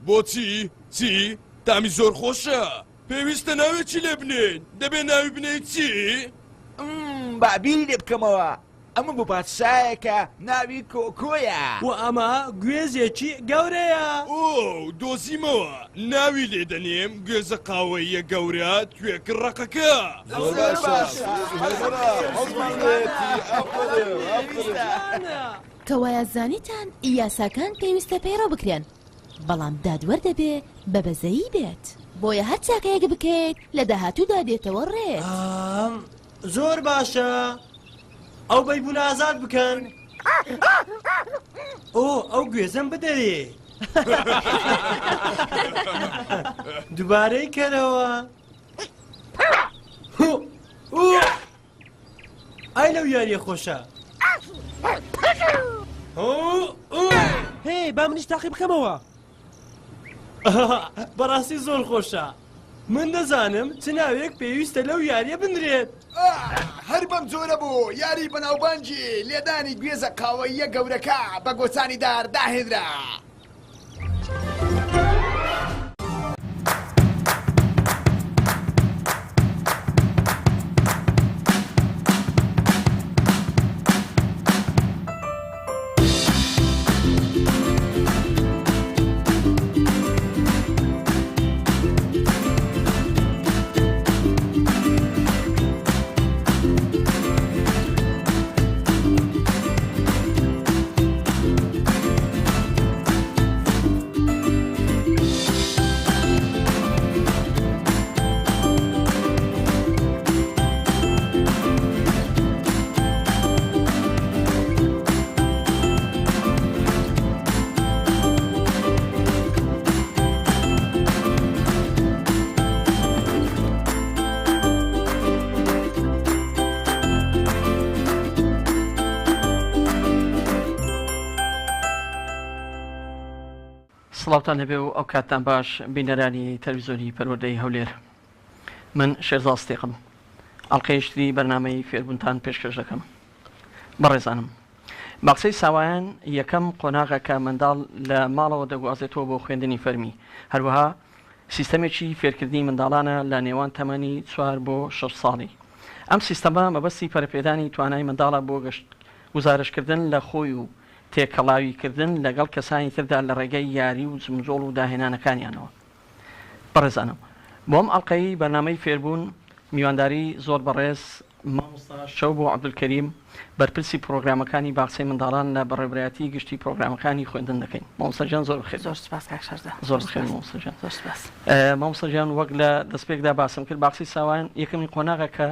بۆچی چی تامی زۆر خۆشە پێویستە ناوێکی لێ بنێن دەبێ ناوی بنێ چی بابیری لێ بکەمەوە ئەمە بۆ پادشایەکە ناوی کۆکۆیە و ئەمە گوێزێکی گەورەیە دۆزیمەوە ناوی لێ دەنێم گوێزە قاوەیە گەورە توێکە ڕقەکە کەوایە زانیتان یاساکان پێویستە پەیڕەو بکرێن بەڵام دادوەردەبێ بە بەزەیی بێت بۆیە هەر چاکەیەک بکەیت لە داهاتوودا دێتەوە ڕێت زۆر باشە ئەو بەیبوون ئازاد بکەن ئەو گوێزەم بدەرێ دووبارەی کەرەوە ئای لەو یاریە خۆشە هی با منیش تاقی بکەمەوە بەڕاستی زۆر خۆشە من دەزانم چ ناوێک پێویستە لەو یاریە بنرێت هەر بەم جۆرە بوو یاری بەناوبانجی لێدانی گوێزە قاوەیە گەورەکە بە گۆچانی دار داهێنرا سڵاوتان هەبێ و ئەو کاتتان باش بینەرانی تەلەڤیزیۆنی پەروەردەی هەولێر من شێرزاد ستێقم ئەڵقەیشتری بەرنامەی فێربوونتان پێشکەش دەکەم بەڕێزانم باقسەی ساوایان یەکەم قۆناغە کە منداڵ لە ماڵەوە دەگوازێتەوە بۆ خوێندنی فەرمی هەروەها سیستەمێکی فێرکردنی منداڵانە لە نێوان تەمەنی 4 بۆ 6 ساڵی ئەم سیستەمە مەبەستی پەرپێدانی توانای منداڵە بۆ گزارشکردن لە خۆی و تێکەڵاویکردن لەگەڵ کەسانی تردا لە ڕێگەی یاری و زمزۆڵ و داهێنانەکانیانەوە بەڕێزانم بۆم ئەڵلقەی بەرنامەی فێربوون میوانداری زۆر بەڕێز مامۆستا شەو بۆ عەبدولکەریم بەرپرسی پرۆگرامەکانی باخچەی منداڵان لە بەڕێوەبرایەتی گشتی پرۆگرامەکانی خوێندن دەکەین مامۆستا جان زۆر بخێر زۆر سپاس کاک شەرزا زۆر بخێر مامۆستا جان زۆر سپاس مامۆستا جان وەک لە دەستپێکدا باسم کرد باخچەی ساوایان یەکەمی قۆناغە کە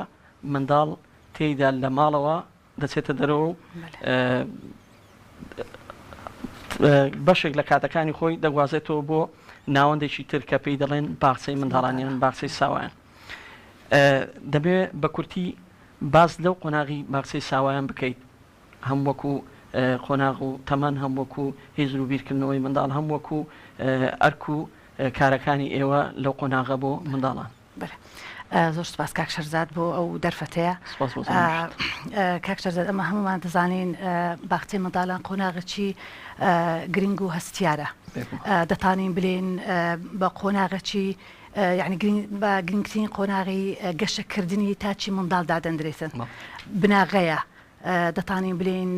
منداڵ تێیدا لە ماڵەوە دەچێتە دەرەوە بەشێک لە کاتەکانی خۆی دەگوازێتەوە بۆ ناوەندێکی تر کە پێی دەڵێن باخچەی منداڵانیان باخچەی ساوایان دەبێت بە کورتی باز لەو قۆناغی باخچەی ساوایان بکەیت هەم وەکو قۆناغ و تەمان هەم وەکو هێزر و بیرکردنەوەی منداڵ هەم وەکو ئەرک و کارەکانی ئێوە لەو قۆناغە بۆ منداڵان زۆر سپاس کاک شەرزاد بۆ ئەو دەرفەتەیە کاک شەرزاد ئەمە هەمومان دەزانین باخچەی منداڵان قۆناغێکی گرنگ و هەستیارە دەتانین بلێن بە قۆناغێکی یعنی بە گرنگترین قۆناغی گەشەکردنی تاچی منداڵ دادەندرێتن بناغەیە دەتانین بلێن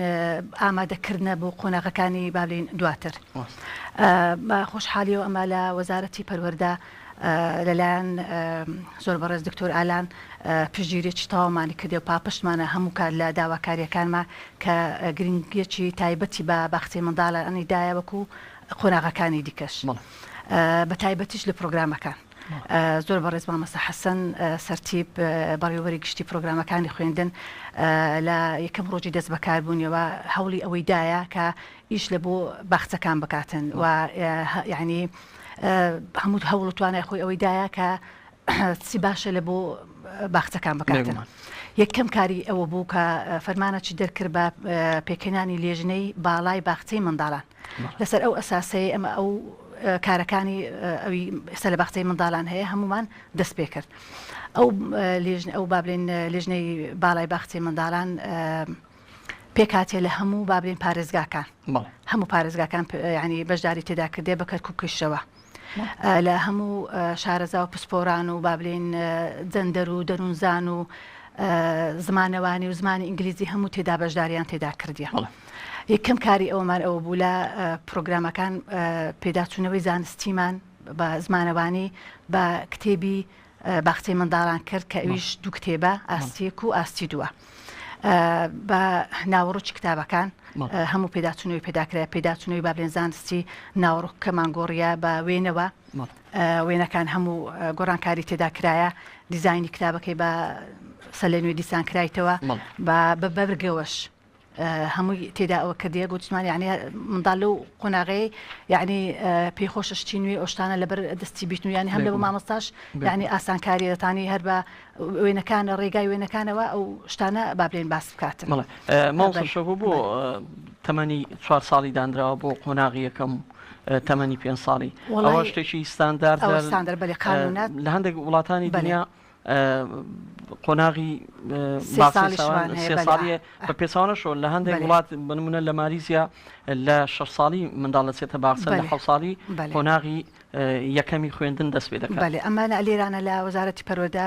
ئامادەکردنە بۆ قۆناغەکانی با بلێن دواتر خۆشحالیەوە ئەمە لە وەزارەتی پەروەردە لەلایەن زۆر بەڕێز دکتۆر ئالان پشتگیریی تاوامانی کردی و پاپشتمانە هەموو کار لە داواکاریەکانمان کە گرنگیەکی تایبەتی بە باخچەی منداڵانیدایە وەکو قۆناغەکانی دیکەش بە تایبەتیش لە پرۆگرامەکان زۆر بەڕێز مامەستا حەسەن سەرتیب بەڕێوەبەری گشتی پرۆگرامەکانی خوێندن لە یەکەم ڕۆژی دەست بەکاربوونیەوە هەوڵی ئەوەی دایە کە ئیش لە بۆ باخچەکان بکاتن و یعنی هەموو هەوڵ توانای خۆی ئەوەی دایە کە چی باشە لە بۆ باخچەکان بکاتن. یەکەم کاری ئەوە بوو کە فەرمانەی دەرکرد بە پێکەنانی لێژنەی باڵای باخچەی منداڵان لەسەر ئەو ئەساسەیە ئەمە ئەو کارەکانی ئەوی ئێستا لە باخچەی منداڵان هەیە هەمومان دەست پێ کرد. ئەو بابلێن لێژنەی باڵای باخچەی منداڵان پێکاتێ لە هەموو بابلێن پارێزگاکان هەموو پارێزگاکان ینی بەشداری تێدا کردێ بە کەرکووکشەوە لە هەموو شارەزا و پسپۆران و بابلێن جەندەر و دەروونزان و زمانەوانی و زمانی ئینگلیزی هەموو تێدا بەشداریان تێدا کردیە. یەکەم کاری ئەومان ئەوە بوو لە پرۆگرامەکان پێداچوونەوەی زانستیمان بە زمانەوانی بە کتێبی باخچەی منداڵان کرد کە ئەویش دوو کتێبە ئاستیەک و ئاستی دووە. بە ناوەڕۆکی کتابەکان هەموو پێداچوونەوەی پێداکرای پێداچوونەوەی بابلێن زانستی ناوەڕۆک کەمان گۆڕیە بە وێنەوە وێنەکان هەموو گۆڕانکاری تێدا کرایە دیزایانی کتابەکەی بە سەلێنوێ دیسان کرایتەوە بە بەرگەوەش هەمووی تێدا ئەوە کردیە گوتمان یعنی منداڵ لەو قۆناغەیە یعنی پێخۆشە شتی نوێ ئۆشتانە لەبەر دەستی بیتن و ینی هەم لە بۆ مامۆستاش یعنی ئاسانکاری دەتانی هەر بە وێنەکانە ڕێگای وێنەکانەوە ئەو شتانە بابلێن باس بکاتن. ماڵشەبوو بۆ تەمەنی 4 ساڵی دانراوە بۆ قۆناغی یەکەم تەمەنی 5 ساڵی ئەوە شتێکی ستاندار بەڵێ قانونات لە هەندێک وڵاتانی دنیا قۆناغی سێ ساڵیە بە پێچوانەشۆ لە هەندێک وڵات بنمونە لە مالیزیا لە 6 ساڵی منداڵ دەچێتە باخچە لە 7 ساڵی قۆناغی یەکەمی خوێندن دەست پێ دەکات. بەڵێ ئەمانە لێرانە لە وەزارەتی پەروەردە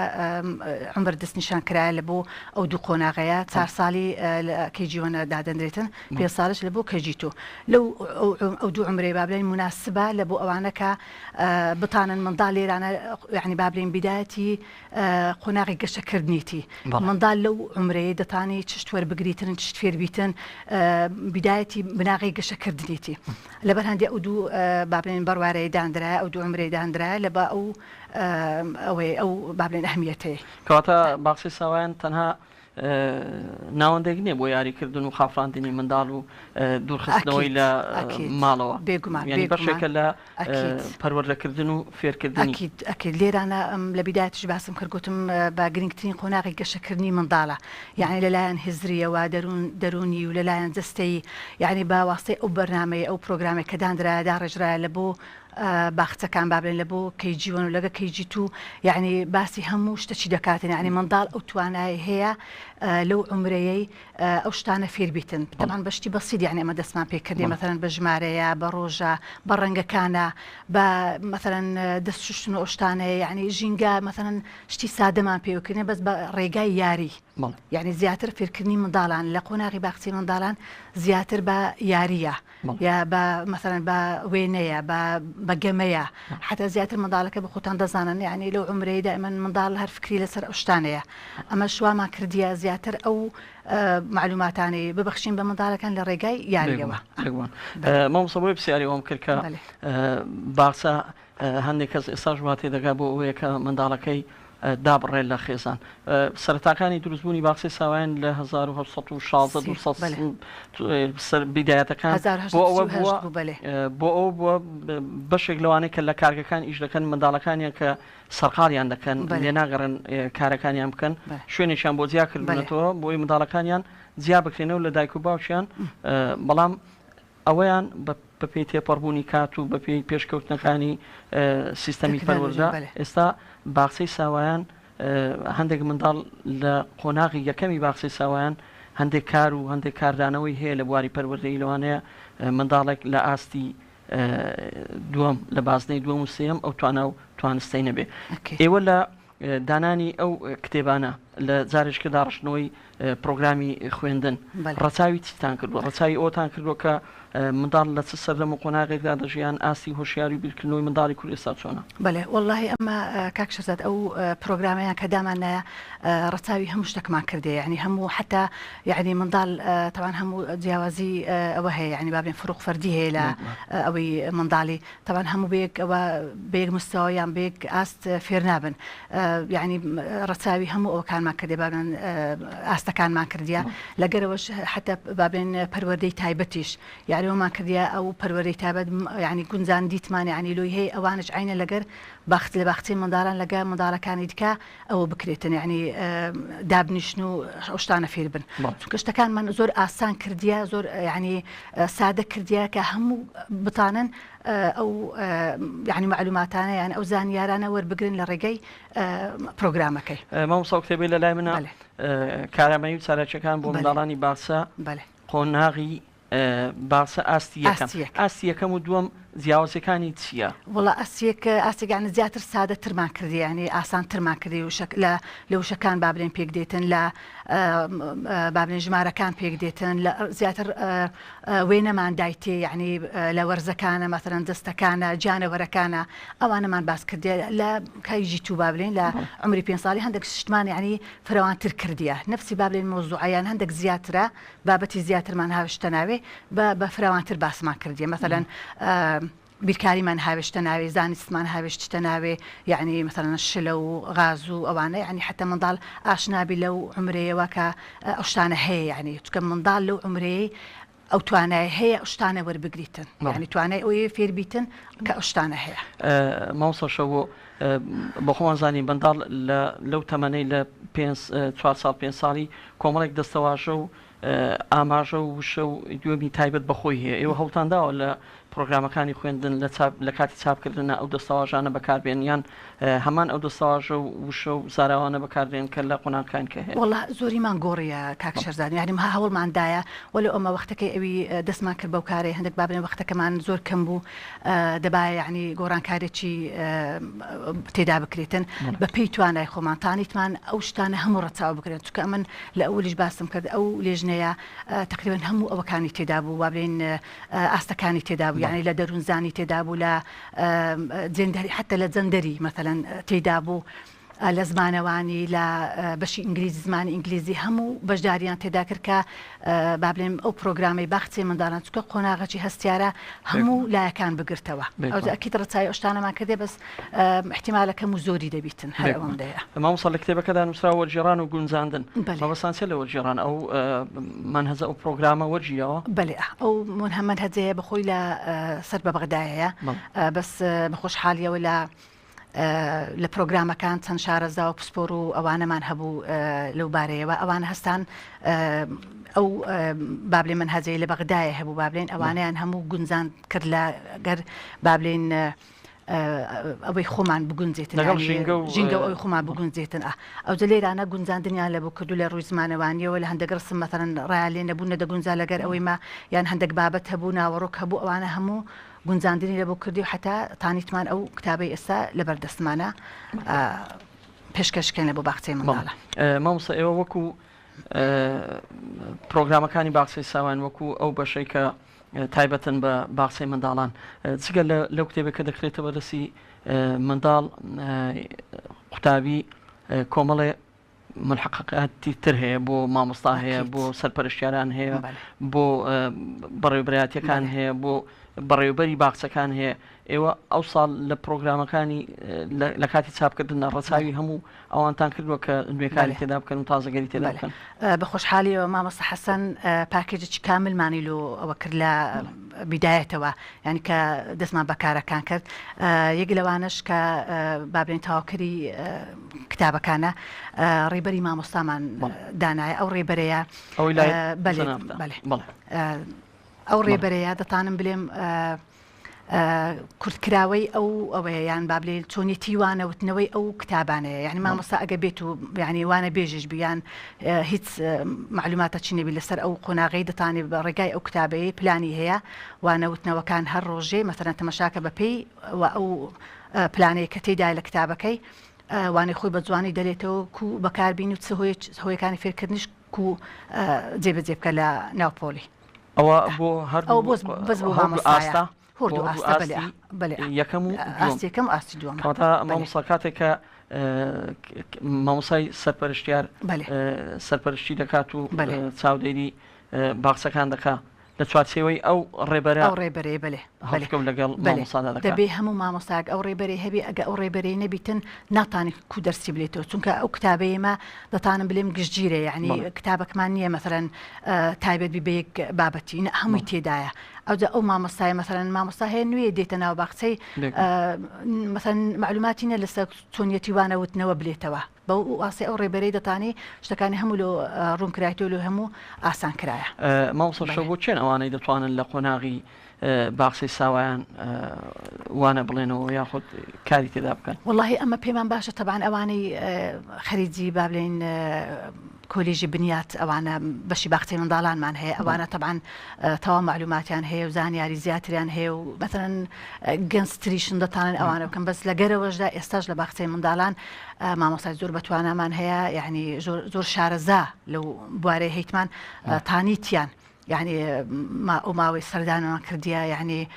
عمر دەستنیشان کرایە لە بۆ ئەو دوو قۆناغەیە 4 ساڵی کەیجیوەنە دادەنرێتن 5 ساڵش لە بۆ کەجیتۆ لەو ئەو دوو عمرەی بابلێن مناسبە لە بۆ ئەوانە کە بتانن منداڵ لێرانە یعنی بابلێن بیدایەتی قۆناغی گەشەکردنیتی منداڵ لەو عمرەیە دەتانی چشت وەربگریتن چشت فێربیتن بیدایەتی بناغی گەشەکردنیتی لەبەر هەندێک ئەو دوو بابلێن بەڕوارەیە دانرا ئەو دوو عمرەی دانرا لە بە ئەو بابلێن ئەهمیەتەیە کەواتە باخچەی ساوایان تەنها ناوەندێک نییە بۆ یاریکردن و خافراندنی منداڵ و دوورخستنەوەی لە ماڵەوە بێگومان بەشێکە لە پەروەردەکردن و فێرکردنی ئەکید لێرانە لە بیدایەتیش باسم کرد گوتم بە گرنگترین قۆناغی گەشەکردنی منداڵە یعنی لەلایەن هزریەوە دەرونی و لەلایەن جستەی یعنی با واستەی ئەو بەرنامەیە ئەو پرۆگرامێک کە دانرایەدا ڕێژرایە لە بۆ باخچەکان بابلێن لە بۆ کەیجیوەن و لەگە کەیجیت و یعنی باسی هەموو شتەچی دەکاتن یعنی منداڵ ئەو توانای هەیە لەو عمرەیەی ئەو شتانە فێربیتن تەمان بەشتی بەسیید یعنی ئەمە دەستمان پێکردی مەثەن بە ژمارەیە بە ڕۆژە بە ڕەنگەکانە بە مەثەن دەستشتن و ئەوشتانەیە یعنی ژینگە مەثەن شتی سادەمان پێوەکردنە بەس بە ڕێگای یاری یعنی زیاتر فێرکردنی منداڵان لە قۆناغی باخچەی منداڵان زیاتر بە یاریە یا بە مەثەن بە وێنەیە بە گەمەیە حتا زیاتر منداڵەکە بە خۆتان دەزانن یعنی لەو عمرەیەدا ئەمە منداڵ هەر فکری لەسەر ئەو شتانەیە ئەمە شوامان کردیە زیاتر ئەو معلوماتانی ببەخشین بە منداڵەکان لە ڕێگای یاریەوە. مامۆستا بۆی پرسیاری ئەوم کرد کە باخچە هەندێک کەس ئێستاش وا تێدەگا بۆ ئەوەیە کە منداڵەکەی دابڕێت لە خێزان سەرەتاکانی دروستبوونی باخچەی ساوایان لە 1916 بیدایەتەکان بۆ ئەوە بووە بەشێک لەوانەیە کە لە کارگەکان ئیش دەکەن منداڵەکانیان کە سەرقاڵیان دەکەن لێ ناگەڕن کارەکانیان بکەن شوێنێکیان بۆ جیا کردنەوە بۆی منداڵەکانیان جیا بکرێنەوە لە دایک و باوکیان بەڵام ئەوەیان بە پێی تێپەڕبوونی کات و بە پێی پێشکەوتنەکانی سیستەمی پەروەردە ئێستا باخچەی ساوایان هەندێک منداڵ لە قۆناغی یەکەمی باخچەی ساوایان هەندێک کار و هەندێک کاردانەوەی هەیە لە بواری پەروەردەی لەوانەیە منداڵێک لە ئاستی دووەم لە بازنەی دووەم و سێم ئەو توانستەی نەبێ ئێوە لە دانانی ئەو کتێبانە لە جارێککە داڕشتنەوەی پرۆگرامی خوێندن ڕەچاوی چیتان کردو ڕەچاوی ئەوتان کردووە کە منداڵ لە چ سەردەم و قۆناغێکدا دەژیان ئاستی هۆشیاری بیرکردنەوەی منداڵی کوردستان چۆنە؟ بەڵێ واللهی ئەمە کاک شەزاد ئەو پرۆگرامەیان کە دامانایە ڕەچاوی هەموو شتێکمان کردێ یعنی هەموو حتا یعنی منداڵ تەوان هەموو جیاوازی ئەوە هەیە یعنی بابێن فروق فەردی هەیە لە ئەوەی منداڵی تەوان هەموو بێک ئەوە بێک مستەوەیان بێک ئاست فێر نابن یعنی ڕەچاوی هەموو ئەوکانمان کردێ بابن ئاستەکانمان کردیا لەگەرەوەش حتا بابێن پەروەردەی تایبەتیش یعنی ومان کردیا ئەو پەروەردەی تایبەت یعنی گونجان دیتمان یعنی لۆی هەیە ئەوانش عینە لەگەر باخت لە باختی منداڵان لەگە منداڵەکانی دیکە ئەوە بکرێتن یعنی دابنیشن و شتانە فێر بن چونکە شتەکانمان زۆر ئاسان کردیا زۆر یعنی سادە کردیا کە هەموو بتانن ئەو یعنی معلوماتانە یان ئەو زانیارانە وەربگرن لە ڕێگەی پرۆگرامەکەی مامۆستا کتێبی لە لای منە کارامەیی و چارەکیەکان بۆ منداڵانی باسە قۆناغی باسە ئاستی یەکەم ئاستی یەکەم و دووەم جیاوازەکانی چییە؟ وڵا ئاسیەکان زیاتر سادە ترمان کردی ینی ئاسان ترمان کردی و لە وشەکان بابرێن پێک دێتن لە بابرێن ژمارەکان پێک دێتن لە زیاتر وێنەمان دایتێ یعنی لە وەرزەکانە مەثەڵەن دەستەکانە جانەوەرەکانە ئەوانەمان باس کردی لە کایژی تو بابلێن لە عمری 5 ساڵی هەندێک شتمان یعنی فراوانتر کردیە نفسی بابلێن مۆزوعیان هەندێک زیاترە بابەتی زیاترمان هاوشتە ناوێ بە فراوانتر باسمان کردیە مەثەڵەن بیرکاریمان هاوێشتە ناوێ زانستمان هاوێشتە ناوێ یعنی مثلەن شلە و غاز و ئەوانە یعنی حتا منداڵ ئاشنابی لەو عمرەیەوە کە ئەو شتانە هەیە یعنی چکە منداڵ لەو عمرەیە ئەو توانای هەیە شتانە وەربگریتن یعنی توانای ئەوەیە فێربیتن کە ئەو شتانە هەیە ماوسەشەوە بە خۆمان زانین بەنداڵ لەو تەمەنەی لە 4 ساڵ 5 ساڵی کۆمەڵێک دەستەواژە و ئاماژە و وشە و دوێمی تایبەت بەخۆی هەیە ئێوە هەوڵتانداوە لە پرۆگرامەکانی خوێندن لە کاتی چاپکردنە ئەو دەستەواژانە بەکاربێنیان هەمان ئەو دەستەواژە و وشە و زاراوانە بەکاردێن کە لە قۆناغەکان کە هەیە وەڵا زۆریمان گۆڕیە کاک شەرزاد یعنی هەوڵماندایە وەلو ئەمە وەختەکەی ئەوی دەستمان کرد بەو کارێ هەندێک بابنێن وەختەکەمان زۆر کەم بوو دەبایە یعنی گۆڕانکارێکی تێدا بکرێتن بە پێی توانای خۆمان تانیتمان ئەو شتانە هەموو ڕەچاو بکرێت چونکە ئەمن لە ئەولیش باسم کرد ئەو لێژنەیە تقریبا هەموو ئەوەکانی تێدا بوو وابرێن ئاستەکانی تێدا بوو یعنی لە دەروونزانی تێدا بوو لە جێندەری حتى لە جەندەری مەثەڵەن تێدا بوو لە زمانەوانی لە بەشی ئینگلیزی زمانی ئینگلیزی هەموو بەشداریان تێدا کرد کە بابلێم ئەو پرۆگرامی باخچێ منداڵان چکە قۆناغەکی هەستیارە هەموو لایەکان بگرتەوە ئەو ئەکید ڕەچای ئەشتانەمان کردێ بەس احتیمالەکەم و زۆری دەبیتن هەر ئەوەندەیە مامۆستا لە کتێبەکەدا نووسرا وەرگێڕان و گونجاندن مەبەستان چێ لە وەرگێڕان ئەو منهەجە ئەو پرۆگرامە وەرگیەوە بەڵێ ئەو منهەجەیە بەخۆی لە سەر بە بەغدایەیە بەس بەخۆشحالیەوە لە پرۆگرامەکان چەند شارەزا و پسپۆر و ئەوانەمان هەبوو لەو بارەیەوە ئەوانە هەستان ئەو بابلێ منهەجەی لە بەغدایە هەبوو بابلێن ئەوانیان هەموو گونجان کرد لە گەر بابلێن ئەوەی خۆمان بگونجێتن ژینگە ئەوی خۆمان بگونجێتن ئەو جە لێرانە گونجاندنیان لە بۆ کردو لە ڕووی زمانەوانیەوە لە هەندێک ڕسم مەثەڵەن ڕایالێ نەبوو نەدەگونجا لەگەر ئەوەی ما یان هەندێک بابەت هەبوو ناوەڕۆک هەبوو ئەوانە هەموو گونجاندنی لە بۆ کردی و حتا تانیتمان ئەو کتابەی ئێستا لە بەردەستمانە پێشکەشکەن لە بۆ باخچەی منداڵە مامۆستا ئێوە وەکو پرۆگرامەکانی باخچەی ساوان وەکو ئەو بەشەی کە تایبەتن بە باخچەی منداڵان جگە لەو کتێبێکە دەکرێتەوە دەسی منداڵ قوتابی کۆمەڵێ ملحقاتی تر هەیە بۆ مامۆستا هەیە بۆ سەرپەرشتیاران هەیە بۆ بەڕێوەبرایەتیەکان هەیە بۆ بەڕێوەبەری باخچەکان هەیە ئێوە ئەو ساڵ لە پرۆگرامەکانی لە کاتی چاپکردن ڕەچاوی هەموو ئەوانتان کردووە کە نوێکاری تێدا بکەن و تازەگەری تێدا بکەن بە خۆشحالیەوە مامۆستا حەسەن پاکێجێکی کاملمانی لۆ ئەوە کرد لە بیدایەتەوە یعنی کە دەستمان بەکارەکان کرد یەک لەوانش کە بابلێن تەواوکەری کتابەکانە ڕێبەری مامۆستامان دانایە ئەو ڕێبەرەیە ئەو ڕێبەرەیە دەتانم بڵێم کورتکراوەی ئەوەیە یان بابلێ چۆنیەتی وانەوتنەوەی ئەو کتابانەیە یعنی مامۆستا ئەگە بێت و یعنی وانە بێژش بیان هیچ معلوماتە چینەبی لەسەر ئەو قۆناغی دەتانێت بە ڕێگای ئەو کتابەیە پلانی هەیە وانەوتنەوەکان هەر ڕۆژێ مەثەڵەن تەماشاکە بەپێی و ئەو پلانەیە کە تێدای لە کتابەکەی وانەی خۆی بە جوانی دەرێتەوە کو بەکاربیین و هۆیەکانی فێرکردنیش کو جێبەجێ بکە لە ناوپۆلی ئەوە بۆ ئەو بەس بۆ مامۆستایە هەردوو ئاستا بەڵێ یەکەم و ئاستێکەم ئاستی دووەم کەواتە مامۆستا کاتێکە مامۆسای سەرپەرشتیار سەرپەرشتی دەکات و چاودێری باخچەکان دەکات لە چوارچێوەی ئەو ڕێبەرەی بڵێ هەڵکەم لەگەڵ مامۆستادا دەکات دەبێ هەموو مامۆستاک ئەو ڕێبەرەی هەبێ ئەگە ئەو ڕێبەرەی نەبیتن ناتانی کو دەرسی بلێتەوە چونکە ئەو کتابەیەمە دەتانم بلێم گشتگیرە یعنی کتابەکمان نییە مەثەن تایبەت بی بە یەک بابەتی هەمووی تێدایە ئەو مامۆستای مەثەن مامۆستا هەیە نوێ دێتە ناو باخچەی مەثەن معلوماتی نە لەسەر چۆنیەتی وانەوتنەوە بلێتەوە بەو ئاسی ئەو ڕێبەرەی دەتانی شتەکانی هەموو لە ڕوونکرایەوە لە هەموو ئاسان کرایە مامۆستا شەو بۆ چێن ئەوانەی دەتوانن لە قۆناغی باخچەی ساوایان وانە بڵێنەوە یاخود کاری تێدا بکەن واللهی ئەمە پێمان باشە تەبان ئەوانەی خەریجی با بڵێن کۆلیژی بنیات ئەوانە بەشی باخچەی منداڵانمان هەیە ئەوانە تەبان تەواو معلوماتیان هەیە و زانیاری زیاتریان هەیە و مەثەن گەنجتریشن دەتانن ئەوانە بکەن بەس لە گەرەوەشدا ئێستاش لە باخچەی منداڵان مامۆستای زۆر بەتوانامان هەیە یعنی زۆر شارەزا لەو بوارەی هەیتمان تانیتیان یعنی ئەو ماوەی سەردانیان کردیە یعنی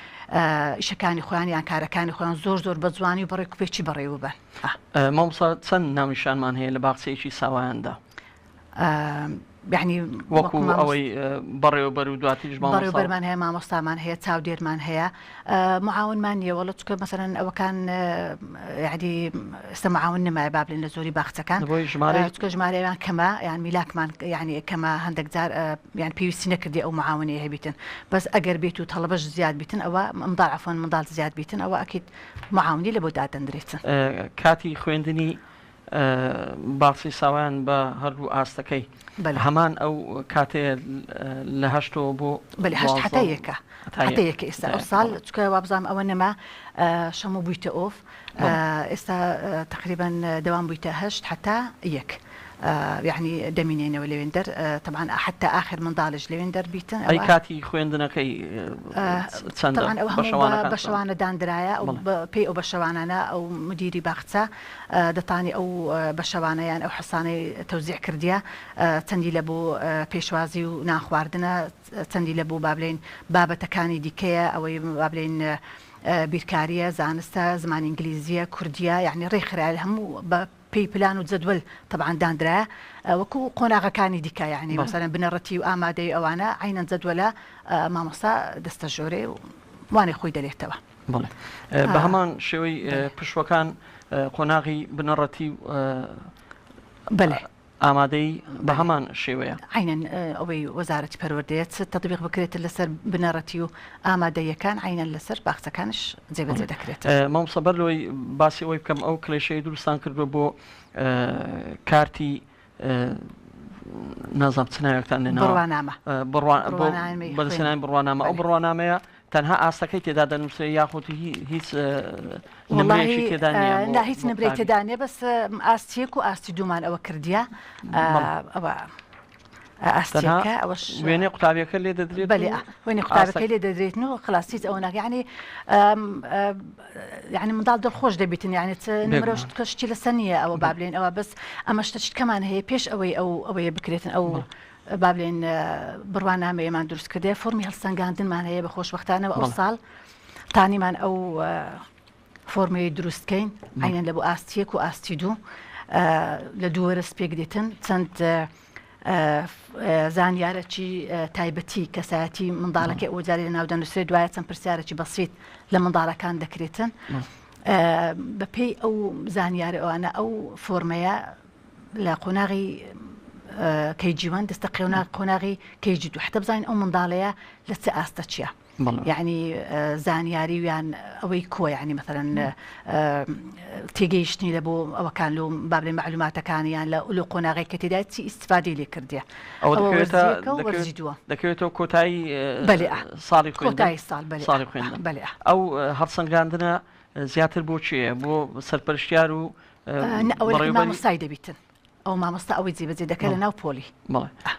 ئیشەکانی خۆیان یان کارەکانی خۆیان زۆر بە جوانی و بەڕێ کوپێکی بەڕێوە بن مامۆستا چەند ناونیشانمان هەیە لە باخچەیەکی ساوایاندا یعنی وەکو ئەوەی بەڕێوەبەر و دواتیش بەڕێوەبەرمان هەیە مامۆستامان هەیە چاودێرمان هەیە معاونمان نییە وەڵە چکە مەسەرەن ئەوەکان یعنی ئێستا معاون نمایە با بڵێن لە زۆری باخچەکان چکە ژمارەیان کەمە یان میلاکمان یعنی کەمە هەندێک جار یان پێویستی نەکردی ئەو معاونەیە هەبیتن بەس ئەگەر بێت و تەڵەبەش زیاد بیتن ئەوە منداڵ عەفوەن منداڵ زیاد بیتن ئەوە ئەکید معاونی لە بۆ دادەنرێتن کاتی خوێندنی باخچەی ساوایان بە هەردوو ئاستەکەی هەمان ئەو کاتەیە لە هەشتەوە بۆ هەتا یەکە ئێستا ئەو ساڵ چکە وابزانام ئەوە نەما شەمە بوویتە ئۆف ئێستا تقریبان دەوام بوویتە هەشت هەتا یەک يعني دەمینێنەوە لەوێندەر طبعا حتى آخر منداڵش لەوێندەر بیتن ئەی کاتی خوێندنەکەی چەندە بەشەوانە دانرایە پێی ئەو بەشەوانانە ئەو مدیری باخچە دەتانی ئەو بەشەوانەیان ئەو حەسانەی تەوزیع کردیە چەندی لە بۆ پێشوازی و ناخواردنە چەندی لە بۆ بابلین بابەتەکانی دیکەیە ئەوەی بابلین بیرکاریە زانستە زمانی ئینگلیزیە کوردیە یعنی ڕێکخراوە هەموو بە پێی پلان و جدول طبعا دانرایە وەکو قۆناغەکانی دیکە یعنی مثلا بنەڕەتی و ئامادەی ئەوانە عینەن جدولە مامۆستا دەستە ژۆرێ و وانێ خۆی دەلێتەوە بە هەمان شێوەی پشوەکان قۆناغی بنەڕەتی بەڵێ ئامادەی بە هەمان شێوەیە عینەن ئەوەی وەزارەتی پەروەردەیەت تەطبیق بکرێت لەسەر بنەڕەتی و ئامادەیەکان عینەن لەسەر باخچەکانش جێبەجێ دەکرێت مامۆستا بەرلەوەی باسی ئەوەی بکەم ئەو کلێشەی دروستان کردووە بۆ کارتی نازام چناوێکتان بڕوانامە بەدەستێنانی بڕوانامە ئەو بڕوانامەیە تەنها ئاستەکەی تێدا دەنووسێ یاخود هیچ نمرەیەکی تێدا نییە هیچ نمرەی تێدا نیە بەس ئاستیەک و ئاستی دوومان ئەوە کردیە ئەوە ئاستیەکە ئەوەش وێنێ قوتابیەکە لێ دەدرێت بەڵێ وێنێ قوتابەکەی لێ دەدرێتن و خلاصیت ئەوە ناگەیانی یعنی منداڵ دڵخۆش دەبیتن یعنی نمرەش کەشتی لەسەر نییە ئەوە بابلێن ئەوە بەس ئەمە شتە شتکەمان هەیە پێش ئەوەی ئەوەیە بکرێتن ئەو بابلێن بڕوانامەیەمان دروست کردێ فۆرمی هەڵسەنگاندنمان هەیە بە خۆشبەختانەوە ئەو ساڵ تانیمان ئەو فۆرمەی دروستکەین عینەن لە بۆ ئاستیەک و ئاستی دوو لە دووەرەس پێک دێتن چەند زانیارەکی تایبەتی کەسایەتی منداڵەکە ئەوجاری لە ناودەنووسێت دوایە چەند پرسیارێکی بەسیط لە منداڵەکان دەکرێتن بەپێی ئەو زانیارە ئەوانە ئەو فۆرمەیە لە قۆناغی کەیجیوان دەستە قۆناغی کەیجی دوو حتە بزانین ئەو منداڵەیە لە چه ئاستە چییە یعنی زانیاری ویان ئەوەی کۆ یعنی مثلا تێگەیشتنی لە بۆ ئەوەکان لە بابلێن معلوماتەکانیان لە قۆناغی کە تێدا چی ئیسفادەی لێ کردیە دەکەوێتەوە کۆتایی ساڵی خوێندن ئەو هەڵسەنگاندنە زیاتر بۆ چییە بۆ سەرپەرشتیار و مامۆستای دەبیتن ئەو مامۆستا ئەوەی جێبەجێ دەکات لە ناو پۆلی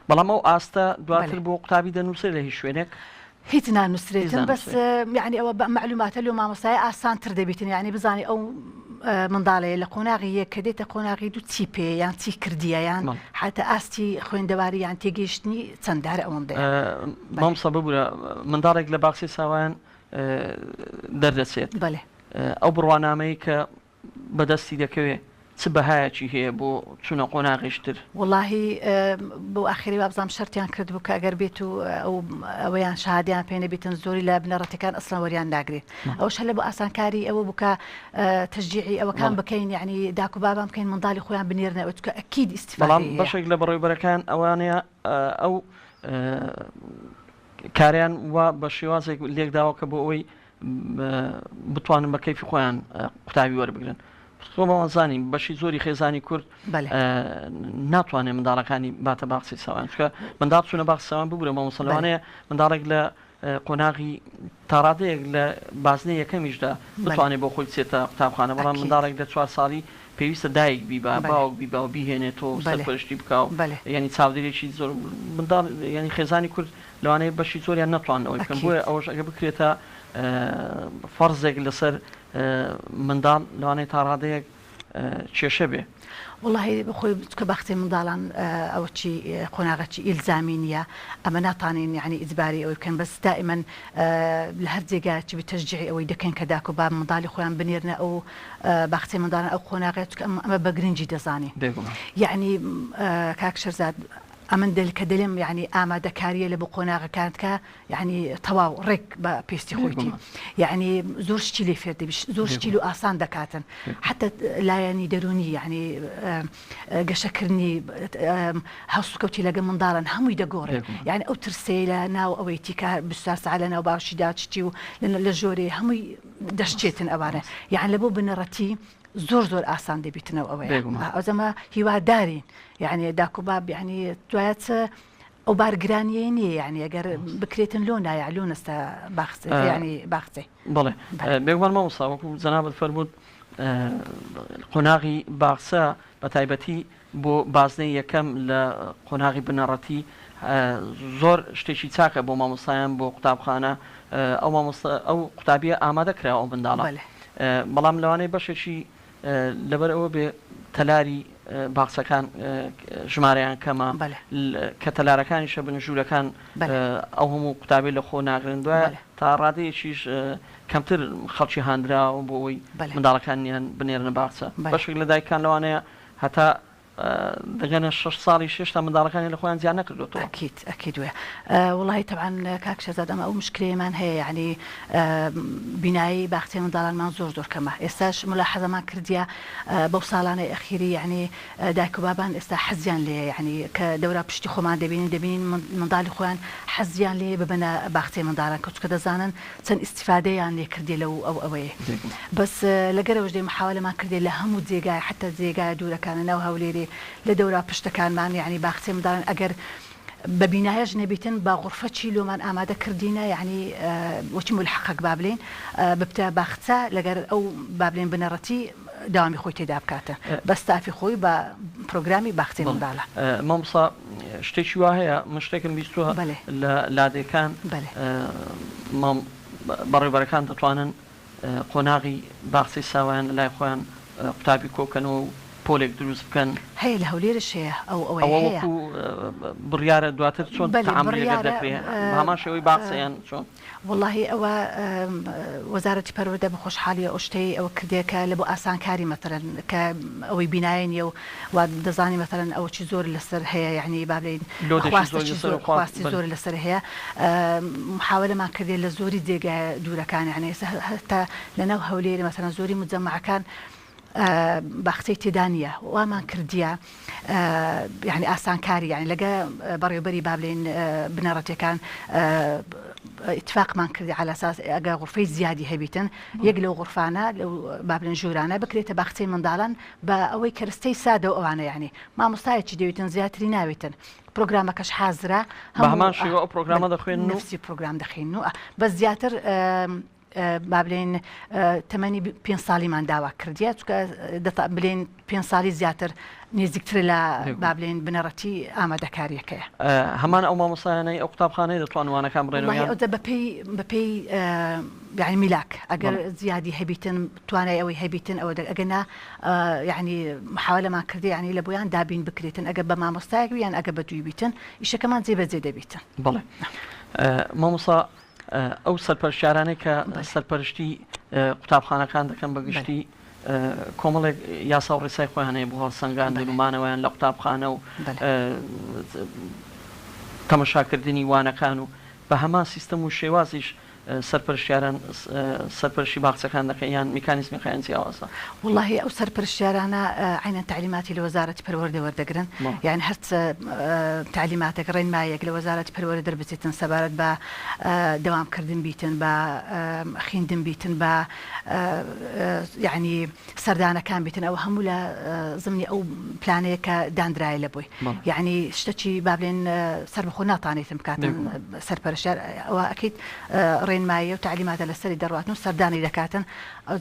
بەڵام ئەو ئاستە دواتر بۆ قوتابی دەنووسێت لە هیچ شوێنێک هیچ نانووسرێتن بەس یعنی ئەوە معلوماتە لە مامۆستای ئاسانتر دەبیتن یعنی بزانانی ئەو منداڵێ لە قۆناغی کە دێتە قۆناغی دوو چی پێ یان چی کردیەیان حتا ئاستی خوێندەواری یان تێگەیشتنی چەنددارە ئەوم دێ مامسە ببوورە منداڵێک لە باخچەی ساوایان دەردەچێت ئەو بڕوانامەی کە بەدەستی دەکەوێت چ بەهایەکی هەیە بۆ چونە قۆناغیشتر واللهی بۆ ئاخری وابزانام شەرتیان کرد بوو کە ئەگەر بێت و ئەوەیان شادیان پێ نەبێتن زۆری لە بنەڕەتەکان ئەسڵا وەریان ناگرێت ئەوش هەلە بۆ ئاسانکاری ئەوە بووکە تشجیعی ئەوەکان بکەین یعنی داک و بابان بکەین منداڵی خۆیان بنێرنەوە چکە ئەکید ئیسیفادە بەڵام بەشێک لە بەڕێوەبەرەکان ئەوانەیە ئەو کاریان وا بە شێوازێک لێکداوە کە بۆ ئەوەی بتوانن بە کەیفی خۆیان قوتابی وەربگرن خۆمەوەزانین بەشی زۆری خێزانی کورد ناتوانێت منداڵەکانی باتە باخچەی ساوان چکە منداڵ چوونە باخچەی ساوان ببوورە مەمەسەلەوانەیە منداڵێک لە قۆناغی تاڕادەیەک لە بازنەی یەکەمیشدا بتوانێت بۆ خۆی بچێتە قوتابخانە بەڵام منداڵێک لە 4 ساڵی پێویستە دایک بیبا باوک بیبا و بیهێنێتەوە سەرپەرشتی بکاو ینی چاودێرێکی زۆر منداڵ ینی خێزانی کورد لەوانەیە بەشی زۆریان ناتوانەوەی بکەن بۆیە ئەوەش ئەگە بکرێتە فەرزێک لەسەر منداڵ لەوانەیە تا ڕادەیەک کێشە بێ والله بخۆی کە باخچەی منداڵان ئەوە چی قۆناغەکی ئیلزامی نییە ئەمە ناتوانین یعنی ئیجباری ئەوەی بکەن بەس دائما لە هەر جێگایکی بتەشجیعی ئەوەی دەکەن کە داک و باب منداڵی خۆیان بنێرنە ئەو باخچەی منداڵان ئەو قۆناغێت ئەمە بە گرنگی دەزانی یعنی کاک شەرزاد ئەمن کە دەلێم یعنی ئامادەکاریە لە بۆ قۆناغەکانت کە یعنی تەواو ڕێک بە پێستی خۆیتی یعنی زۆر شتی لێ فێر دەبی زۆر شتیل و ئاسان دەکاتن حتى لایەنی دەرونی یعنی گەشەکردنی هەوسکەوتی لەگە منداڵن هەمووی دەگۆڕێ یعنی ئەو ترسەی لە ناو ئەوەی تیکە 24 ساعت لە ناو باشیدا چتی و لە ژۆرێ هەمووی دەشتێتن ئەوانە یعنی لە بۆ بنەڕەتی زۆر ئاسان دەبیتنەوە ئەوەیە ئەوزەمە هیوادارین یعنی داک و باب یعنی دوایەت ئەو بارگرانیە نییە یعنی ئەگەر بکرێتن لۆ نایعلوون ئەستا باخچە ینی باخچەی بڵێ بێگومان مامۆستا وەکو جەنابەت فەرموود قۆناغی باخچە بە تایبەتی بۆ بازنەی یەکەم لە قۆناغی بنەڕەتی زۆر شتێکی چاکە بۆ مامۆستایان بۆ قوتابخانە ئەو قوتابیە ئامادە کرا ئەو منداڵە بەڵام لەوانەیە بەشێکی لەبەر ئەوە بێ تەلاری باخچەکان ژمارەیان کەمە کە تەلارەکانیشە بنژورەکان ئەو هەموو قوتابی لە خۆ ناگرن دوایە تا ڕادەیەکیش کەمتر خەڵکی هاندراوە بۆ ئەوی منداڵەکانیان بنێرنە باخچە بەشێک لە دایکان لەوانەیە هەتا دەگەنە 6 ساڵی 6 تا منداڵەکانی لە خۆیان زیان نەکردوەوە ئەکید وێ وڵی طبعاً کاک شەزاد ئەمە ئەو مشکلەیەمان هەیە یعنی بینایی باخچەی منداڵانمان زۆر کەمە ئێستاش ملاحەزەمان کردیە بەو ساڵانەی ئەخیری یعنی دایک و بابان ئێستا حەزیان لێ یعنی کە دەورا پشتی خۆمان دەبینین منداڵی خۆیان حەزیان لێ ببنە باخچەی منداڵان کە دەزانن چەند ئیسیفادەیان لێ کردی لەو ئەوەیە بەس لەگەرەوەش دێ محاولەمان کردێ لە هەموو جێگای حتى جێگای دوورەکانە ناو هەولێرێ لە دەورا پشتەکانمان یعنی باخچەی منداڵان ئەگەر بە بینایەش نەبیتن با غورفە چیلۆمان ئامادە کردینە یعنی وەچی ملحەقەک بابلین ببتە باخچە لەگەر ئەو بابلین بنەڕەتی داوامی خۆی تێدا بکاتە بە ستافی خۆی بە پرۆگرامی باخچەی منداڵە مامۆستا شتێکی وا هەیە من شتێکم بیستووە لە لادەکان بەڕێوەبەرەکان دەتوانن قۆناغی باخچەی ساوایان لە لای خۆیان قوتابی کۆکەنەوە پۆلێک دروست بکەن هەیە لە هەولێرش هەیە ئەوە بڕیارە دواتر چۆن تەعاملێک دەکرێت هەمان شێوەی باخچەیان چۆن واللهی ئەوە وەزارەتی پەروەردە بە خۆشحاڵی ئەو شتەی ئەوە کردێکە لە بۆ ئاسانکاری مەتەرەن کە ئەوەی بینایەنیە و دەزانی مەتەرەن ئەوە چی زۆر لەسەر هەیە یعنی بابلین خواستی زۆر لەسەر هەیە محاولەمان کردێ لە زۆری جێگای دوورەکان یعنی هەتا لە ناو هەولێرە مەتەرەن زۆری مجەمەعەکان باخچەی تێدانە وامان کردیە یعنی ئاسانکاری یعنی لەگە بەڕێوەبەری بابلین بنەڕەتەکان اتفاقمان کردی على اساس ئەگە غورفەی زیادی هەبیتن یەک لەو غورفانە لەو بابلین ژوورانە بکرێتە باخچەی منداڵان بە ئەوەی کەرستەی سادە و ئەوانە یعنی مامۆستایەکی دەوێتن زیاتری ناوێتن پرۆگرامەکەش حازرە بە هەمان شێوە ئەو پرۆگرامە دەخوێن نفسی پرۆگرام دەخین و بە زیاتر با بڵێن تەمەنی 5 ساڵیمان داوا کردیە چکە بڵێن 5 ساڵی زیاتر نێزیکتر لە با بڵێن بنەڕەتی ئامادەکاریەکەیە. هەمان ئەو مامۆستایانەی ئەو قوتابخانەی دەتوانوانەکان بڕێنەوە بەپێی یعنی میلاک ئەگەر زیادی هەبیتن توانای ئەوەی هەبیتن ئەوە ئەگەنا یعنی محاولەمان کردی یعنی لە بۆیان دابین بکرێتن ئەگە بە مامۆستایەک یان ئەگە بە دوی بیتن ئیشەکەمان جێبەجێ دەبیتن. بڵێ مامۆستا ئەو سەرپەرشتیارانەی کە سەرپەرشتی قوتابخانەکان دەکەن بەگشتی کۆمەڵێک یاسا و ڕێسای خۆیان هەیە بۆ هەڵسەنگان دەلومانەوەیان لە قوتابخانە و تەمەشاکردنی وانەکان و بە هەمان سیستەم و شێوازیش سەرپەرشتیاران سەرپەرشتی باخچەکان دەکەن یان میکانیزمی خەیان جیاوازە. والله ئەو سەرپەرشتیارانە عینەن تعلیماتی لە وەزارەتی پەروەردە وەردەگرن یان هەر تعلیماتێک ڕێنمایەک لە وەزارەتی پەروەردە دەربچێتن سەبارەت بە دەوامکردن بیتن بە خوێندن بیتن بە یعنی سەردانەکان بیتن ئەو هەموو لە زمانی ئەو پلانەیە کە دانرایە لە بۆی یعنی شتێکی با بڵێن سەربەخۆ ناتوانێتم بکاتن سەرپەرشتیار ئەوە ئەکەیت ڕێنمایە و تعلیماتە لەسەری دەڕاتن و سەردانی دەکاتن ئەو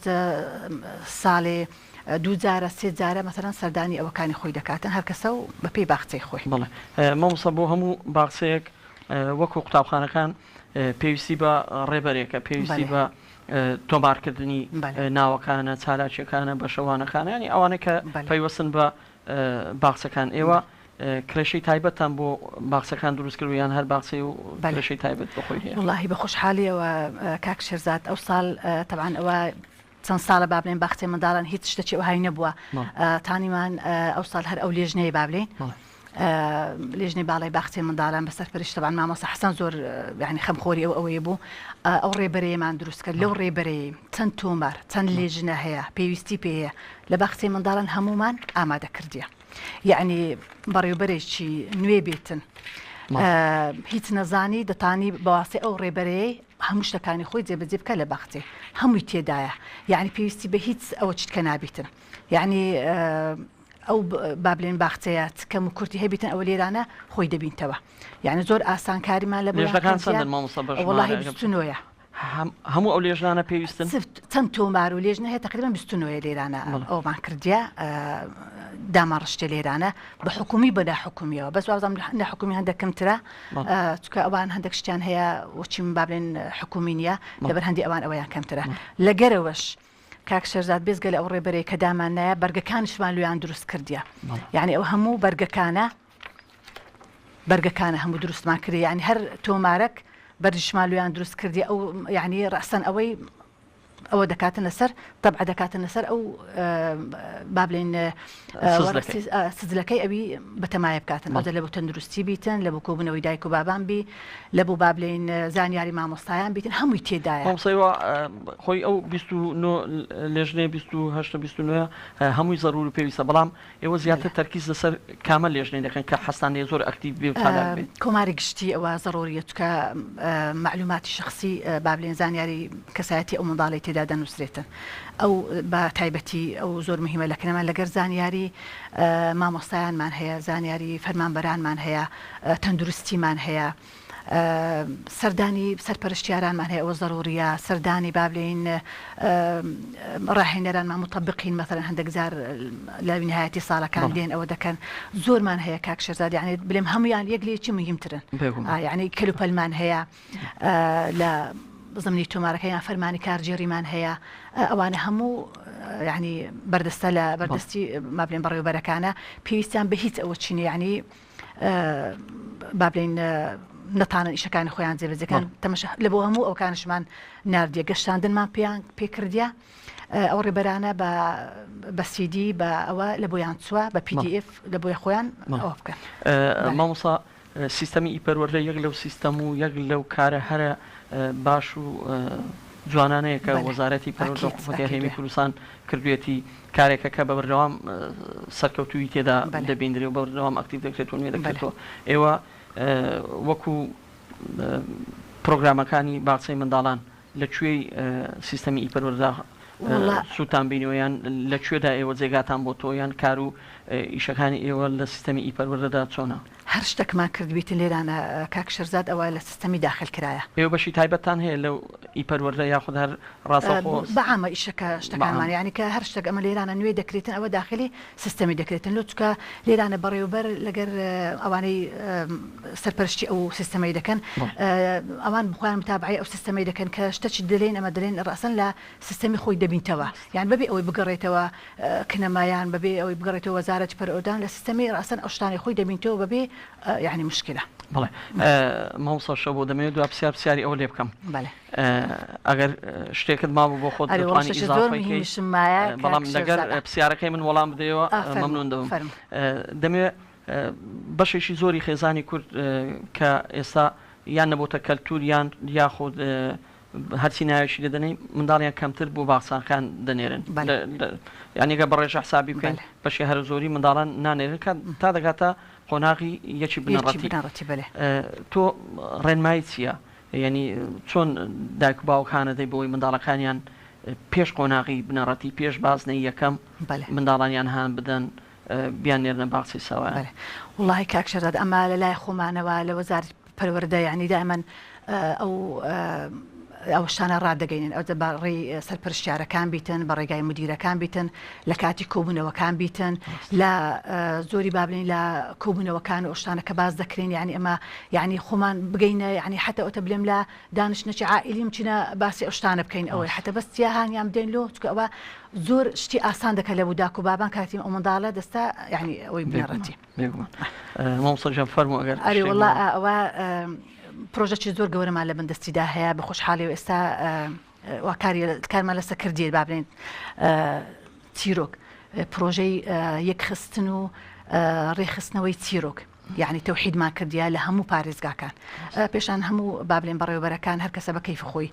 ساڵێ 2 جارە 3 جارە مەسەرەن سەردانی ئەوەکانی خۆی دەکاتن هەر کەسە و بەپێی باخچەی خۆی. بڵێ مامۆستا بۆ هەموو باخچەیەک وەکو قوتابخانەکان پێویستی بە ڕێبەرێکە پێویستی بە تۆمارکردنی ناوەکانە چالاکیەکانە بە شەوانەکانە ینی ئەوانەی کە پەیوەستن بە باخچەکان ئێوە کلێشەی تایبەتان بۆ باخچەکان دروست کردویان هەر باخچەی و کلێشەی تایبەت بەخۆی هەیە. واللهی بە خۆشحالیەوە کاک شێرزاد ئەو ساڵ تەبعاً ئەوە چەند ساڵە با بڵێن باخچەی منداڵان هیچ شتێکی ئەوهای نەبووە تانیمان ئەو ساڵ هەر ئەو لێژنەیە با بڵێن لێژنەی باڵای باخچەی منداڵان بەسەر پەرشتە تەبعاً مامۆستا حەسەن زۆر یعنی خەمخۆری ئەوەیە بوو ئەو ڕێبەرەیەمان دروست کرد لەو ڕێبەرەیە چەند تۆمار چەند لێژنە هەیە پێویستی پێەیە لە باخچەی منداڵان هەمومان ئامادە کردیە. یعنی بەڕێوبەرێکی نوێ بێتن هیچ نەزانی دەتانی بەواسطەی ئەو ڕێبەرەیە هەموو شتەکانی خۆی جێبەجێ بکە لە باخچێ هەمووی تێدایە یعنی پێویستی بە هیچ ئەوە چیت کە نابیتن یعنی ئەو با بڵێن باخچەیە کەم و کورتی هەبیتن ئەوە لێرانە خۆی دەبینتەوە یعنی زۆر ئاسانکاریمان لە وڵی 29 هەموو ئەو لێژنانە پێویستن چەند تۆمار و لێژنە هەیە تقریبا 29 لێرانە ئەومان کردیا داماڕشتە لێرانە بە حکومی بەدا حکومیەوە بەس وازم لە حکومی هەندێکمترە چکە ئەوان هەندێک شتیان هەیە وچیم با بڵێن حکومی نیە لەبەر هەندی ئەوان ئەویان کەمترە لەگەرەوەش کاک شێرزاد بێزگە لە ئەو ڕێبەرەی کە دامان نایە بەرگەکانشمان لێیان دروست کردیە یعنی ئەو هەموو بەرگەکانە هەموو دروستمان کردی یعنی هەر تۆمارەك بەرجشمان لێیان دروست کردی ئەو یعنی ڕاستەن ئەوەی ئەوە دەکاتن لەسەر طبعا دەکاتن لەسەر ئەو با بڵێن سزلەکەی ئەوی بەتەمایە بکاتن ئەوە لە بۆ تەندروستی بیتن لە بۆ کۆبوونەوەی دایک و بابان بی لە بۆ با بڵێن زانیاری مامۆستایان بیتن هەمووی تێدایە مامۆستایەوە خۆی ئەو 29 لێژنەیە 28 هەمووی زەرور و پێویستە بەڵام ئێوە زیاتر تەرکیز لەسەر کامە لێژنەی دەکەن کە حەستانەیە زۆر ئەکتیڤ بێ کۆماری گشتی ئەوە زەڕۆریە چکە معلوماتی شخصی با بڵێن زانیاری کەسایەتی ئەو منداڵی تێدا دەنووسرێتن ئەو بە تایبەتی ئەو زۆر مهمە لەکەنەمان لەگەر زانیاری مامۆستایانمان هەیە زانیاری فەرمانبەرانمان هەیە تەندروستیمان هەیە سەردانی سەرپەرشتیارانمان هەیە ئەوە زەڕوریە سەردانی با بڵێن ڕاهێنەرانمان مطبقین مەثەڵەن هەندێک جار لە نهایەتی ساڵەکان دێن ئەوە دەکەن زۆرمان هەیە کاک شێرزاد یعنی بڵێم هەمویان یەک لێکی مهمترن یعنی کەلوپەلمان هەیە لە زمینی تۆمارەکەیان فەرمانی کارجێڕیمان هەیە ئەوانە هەموو یعنی بەردەستە لە بەردەستی ما بڵێن بەڕێوەبەرەکانە پێویستیان بە هیچ ئەوە چینی یعنی با بڵێن نەتانن ئیشەکانی خۆیان جێبەجێکەن تەمەشا لە بۆ هەموو ئەوکانشمان نردیە گەشتاندنمان پێکردیا ئەو ڕێبەرانە بە CD بە ئەوە لە بۆیان چووە بە PDF لە بۆی خۆیان ئەوە بکەن مامۆستا سیستەمی ئیپەروەردە یەک لەو سیستەم و یەک لەو کارە هەرە باش و جوانانەیە کە وەزارەتی پەروەردە و حکوومەتی هەرێمی کوردستان کردوێتی کارێکە کە بە بەردەوام سەرکەوتووی تێدا دەبیندرێ و بەردەوام ئەکتیڤ دەکرێت و نوێ دەکرێتەوە ئێوە وەکو پرۆگرامەکانی باخچەی منداڵان لەکوێی سیستەمی ئیپەروەردە سووتان بینەوەیان لەکوێدا ئێوە جێگاتان بۆ تۆیان کار و ئیشەکانی ئێوە لە سیستەمی ئیپەروەردەدا چۆنە هەر شتێکمان کردبییتن لێرانە کاک شێرزاد ئەوە لە سیستەمی داخل کرایە ئێوە بەشی تایبەتان هەیە لەو ئیپەروەردە یاخود هەر ڕاستەخۆ بەعامە ئیشەکە شتەکانمان یعنی کە هەر شتێک ئەمە لێرانە نوێ دەکرێتن ئەوە داخلی سیستەمی دەکرێتن لۆ چکە لێرانە بەڕێوەبەر لەگەر ئەوانەی سەرپەرشتی ئەو سیستەمەی دەکەن ئەوان بخوایان متابعی ئەو سیستەمەی دەکەن کە شتەی دەڵێن ئەمە دەڵێن ڕاستەن لە سیستەمی خۆی دەبینتەوە یان بەبێ ئەوەی بگەڕێتەوە کنەمایان بەبێ ئەوەی بگەڕێتەوە وەزارەتی پەروەردان لە سیستەمی ڕاستەن ئەو شتانی خۆی دەبینتەوە بەبێ یعنی مشکلە بڵێ مامۆستا شەو بۆ دەمەوێت دو پرسیاری ئەوە لێ بکەم ئەگەر شتێکت مابوو بۆ خۆت دەتوانی ئیزافەکەی بەڵام لەگەر پرسیارەکەی من وەڵام بدەیەوە مەمنون دەبم دەمەوێت بەشێکی زۆری خێزانی کورد کە ئێستا یان نەبووتە کەلتور یان یاخود هەرچی ناوێکی دەدەنەی منداڵیان کەمتر بۆ باخچانەکان دەنێرن یانیگە بەڕێژە حسابی بکەین بەشی هەر زۆری منداڵان نانێرن تا دەگاتە قۆناغی یەکی بنەڕەتی تۆ ڕێنمایی چییە؟ یعنی چۆن دایک و باوکانە دەی بۆی منداڵەکانیان پێش قۆناغی بنەڕەتی پێش بازنەی یەکەم منداڵانیان هان بدەن بیان نێرنە باخچەی ساوایە وڵی کاکشەرات ئەمە لە لای خۆمانەوە لە وەزارەتی پەروەردە یعنی دائما ئەو شتانە ڕادەگەینن ئەو بەڕێی سەرپەرشتیارەکان بیتن بە ڕێگای مدیرەکان بیتن لە کاتی کۆبوونەوەکان بیتن لە زۆری بابلین لە کۆبوونەوەکان و شتانە کە باز دەکرێن یعنی ئەمە یعنی خۆمان بگەینە یعنی حتا ئەوتە بلێم لە دانیشتنەی عائیلی بچینە باسی ئەو شتانە بکەین ئەوەی حتا بەستیا هانیان بدەین لۆ چکە ئەوە زۆر شتی ئاسان دەکە لە بوداک و بابان کاتیم ئەو منداڵە دەستا یعنی ئەوەی بنەڕەتی مامۆستا فەرموو ئەگەر ئەرێ وەڵا ئەوە پرۆژەی زۆر گەورەمان لە بەندەستیدا هەیە بە خۆشحاڵی و ئێستا کارمان لەسەر کردیێت بابلێن چیرۆک پرۆژەی یەکخستن و ڕێخستنەوەی چیرۆک یعنی تەوحیدمان کردیا لە هەموو پارێزگاکان پێشان هەموو بابلێن بەڕێوەبەرەکان هەر کەسە بە کەیفی خۆی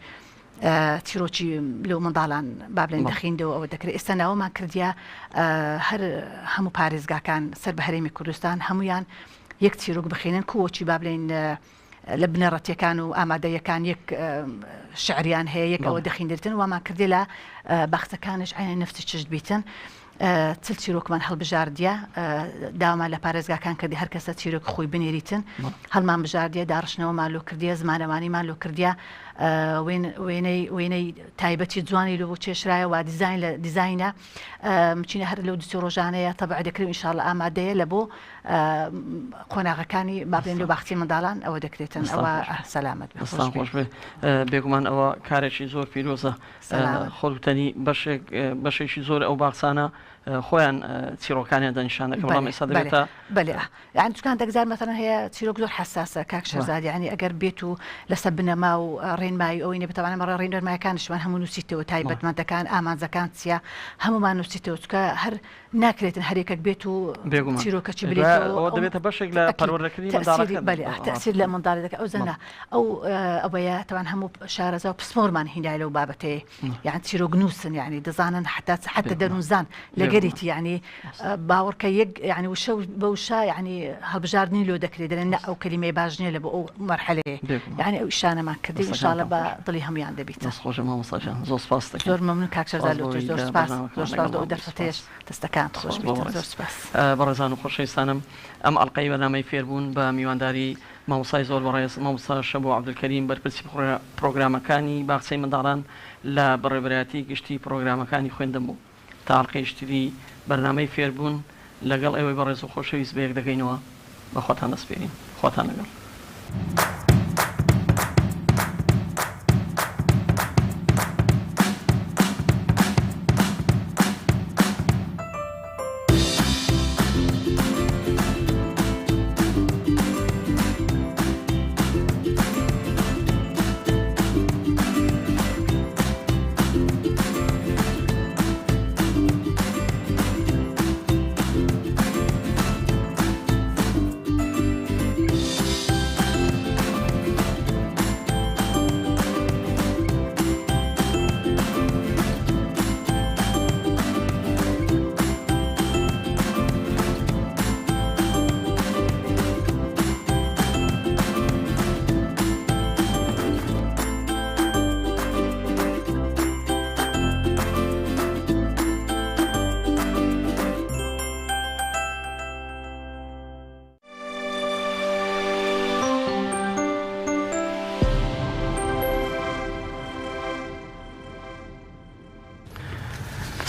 چیرۆکی لەو منداڵان بابلێن دەخیندەوە ئەوە دەکرێت ئێستا ناوەمان کردیا هەر هەموو پارێزگاکان سەر بە هەرێمی کوردستان هەمویان یەک چیرۆک بخێنن کۆچی بابلێن لە بنەڕەتیەکان و ئامادەیەکان یەک شعریان هەیە یەکەوە دەخیندرتن وامان کردی لە باخچەکانش عینە نفتی چشت بیتن چل چیرۆکمان هەڵبژاردیە داوامان لە پارێزگاکان کردی هەر کەسە چیرۆک خۆی بنێریتن هەڵمان بژاردیە داڕشنەوەمان لۆ کردیە زمانەوانیمان لۆ کردیە وێنەی تایبەتی جوانی لە بۆ چێشرایە و دیزاین لە دیزاینە چینە هەر لەو دوسی ڕۆژانەیە تەبع دەکرێت ئینشاڵڵ ئامادەیە لە بۆ قۆناغەکانی بابلێن لە باختی منداڵان ئەوە دەکرێتن ئەوە سەلامەت خۆش بێگومان ئەوە کارێکی زۆر پیرۆزە خۆتنی بەشێکی زۆر ئەو باخچانە خۆیان چیرۆکانیان دەنیشان دەکەن بەڵام ئێستا دەبێتە بەێ یان چکان دەگزار مەتەنە هەیە چیرۆک زۆر حساسە کاک شەرزاد یعنی ئەگەر بێت و لەسەر بنەما و ڕێنمایی ئەوەی نەبێتوانە مەڕە ڕێنەرمایەکانشمان هەموو نووسیتەوە تایبەتمەندەکان ئامانجەکان چیە هەمومان نووسیتەوە چکە هەر ناکرێتن هەرێکێک بێت و چیرۆکەچی بێتەوە دەبێتە بەشێک لە پەروەردەکردنی تەسیر لە منداڵی دەکە ئەو زەنە ئەوەیە تەوان هەموو شارەزا و پسمۆرمان هینای لەو بابەتەیە یان چیرۆک نووسن یعنی دەزانن حتا دەروونزان لەگەریتی یعنی باوەڕکە یەک یعنی وشە بەوشە یعنی هەڵبژاردننی لۆ دەکرێت دەێن ئەو کەلیمەی باش نیە لە بۆ ئەو مەرحەلەیە یعنی ئەو شانەمان کردی ئینشاڵڵە بە دڵی هەمویان دەبیت خۆشە مامۆستاجان زۆر سپاس زۆر مەمنون کاکشەرزاد زۆر سپاس دەرفەتێش دەستەکان خۆش زۆر سپاس بەڕێزان و خۆشەویستانم ئەم ئەڵلقەی بەنامەی فێربوون بە میوانداری مامۆستای زۆر بەڕێز مامۆستا شەبۆ عەبدولکەریم بەرپرسی پرۆگرامەکانی باخچەی منداڵان لە بەڕێوەبەرایەتی گشتی پرۆگرامەکانی خوێندن بوو تا ئەڵلقەیشتری بەرنامەی فێربوون لەگەڵ ئێوەی بەڕێز و خۆشەویست بەیەک دەگەینەوە بە خۆتان دەسپێرین خۆتان لەگەڵ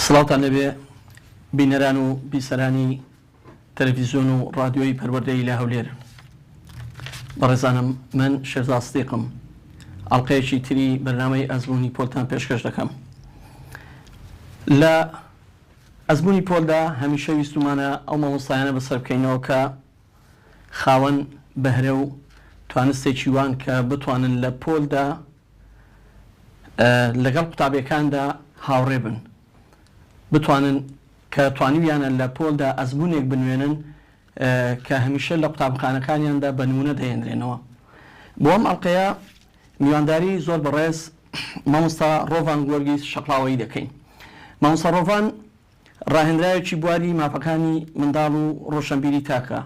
سڵاوتان لەبێ بینەران و بیسەرانی تەلەڤیزیۆن و ڕادیۆی پەروەردەی لە هەولێر. بەڕێزانم من شێرزاد ستیقم، ئەڵقەیەکی تری بەرنامەی ئەزموونی پۆلتان پێشکەش دەکەم. لە ئەزموونی پۆلدا هەمیشە ویستمانە ئەو مامۆستایانە بەسەر بکەینەوە کە خاوەن بەهرە و توانستێکی وان کە بتوانن لە پۆلدا لەگەڵ قوتابیەکاندا هاوڕێ بن، بتوانن کە توانیویانە لە پۆلدا ئەزموونێک بنوێنن کە هەمیشە لە قوتابخانەکانیاندا بە نمونە دەهێنرێنەوە. بۆ ئەم ئەڵقەیە میوانداری زۆر بەڕێز مامۆستا ڕۆڤان گۆرگیس شەقڵاوەیی دەکەین. مامۆستا ڕۆڤان ڕاهێنرایەکی بواری مافەکانی منداڵ و ڕۆشنبیری تاکە.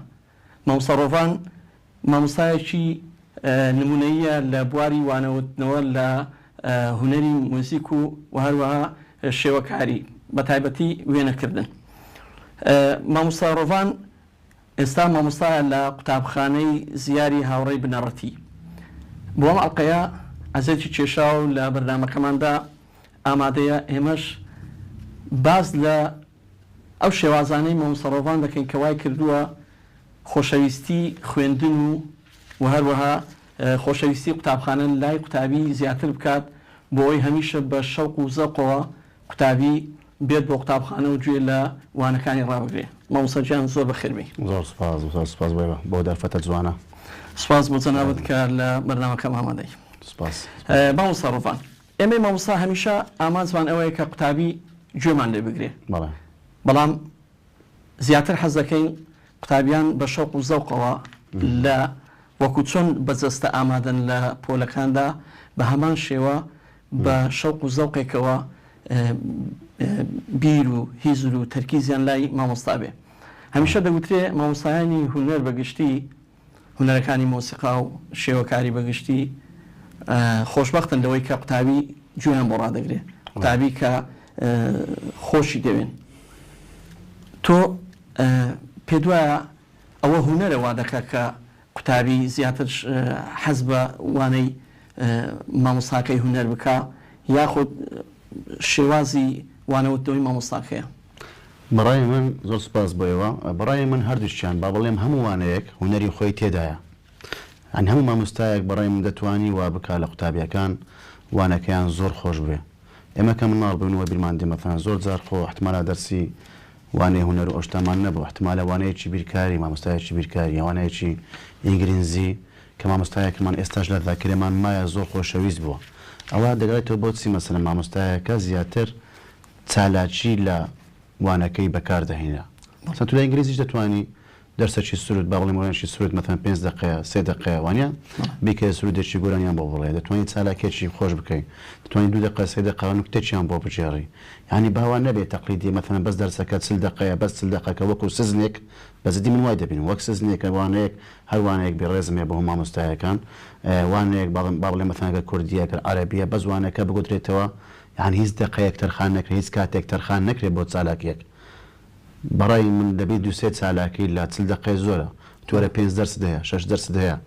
مامۆستا ڕۆڤان مامۆستایەکی نمونەیە لە بواری وانەوتنەوە لە هونەری موزیک و هەروەها شێوەکاری بە تایبەتی وێنەکردن. مامۆستا ڕۆڤان ئێستا مامۆستایە لە قوتابخانەی زیاری هاوڕێی بنەڕەتی. بۆ ئەم ئەڵقەیە ئەزێکی کێشاو لە بەرنامەکەماندا ئامادەیە ئێمەش باز لە ئەو شێوازانەی مامۆستا ڕۆڤان دەکەین کە وای کردووە خۆشەویستی خوێندن و هەروەها خۆشەویستی قوتابخانە لای قوتابی زیاتر بکات بۆ ئەوی هەمیشە بە شەوق و زەوقەوە قوتابی بێت بۆ قوتابخانە و گوێ لە وانەکانی ڕابگرێ. مامۆستا گیان زۆر بەخێربی. زۆر سپاس بۆ دەرفەتە جوانە. سپاس بۆ جەنابەت کە لە بەرنامەکەم ئامادەی. سپاس. مامۆستا ڕۆڤان، ئێمە مامۆستا هەمیشە ئامانجمان ئەوەیە کە قوتابی گوێمان لێ بگرێ. بەڵام زیاتر حەز دەکەین قوتابیان بە شەوق و زەوقەوە لە وەکو چۆن بەجەستە ئامادەن لە پۆلەکاندا بە هەمان شێوە بە شەوق و زەوقێکەوە بیر و هیزر و تەرکیزیان لای مامۆستا بێ. هەمیشە دەگوترێ مامۆستایانی هونەر بەگشتی هونەرەکانی مۆسیقا و شێوەکاری بەگشتی خۆشبەختن لەوەی کە قوتابی گوێیان بۆ ڕادەگرێ، قوتابی کە خۆشی دەوێن. تۆ پێ وایە ئەوە هونەرە وا دەکات کە قوتابی زیاتر حەز بە وانەی مامۆستاکەی هونەر بکە یاخود شێوازی وانەوتنەوەی مامۆستاکەیە؟ بەڕای من زۆر سپاس بۆ ئێوە. بەڕای من هەردووشیان با بڵێم هەموو وانەیەک هونەری خۆی تێدایە. ئەن هەموو مامۆستایەک بەڕای من دەتوانی وا بکە لە قوتابیەکان وانەکەیان زۆر خۆش بێ. ئێمە کە مناڵ بنەوە بیرمان دێمەفان زۆر جار خۆ احتمالە دەرسی وانەی هونەر و ئۆشتامان نەبوو، احتمالە وانەیەکی بیرکاری مامۆستایەکی بیرکاری یاوانەیەکی ئینگلیزی کە مامۆستایەکمان ئێستاش لە ذاکرێمان مایە زۆر خۆشەویست بووە. ئەوە دەگەڵێتەوە بۆچی مەسەلەن مامۆستایەکە زیاتر چالاکی لە وانەکەی بەکاردەهێنا. تو لە ئینگلیزیش دەتوانی دەرسێکی سرود با بڵێم وانەیەکی سرود مەثەن 5 دقیقە 3 دقیقە وانە بیکە سرودێکی گۆرانیان بۆ بڵێ، دەتوانیت چالاکێکی خۆش بکەیت، دەتوانیت 2 دقیقە 3 دقیقە نوکتێکیان بۆ بجێڕی. یعنی باوان نەبێت تەقلیدی مەثەن بەس دەرسەکە 40 دقیقە بەس 40 دقیقە وەکو سزنێک بەزدی من وای دەبین وەک سزنێک وانەیەک هەر وانەیەک بێڕێزمێ بە مامۆستایەکان وانەیەک با بڵێ مەثەنەکە کوردیەکە عەرەبیە بەس وانەکە بگوترێتەوە یعنی هیچ دقەیەک تەرخان نەکرێت، هیچ کاتێک تەرخان نەکرێت بۆ چالاکیەک. بەڕای من دەبێت 2-3 چالاکی لە 40 دقیقە زۆرە. تووەرە 5 دەرس هەیە 6 دەرس هەیە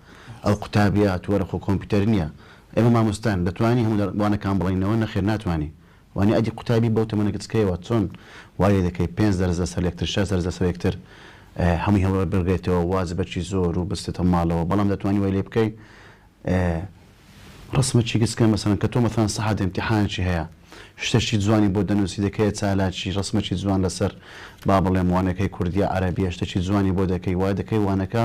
ئەو قوتابیە تووەرە خۆ کۆمپیوتەر نییە. ئێمە مامۆستان دەتوانی هەموو وانەکان بڵینەوە نەخێر ناتوانانی وانی ئەدی قوتابی بەو تەمەنێک چکەیەوە چۆن وای دەکەی 5 دەرس لەسەر یەکتر 6 دەرس لەسەر یەکتر هەمووی هەوڵ بگرێتەوە واجبەکی زۆر و بستێتە ماڵەوە. بەڵام دەتوانی وای لێ بکەی ڕسمەکی گچکە مەسەڵەن کە تۆ مەثەن سەعات ئیمتیحانێکی هەیە شتێکی جوانی بۆ دەنووسی دەکەی چالاکی ڕسمێکی جوان لەسەر با بڵێم وانەکەی کوردیە عەرەبیە شتێکی جوانی بۆ دەکەی وای دەکەی وانەکە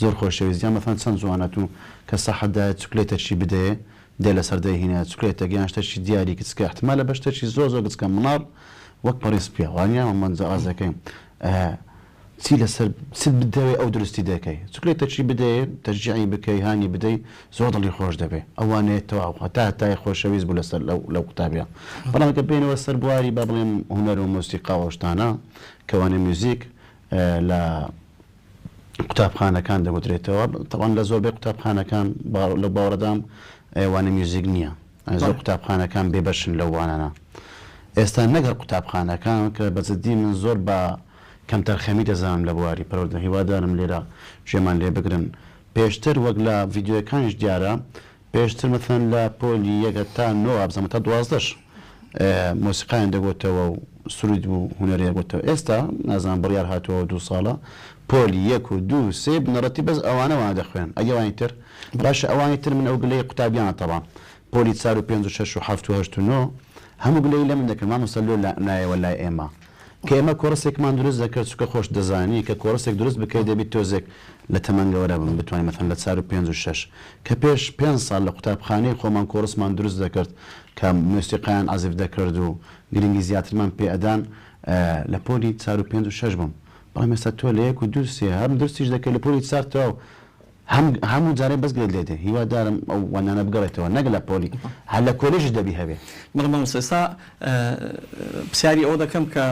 زۆر خۆشەویستیان مەثەن چەند جوانەت و کە سەحەتدا چوکلێتێکی بدەیە دێ لەسەر دەیهێنێ چوکلێتە گیان شتێکی دیاری کچکە احتمالە بە شتێکی زۆر زۆر گچکە مناڵ وەک پەڕیس پێ وانە ئەمەنجە ئازەکەیم چی لەسەر چت بدەوێ ئەو درستی دەکەی چوکلێتەکی بدەیە تەرجیعی بکەی هانی بدەی زۆر دڵی خۆش دەبێ ئەوانەیە تەواو هەتای خۆشەویست بوو لەسەر لەو قوتابیە. بەڵام کە بێنەوە سەر بواری با بڵێم هونەر و مۆسیقا و شتانە کەوانە میوزیک لە قوتابخانەکان دەگوترێتەوە تەوان لە زۆربەی قوتابخانەکان لە باوەڕدام ئەوانە میوزیک نییە، زۆر قوتابخانەکان بێبەشن لەو وانانە. ئێستا نەگەر قوتابخانەکان کە بەجددی من زۆر بە کەم تەرخەمی دەزانم لە بواری پەروەردە هیوادارم لێرە ژێمان لێ بگرن. پێشتر وەک لە ڤیددیۆەکانیش دیارە پێشتر مەثەن لە پۆلی 1 تا 9 بزەمە تا 12 مۆسیقایان دەگوتەوە و سرود و هوەرێ گوتەوە ئێستا نازان بڕیار هاتووە 2 ساڵە پۆلی 1 و 2 3 بنەڕەتی بەس ئەوانەوە دەخوێن ئەگەوانی تر باشە ئەوانی تر من ئەو گلەی قوتابیانە تەڵام پۆلی 4 و 5 و 6 و 7 و 8 و 9 هەموو گلەی لە من دەکەن مامۆستا لۆ نایەوە لای ئێمە کە ئێمە کۆرسێکمان دروست دەکرد چکە خۆش دەزانی کە کۆرسێک دروست بکەیت دەبێت تۆزێک لە تەمەنگەوەرە بن بتوانین مەثەن لە 4 و 5 و 6 کە پێش 5 ساڵ لە قوتابخانەی خۆمان کۆرسمان دروست دەکرد کە موسیقایان عەزیف دەکرد و گرنگی زیاترمان پێ ئەدان لە پۆلی 4 و 5 و 6 بووم بەڵام ئێستا تۆ لە 1 و 2 3 هەم درستیش دەکەی لە پۆلی 4 تەواو هەموو جارێ بەس گرێت لێدێ هیوادارم ئەو وانانە بگەڕێتەوە نەک لە پۆلی هەر لە کۆلێژ دەبی هەبێ بەڵام ئێستا پرسیاری ئەو دەکەم کە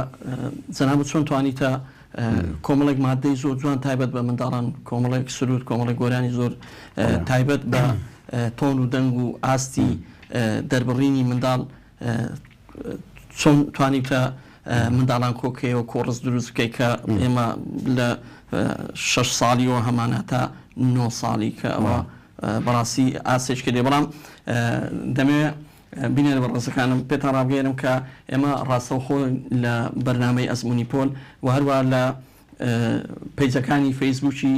جەناب چۆن توانیتە کۆمەڵێک مادەی زۆر جوان تایبەت بە منداڵان کۆمەڵێک سرود کۆمەڵێک گۆرانی زۆر تایبەت بە تۆن و دەنگ و ئاستی دەربڕینی منداڵ چۆن توانیتە منداڵان کۆکەیەوە کۆڕس دروست بکەی کە ئێمە لە 6 ساڵیەوە هەمانە تا 9 ساڵی کە ئەوە بەڕاستی ئاسێشکە دێ بەڵام دەمەوێت بینێرە بە ڕێزەکانم پێتان ڕابگەێنم کە ئێمە ڕاستەوخۆ لە بەرنامەی ئەزمموی پۆل و هەروە لە پەیجەکانی فەیسبووکی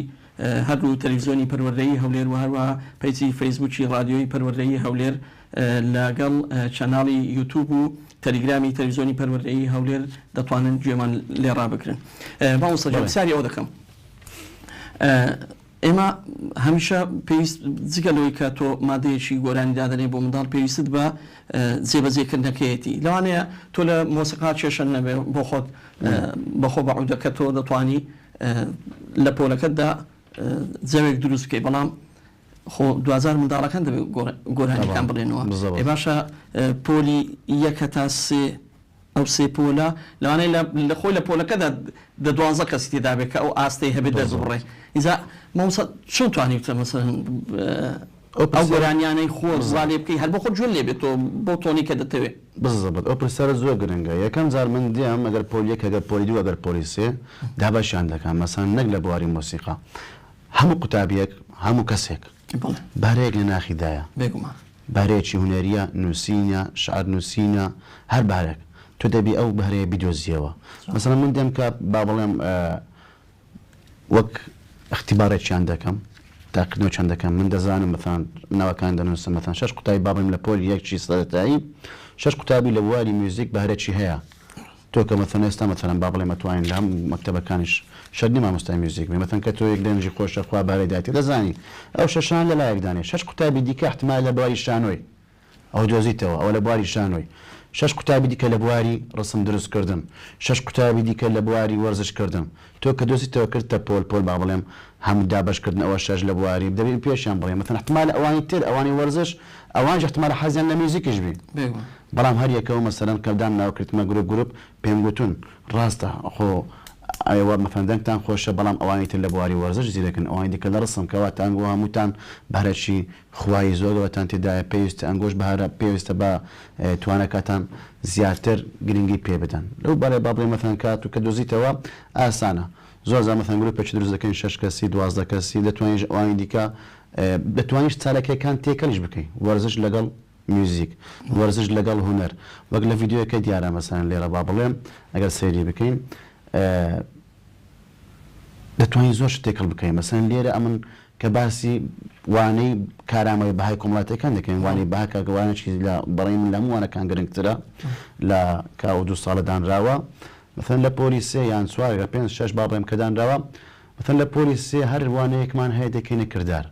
هەردوو تەلەڤیزیۆنی پەروەردەیی هەولێر و هەروە پەیجی فەیسبووکی ڕادیۆی پەروەردەیی هەولێر لەگەڵ چەناڵی یوتیوب و تەلیگرامی تەلەڤیزیۆنی پەروەردەیی هەولێر دەتوانن گوێمان لێ ڕابکرن باوەستا پرسیاری ئەو دەکەم ئێمە هەمیشە پێویست جگەلەوەی کە تۆ مادەیەکی گۆرانی دادنێ بۆ منداڵ پێویست بە جێبەجێکردنەکەیەتی لەوانەیە تۆ لە مۆسیقا کێشەن نەبێ بۆ خۆت بەخۆ بەعودەکە تۆ دەتوانی لە پۆلەکەتدا جەوێک دروست بکەی بەڵام خۆ دوزار منداڵەکان دەبێت گۆرانیەکان بڵێنەوە ئێ باشە پۆلی 1 تا 3 ئەو 3 پۆلە لەوانەیە لە خۆی لە پۆلەکەدا 12 کەسی تێدا بێت کە ئەو ئاستەی هەبێت دەربڕێ ئیزا مامۆستا چۆن توانیتە مەسەڵەن ئەو گۆرانیانەی خۆ زڵێ بکەی هەر بۆ خۆت جوێن لێبێت تۆ بۆ تۆنی کە دەتەوێت بزەبەت ئەو پرسیارە زۆر گرنگە یەکەم جار من دیام ئەگەر پۆلی 1 ئەگەر پۆلی 2 ئەگەر پۆلی 3 دابەشیان دەکەم مەسەڵەن نەک لە بواری مۆسیقا هەموو قوتابیەک هەموو کەسێک بارەیەک لە ناخیدایە بارەیەکی هونەریە نووسینە شعر نووسینە هەر بارێک تۆ دەبی ئەو بەهرەیە بیدۆزیەوە مەسەڵەن من دێم کە با بڵێم وەک اختیبارێکیان دەکەم تاقیدنەوە چەند دەکەم من دەزانم مەثەڵەن ناوەکان دەنووسم مەثەڵەن 6 قوتابی با بڵێم لە پۆلی 1 سەرەتایی 6 قوتابی لە بواری میوزیک بەهرێکی هەیە تۆ کە مەثەڵەن ئێستا مەثەڵەن با بڵێم ئەتوانین لە هەموو مەکتەبەکانیش شەرنی مامۆستای میوزیک بێ مەثەڵەن کە تۆ یەک لەنجی خۆشە خوا بارەی داتی دەزانی ئەو شەشان لەلایەکدانێ 6 قوتابی دیکە احتیمال لە بواری شانۆی ئەو دۆزیتەوە ئەو لە بواری شانۆی 6 قوتابی دیکە لە بواری ڕسم دروستکردن 6 قوتابی دیکە لە بواری وەرزشکردن تۆ کە دۆزیتەوە کردتە پۆل با بڵێم هەموو دابشکردن ئەوە 6 لە بواری دەبێت پێشیان بڵێ مەثەڵەن احتیمال ئەوانی تر ئەوانی وەرزش ئەوانش احتیمال حەزیان لە میوزیکیش بی بەڵام هەر یەکەوە مەسەڵەن کەدام ناوکردمە گروپ پێم گوتون ڕاستە خۆ ئەوە مەفەندەنگتان خۆشە بەڵام ئەوانی تر لە بواری وەرزش زیرەکەن ئەوانی دیکە لە ڕسم کەواتان بۆ هەمووتان بەهرەی خوای زۆرەوەتان تێدایە پێویستە ئەنگۆش بەهارە پێویستە بە توانەکەتان زیاتر گرنگی پێ بدەن لەو بارەی با بڵێ مەثەڵەن کات و کە دۆزیتەوە ئاسانە زۆر زار مەثەڵەن گروپێکی دروست دەکەین 6 کەسی 12 کەسی دەتوانیش ئەوانی دیکە دەتوانیش چالەکەکان تێکەلیش بکەی وەرزش لەگەڵ میوزیک وەرزش لەگەڵ هونەر وەک لە ڤیددیۆەکە دیارە مەسەڵەن لێرە با بڵێم ئەگەر سەیری بکەین دەتوانین زۆر تێکەڵ بکەین مەسەڵەن لێرە ئەمن کە باسی وانەی کارامەی بەهای کۆمەڵاتەکان دەکەین وانەی باکەوانێکی لە بەڕێی من لە هەمووانەکان گرنگترە لە کا 2 ساڵە دانراوە مەثەڵەن لە پۆلی 3 یان 4 5 6 با بڵێم کە دانراوە مەثەڵەن لە پۆلی 3 هەر وانەیەکمان هەیە دەکەینە کردار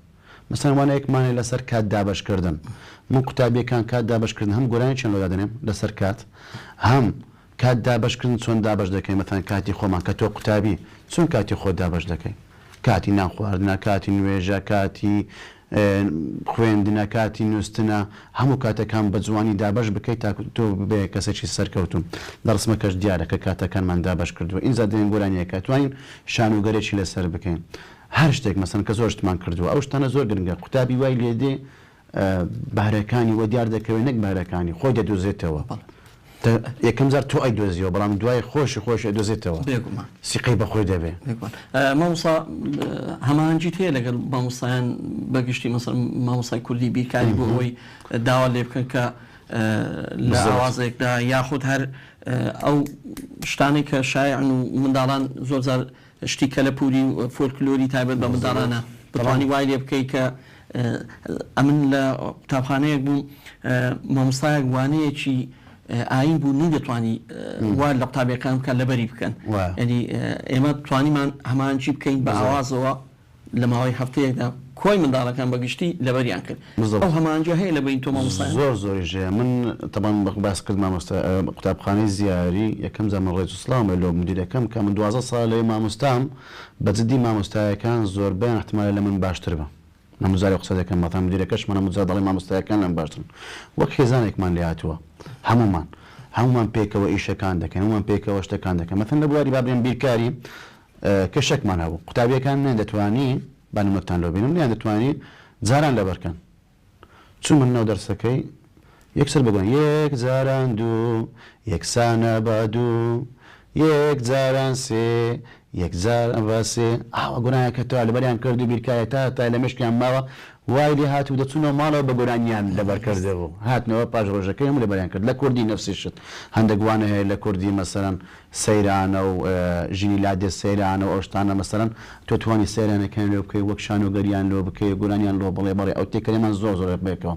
مەسەڵەن وانەیەکمانێ لەسەر کات دابشکردن من قوتابیەکان کات دابشکردن هەم گۆرانی چەند لۆدا دەنێم لەسەر کات هەم کات دابشکردن چۆن دابش دەکەین مەثەڵەن کاتی خۆمان کە تۆ قوتابی چۆن کاتی خۆ دابش دەکەی کاتی نانخواردنە کاتی نوێژە کاتی خوێندنە کاتی نووسنە هەموو کاتەکان بە جوانی دابش بکەیت تا تۆ بێ کەسێکی سەرکەوتون لە ڕسمەکەش دیارە کە کاتەکانمان دابش کردووە ئینجا دێن گۆرانیەکە توانین شانوگەرێکی لەسەر بکەین هەر شتێک مەسەڵەن کە زۆر شتمان کردووە ئەو شتانە زۆر گرنگە قوتابی وای لێدێ بەهرەکانی وە دیار دەکەوێت نەک بەهرەکانی خۆی دەدۆزێتەوە یەکەم جار تۆ ئەیدۆزیەوە بەڵام دوای خۆش ئەدۆزێتەوە سیقەی بەخۆی دەبێ مامۆستا هەمانجی هەیە لەگەڵ مامۆستایان بەگشتی مەسەڵەن مامۆستای کوردی بیرکاری بۆ ئەوەی داوا لێ بکەن کە لە ئاوازێکدا یاخود هەر ئەو شتانی کە شایعن و منداڵان زۆرجار شتی کەلەپوری و فۆلکلۆری تایبەت بە منداڵانە بتوانی وای لێ بکەیت کە ئەمن لە قوتابخانەیەک بوو مامۆستایەک وانەیەکی ئاین بوو نەدەتوانی وا لە قوتابیەکان بکەن لەبەری بکەن ینی ئێمە توانیمان هەمانچی بکەین بە ئاوازەوە لە ماوەی هەفتەیەکدا کۆی منداڵەکان بەگشتی لەبەریان کرد ئەو هەمانجا هەیە لەبەری تۆ مامۆستای زۆر زۆری ژەیە من تەبان باس کرد قوتابخانەی زیاری یەکەم زەمە ڕێز و سڵام لۆ مدیرەکەم کە من 12 ساڵ لەوەی مامۆستام بەجددی مامۆستایەکان زۆربیان احتمالە لە من باشتر بە نەموزاری قسە دەکەم مەتان مدیرەکەش منە مجار دەڵی مامۆستایەکان لەم باشترن وەک خێزانێکمان لێ هاتووە هەمومان پێکەوە ئیشەکان دەکەن هەمومان پێکەوە شتەکان دەکەن مەثەن لە بواری بابرێن بیرکاری کە شەکمان هەبوو قوتابیەکان نێن دەتوانی بانمەتان لۆ بینم نیان دەتوانی جاران لەبەرکەن چوو من نەو دەرسەکەی یەکسەر بگوان یەک جاران دوو یەکسانە با دوو یەک جاران سێ یەک جاران با سێ ئاوە گۆرانیەکە تەوا لەبەریان کرد و بیرکایە تا لە مشکیان ماوە وای لێ هاتوو دەچوونەوە ماڵەوە بە گۆرانیان لەبەر کردەوە هاتنەوە پاش ڕۆژەکەی هەموو لەبەریان کرد لە کوردی نەفسی شت هەندێک وانە هەیە لە کوردی مەسەرەن سەیرانە و ژینی لادێ سەیرانە و ئەو شتانە مەسەرەن تۆ توانی سەیرانەکان لێ بکەی وەک شانۆگەریان لۆ بکەی گۆرانیان لۆ بڵێ بەڵێ ئەو تێکەریمان زۆر بێکەوە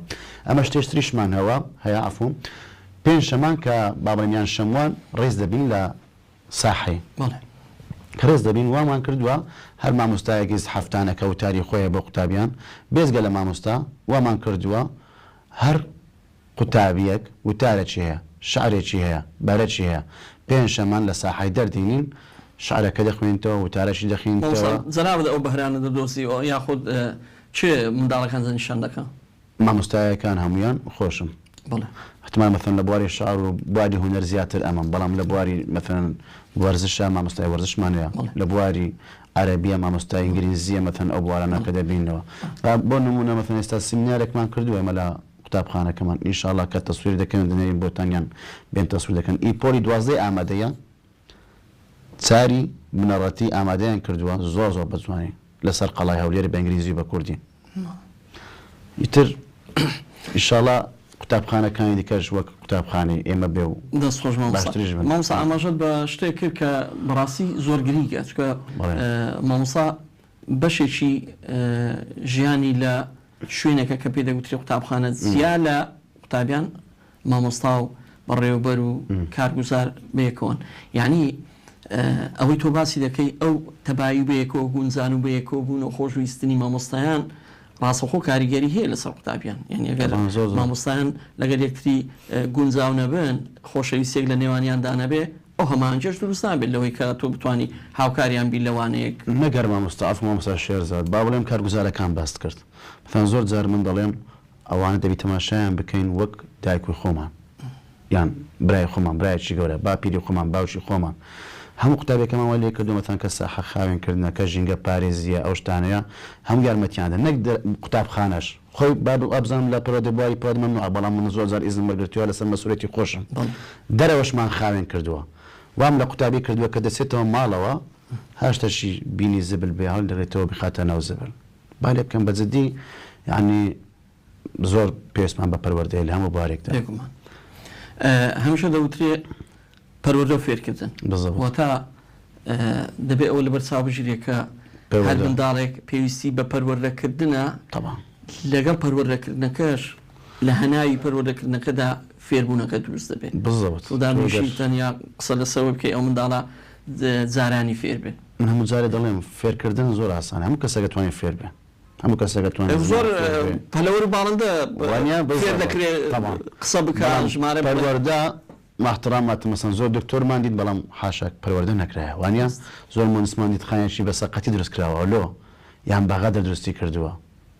ئەمە شتێشتریشمان هەوە هەیە ئەفوم پێنج شەمان کە بابڵێمیان شەموان ڕێز دەبین لە ساحەی کەڕێز دەبین وامان کردووە هەر مامۆستایەکیز هەفتانەکە و تاری خۆیە بۆ قوتابیان بێزگە لە مامۆستا وامان کردووە هەر قوتابیەک وتارێکی هەیە شعرێکی هەیە بەرەکی هەیە پێنج شەمان لە ساحەی دەردینین شعرەکە دەخوێنیتەوە وتارەشی دەخوێنیتەوە جەنابەت ئەو بەهرانە دەدۆزیەوە یاخود چ منداڵەکان نیشان دەکەن مامۆستایەکان هەمویان خۆشم احتمال مثلا لە بواری شعر و بواری هونەر زیاتر ئەمەم بەڵام لە بواری مثلا وەرزشە مامۆستای وەرزشمانەیە لە بواری عەرەبیە مامۆستای ئینگلیزیە مثلا ئەو بوارانە کە دەبینەوە بۆ نمونە مثلا ئێستا سیمینارێکمان کردووە ئێمە لە قوتابخانەکەمان ئینشاءڵڵا کە تەسویر دەکەن دنیای بۆتانیان بێن تەسویر دەکەن ئیپۆلی 12 ئامادەیە چاری بنەڕەتی ئامادەیان کردووە زۆر بە جوانی لەسەر قەڵای هەولێر بە ئینگلیزی بە کوردی ئیتر ئینشاءڵڵا قوتابخانەکانی دیکەش وەک قوتابخانەی ئێمە بێ و دەستخۆش مامۆستا ئاماژەت بە شتێک کرد کە بەڕاستی زۆر گرنگە چکە مامۆستا بەشێکی ژیانی لە شوێنێکە کە پێ دەگوتری قوتابخانە زیا لە قوتابیان مامۆستا و بەڕێوەبەر و کارگوزار بەیەکەوەن یعنی ئەوەی تۆ باسی دەکەی ئەو تەبایی بەیەکەوە گونجان و بەیەکەوە بوون و خۆشویستنی مامۆستایان ڕاستەخۆ کاریگەری هەیە لەسەر قوتابیان یعنی ئەگەر مامۆستایان لەگەر یەکتری گونجاو نەبن خۆشەویستێک لە نێوانیاندا نەبێ ئەو هەمانجەش دروست نابێت لەوەی کە تۆ بتوانی هاوکاریان بی لەوانەیەک نەگەر مامۆستا مامۆستا شێرزاد با بڵێم کارگوزارەکان باست کرد مثلا زۆر جار من دەڵێم ئەوانە دەبی تەماشایان بکەین وەک دایک و خۆمان یان برای خۆمان برایەکی گەورە با پیری خۆمان باوکی خۆمان هەموو قوتابێکەمەوە لێ کردومەتان کە ساحە خاوێنکردنەکە ژینگە پارێزیە ئەو شتانەیە هەموو یارمەتیاندا نەک قوتابخانەش خۆی ئەبزانم لە پرۆدە بواری پۆد مەمنوع بەڵام من زۆر جار ئیزن بەرگرتووە لەسەر مەسوولەتی خۆشم دەرەوەشمان خاوێن کردووە وام لە قوتابی کردووە کە دەچێتەوە ماڵەوە هاشتەشی بینی زبل بێ هەڵ دەڕێتەوە بخاتە ناو زبل با لێ بکەم بەجددی یعنی زۆر پێویستمان بە پەروەردەیە لە هەموو بوارێکدا هەمیشە دەوترێ پەروەردە و فێرکردن واتە دەبێت ئەوە لەبەر چاوبژیرێکە هەر منداڵێک پێویستی بە پەروەردەکردنە لەگەڵ پەروەردەکردنەکەش لە هەناوی پەروەردەکردنەکەدا فێربوونەکە دروست دەبێت دانیشی تەنیا قسە لەسەوە بکەی ئەو منداڵە جارانی فێر بێت من هەموو جارێ دەڵێم فێرکردن زۆر ئاسانە هەموو کەسێک دەتوانێت فێر بێ هەموو کەسێک دەتوانێت زۆر پەلەوەر باڵندە فێر دەکرێت قسە بکات ژمارە پەروەردە محترامات مثلا زۆر دکتۆرمان دیت بەڵام حاشاک پەروەردە نەکرایە وانە زۆر مۆنسمان دیت خانیشی بە سەقەتی دروست کراوە لۆ یان باغا دەدرستی کردووە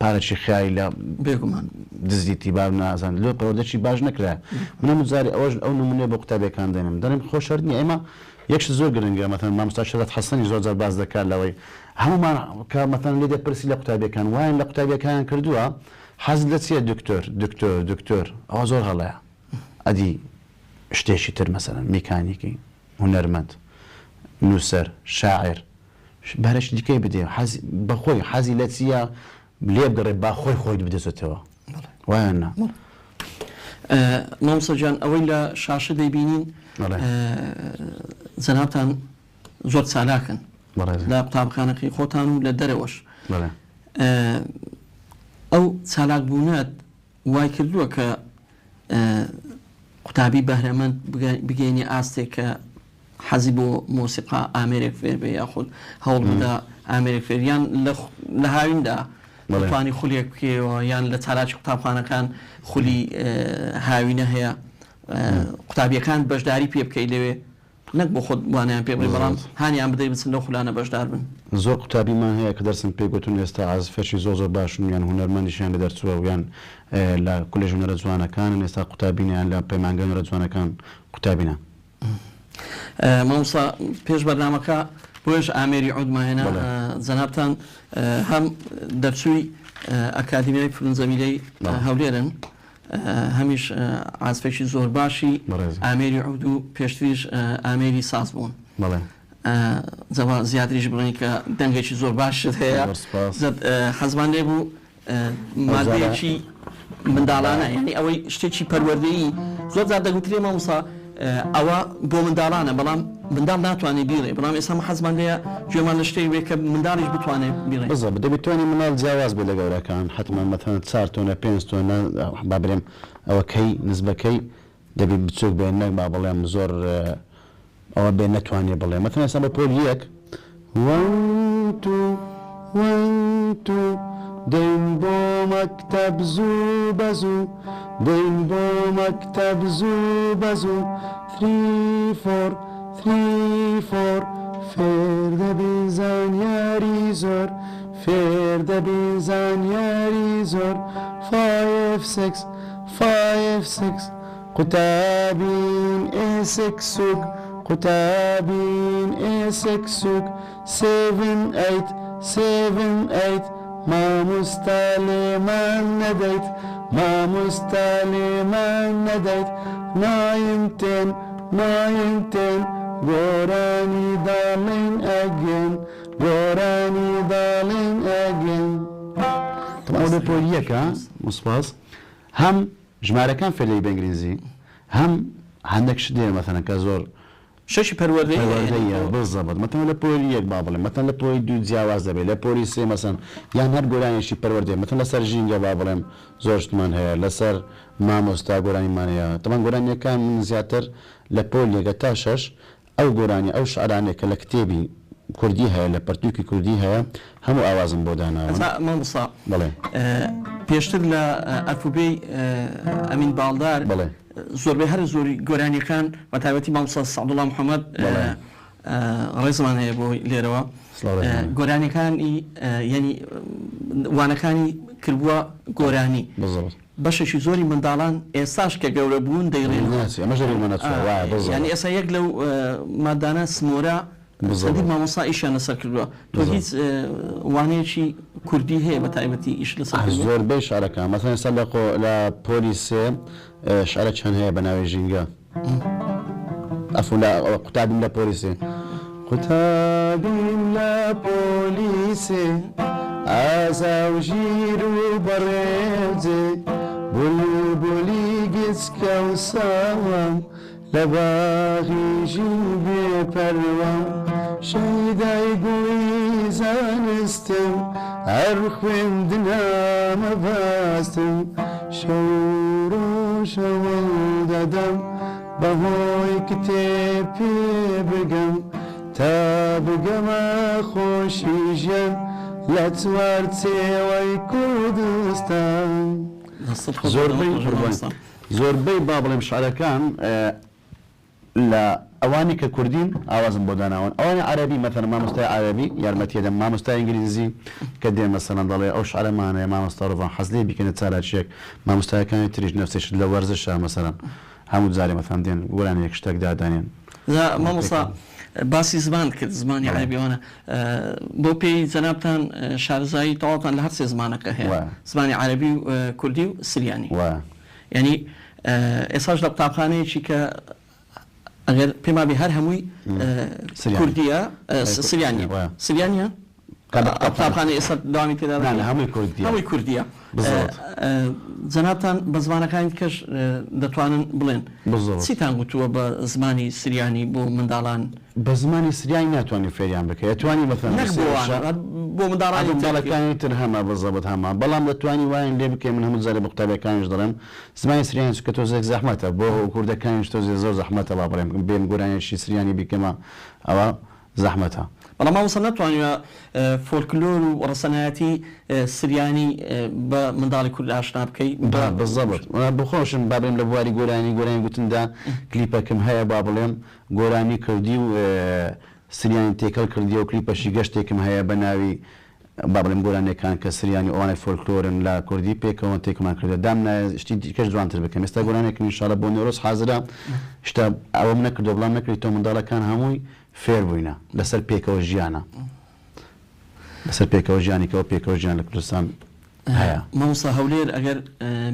پارەی خیای لە بێگومان دزیتی با نازان لۆ پەروەردەی باش نەکرای من هەموو ئەوەش ئەو نمونێ بۆ قوتابیەکان دێنم دەڵێم خۆشەر نییە ئێمە یەکش زۆر گرنگە مەثەن مامۆستا شەرەت حەسەنی زۆر جار باز دەکات لەوەی هەمومان کە مەثەن لێ دەپرسی لە قوتابیەکان وایان لە قوتابیەکان کردووە حەز لە چییە دکتۆر ئەوە زۆر هەڵەیە ئەدی شتێکی تر مەسەرەن میکانیکی هونەرمەند نووسەر شاعر بەرەش دیکەی بدێ بەخۆی حەزی لە چییە لێ بگەڕێ با خۆی بدەزێتەوە وایە مامۆستا جان ئەوەی لە شاشە دەیبینین جەنابتان زۆر چالاکن لە قوتابخانەکەی خۆتان و لە دەرەوەش ئەو چالاک بوونەت وای کردووە کە قوتابی بەهرەمەند بگەینی ئاستێک کە حەزی بۆ مۆسیقا ئامێرێک فێر بێ یاخود هەوڵ بدا ئامێرێک فێریان لە هاویندا توانی خولێک بکەوە یان لە چالاکی قوتابخانەکان خولی هاوینە هەیە قوتابیەکان بەشداری پێ بکەی لەوێ نەک بۆ خۆت وانیان پێ بڵێ بەڵام هانیان بدەی بچن لەو خولانە بەشدار بن زۆر قوتابیمان هەیە کە دەرسم پێ گوتون ئێستا عازفێکی زۆر باشن یان هونەرمەندیشیان لە دەرچووە و یان لە کولێژ هونەرە جوانەکانن ئێستا قوتابینیان لە پەیمانگە هونەرە جوانەکان قوتابینە مامۆستا پێش بەرنامەکە بۆش ئامێری عودماهێنا جەنابتان هەم دەرچووی ئەکادیمیای فرونزەمیلەی هەولێرن هەمیش عازفێکی زۆر باشی ئامێری عود و پێشتریش ئامێری ساز بوون جەوا زیاتریش بڵێن کە دەنگێکی زۆر باشت هەیە حەزمان لێ بوو مادەیەکی منداڵانە یعنی ئەوەی شتێکی پەروەردەیی زۆر جار دەگوترێ مامۆستا ئەوە بۆ منداڵانە بەڵام منداڵ ناتوانێت بیڵێ بەڵام ئێستا حەزمان لێیە گوێمان لە شتێک بێ کە منداڵیش بتوانێت بیڵێ بەزە دەبێتوانێت مناڵ جیاواز بێ لە گەورەکان حتمما مەتەنە 4 تۆنە 5 تۆنە با بڵێم ئەوەکەی نسبەکەی دەبێت بچووک بێن نەک با بڵێم زۆر ئەوە بێ نەتوانێت بڵێ مەتەنە ئێستا بە پۆل یەک دەین بۆ مەکتەب زوو بەزوو دەین بۆ مەکتەب زوو بەزوو 3-4 فێر دەبین زانیاری زۆر فێر دەبین زانیاری زۆر 5-6 قوتابین ئێسێکسوک قوتابین ئێسێکسوک 7-8 مامۆستا لێمان نەدەیت مامۆستا لێمان نەدەیت 9-10 گۆرانی داڵین ئەگەن گۆرانی داڵین ئەگەن ئەو لە پۆل یەکە موسپاس هەم ژمارەکان فێلەی بەنگلیزی هەم هەندێک شت دێ مەثەنەن کە زۆر شەشی پەروەردەیە بزەبەت مەتەن لە پۆلی یەک با بڵێم مەتەن لە پۆلی دوو جیاواز دەبێت لە پۆلی سێ مەسەن یان هەر گۆرانیشی پەروەردەیە مەتەن لەسەر ژینگە با بڵێم زۆر شتمان هەیە لەسەر مامۆستا گۆرانیمان هەیە تەمان گۆرانیەکان من زیاتر لە پۆل یەکە تا 6 ئەو گۆرانی ئەو شعرانێک کە لە کتێبی کوردی هەیە لە پەرتووکی کوردی هەیە هەموو ئاوازم بۆ داناوە مامۆستا بڵێ پێشتر لە ئەلفوبێی ئەمین باڵدار بڵێ زۆربەی هەر زۆری گۆرانیەکان بە تایبەتی مامۆستا سەعدوڵڵا محەممەد ڕێزمان هەیە بۆ لێرەوە گۆرانیەکانی یعنی وانەکانی کردووە گۆرانی بەشێکی زۆری منداڵان ئێستاش کە گەورە بوون دەیڕێن ینی ئێستا یەک لەو مادانە سنۆرە سەدی مامۆستا ئیشیان لەسەر کردووە تۆ هیچ وانەیەکی کوردی هەیە بە تایبەتی ئیش لەسەر زۆربەی شارەکان مەثەن ئێستا لە پۆلی سێ شعرە چەند هەیە بە ناوی ژینگە ئەفو لە قوتابین لە پۆلی سێ قوتابین لە پۆلی سێ ئازا و ژیر و بەڕێجێ بولبولی گچکە و ساوام لە باغی ژین بێپەروەم شەیدای گوڵی زانستم هەر خوێندنامە باستم شەو ڕۆژەوە دەدەم بەهۆی کتێب پێ بگەم تا بگەمە خۆشی ژەم لە چوارچێوەی کوردستان زۆربەی با بڵێم شعرەکان لە ئەوانی کە کوردین ئاوازم بۆ داناون ئەوانی عەرەبی مەثەن مامۆستای عەرەبی یارمەتیەدەم مامۆستای ئینگلیزی کە دێن مەسەڵەن دەڵێ ئەو شعرەمانەیە مامۆستا ڕۆڤان حەز لێ بیکەنە چالاکیەک مامۆستایەکانی تریش نەفسێشت لە وەرزشە مەسەڵەن هەموو جارێ مەثەن دێن گۆرانێک شتێک دادانێن مامۆستا باسی زمان کرد زمانی عەرەبیەوەنە بۆ پێی جەنابتان شارەزایی تەواوتان لە هەر سێ زمانەکە هەیە زمانی عەرەبی و کوردی و سریانی یعنی ئێساش لە قوتابخانەیەکی کە ئەگەر پێما بێ هەر هەمووی کوردیە سریانیە قوتابخانەی ئێستا داوامی تێدا هەمووی کوردیە جەنابتان بە زمانەکانی کەش دەتوانن بڵێن چیتان گوتووە بە زمانی سریانی بۆ منداڵان بە زمانی سریانی ناتوانانی فێریان بکە ئەتوانی بۆ منداڵەکانی تر هەما بەزەبت هەما بەڵام دەتوانی وایان لێ بکەین من هەموو زارێ بە قوتابیەکانیش دەڵێم زمانی سریانی کە تۆزێک زەحمەتە بۆ کوردەکانیش تۆزێ زۆر زەحمەتە با بڵێم بێن گۆرانیشی سریانی بیکەمە ئەوە زەحمەتە بەڵام مامۆستا ناتوانیوە فۆلکلۆر و ڕسەنایەتی سریانی بە منداڵی کورد ئاشنا بکەیت بەزەبت بخۆشم بابێم لە بواری گۆرانی گوتندا کلیپەکەم هەیە با بڵێم گۆرانی کردی و سریانی تێکەڵ کردی و کلیپەشی گەشتێکم هەیە بە ناوی با بڵێم گۆرانەکان کە سریانی ئەوانەی فۆلکلۆرن لە کوردی پێکەوە تێکمان کردە دام شتی دیکەش جوانتر بکەم ئێستا گۆرانێکم ئینشاڵڵا بۆ نۆرۆز حازرە شتا ئەوەم نەکردو بەڵام نەکردی تۆ منداڵەکان هەمووی فێر بووینە لەسەر پێکەوە ژیانە لەسەر پێکەوە ژیانێکەوە پێکەوە ژیان لە کوردستان هەیە مامۆستا هەولێر ئەگەر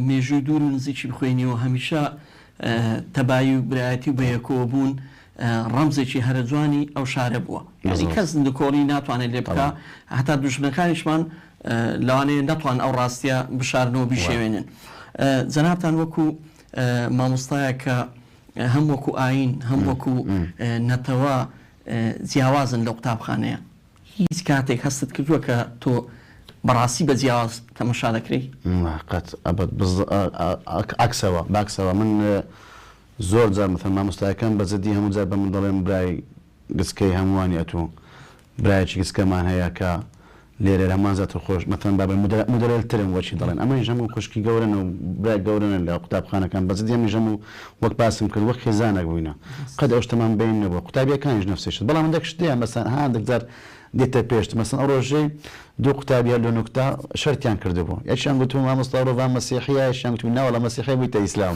مێژووی دوور و نزیکی بخوێنیەوە هەمیشە تەبایی و برایەتی و بەیەکەوە بوون ڕەمزێکی هەرە جوانی ئەو شارە بووە یعنی کەس کۆڵی ناتوانێت لێ بکە هەتا دوژمنەکانیشمان لەوانەیە نەتوان ئەو ڕاستیە بشارنەوە بیشێوێنن جەنابتان وەکو مامۆستایە کە هەم وەکو ئاین هەم وەکو نەتەوە جیاوازن لە قوتابخانەیە هیچ کاتێک هەستت کردووە کە تۆ بەڕاستی بە جیاواز تەمەشا دەکرێت عکسەوە باکسەوە من زۆر جار مثلا مامۆستایەکان بەجددی هەموو جار بە من دەڵێم برای گسکەی هەمووانی ئەتوو برایەکی گسکەمان هەیە کە لێرە هەمان زیاتر خۆش مەتەن بابە مدەرێترم وەچی دەڵێن ئەمەی ژەم و خوشکی گەورن و برای گەورنن لە قوتابخانەکان بەجددی ئەمی ژەم و وەک باسم کرد وەک خێزانێک بووینە قەت ئەو شتەمان بین نەبووە قوتابیەکانیش نەفسێشت بەڵام هەندێک شتیان مەسەن هەندێک جار دێتە پێشت مەسەن ئەو ڕۆژەی دوو قوتابیە لە نوکتا شەرتیان کردبوو یەکیان گوتم مامۆستا ڕۆڤان مەسیحیە یەکیان گوتم ناوەڵە مەسیحی بوویتە ئیسلام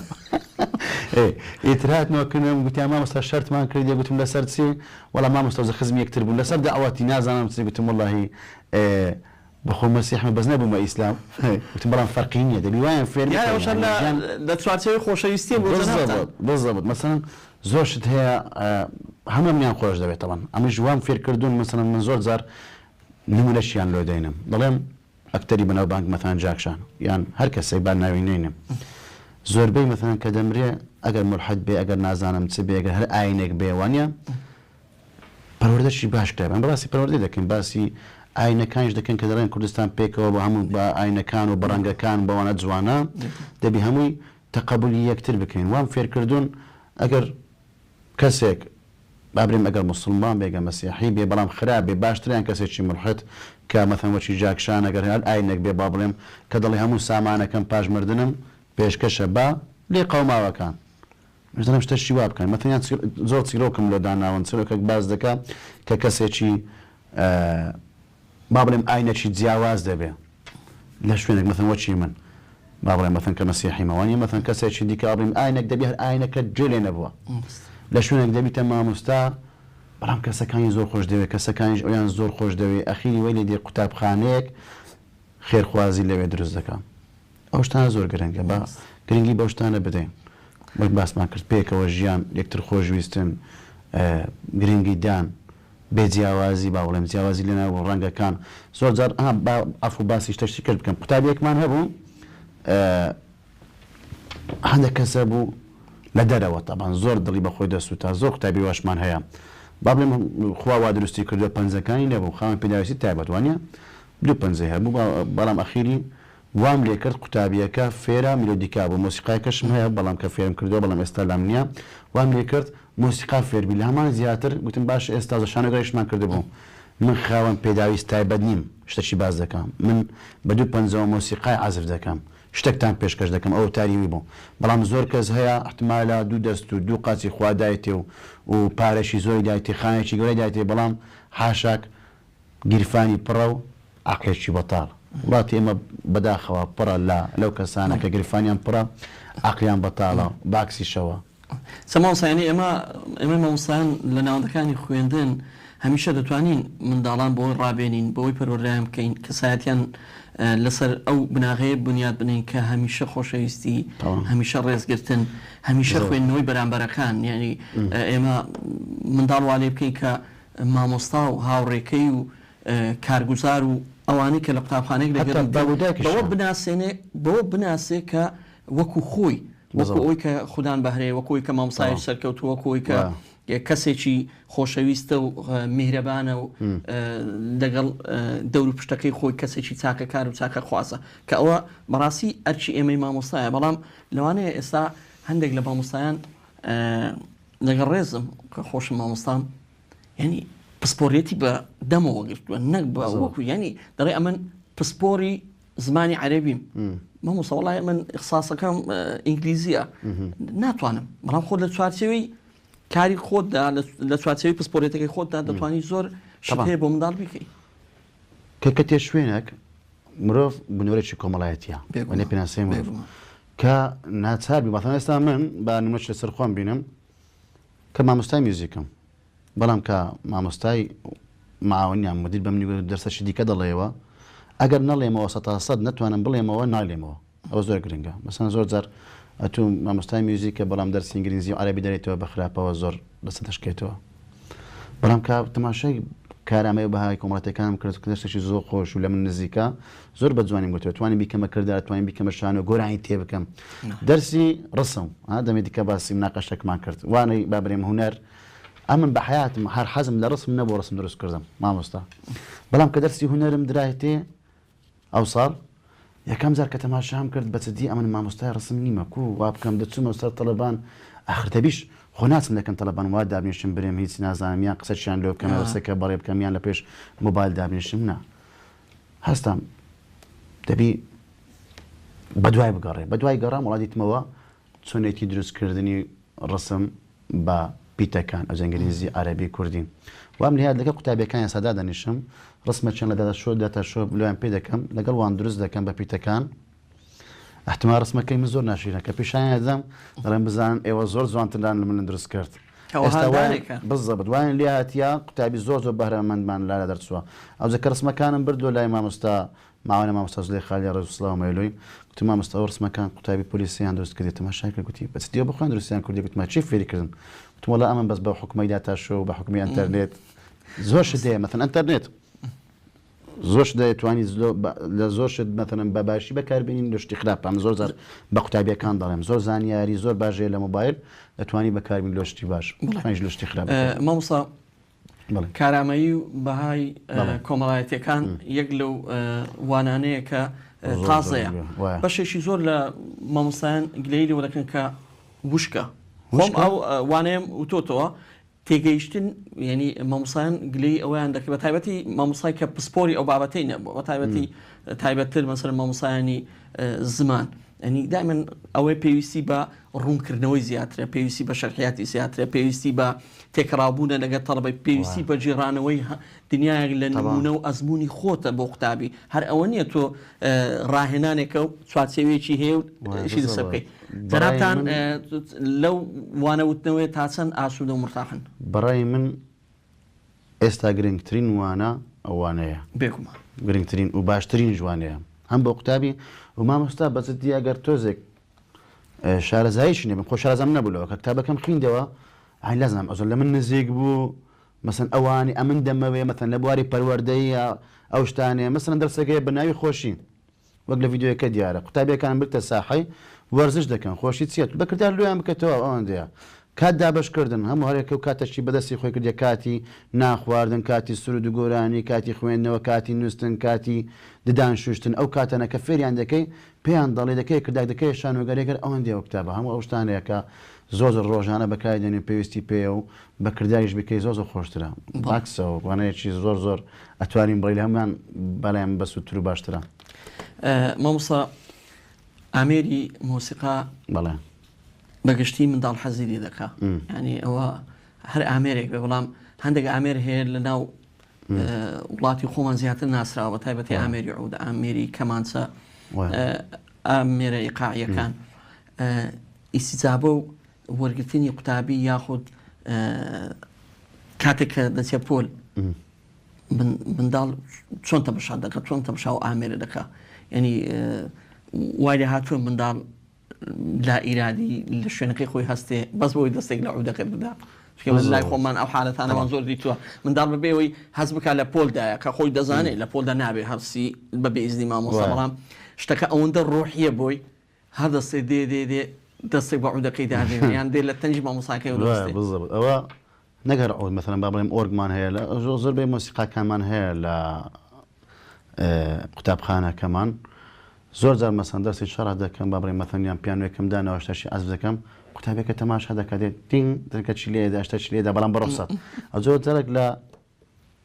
ئیترهاتنەوە کردم گوتیان مامۆستا شەرتمان کردی گوتم لەسەر چی وەڵام مامۆستا خزمی یەکتر بوون لەسەر دەعوەتی نازانم چی گوتم وەڵڵاهی بخۆ مەسیحمە بەس نەبوومە ئیسلام گوتم بەڵام فەرقی نییە دەبی وایان فێر لە چوارچەوەی خۆشەویستی بەزەبت مەسەن زۆر شت هەیە هەمومیان خۆش دەبێت تەوان ئەمەش وام فێرکردوون مەسەن من زۆر جار نمونەشیان لۆ دەینم دەڵێم ئەکتەری بەناوبانگ مەتان جاکشان یان هەر کەسێک با ناوی نینم زۆربەی مەتەن کە دەمرێ ئەگەر ملحد بێ ئەگەر نازانم چ بێ ئەگەر هەر ئاینێک بێوانە پەروەردەشی باش کرێ ئەم باسی پەروەردەی دەکەین باسی ئاینەکانیش دەکەن کە دەڵێن کوردستان پێکەوە بە هەموو بە ئاینەکان و بەڕەنگەکان بەوانە جوانە دەبی هەمووی تەقەبولی یەکتر بکەین وام فێرکردوون ئەگەر کەسێک بابریم ئەگەر مسلمان بێگە مەسیحی بێ بەڵام خراپ بێ باشتریان کەسێکی ملحد کە مەثەن وەکی جاکشان ئەگەر هەر ئاینێک بێ با بڵێم کە دەڵێ هەموو سامانەکەم پاژمردنم پێشکەشە با لێ قەوماوەکان دەڵێم شتەشی وا بکەن مەتەنیان زۆر چیرۆکم لۆ داناون چیرۆکێک باز دەکا کە کەسێکی با بڵێم ئاینەکی جیاواز دەبێ لە شوێنێک مەثەن وەچی من با بڵێم مەثەن کە مەسیحیمەوانی مەثەن کەسێکی دیکە بڵێم ئاینێک دەبێ هەر ئاینەکە جێ لێ نەبووە لە شوێنێک دەبیتە مامۆستا بەڵام کەسەکانی زۆر خۆش دەوێت کەسەکانیش ئەویان زۆر خۆش دەوێت ئەخیری وەی لێ دێ قوتابخانەیەک خێرخوازی لەوێ دروست دەکەم ئەو شتانە زۆر گرنگە بە گرنگی بەو شتانە بدەین وەک باسمان کرد پێکەوە ژیان یەکتر خۆشویستن گرنگی دان بێ جیاوازی با بڵێم جیاوازی لەناو ڕەنگەکان زۆر جار ئەفو باسی شتەشتی کرد بکەم قوتابیەکمان هەبوو هەندێک کەسە بوو لە دەرەوە تابان زۆر دڵی بەخۆی دەسووتا زۆر قوتابی واشمان هەیە با بڵێم خوا وا دروستی کردووە پەنجەکانی نەبوو خاوەن پێداویستی تایبەت وانە دوو پەنجەی هەبوو بەڵام ئەخیری وام لێ کرد قوتابیەکە فێرە میلۆدیکا بوو مۆسیقایەکەشم هەیە بەڵام کە فێرم کردووە بەڵام ئێستا لام نییە وام لێ کرد مۆسیقا فێربی لە هەمان زیاتر گوتم باش ئێستا شانەگەریشمان کردبوو من خاوەن پێداویست تایبەت نیم شتێکی باز دەکەم من بە دوو پەنجەوە مۆسیقای عازف دەکەم شتێکتان پێشکەش دەکەم ئەو تاریوی بوو بەڵام زۆر کەس هەیە احتمالە دوو دەست و دوو قاچی خوادایتێ و پارەشی زۆری دایتی خانێکی گەورەی دایتێ بەڵام حاشاک گیرفانی پڕە و عەقلێکی بەتاڵ وڵاتی ئێمە بەداخەوە پڕە لەو کەسانە کە گیرفانیان پڕە عەقلیان بەتاڵە باکسیشەوە سەماوسانی ئێمە مامۆستایان لە ناوەندەکانی خوێندن هەمیشە دەتوانین منداڵان بۆی ڕابێنین بەوەی پەروەردەیان بکەین کەسایەتیان لەسەر ئەو بناغەیە بنیاد بنین کە هەمیشە خۆشەویستی هەمیشە ڕێزگرتن هەمیشە خوێندنەوەی بەرامبەرەکان یعنی ئێمە منداڵ وا لێ بکەین کە مامۆستا و هاوڕێکەی و کارگوزار و ئەوانەی کە لە قوتابخانەیەک بەوە بناسێ کە وەکو خۆی وەکو ئەوی کە خوددان بەهرەیە وەکوی کە مامۆسای سەرکەوت وەکوی کە کەسێکی خۆشەویستە و میهرەبانە و لەگەڵ دەور و پشتەکەی خۆی کەسێکی چاکە کار و چاکە خوازە کە ئەوە بەڕاستی ئەرچی ئێمەی مامۆستایە بەڵام لەوانەیە ئێستا هەندێک لە مامۆستایان لەگەڵ ڕێزم کە خۆشم مامۆستام ینی پسپۆرێتی بە دەمەوە گرتووە نەک بە وەکو ینی دەڕێ ئەمن پسپۆری زمانی عەرەبیم مامۆستا وەڵای من ئیخساسەکەم ئینگلیزیە ناتوانم بەڵام خۆت لە چوارچێوەی کاری خۆتدا لە چوارچێوەی پسپۆرێتەکەی خۆتدا دەتوانانی زۆر شتێ بۆ منداڵ بکەیت کە تێ شوێنێک مرۆڤ بنوورێکی کۆمەڵایەتیە وەنێ پێناسەی مرۆڤ کە ناچاربی بەڵام ئێستا من با نمونەش لەسەر خۆم بینم کە مامۆستای میوزیکم بەڵام کە مامۆستای معاونیان مدیر بە منی دەرسەشی دیکە دەڵێەوە ئەگەر نەڵێمەوە 100% نتوانم بڵێمەوە ناڵێمەوە ئەوە زۆر گرنگە مەسەن زۆر جار ئەتو مامۆستای میوزیکە بەڵام دەرسی ئینگلیزی و عەرەبی دەرێتەوە بە خراپەوە زۆر لەسەر دەشکێتەوە بەڵام کە تەماشای کارامەی و بەهای کۆمەڵەتەکانم کرد دەرسێکی زۆر خۆش و لە من نزیکە زۆر بە جوانی گوتوێت توانی بیکەمە کردار توانین بیکەمە شان و گۆرانی تێ بکەم دەرسی ڕسم دەمێ دیکە باسی مناقەشێکمان کرد وانەی بابرێم هونەر ئەمن بە حیاتم هەر حەزم لە ڕسم نەبوو ڕسم دروست کردم مامۆستا بەڵام کە دەرسی هونەرم درایتێ ئەو ساڵ یەکەم جار کە تەماشام کرد بەچدی ئەمن مامۆستای ڕسم نیمە کو وا بکەم دەچوومە سەر تەڵەبان ئاخرتەبیش خۆ ناچم دەکەم تەڵەبان وا دابنیشم برێم هیچ نازانم یان قسەشیان لێ بکەم وەسەکە بەڕێ بکەم یان لە پێش مۆبایل دابنیشم نا هەستم دەبی بەدوای بگەڕێ بەدوای گەڕام وڵا دیتمەوە چۆنێتی دروستکردنی ڕسم بە پیتەکان ئەو ئینگلیزی عەرەبی کوردی وام لێ لەگەڵ قوتابیەکان سادا دەنیشم ڕسمە چەند لە داتا شۆ لەوان پێ دەکەم لەگەڵ وان دروست دەکەم بە پیتەکان احتمال ڕسمەکەی من زۆر ناشرینە کە پیشیان دەم دەڵێن بزانن ئێوە زۆر جوانتران لە من دروست کرد بزەبت وایان لێ هاتیە قوتابی زۆر بەهرەمەندمان لا دەرچووە ئەو جەکە ڕسمەکانم بردووە لای مامۆستا معاونە مامۆستا زولەی خالی ڕێزوسڵاو مەیلۆی گوتی مامۆستا ئەو ڕسمەکان قوتابی پۆلیسیان دروست کردی تەماشای کرد گوتی بەچ دیوە بخوێن دروستیان کردی گوتما چی فێری کردن گوتم وەڵا ئەمن بەس بە حکومەی داتا شۆ و بە حکومی ئینتەرنێت زۆر شت هەیە مەثەن ئینتەرنێت زۆر شت دەتوانی لە زۆر شت مەثەن بە باشی بەکاربێنین لە شتی خراپ ئەم زۆر جار بە قوتابیەکان دەڵێم زۆر زانیاری زۆر باشەیە لە مۆبایل دەتوانی بەکاربین لە شتی باش لە شتی خراپ مامۆستا کارامەیی و بەهای کۆمەڵایەتیەکان یەک لەو وانانەیە کە تازەیە بەشێکی زۆر لە مامۆستایان گلەی لێوە دەکەن کە وشکە خۆم ئەو وانەیەم وتۆتەوە تێگەیشتن ینی مامۆسایان گلەی ئەویان دەکە بە تایبەتی مامۆسای کە پسپۆری ئەو بابەتەی نەبووە بە تایبەتی تایبەتتر مەسەر مامۆسایانی زمان ئەنی دائما ئەوەی پێویستی بە ڕوونکردنەوەی زیاترە پێویستی بە شەرحیاتی زیاترە پێویستی بە تێکڕابوونە لەگەڵ تەڵەبەی پێویستی بە جێڕانەوەی دنیایەک لە نمونە و ئەزمموی خۆتە بۆ قوتابی هەر ئەوە نییە تۆ ڕاهێنانێکە و چوارچێوێکی هەیە و شی لەسەر بکەیت جەنابتان لەو وانەوتنەوەی تا چەند ئاسوودە و مرتاحن بەڕای من ئێستا گرنگترین وانە ئەوانەیە بێگومان گرنگترین و باشترین جوانەیە هەم بۆ قوتابی و مامۆستا بەچەتی ئەگەر تۆزێک شارەزاییش نێبم خۆ شارەزام نەبووەوە کە کتابەکەم خوێندەوە ئای لازم ئەزۆر لە من نزیک بوو مەسەن ئەوانی ئەمن دەمەوێ مەتەن لە بواری پەروەردەی ئەو شتانەیە مەسەن دەرسەکەی بەناوی خۆشی وەک لە ڤیددیۆیەکە دیارە قوتابیەکان بتە ساحەی وەرزش دەکەن خۆشی چێت بەکردار لۆیان بکەتەوە ئەوەندەیە کات دابشکردن هەموو هەرێکە و کاتەشی بەدەستی خۆی کردێ کاتی ناخواردن کاتی سرود و گۆرانی کاتی خوێندنەوە کاتی نووسن کاتی ددان شوشتن ئەو کاتەنە کە فێریان دەکەی پێیان دەڵێ دەکەی کرداک دەکەی شانۆگەرێکەر ئەوەندێ ئەو کتابە هەموو ئەو شتانەیە زۆر ڕۆژانە بەکاردێنێ پێویستی پێ و بە کرداریش بکەی زۆر خۆشترە باکسەوە وانەیەکی زۆر ئەتوانین بڕی لە هەمان بەلایەن بەسووتر و باشترە مامۆستا ئامێری مۆسیقا بەڵێ بەگشتی منداڵ حەزیری دەکا ینی ئەوە هەر ئامێرێک بێ بەڵام هەندێک ئامێر هەیە لە ناو وڵاتی خۆمان زیاتر ناسراوە بە تایبەتی ئامێری عود ئامێری کەمانچە ئامێرە ئیقاعیەکان ئیسیجابە و وەرگرتنی قوتابی یاخود کاتێک کە دەچێ پۆل منداڵ چۆن تەمەشا دەکات چۆن تەمەشا و ئامێرە دەکا ینی وای لێ هاتووە منداڵ لا ئیرادی لە شوێنەکەی خۆی هەستێ بەس بۆی دەستێک لە عودەکە بدا من لای خۆمان ئەو حالەتانەوان زۆر دیتووە منداڵ ببێەوەی هەز بکات لە پۆلدایە کە خۆی دەزانێت لە پۆلدا نابێ هەرسی بەبێ ئیزنی مامۆستا بەڵام شتەکە ئەوەندە ڕۆحیە بۆی هەر دەستێ دێ دەستێک بە عودەکەی دادێن یان دێ لە تەنجی مامۆساکەی بالضبط ئەوە نەگەر ئەو مثلا با بڵێم ئۆرگمان هەیە لە زۆربەی مۆسیقاکانمان هەیە لە قوتابخانەکەمان زۆر جار مەسەن دەستی شەڕ دەکەم با بڵێم مەثەنیان پیانوێکم دانەوەشتەشی ئەز دەکەم قوتابێکە تەماشا دەکاتێت تینگ دەکە چی لێدا شتە چی لێدا بەڵام بەڕۆسەت ئەو زۆر جارێک لە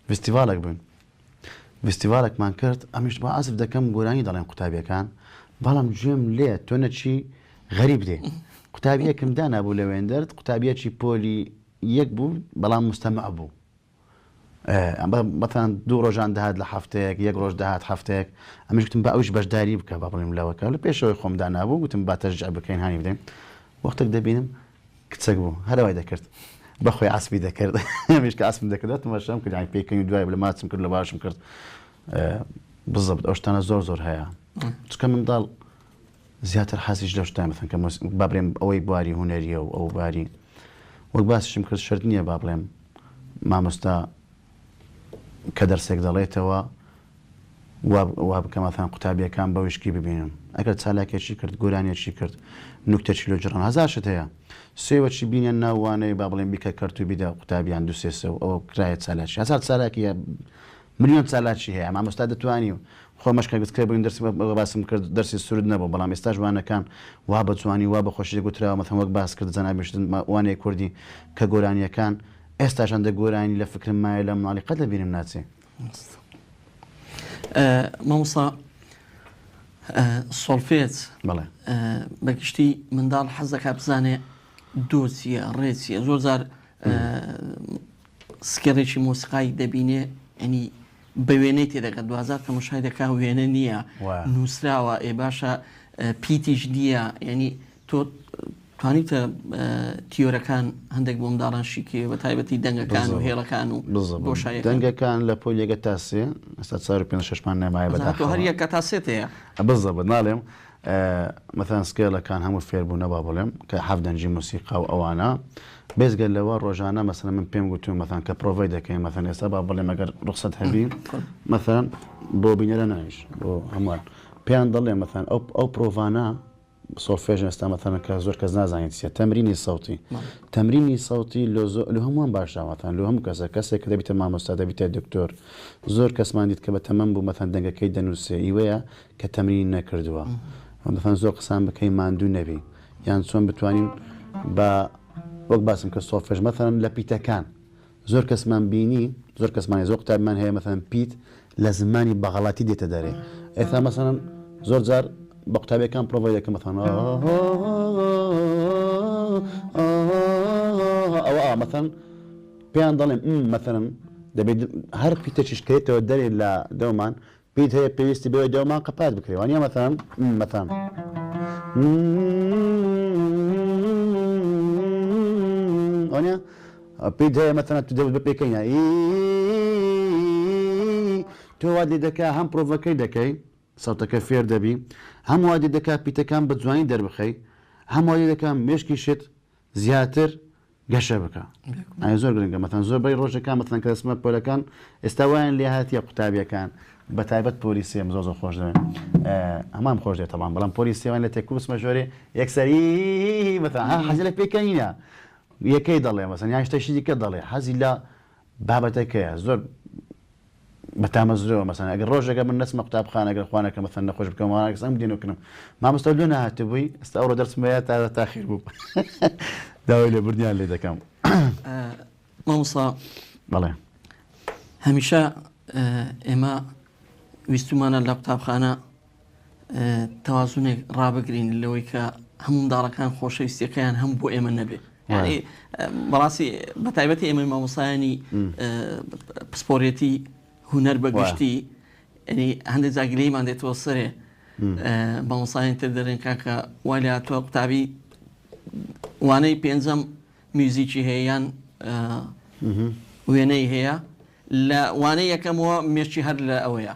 فستیڤالێک بووین فستیڤالێکمان کرد ئەمیش بە ئازف دەکەم گۆرانی دەڵێن قوتابیەکان بەڵام گوێم لێ تۆ نەچی غەریب دێ قوتابیەکم دانابوو لەوێن دەرد قوتابیەکی پۆلی یەک بوو بەڵام مستەمع بوو مثلا 2 ڕۆژان داهات لە هەفتەیەک 1 ڕۆژ داهات هەفتەیەک ئەمەش گوتم بە ئەوش بەشداری بکە با بڵێم لەوەکە لە پێشەوەی خۆم دانابوو گوتم با تەشجیع بکەین هانی بدەین وەختێک دەبینم کچەک بوو هەروای دەکرد بەخۆی ئاسبی دەکرد ئەمیش کە ئاسم دەکرد تەماشام کرد یانی پێکەنی دوای لە ماچم کرد لە باشم کرد بالضبط ئەو شتانە زۆر هەیە چکە منداڵ زیاتر حەزیش لەو شتان مثلا کە با بڵێم ئەوەی بواری هونەریە و ئەو باری وەک باسیشم کرد شرط نییە با بڵێم مامۆستا کە دەرسێک دەڵێتەوە وا بکە مەثەن قوتابیەکان بەوشکی ببینم ئەگەر چالاکێکی کرد گۆرانێکی کرد نوکتەی لۆ جڕان هەزار شت هەیە سێوەچی بینە ناوانەی با بڵێم بیکە کەرت و بیدا قوتابیان دوسێسە و ئەو کرایە چالاکی هەزار چالاکیە ملیۆن چالاکی هەیە مامۆستا دەتوانی و خۆ مەشکە گوتکە بووین دەرسی باسم کرد دەرسی سرود نەبوو بەڵام ئێستا جوانەکان وا بەجوانی وا بە خۆشی دەگوتراوە مەثەن وەک باس کرد جەنابێشتن وانەیە کوردی کە گۆرانیەکان ئێستاشان دە گۆرانی لە فکرم مایە لە مناڵی قەت لەبینم ناچێ مامۆستا سۆڵفێت بەڵێ بەگشتی منداڵ حەز دەکات بزانێ دۆچیە ڕێچیە زۆر جار سکێڕێکی مۆسیقای دەبینێ ینی بە وێنەی تێدەکات دوازار تەماشای دەکا وێنە نییە نووسراوە ئێ باشە پیتیش نییە ینی تۆ توانیتە تیۆرەکان هەندێک بۆ منداڵان شیکێ بە تایبەتی دەنگەکان و هێڵەکان و بۆشایە دەنگەکان لە پۆلیەکە تا سێ ئێستا 4-5-6مان نەمایە بەدا هەر یەکە تا سێت هەیە بزەبت ناڵێم مەثەن سکێڵەکان هەموو فێربوونە با بڵێم کە حەف دەنجی موسیقا و ئەوانە بێزگەل لەوە ڕۆژانە مەسەن من پێم گوتوم مەثەن کە پرۆڤای دەکەین مەثەن ئێستا با بڵێم ئەگەر ڕوخسەت هەبی مەثەن بۆ بینەرە نایش بۆ هەمووان پێیان دەڵێ مەثەن ئەو پرۆڤانە سۆلفێژن ئێستا مەثەن کە زۆر کەس نازانێت چیە تەمرینی سەوتی تەمرینی سەوتی لە هەمووان باشاواتان لە هەموو کەسێک کە دەبیتە مامۆستا دەبیتە دکتۆر زۆر کەسمان دیت کە بە تەمەم بوو مەثەن دەنگەکەی دەنووسێ ئیوەیە کە تەمرین نەکردووە مەثەن زۆر قسان بکەی ماندوو نەبی یان چۆن بتوانین بە وەک باسم کە سۆلفێژ مەثەن لە پیتەکان زۆر کەسمان بینی زۆر کەسمانی زۆر قوتابمان هەیە مەثەن پیت لە زمانی بەغەڵاتی دێتە دەرێ ئێستا مەثەن زۆر جار بە قوتابیەکان پرۆڤای دەکەم مەثەن ئەوە مەثەن پێیان دەڵێم مەثەن دەبێت هەر پیتەچیش کەێتەوە دەرێ لە دەومان پیت هەیە پێویستی بەوەی دەومان قەپات بکرێ وانە مەثەن ئەوە پیت هەیە مەثەن تو دەوت بە پێکەینە تۆ وا لێ دەکا هەم پرۆڤەکەی دەکەی سەوتەکە فێر دەبی هەموو وادی دەکات پیتەکان بە جوانی دەربخەی هەموو وادی دەکات مێشکی شت زیاتر گەشە بکە ئایا زۆر گرنگە مەثەن زۆر بەی ڕۆژەکان مەثەن کە دەسمە پۆلەکان ئێستا وایان لێ هاتیە قوتابیەکان بە تایبەت پۆلیسیەم زۆر خۆش دەوێن هەمان خۆش دێت تەڵام بەڵام پۆلیسیەوان لە تێکوبسمە ژۆرێ یەکسەری مەثەن حەزی لە پێکەنینە یەکەی دەڵێ مەثەن یان شتێکی دیکە دەڵێ حەزی لە بابەتەکەیە زۆر بەتامەزرەوە مەسەن ئەگەر ڕۆژێکە من نەچمە قوتابخانە ئەگەر خوانەکە مەثەن نەخۆش بکەم وانە کەسم دێنەکەم مامۆستا لێ نەهاتبووی ئێستا ئەوڕۆ دەرسمەیە تا تاخیر بوو داوای لێ بردیان لێ دەکەم مامۆستا بەڵێ هەمیشە ئێمە ویستمانە لە قوتابخانە تەوازونێک ڕابگرین لەوەی کە هەموو منداڵەکان خۆشەویستیەکەیان هەم بۆ ئێمە نەبێ یعنی بەڕاستی بە تایبەتی ئێمە مامۆسایانی پسپۆرێتی هونەر بەگشتی ینی هەندێک جاگلەیمان دێتەوە سەرێ مامۆسایان تر دەرێن کاکە وای لە هاتووە قوتابی وانەی پێنجەم میوزیکی هەیە یان وێنەی هەیە لە وانەی یەکەمەوە مێشتی هەر لە ئەوەیە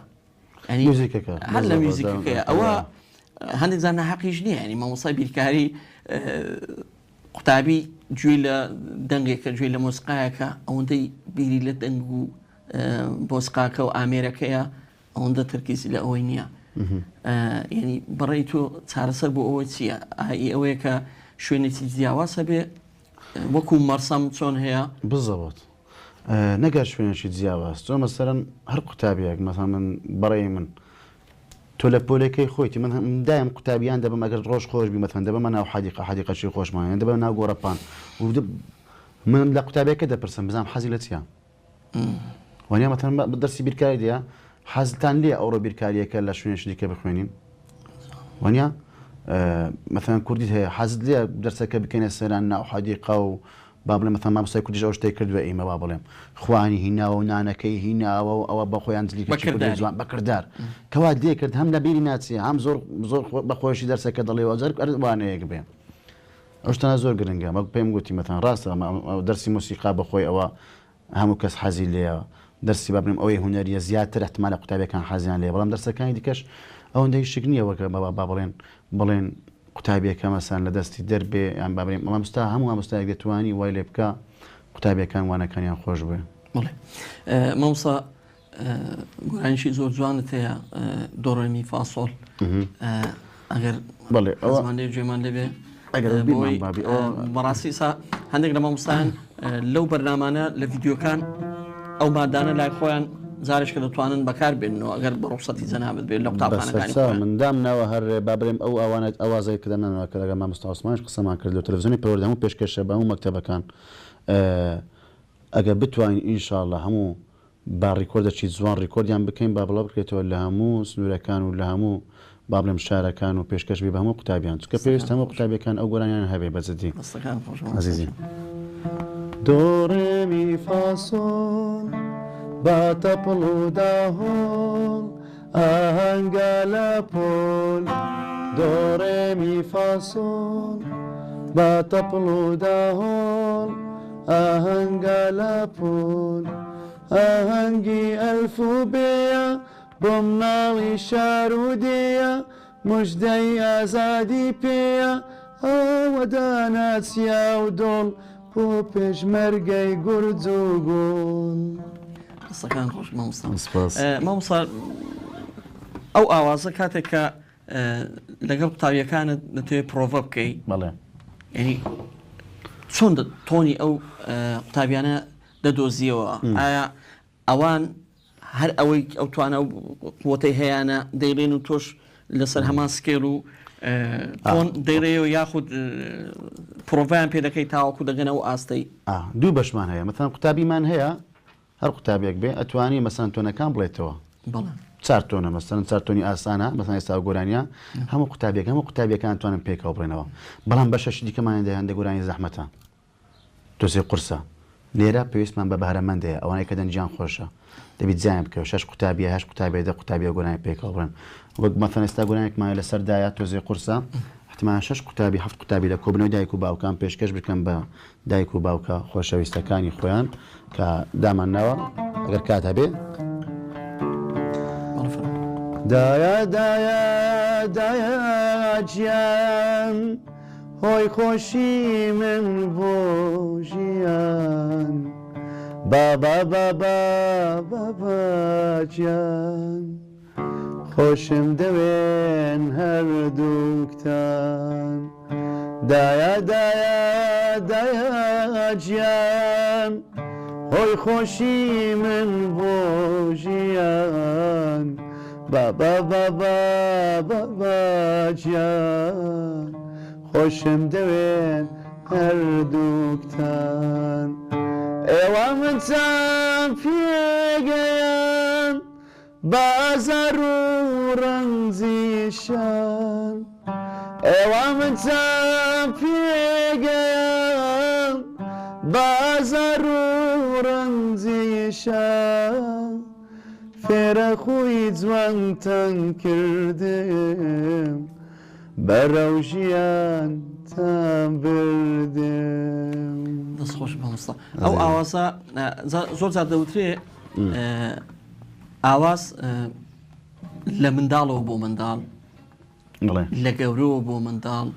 هەر لە میوزیکەکەیە ئەوە هەندێک جار ناحەقیش نییە ینی مامۆسای بیرکاری قوتابی گوێی لە دەنگێکە گوێی لە مۆسیقایەکە ئەوەندەی بیری لە دەنگ و مۆسیقاکە و ئامێرەکەیە ئەوەندە ترکیزی لە ئەوەی نییە یعنی بەڕێی تۆ چارەسەر بۆ ئەوە چییە؟ ئەوەیە کە شوێنێکی جیاوازە بێ وەکو مەرسەم چۆن هەیە بزەوت نەگەر شوێنێکی جیاواز تۆ مەسەرەن هەر قوتابیەک مەسەڵەن من بەڕێی من تۆ لە پۆلەکەی خۆیتی من دایم قوتابیان دەبم ئەگەر ڕۆژ خۆش بی مەتەن دەبە ناو حەدیقەشی خۆشمان دەبە ناو گۆڕەپان من لە قوتابیەکە دەپرسم بزانم حەزی لە چییە وانیا مەتەن دەرسی بیرکاری دیە حەزتان لێ ئەوڕۆ بیرکاریەکە لە شوێنێکی دیکە بخوێنین وانیا مثلا کوردیت هەیە حەزت لێ دەرسەکە بکەینە سەران ناو حەدیقە و با بڵێم مەتەن مامۆستای کوردیش ئەو شتەی کردووە ئێمە با بڵێم خوانی هیناوە و نانەکەی هیناوە و ئەوە بە خۆیان جلی جوان بەکردار کەوا دێ کرد هەم لە بیری ناچیە هەم زۆر بەخۆشی دەرسەکە دەڵێ وەزەر ئەوانەیەک بێ ئەو شتانە زۆر گرنگە مە پێم گوتی مەتەن ڕاستە دەرسی مۆسیقا بەخۆی ئەوە هەموو کەس حەزی لێە دەرسی با بڵێم ئەوەی هونەریە زیاتر احتمالە قوتابیەکان حەزیان لێ بەڵام دەرسەکانی دیکەش ئەوەندەی شک نییە وەکە با بڵێن قوتابیەکە مەسان لە دەستی دەربێ یان با بڵێم مامۆستا هەموو مامۆستایەک دەتوانی وای لێ بکە قوتابیەکان وانەکانیان خۆش بێ بڵێ مامۆستا گۆرانیشی زۆر جوانت هەیە دۆڕێمی فاسۆڵ ئەگەر زمان لێ گوێمان لێبێ بەڕاستی هەندێک لە مامۆستایان لەو بەرنامانە لە ڤیدیۆکان ئەو مادانە لای خۆیان زارشکە دەتوانن بەکار بێنەوە ئەگەر بە ڕوخسەتی جەنابەت بێت لە قوتابخانەکانی مندام ناوە هەر با بڵێم ئەو ئەوانەت ئەوازای کە دەنەوە کە لەگەڵ مامۆستا عوسمانیش قسەمان کرد لە تەلەڤیزیۆنی پەروەردە هەموو پێشکەشە بە هەموو مەکتەبەکان ئەگەر بتوانین ئینشاءڵڵا هەموو با ڕیکۆردێکی جوان ڕیکۆردیان بکەین با بڵاو بکرێتەوە لە هەموو سنوورەکان و لە هەموو با بڵێم شارەکان و پێشکەش بێ بە هەموو قوتابیان چونکە پێویست هەموو قوتابیەکان ئەو گۆرانیان هەبێ بەجددی عەزیزی دۆ ڕێ می فاسۆڵ باتە پڵ و داهۆڵ ئاهەنگە لە پۆل دۆ ڕێ می فاسۆڵ باتە پڵ و داهۆڵ ئاهەنگە لە پۆل ئاهەنگی ئەلفوبێیە بۆ مناڵی شار و دێیە موژدەی ئازادی پێیە ئەوە داناچیا و دۆڵ بۆ پێشمەرگەی گورج و گوڵ قسەکان خۆش مامۆستا ئەو ئاوازە کاتێک کە لەگەڵ قوتابیەکانت دەتوێت پرۆڤە بکەیت بەڵێ ینی چۆن تۆنی ئەو قوتابیانە دەدۆزیەوە ئایا ئەوان هەر ئەوەی ئەو توانە و قوتەی هەیەە دەیڵێن و تۆش لەسەر هەمان سکێل و تۆن دەیڕێەوە یاخود پرۆڤیان پێ دەکەی تاوەکو دەگەنە و ئاستەی دوو بەشمان هەیە مەتەن قوتابیمان هەیە هەر قوتابێک بێ ئەتوانی مەسەن تۆنەکان بڵێتەوە چار تۆنە مەسەن چار تۆنی ئاسانە مەسەن ئێستا گۆرانیە هەموو قوتابیەکان توانن پێکەوە بڕێنەوە بەڵام بەشەشی دیکەمان هەندێک گۆرانی زەحمەتە دۆزێ قورسە لێرە پێویستمان بە بەهرەمەندەیە ئەوانەی کە دەنجیان خۆشە دەبیت جیان بکەوە 6 قوتابیە 8 قوتابیە 10 قوتابیە گۆرانی پێکەوە بڕێن وەک مەسەن ئێستا گۆرانێکمان لەسەردایە تۆزێ قورسە احتمال 6 قوتابی 7 قوتابی لە کۆبنەوەی دایک و باوکان پێشکەش بکەن بە دایک و باوکە خۆشەویستەکانی خۆیان کە دامانناوە ئەگەر کات هەبێ دایە دایە دایە گیان هۆی خۆشی من بۆ ژیان بابا بابا بابا گیان خۆشم دەوێن هەردووکتان دایە دایە دایە گیان هۆی خۆشی من بۆ ژیان بابا بابا بابا گیان خۆشم دەوێن هەردووکتان ئێوە من چەند پێگەیان بازار و ڕەنجیشان ئێوە من چەند پێگەیان بازار و ڕەنجیشان فێرە خۆی جوانتان کردم بەرەو ژیان تان بردم دەست خۆش مامۆستا ئەو ئاوازە زۆر جار دەوترێ ئاواز لە منداڵەوە بۆ منداڵ لە گەورەوە بۆ منداڵ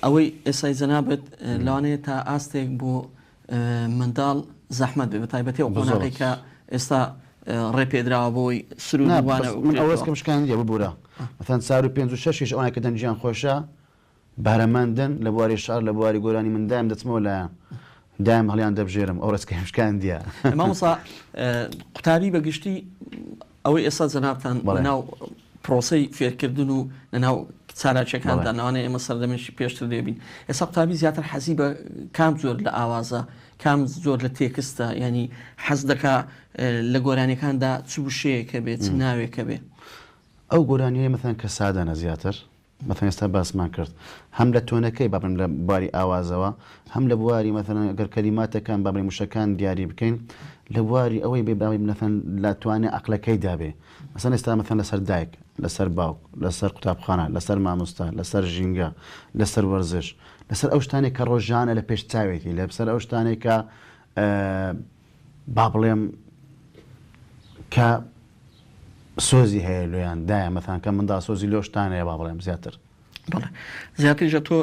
ئەوەی ئێسای جەنابەت لەوانەیە تا ئاستێک بۆ منداڵ زەحمەت بێ بە تایبەتی ئەو قۆناغی کە ئێستا ڕێپێدراوە بۆی سرودوانە من ئەوەسکەم شکان دیە ببوورە مەتەن سار و 5 و 6 ئەوانە کە دەنجیان خۆشە بارەماندن لە بواری شار لە بواری گۆرانی من دایم دەچمەوە لایەن دایم هەڵیان دەبژێرم ئەو ڕستکەم شکان دیە مامۆستا قوتابی بەگشتی ئەوەی ئێستا جەنابتان لەناو پرۆسەی فێرکردن و لەناو چالاکیەکاندا ناوانەیە ئێمە سەردەمێکی پێشتر دێبین ئێستا قوتابی زیاتر حەزی بە کام زۆر لە ئاوازە کام زۆر لە تێکستە ینی حەز دەکا لە گۆرانیەکاندا چ وشەیەکە بێت چ ناوێکە بێ ئەو گۆرانیە مەثەن کە سادانە زیاتر مەثەن ئێستا باسمان کرد هەم لە تۆنەکەی بابن لە بواری ئاوازەوە هەم لە بواری مەثەن ئەگەر کەلیماتەکان بابڕی موشەکان دیاری بکەین لە بواری ئەوەی بێباوی مەثەن لە توانێ عەقلەکەی دابێ مەثەن ئێستا مەثەن لەسەر دایک لەسەر باوک لەسەر قوتابخانە لەسەر مامۆستا لەسەر ژینگە لەسەر وەرزش لەسەر ئەو شتانێک کە ڕۆژانە لە پێش چاوێتی لەسەر ئەو شتانێک کە با بڵێم کە سۆزی هەیە لۆیان دایە مەثەن کە مندا سۆزی لۆ شتانەیە با بڵێم زیاتر زیاتریژە تۆ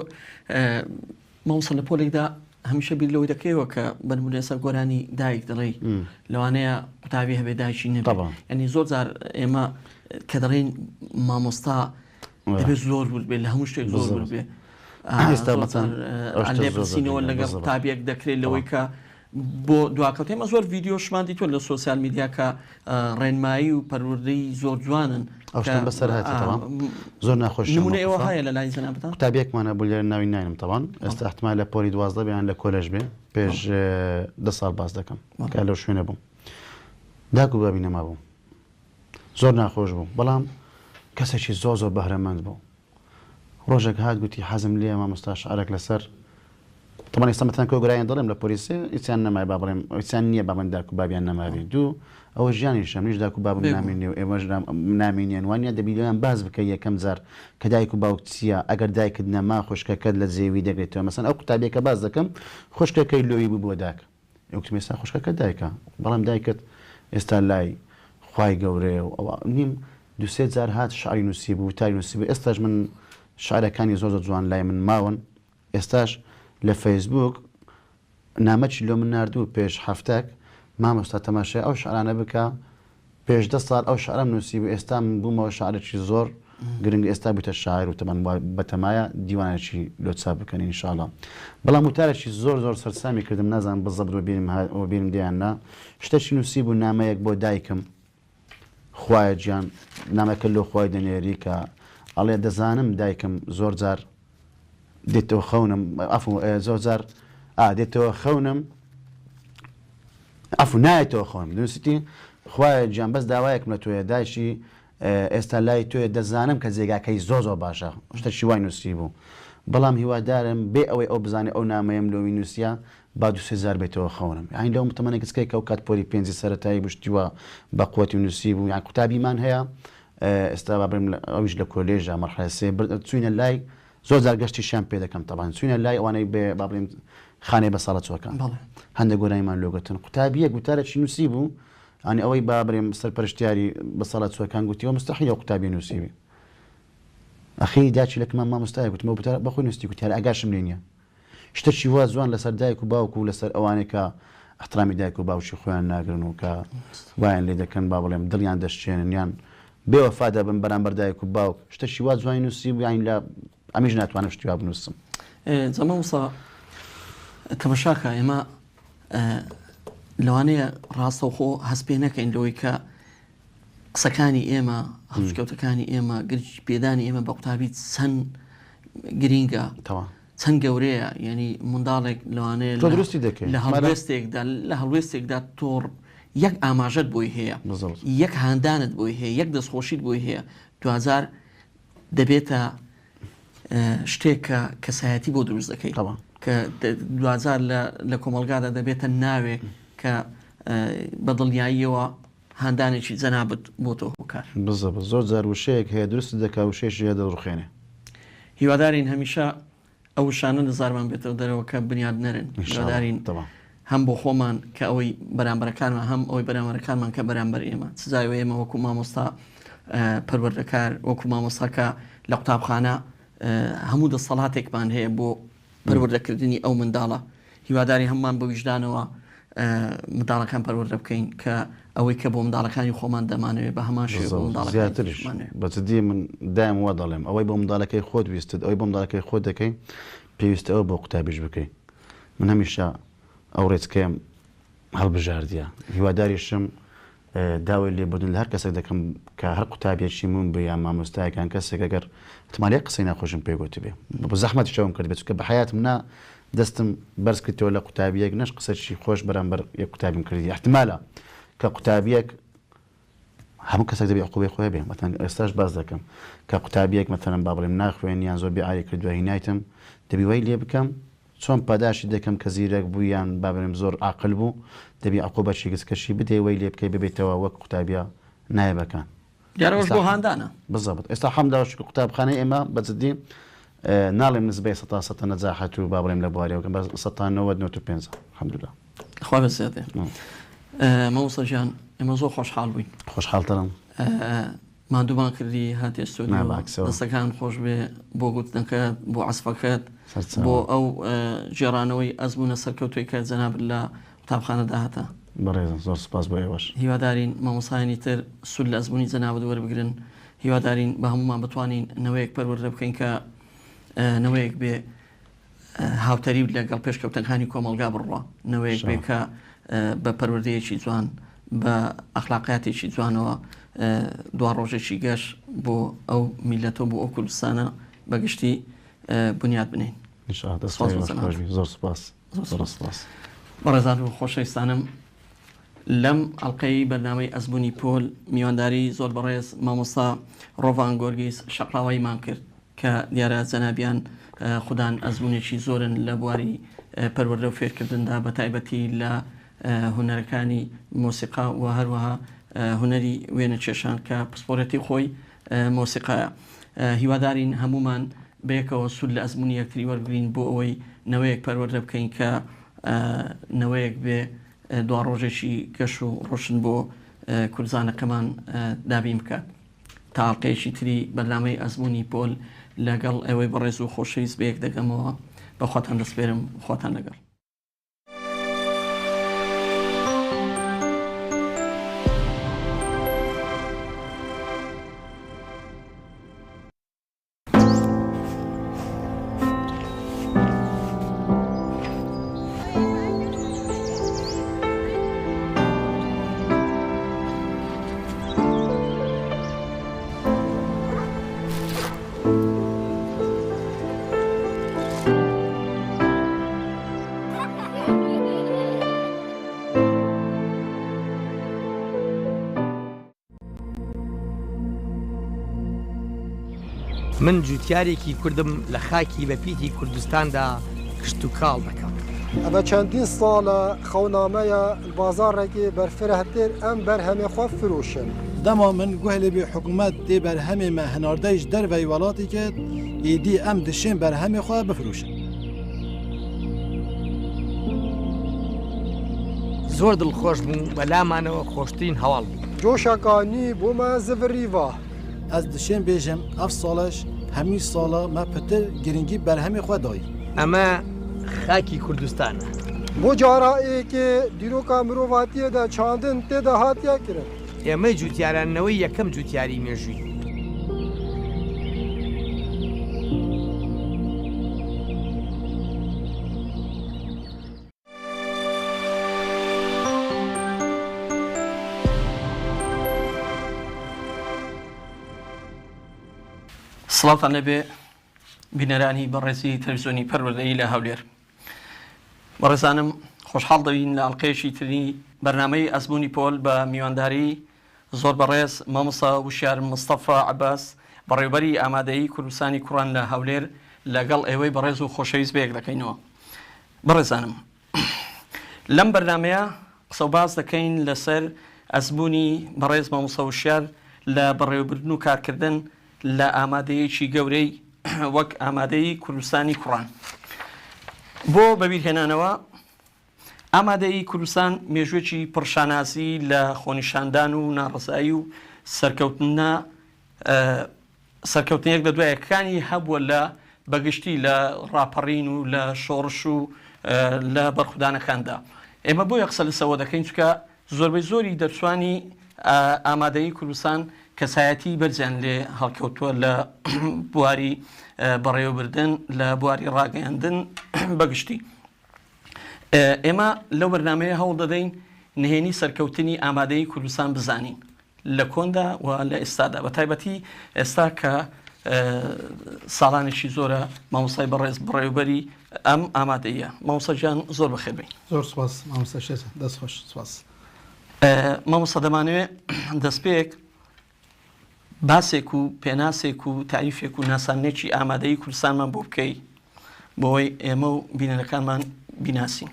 مامۆستا لە پۆلێکدا هەمیشە بیر لەوەی دەکەیەوە کە بەنمونە ئێستا گۆرانی دایک دەڵێ لەوانەیە قوتابی هەبێ دایکی نەبێ ینی زۆر جار ئێمە کە دەڵێن مامۆستا دەبێت زۆر بێت لە هەموو شتێک زۆر بێ لێ پرسینەوە لەگەڵ قوتابیەک دەکرێت لەوەی کە بۆ دواکەوت ئێمە زۆر ڤیدیۆشمان دیتوە لە سۆسیال میدیا کە ڕێنمایی و پەروەردەی زۆر جوانن ئەوشتان بەسەر هاتێتەوە زۆر ناخۆش نمونە ئێوە هەیە لە لای جەنابەتان قوتابیەکمانە بۆ لێرە ناوی ناینم تەوان ئێستا احتمال لە پۆلی 12 بێیان لە کۆلێژ بێ پێش 10 ساڵ باس دەکەم کە لەو شوێنە بووم داکو بابی نەما بوو زۆر ناخۆش بوو بەڵام کەسێکی زۆر زۆر بەهرەمەند بوو ڕۆژێک هات گوتی حەزم لێ مامۆستا شعرێک لەسەر طبعا ئێستا مەتەن کۆگرایان دەڵێم لە پۆلیسی ئیسیان نەمای با بڵێم ئیسیان نییە بابن داکو بابیان نەماوی دوو ئەوە ژیانیشە منیش داکو بابم نامێنێ و ئێمەش نامێنیان وانە دەبییان باز بکە یەکەم جار کە دایک و باوک چییە ئەگەر دایکت نەما خوشکەکەت لە زێوی دەگرێتەوە مەسەن ئەو قوتابیەکە باز دەکەم خوشکەکەی لۆی بوو بۆ داکە ئەوکتم ئێستا خوشکەکە دایکە بەڵام دایکت ئێستا لای خوای گەورەیە و ئەوە نیم دوسێ جار هات شعری نووسی بوو تای نووسی بوو ئێستاش من شعرەکانی زۆر جوان لای من ماون ئێستاش لە فەیسبوک نامەچی لۆ من نردوو پێش هەفتەک مامۆستا تەماشای ئەو شعرانە بکە پێش 10 ساڵ ئەو شعرم نووسی بوو ئێستا من بوومەوە شعرێکی زۆر گرنگ ئێستا بوویتە شاعیر و تەمان بەتەمایە دیوانێکی لۆ چاپ بکەن ئینشاڵڵا بەڵام وتارێکی زۆر زۆر سەرسامی کردم نازانم بەزەبر و بیرم دییاننا شتێکی نووسی بوو نامەیەک بۆ دایکم خوایە گیان نامەکە لۆ خوای دەنێری کە ئەڵێ دەزانم دایکم زۆر جار دێتەوە خەونم زۆر جار دێتەوە خەونم ئەفو نایەتەوە خۆم دروستی خوایە گیان بەس داوایەکم لە تۆیە دایشی ئێستا لای تۆیە دەزانم کە جێگاکەی زۆر زۆر باشە شتێکی وای نووسی بوو بەڵام هیوادارم بێ ئەوەی ئەو بزانێ ئەو نامەیەم لەوی نووسە با 2000 بێتەوە خەونم یان لەو متمەنە کچکەی کە ئەو کات پۆلی پێنجی سەرەتایی بشتیوە بە قووەتی نووسی بوو یان قوتابیمان هەیە ئێستا بابرم ئەویش لە کۆلێژە مەرحلە سێ چوینە لای زۆر جار گەشتیشیان پێ دەکەم تەبان چوینە لای ئەوانەی بێ با بڵێم خانەی بەساڵە چۆکان هەندێک گۆرانیمان لۆگەتن قوتابیەک وتارێکی نووسی بوو ئەنی ئەوەی با بڵێم سەرپەرشتیاری بەساڵە چۆکان گوتیەوە مستەحیلە قوتابی نووسیوی ئەخی داچی لەکمان مامۆستایە گوتمە بەخۆی نووسی گوتیارە ئەگاشم لێ نییە شتێکی وا جوان لەسەر دایک و باوک و لەسەر ئەوانەی کە احترامی دایک و باوکی خۆیان ناگرن و کە وایان لێ دەکەن با بڵێم دڵیان دەشتێنن یان بێوەفا دەبن بەرامبەر دایک و باوک شتێکی وا جوانی نووسی بوو یان لە ئەمیش ناتوانم شتی وا بنووسم جەمامۆستا تەماشاکە ئێمە لەوانەیە ڕاستەوخۆ هەست پێ نەکەین لەوەی کە قسەکانی ئێمە هەڵشکەوتەکانی ئێمە گرج پێدانی ئێمە بە قوتابی چەند گرینگە چەند گەورەیە یعنی منداڵێک لەوانەیە لە هەڵوێستێکدا تۆڕ یەک ئاماژەت بۆی هەیە یەک هاندانت بۆی هەیە یەک دەستخۆشیت بۆی هەیە دوزار دەبێتە شتێک کە کەسایەتی بۆ دروست دەکەی کە دوزار لە کۆمەلگادا دەبێتە ناوێک کە بە دڵنیاییەوە هاندانێکی جەنابەت بۆ تۆ هۆکار زۆر جار وشەیەک هەیە دروست دەکا وشەیەکی هەیە دەڕوخێنێ هیوادارین هەمیشە ئەو شانە نزارمان بێتەوە دەرەوە کە بنیاد نەرن هیوادارین هەم بۆ خۆمان کە ئەوەی بەرامبەرەکانمان هەم ئەوەی بەرامبەرەکانمان کە بەرامبەر ئێمە سزای ئێمە وەکو مامۆستا پەروەردەکار وەکو مامۆستاکە لە قوتابخانە هەموو دەسەڵاتێکمان هەیە بۆ پەروەردەکردنی ئەو منداڵە هیواداری هەممان بە ویژدانەوە منداڵەکان پەروەردە بکەین کە ئەوەی کە بۆ منداڵەکانی خۆمان دەمانوێت بە هەمان شێوە زیاترش بەجددی من دایم وا دەڵێم ئەوەی بۆ منداڵەکەی خۆت ویستت ئەوەی بۆ منداڵەکەی خۆت دەکەین پێویستە ئەوە بۆ قوتابیش بکەین من هەمیشە ئەو ڕێچکەم هەڵبژاردیە هیواداریشم داوای لێبوردن لە هەر کەسێک دەکەم کە هەر قوتابیەکی من بە یان مامۆستایەکان کەسێک ئەگەر احتمالی قسەی ناخۆشم پێگوتی بێ بە زەحمەتی شەوم کرد بێت کە بە حیاتم نا دەستم بەرز کردەوە لە قوتابیەک نەش قسەی خۆش بەرامبەر یەک قوتابیم کردی احتمالە کە قوتابیەک هەموو کەسێک دەبێ عقوبەی خۆی بێ مەتەن ئێستاش باز دەکەم کە قوتابیەک مەتەنەن با بڵێم ناخوێن یان زۆر بێعاری کردووە هینایتم دەبی وای لێ بکەم چۆن پاداشی دەکەم کە زیرەک بوو یان با بڵێم زۆر عاقل بوو دەبی عقوبەتێکی گچکەشی بدەی وای لێ بکەی ببێتەوە وەک قوتابیە نایەبەکان دیارەوەش بۆ هاندانە بالضبط ئێستا حەمداوەش قوتابخانەی ئێمە بەجددی ناڵێم نسبەی 100% نەجاحەت و با بڵێم لە بوارەوەکەم بە 95 الحەمدولله خوا بەزیاتێ مەوسە گیان ئێمە زۆر خۆشحاڵ بووین خۆشحاڵترم مادوومان کردی هاتێ استودیۆ دەستەکان خۆش بێ بۆ گوتنەکەت بۆ عەسفەکەت بۆ ئەو جێڕانەوەی ئەزبوونە سەرکەوتوی کە جەناب لە قوتابخانەدا هاتە بەڕێزم زۆر سپاس بۆ ئێوەش هیوادارین مامۆسایانی تر سود لە ئەزبوونی جەنابەت وەربگرن هیوادارین بە هەمومان بتوانین نەوەیەک پەروەردە بکەین کە نەوەیەک بێ هاوتەری لەگەڵ پێشکەوتنەکانی کۆمەلگا بڕوا نەوەیەک بێ کە بە پەروەردەیەکی جوان بە ئەخلاقیاتێکی جوانەوە دوا ڕۆژێکی گەشت بۆ ئەو میلەتەوە بۆ ئەو کوردستانە بەگشتی بنیاد بنین زۆر سپاس بەڕێزان و خۆشەویستانم لەم ئەڵلقەی بەرنامەی ئەزبوونی پۆل میوانداری زۆر بەڕێز مامۆستا ڕۆڤان گۆرگیس شەقڵاواییمان کرد کە دیارە جەنابیان خوددان ئەزبوونێکی زۆرن لە بواری پەروەردە و فێرکردندا بە تایبەتی لە هونەرەکانی مۆسیقا و هەروەها هونەری وێنە چێشان کە پسپۆرەتی خۆی مۆسیقایە هیوادارین هەمومان بەیەکەوە سود لە ئەزمموی یەکتری وەرگرین بۆ ئەوەی نەوەیەک پەروەردە بکەین کە نەوەیەک بێ دوا ڕۆژێکی گەش و ڕۆشن بۆ کوردزانەکەمان دابین بکات تاڵقەیەکی تری بەرنامەی ئەزمموی پۆل لەگەڵ ئەوەی بەڕێز و خۆشەویست بەیەک دەگەمەوە بەخواتان دەسپێرم خواتان لەگەڵ من جوتیارێکی کوردم لە خاکی بەپیتی کوردستاندا کشت و کاڵ دەکەم ئەمە چەندین ساڵە خەونامەیە بازارێکی بەرفرەهتر ئەم بەرهەمێ خۆ فرۆشن دەما من گوهلێ بێ حکوومەت دێ بەرهەمێمە هەناردەیش دەرەوەی وڵاتی کرد ئیدی ئەم دشێن بەرهەمێ خۆ بفرۆشن زۆر دڵخۆش بوو بەلامانەوە خۆشترین هەواڵ بوو جۆشەکانی بۆمە زڤریڤە ئەس دشێن بێژم ئەف ساڵش هەمی ساڵە مە پتر گرنگی بەرهەمێ خۆ دای ئەمە خاکی کوردستانە بۆ جارائەیەکێ دیرۆکە مرۆڤاتیەدا چاندن تێدا هاتیە کرد ئێمە جوتیارانەوەی یەکەم جوتیاری مێژووی سڵاتان لەبێ بینەرانی بەڕێزی تەلەڤیزیۆنی پەروەردەیی لە هەولێر بەڕێزانم خۆشحاڵ دەبین لە ئەڵلقەیەکی تری بەرنامەی ئەزمموی پۆل بە میوانداری زۆر بەڕێز مامۆستا وشیار مستەفا عەباس بەڕێوەبەری ئامادەیی کوردستانی کوڕان لە هەولێر لەگەڵ ئێوەی بەڕێز و خۆشەویست بەیەک دەکەینەوە بەڕێزانم لەم بەرنامەیە قسە و باز دەکەین لەسەر ئەزمموی بەڕێز مامۆستا وشیار لە بەڕێوەبردن و کارکردن لە ئامادەیەکی گەورەی وەک ئامادەی کوردستانی کوڕان بۆ بەبیرهێنانەوە ئامادەی کوردستان مێژوێکی پڕشانازی لە خۆنیشاندان و ناڕزایی و سەرکەوتنە سەرکەوتنیەک لە دوایەکانی هەبووە لە بەگشتی لە ڕاپەڕین و لە شۆڕش و لە بەرخودانەکاندا. ئێمە بۆیە قسە لەسەوە دەکەین چکە زۆربەی زۆری دەرچوانی ئامادەیی کوردستان کەسایەتی بەرجیان لێ هەڵکەوتووە لە بواری بەڕێوەبردن لە بواری ڕاگەیاندن بەگشتی. ئێمە لەو بەرنامەیە هەوڵ دەدەین نهێنی سەرکەوتنی ئامادەیی کوردستان بزانین لە کۆندا و لە ئێستادا بە تایبەتی ئێستا کە ساڵانێکی زۆرە مامۆستای بەڕێز بڕێوەبەری ئەم ئامادەیە. مامۆستاجان زۆر بەخێربێن. زۆر سپاس مامۆستا شێزە دەستخۆش سپاس. مامۆستا دەمانوێت دەستپێک باسێک و پێناسێک و تاریفێک و ناسانێکی ئامادەیی کوردستانمان بۆ بکەی بۆی ئێمە و بینەرەکانمان بیناسین.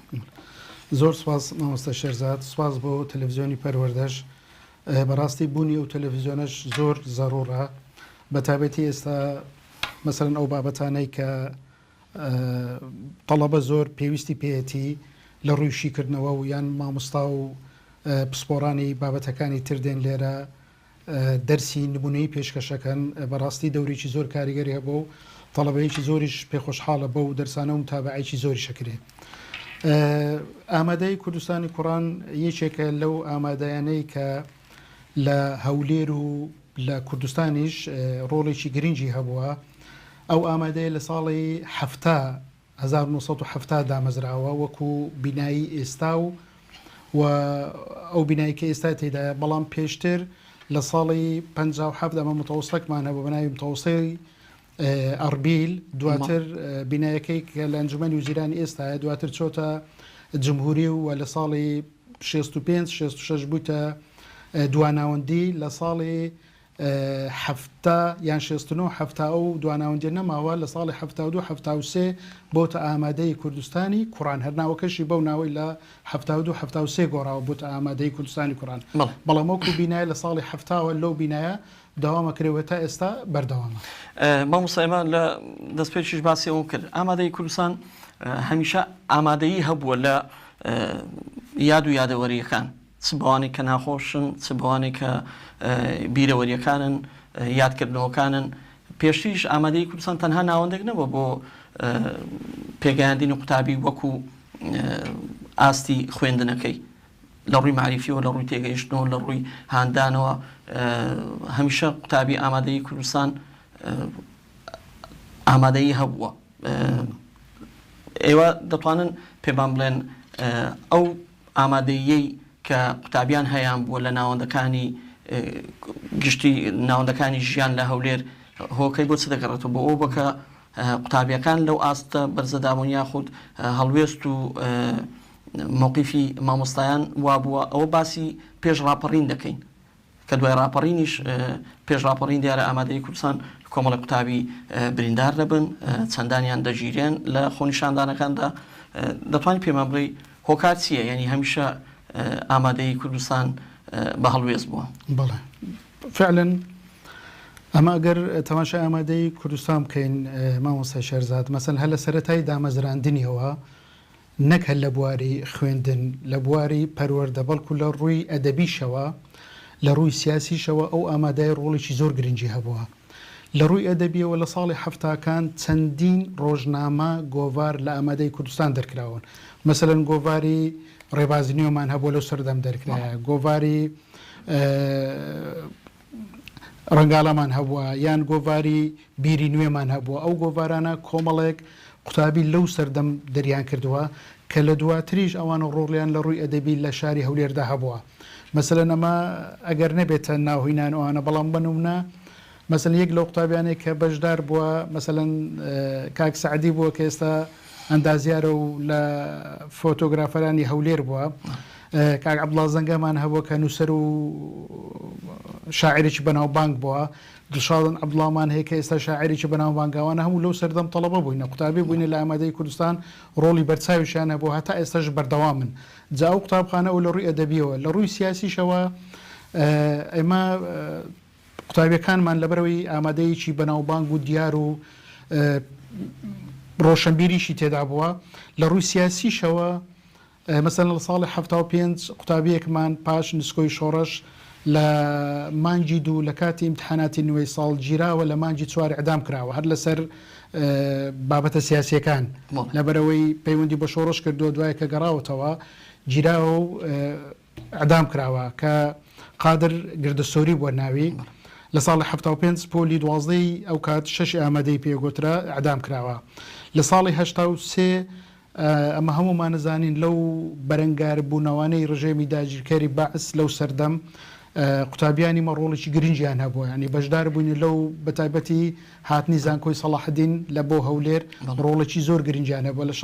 زۆر سپاس مامۆستا شێرزاد، سپاس بۆ تەلەڤیزیۆنی پەروەردەش. بەڕاستی بوونی ئەو تەلەڤیزیۆنەش زۆر زەڕوڕە بە تایبەتی ئێستا مەسەرەن ئەو بابەتانەی کە تەڵەبە زۆر پێویستی پێەتی لە ڕووی شیکردنەوە و یان مامۆستا و پسپۆرانی بابەتەکانی تردێن لێرە دەرسی نمونەی پێشکەشەکەن. بەڕاستی دەورێکی زۆر کاریگەری هەبوو و تەڵەبەیەکی زۆریش پێخۆشحاڵە بە و دەرسانە و متابعەیەکی زۆری شەکرێ. ئامادەی کوردستانی کوڕان یەکێکە لەو ئامادەیانەی کە لە هەولێر و لە کوردستانیش ڕۆڵێکی گرنگی هەبووە. ئەو ئامادەیە لە ساڵی 1970 دامەزراوە وەکو بینایی ئێستا و ئەو بینایی کە ئێستا تێدایە، بەڵام پێشتر لە ساڵی 57 ئەمە متەوەسڵێکمان هەبوو بەناوی متەوەسڵی ئەربیل، دواتر بینایەکەی کە لە ئەنجومەنی وزیرانی ئێستاە، دواتر چۆتە جمهوری و لە ساڵی 65-66 بووتە دواناوەندی. لە ساڵی 70 یان 69 ئەو دواناوەندی نەماوە، لە ساڵی 72-73 بۆتە ئامادەی کوردستانی کوڕان، هەرناوەکەشی بەو ناوەی لە 72-73 گۆڕاوە بۆتە ئامادەی کوردستانی کوڕان. بەڵام وەکو بینایە لە ساڵی 70 لەو بینایە داوامە کرێوە تا ئێستا بەردەوامە. مامۆستایمە لە دەستپێکیش باسی ئەوم کرد ئامادەی کوردستان هەمیشە ئامادەیی هەبووە لە یاد و یادەوەریەکان، چ بەوانێک کە ناخۆشن، چ بەوانێک کە بیرەوەریەکانن، یادکردنەوەکانن. پێشتیش ئامادەی کوردستان تەنها ناوەندێک نەبووە بۆ پێگەیاندنی قوتابی وەکو ئاستی خوێندنەکەی لە ڕووی معریفیەوە، لە ڕووی تێگەیشتنەوە، لە ڕووی هاندانەوە. هەمیشە قوتابی ئامادەی کوردستان ئامادەیی هەبووە. ئێوە دەتوانن پێمان بڵێن ئەو ئامادەیەی کە قوتابیان هەیان بووە لە ناوەندەکانی گشتی ناوەندەکانی ژیان لە هەولێر هۆکەی بۆ چ دەگەڕێتەوە بۆ ئەو بکە قوتابیەکان لەو ئاستە بەرزەدابوون یاخود هەڵوێست و مووقیفی مامۆستایان وابووە ئەوە باسی پێش ڕاپەڕین دەکەین کە دوای ڕاپەڕینیش پێش ڕاپەڕین دیارە ئامادەی کوردستان کۆمەڵی قوتابی بریندار دەبن، چەندانیان دەگیرێن لە خۆنیشاندانەکاندا. دەتوانین پێمان بڵێ هۆکار چییە؟ یعنی هەمیشە ئامادەی کوردستان بە هەڵوێست بووە. بەڵێ فعلا ئەمە ئەگەر تەماشای ئامادەی کوردستان بکەین مامۆستای شێرزاد، مەسەن هە لە سەرەتای دامەزراندنیەوە نەک هەر لە بواری خوێندن، لە بواری پەروەردە، بەڵکو لە ڕووی ئەدەبیشەوە، لە ڕووی سیاسیشەوە ئەو ئامادای ڕۆڵێکی زۆر گرنگی هەبووە. لە ڕووی ئەدەبیەوە لە ساڵی هەفتاکان چەندین ڕۆژنامە گۆڤار لە ئامادەی کوردستان دەرکراون. مەسەلەن گۆڤاری ڕێبازنیۆمان هەبووە لەو سەردەم دەرکرایە، گۆڤاری ڕەنگاڵەمان هەبووە، یان گۆڤاری بیری نوێمان هەبووە. ئەو گۆڤارانە کۆمەڵێک قوتابی لەو سەردەم دەریان کردووە کە لە دواتریش ئەوان ڕۆڵیان لە ڕووی ئەدەبی لە شاری هەولێردا هەبووە. مەسەلەن ئەمە ئەگەر نەبێتە ناوهینان ئەوانە، بەڵام بنومنە مەسەلەن یەک لەو قوتابیانێک کە بەشدار بووە، مەسەلەن کاک سەعدی بووە کە ئێستا ئەندازیارە و لە فۆتۆگرافەرانی هەولێر بووە، کاک عەبدوڵڵا زەنگەمان هەبووە کە نووسەر و شاعیرێکی بەناوبانگ بووە، دڵشادن عەبدوڵڵامان هەیە کە ئێستا شاعیرێکی بەناوبانگەوانە هەموو لەو سەردەم تەڵەبە بووینە، قوتابی بووینە لە ئامادەی کوردستان، ڕۆڵی بەرچاویشیان هەبوو، هەتا ئێستاش بەردەوامن. جا ئەو قوتابخانە ئەو لە ڕووی ئەدەبیەوە، لە ڕووی سیاسیشەوە ئێمە قوتابیەکانمان لەبەرەوەی ئامادەیەکی بەناوبانگ و دیار و ڕۆشنبیریشی تێدا بووە. لە ڕووی سیاسیشەوە مەسەلەن لە ساڵی 75 قوتابیەکمان پاش نسکۆی شۆڕەش لە مانجی دوو لە کاتی امتحاناتی نوێی ساڵ گیراوە لە مانجی چوار ئەعدام کراوە هەر لەسەر بابەتە سیاسیەکان لەبەرەوەی پەیوەندی بە شۆڕش کردو دوای کە گەڕاوەتەوە گیراوە و ئەعدام کراوە کە قادر گردەسۆری بووە ناوی لە ساڵی 75 پۆلی 12 ئەو کات 6 ئامادەی پێگوترا ئەعدام کراوە لە ساڵی 83 ئەمە هەمومان نزانین لەو بەرەنگار بوونەوانەی ڕژێمی داگیرکاری بەعس لەو سەردەم قوتابیانی مەڕۆڵێکی گرنگیان هەبووە ینی بەشدار بووین لەو بەتایبەتی هاتنی زانکۆی سەڵاحدین لە بۆ هەولێر ڕۆڵێکی زۆر گرنگیان هەبووە لە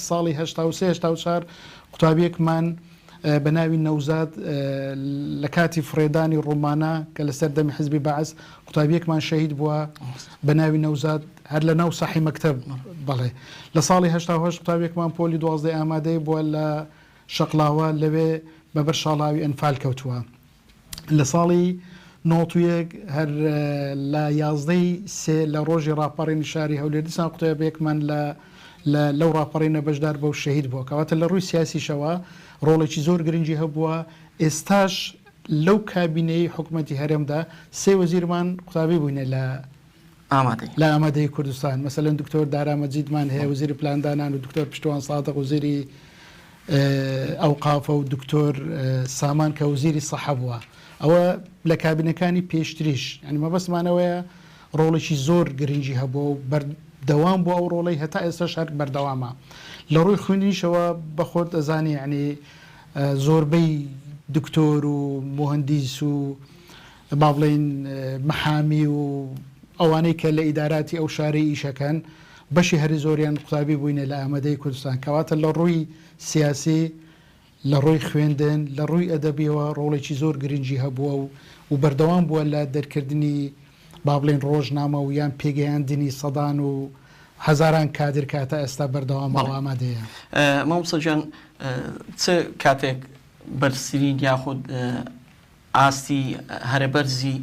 ساڵی 83 قوتابیەکمان بە ناوی نەوزاد لە کاتی فرێدانی ڕۆمانە کە لە سەردەمی حزبی بەعس قوتابیەکمان شەهید بووە بە ناوی نەوزاد هەر لە ناو ساحی مەکتەب بەڵێ لە ساڵی 88 قوتابیەکمان پۆلی 12 ئامادەی بووە لە شەقلاوە لەوێ بەبەر شاڵاوی ئەنفال کەوتووە لە ساڵی 91 هەر لە 11 سێ لە ڕۆژی ڕاپەڕینی شاری هەولێر دیسان قوتابیەکمان لەو ڕاپەڕینە بەشدار بەو شەهید بووە کەواتە لە ڕووی سیاسیشەوە ڕۆڵێکی زۆر گرنگی هەبووە ئێستاش لەو کابینەی حکوومەتی هەرێمدا سێ وەزیرمان قوتابی بووینە لە ئامادەی کوردستان مەسەلەن دکتۆر دارامەجیدمان هەیە وزیری پلاندانان و دکتۆر پشتوان سادق وزیری ئەوقافە و دکتۆر سامان کە وزیری سەحە بووە ئەوە لە کابینەکانی پێشتریش ینی مەبەستمانەوەیە ڕۆڵێکی زۆر گرنگی هەبووە و بەردەوام بووە ئەو ڕۆڵەی هەتا ئێستا شار بەردەوامە لە ڕووی خوێنیشەوە بەخۆت ئەزانی ینی زۆربەی دکتۆر و مهندیس و با بڵێن محامی و ئەوانەی کە لە ئیداراتی ئەو شارەی ئیشەکەن بەشی هەری زۆریان قوتابی بووینە لە ئامادەی کوردستان کەواتە لە ڕووی سیاسی لە ڕووی خوێندن لە ڕووی ئەدەبیەوە ڕۆڵێکی زۆر گرنگی هەبووە و بەردەوام بووە لە دەرکردنی با بڵێن ڕۆژنامە و یان پێگەیاندنی سەدان و هەزاران کادر کاتە ئێستا بەردەوام ئامادەیە مامۆستاجان چ کاتێک بەرسرین یاخود ئاستی هەرەبەرزی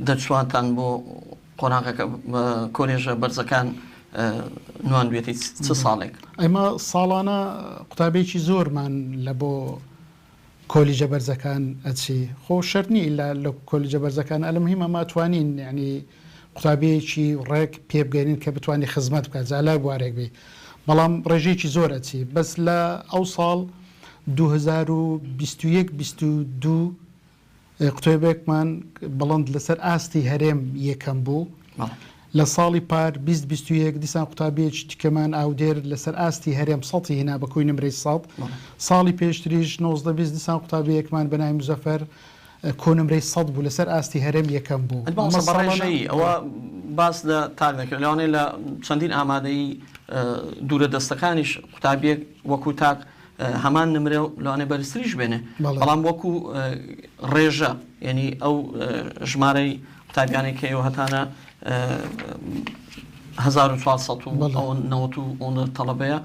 دەرچوانتان بۆ قۆناغەکە کۆلێژە بەرزەکان نواندوێتی چ ساڵێک ئەمە ساڵانە قوتابێکی زۆرمان لە بۆ کۆلیجە بەرزەکان ئەچی خۆ شەرنی لە کۆلیجە بەرزەکان ئەلم هیمە ماتوانین ینی قوتابەیەکی ڕێک پێ بگەێنین کە بتوانانی خزمەت بکات جالا بوارێک بێ بەڵام ڕێژێکی زۆر ئەچی بەس لە ئەو ساڵ 2021-22 قوتابێکمان بەڵند لەسەر ئاستی هەرێم یەکەم بوو لە ساڵی پار 2021 دیسان قوتابیەکی تکەمان ئاودێر لەسەر ئاستی هەرێم سەڵی هێنا بەکوی نمرەی 100 ساڵی پێشتریش 1920 دیسان قوتابیەکمان بەناوی مزەفەر کۆنمرەی 100 بوو لەسەر ئاستی هەرێم یەکەم بوو بەڕێژەی ئەوە باس لە تاک دەکرد لەوانەیە لە چەندین ئامادەی دوورە دەستەکانیش قوتابیەک وەکو تاک هەمان نمرە لەوانەیە بەرزتریش بێنێ بەڵام وەکو ڕێژە یعنی ئەو ژمارەی قوتابیانێک کە ئێوە هەتانە 1490 تەڵەبەیە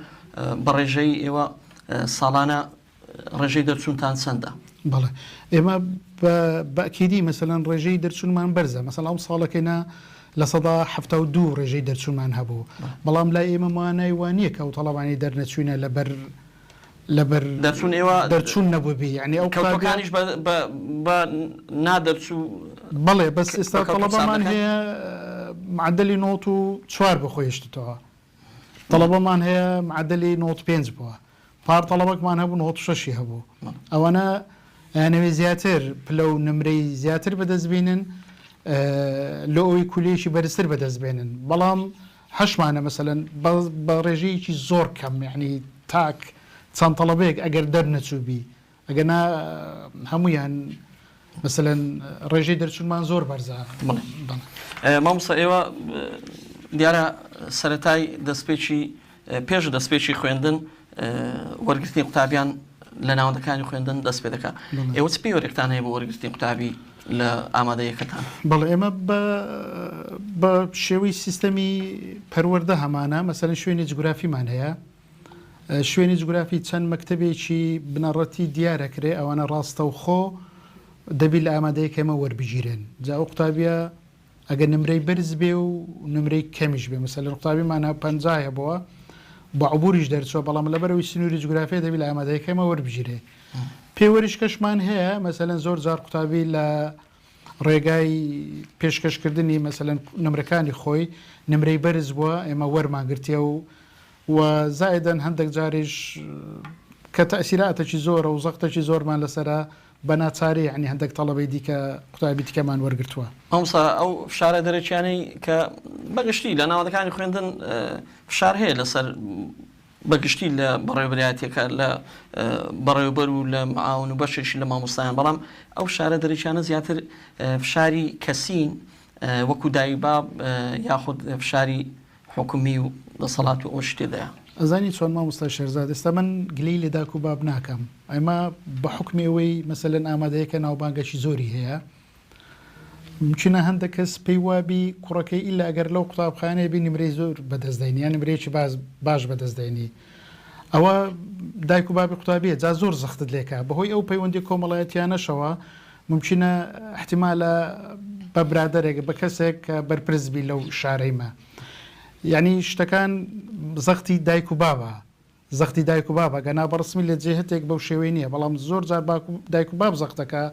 بە ڕێژەی ئێوە ساڵانە ڕێژەی دەرچوونتان چەندە بەڵێ ئێمە بەکیدی مەسەلەن ڕێژەی دەرچوونمان بەرزە مەسەڵ ئەم ساڵەکەینا لە سەدا 72 ڕێژەی دەرچوونمان هەبوو بەڵام لای ئێمە وانای وانیە کە ئەو تەڵەبانی دەرنەچوینە لەبەر دەرچوون ئێوە دەرچوون نەبووبی ینی ئەو کەوتەکانیش بە نادەرچوو بەڵێ بەس ئێستا تەڵەبەمان هەیە معدلی نۆت و 4 بخۆیشتەوە تەڵەبەمان هەیە معدلی نۆت 5 بووە پار تەڵەبەکمان هەبوو نۆت 6 هەبوو ئەوانە نەوێ زیاتر پلە و نمرەی زیاتر بەدەستبێنن لە ئەوی کولێکی بەرزتر بەدەستبێنن بەڵام حەشمانە مەسەلەن بە ڕێژەیەکی زۆر کەم یعنی تاک چەند تەڵەبەیەک ئەگەر دەرنەچووبی ئەگەنا هەمویان مەسەلەن ڕێژەی دەرچوونمان زۆر بەرزە مامۆستا ئێوە دیارە سەرەتای دەستپێکی پێش دەستپێکی خوێندن وەرگرتنی قوتابیان لە ناوەندەکانی خوێندن دەست پێ دەکات ئێوە چ پێوەرێکتان هەیە بۆ وەرگرتنی قوتابی لە ئامادەیەکەتان بەڵێ ئێمە بە شێوەی سیستەمی پەروەردە هەمانە مەسەلەن شوێنی جوگرافیمان هەیە شوێنی جوگرافی چەند مەکتەبێکی بنەڕەتی دیارەکرێ ئەوانە ڕاستە و خۆ دەبی لە ئامادەیەکەمە وەربگیرن جا ئەو قوتابیە ئەگەر نمرەی بەرز بێ و نمرەی کەمیش بێ مەسەلەن قوتابیمانە 50 بووە بە عبوریش دەرچوە بەڵام لەبەرەوەی سنووری جوگرافیا دەبی لە ئامادەیەکەمە وەربژیرێ پێوەریشکەشمان هەیە مەسەلەن زۆر جار قوتابی لە ڕێگای پێشکەشکردنی مەسەلەن نمرەکانی خۆی نمرەی بەرز بووە ئێمە وەرمانگرتیە و زائدەن هەندێک جاریش کە تەسیراتێکی زۆرە و زەختێکی زۆرمان لەسرە بە ناچاری ینی هەندێک تەڵەبەی دیکە قوتابی دیکەمان وەرگرتووە ئەوسا ئەو فشارە دەرەکیانەی کە بەگشتی لە ناوەندەکانی خوێندن فشار هەیە لەسەر بەگشتی لە بەڕێوەبرایەتێکە لە بەڕێوەبەر و لە معاون و بەشێکی لە مامۆستایان بەڵام ئەو شارە دەرەکیانە زیاتر فشاری کەسین وەکو دایکباب یاخود فشاری حکومی و دەسەڵات و ئەو شتێدایە ئەزانی چۆن مامۆستا شێرزاد ئێستا من گلەی لە داک و باب ناکەم ئەمە بە حکمێەوەی مەسەلەن ئامادەیەکە ناوبانگەشی زۆری هەیە ممکنە هەندێک کەس پێی وابی کوڕەکەی ئیلا ئەگەر لەو قوتابخانەیە بی نمرەی زۆر بەدەستدەینی یان نمرەیەکی باش بەدەستدەینی ئەوە دایک و بابی قوتابیە جا زۆر زەختت لێکە بەهۆی ئەو پەیوەندی کۆمەڵایەتیانەشەوە ممکنە احتیمالە بە برادەرێک بە کەسێک کە بەرپرزبی لەو شارەیمە یعنی شتەکان زەختی دایک و بابە زەختی دایک و بابە گەنا بەڕسمی لە جێهتێک بەو شێوەی نییە بەڵام زۆر جار دایک و باب زەختەکە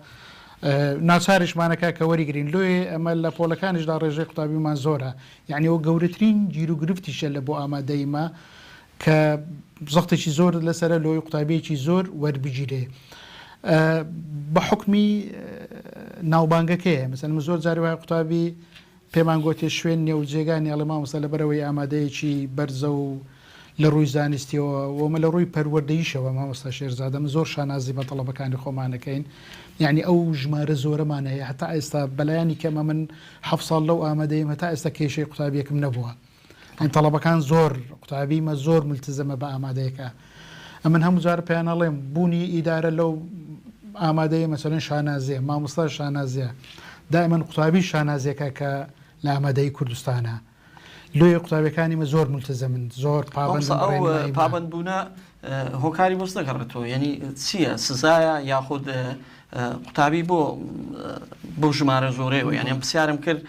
ناچارشمانەکە کە وەریگرین لێ ئەمە لە پۆلەکانیشدا ڕێژەی قوتابیمان زۆرە یعنی ئەو گەورەترین گیر و گرفتیشە لە بۆ ئامادەیمە کە زەختێکی زۆر لەسرە لۆی قوتابیەکی زۆر وەربگیرێ بە حکمی ناوبانگەکەیە مەسەن زۆر جاری وای قوتابی پێمان گوتێ شوێن نێو جێگانی ئەڵێ مامۆستا لەبەرەوەی ئامادەیەکی بەرزە و لە ڕووی زانستیەوە ومە لە ڕووی پەروەردەییشەوە مامۆستا شێرزادەم زۆر شانازی بە تەڵەبەکانی خۆمانەکەین یعنی ئەو ژمارە زۆرەمان هەیە هەتا ئێستا بەلایانی کەمە من 7 ساڵ لەو ئامادەیم هەتا ئێستا کێشەی قوتابیەکم نەبووە ئەین تەڵەبەکان زۆر قوتابیمە زۆر ملتزەمە بە ئامادەیەکە ئەمن هەموو جار پێیان ئەڵێم بوونی ئیدارە لەو ئامادەیە مەسەلەن شانازیە مامۆستا شانازیە دائما قوتابی شانازیەکە کە لە ئامادەی کوردستانە لۆی قوتابیەکانیمە زۆر ملتزەمن زۆر پابند بوونە هۆکاری بۆست دەگەڕێتەوە یعنی چییە سزایە یاخود قوتابی بۆ ژمارە زۆرەوە یعنی ئەم پرسیارم کرد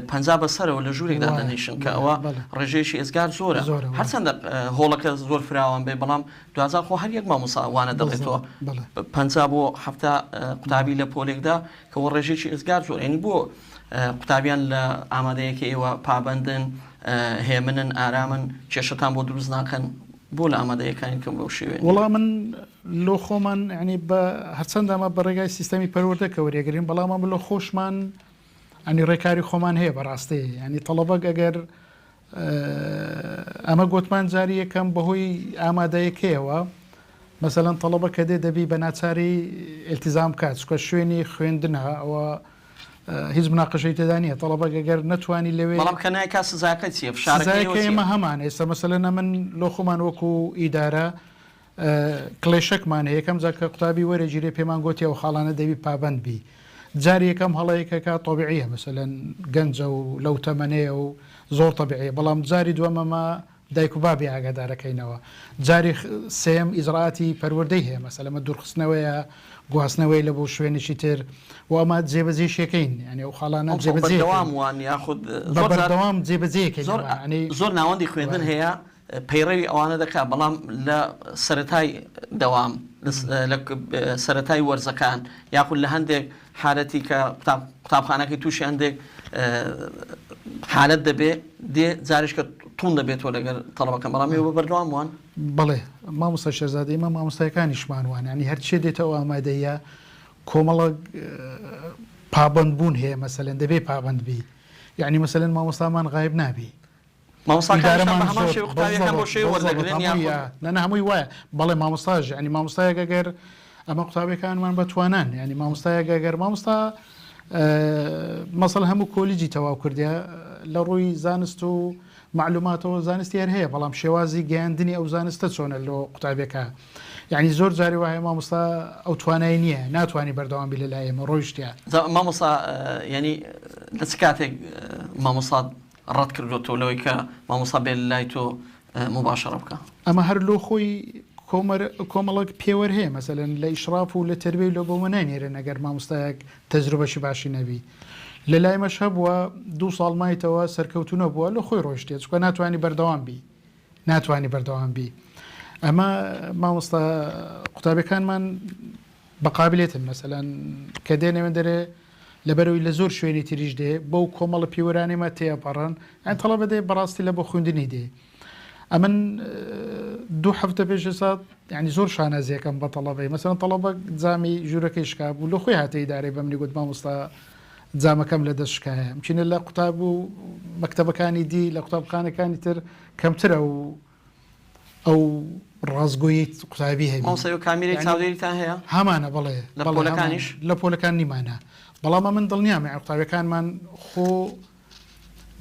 50 بەسەرەوە لە ژوورێکدا دەنیشن کە ئەوە ڕێژێکی ئێزگار زۆرە هەرچەندە هۆڵەکە زۆر فراوان بێ بەڵام دوازار خۆ هەر یەک مامۆستا وانە دەڵێتەوە 50 بۆ 7 قوتابی لە پۆلێکدا کەەوە ڕێژێکی ئێزگار زۆر ینی بۆ قوتابیان لە ئامادەیەکە ئێوە پابندن هێمنن ئارامن کێشەتان بۆ دروست ناکەن بۆ لە ئامادەیەکانی کەم بەو شێوێ وەڵام من لۆ خۆمان ینی بە هەرچەندامە بە ڕێگای سیستەمی پەروەردەکە وەریەگرین بەڵام لە خۆشمان ئەنی ڕێکاری خۆمان هەیە بەڕاستی ینی تەڵەبەک ئەگەر ئەمە گوتمان جاری یەکەم بەهۆی ئامادەیەکەیەوە مەسەلەن تەڵەبە کە دێ دەبی بە ناچاری ئیلتیزام بکات چکە شوێنی خوێندنە ئەوە هیچ مناقشەی تێدا نیە تەڵەبەک ئەگەر نەتوانی لەوێ بەڵام کە نایکا سزاکە چیە فشارەکەمە هەمان ئێستا مەسەلەنە من لۆ خۆمان وەکو ئیدارە کڵێشەکمان هەیە یەکەم جا کە قوتابی وەرەگیرێ پێمان گوتی ئەو خاڵانە دەوی پابند بی جاری یەکەم هەڵەیەکەکە تۆبیعیە مەسەلەن گەنجە و لەو تەمەنەیە و زۆر تەبیعیە بەڵام جاری دووەمەمە دایک و بابی ئاگادارەکەینەوە جاری سێم ئیزراعاتی پەروەردەی هەیە مەسەلەمە دوورخستنەوەیە گواستنەوەی لە بۆ شوێنێکی تر و ئەمە جێبەجێشەکەین ینی ئەو خاڵانە جێبەجێوان یاخود بەردەوام جێبەجێکە زۆر ناوەندی خوێندن هەیە پەیڕەوی ئەوانە دەکات بەڵام لە سەرەتای دەوام لە سەرەتای وەرزەکان یاخود لە هەندێک حالەتی کە قوتابخانەکەی تووشی هەندێک حالەت دەبێت دێ جاریشکە تون دەبێتەوە لەگەر تەڵەبەکەم بەڵام بە بەردەوام وان بڵێ مامۆستا شێرزادە ئێمە مامۆستایەکانیشمان وان ینی هەرچێ دێتەوە ئامادەیە کۆمەڵە پابندبوون هەیە مەسەلەن دەبێ پابندبی یعنی مەسەلەن مامۆستامان غایب نابی نە هەمووی وایە بەڵێ مامۆستاژ ینی مامۆستایەک ئەگەر ئەمە قوتابەکانمان بەتوانان ینی مامۆستایەک ئەگەر مامۆستا مەسەڵ هەموو کۆلیجی تەواو کردیا لە ڕووی زانست و معلوماتەوە زانستی هەر هەیە بەڵام شێوازی گەیاندنی ئەو زانستە چۆنە لە قوتابەکە یعنی زۆر جاری وایە مامۆستا ئەو توانای نییە ناتوانانی بەردەوام بی لە لای ئێمە ڕۆیشتیا مامۆستا ینی لە چ کاتێک مامۆستا ڕەت کردوەوە لەوەی کە مامۆستا بێ لای تۆ مباشەڕە بکە ئەمە هەر لۆ خۆی کۆمەڵک پێوەەر هەیە مەسەلەن لە ئیشراف و لە تربیە لە بۆمە نانێرن ئەگەر مامۆستایەک تەجروبەشی باشی نەبی لە لای مەش هەبووە 2 ساڵ مایتەوە سەرکەوتونە بووە لە خۆی ڕۆشتێت چکە ناتوانانی بەردەوام بی ناتوانانی بەردەوام بی ئەمە مامۆستا قوتابیەکانمان بەقابلێتن مەسەلەن کە دێنێمە دەرێ لەبەرەوەی لە زۆر شوێنی تریش دێ بەو کۆمەڵە پیوەرانێمە تێپەڕن ئەن تەڵەبە دێ بەڕاستی لە بۆ خوێندنی دێ ئەمن 2 هەفتە پێش سات یعنی زۆر شانازیەکەم بە تەڵەبەی مەسەلەن تەڵەبە جامی ژوورەکەی شکا بوو لە خۆی هاتەی دارێ بەمنی گوت مامۆستا جامەکەم لە دەستشکایە بچینە لە قوتاب و مەکتەبەکانی دی لە قوتابخانەکانی تر کەمترە و ئەو ڕازگۆیی قوتابی هەیە مامۆستا کامیرەی چاودێریتان هەیە هەمانە بڵێ لە پۆلەکانیش لە پۆلەکان نیمانە بەڵام من دڵنیامە قوتابەکانمان خۆ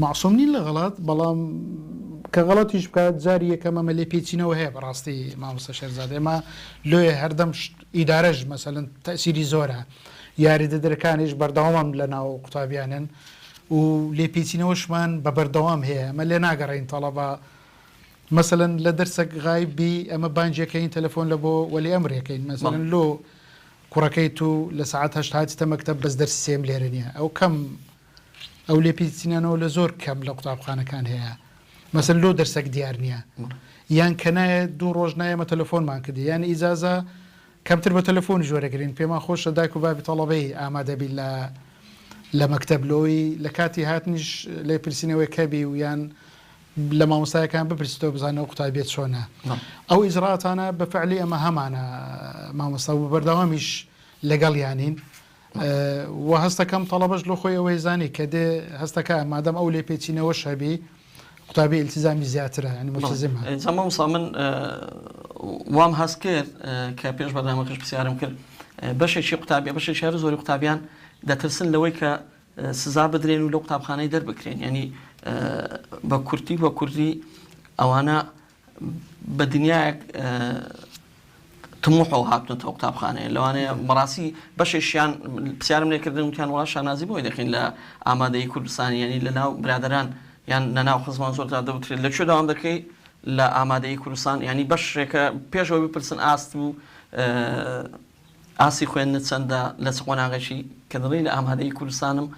معسووم نین لە غەڵات بەڵام کە غەڵەتیش بکات جاری یەکەمەمە لێ پێچینەوە هەیە بەڕاستی مامۆستا شێرزاد ئێمە لۆیە هەردەم ئیدارەش مەسەلەن تەسیری زۆرە یاریدەدرەکانیش بەردەوام لە ناو قوتابیانن و لێ پێچینەوەشمان بە بەردەوام هەیە ئەمە لێ ناگەڕین تەڵەبە مەسەلەن لە دەرسێک غایبی ئەمە بانجەکەین تەلەفۆن لە بۆ وەلی ئەمرەکەین مەسەلەن لۆ کوڕەکەی تو لە سعات هەشتە مەکتەب بەس دەرسی سێم لێرە نییە ئەو کەم ئەو لێ پێچینانەوە لە زۆر کەم لە قوتابخانەکان هەیە مەسەن لۆ دەرسێک دیار نییە یان کە نایە 2 ڕۆژ نایەمە تەلەفۆنمان کردی یان ئیزازە کەمتر بە تەلەفۆن ژوەرەگرین پێمان خۆشە دایک و بابی تەڵەبەی ئامادەبی لە مەکتەب لۆی لە کاتی هاتنیش لێ پرسیینەوەی کەبی و یان لە مامۆستایەکان بپرسیتەوە بزانەوە قوتابێت چۆنە ئەو ئیزراتانە بەفعلی ئەمە هەمانە مامۆستا و بەردەوامیش لەگەڵ یانین و هەستەکەم تەڵەبەش لە خۆی ئەوەی زانی کە دێ هەستەکە مادەم ئەو لێ پێچینەوە شەبی قوتابی ئیلتیزامی زیاترە ینی ملتزمە مامۆستا من وام هەست کرد کە پێش بەردەمەکەش پرسیارم کرد بەشێکی قوتابی بەشێک شار زۆری قوتابیان دەترسن لەوەی کە سزا بدرێن و لە قوتابخانەی دەربکرێن ینی بە کوردی ئەوانە بە دنیایەک تموحەوە هاتنەوە قوتابخانەیە لەوانەیە بەڕاستی بەشێکیان پرسیارم لێکردن وتیان وڵا شانازی بۆی دەکەین لە ئامادەی کوردستانی ینی لە ناو برادران یان لە ناو خزمان زۆردا دەوترێت لەکوێ داوام دەکەی لە ئامادەی کوردستان ینی بەشێکە پێشەوە بپرسن ئاست و ئاسی خوێندنت چەندە لە چ قۆناغێکی کە دەڵی لە ئامادەی کوردستانم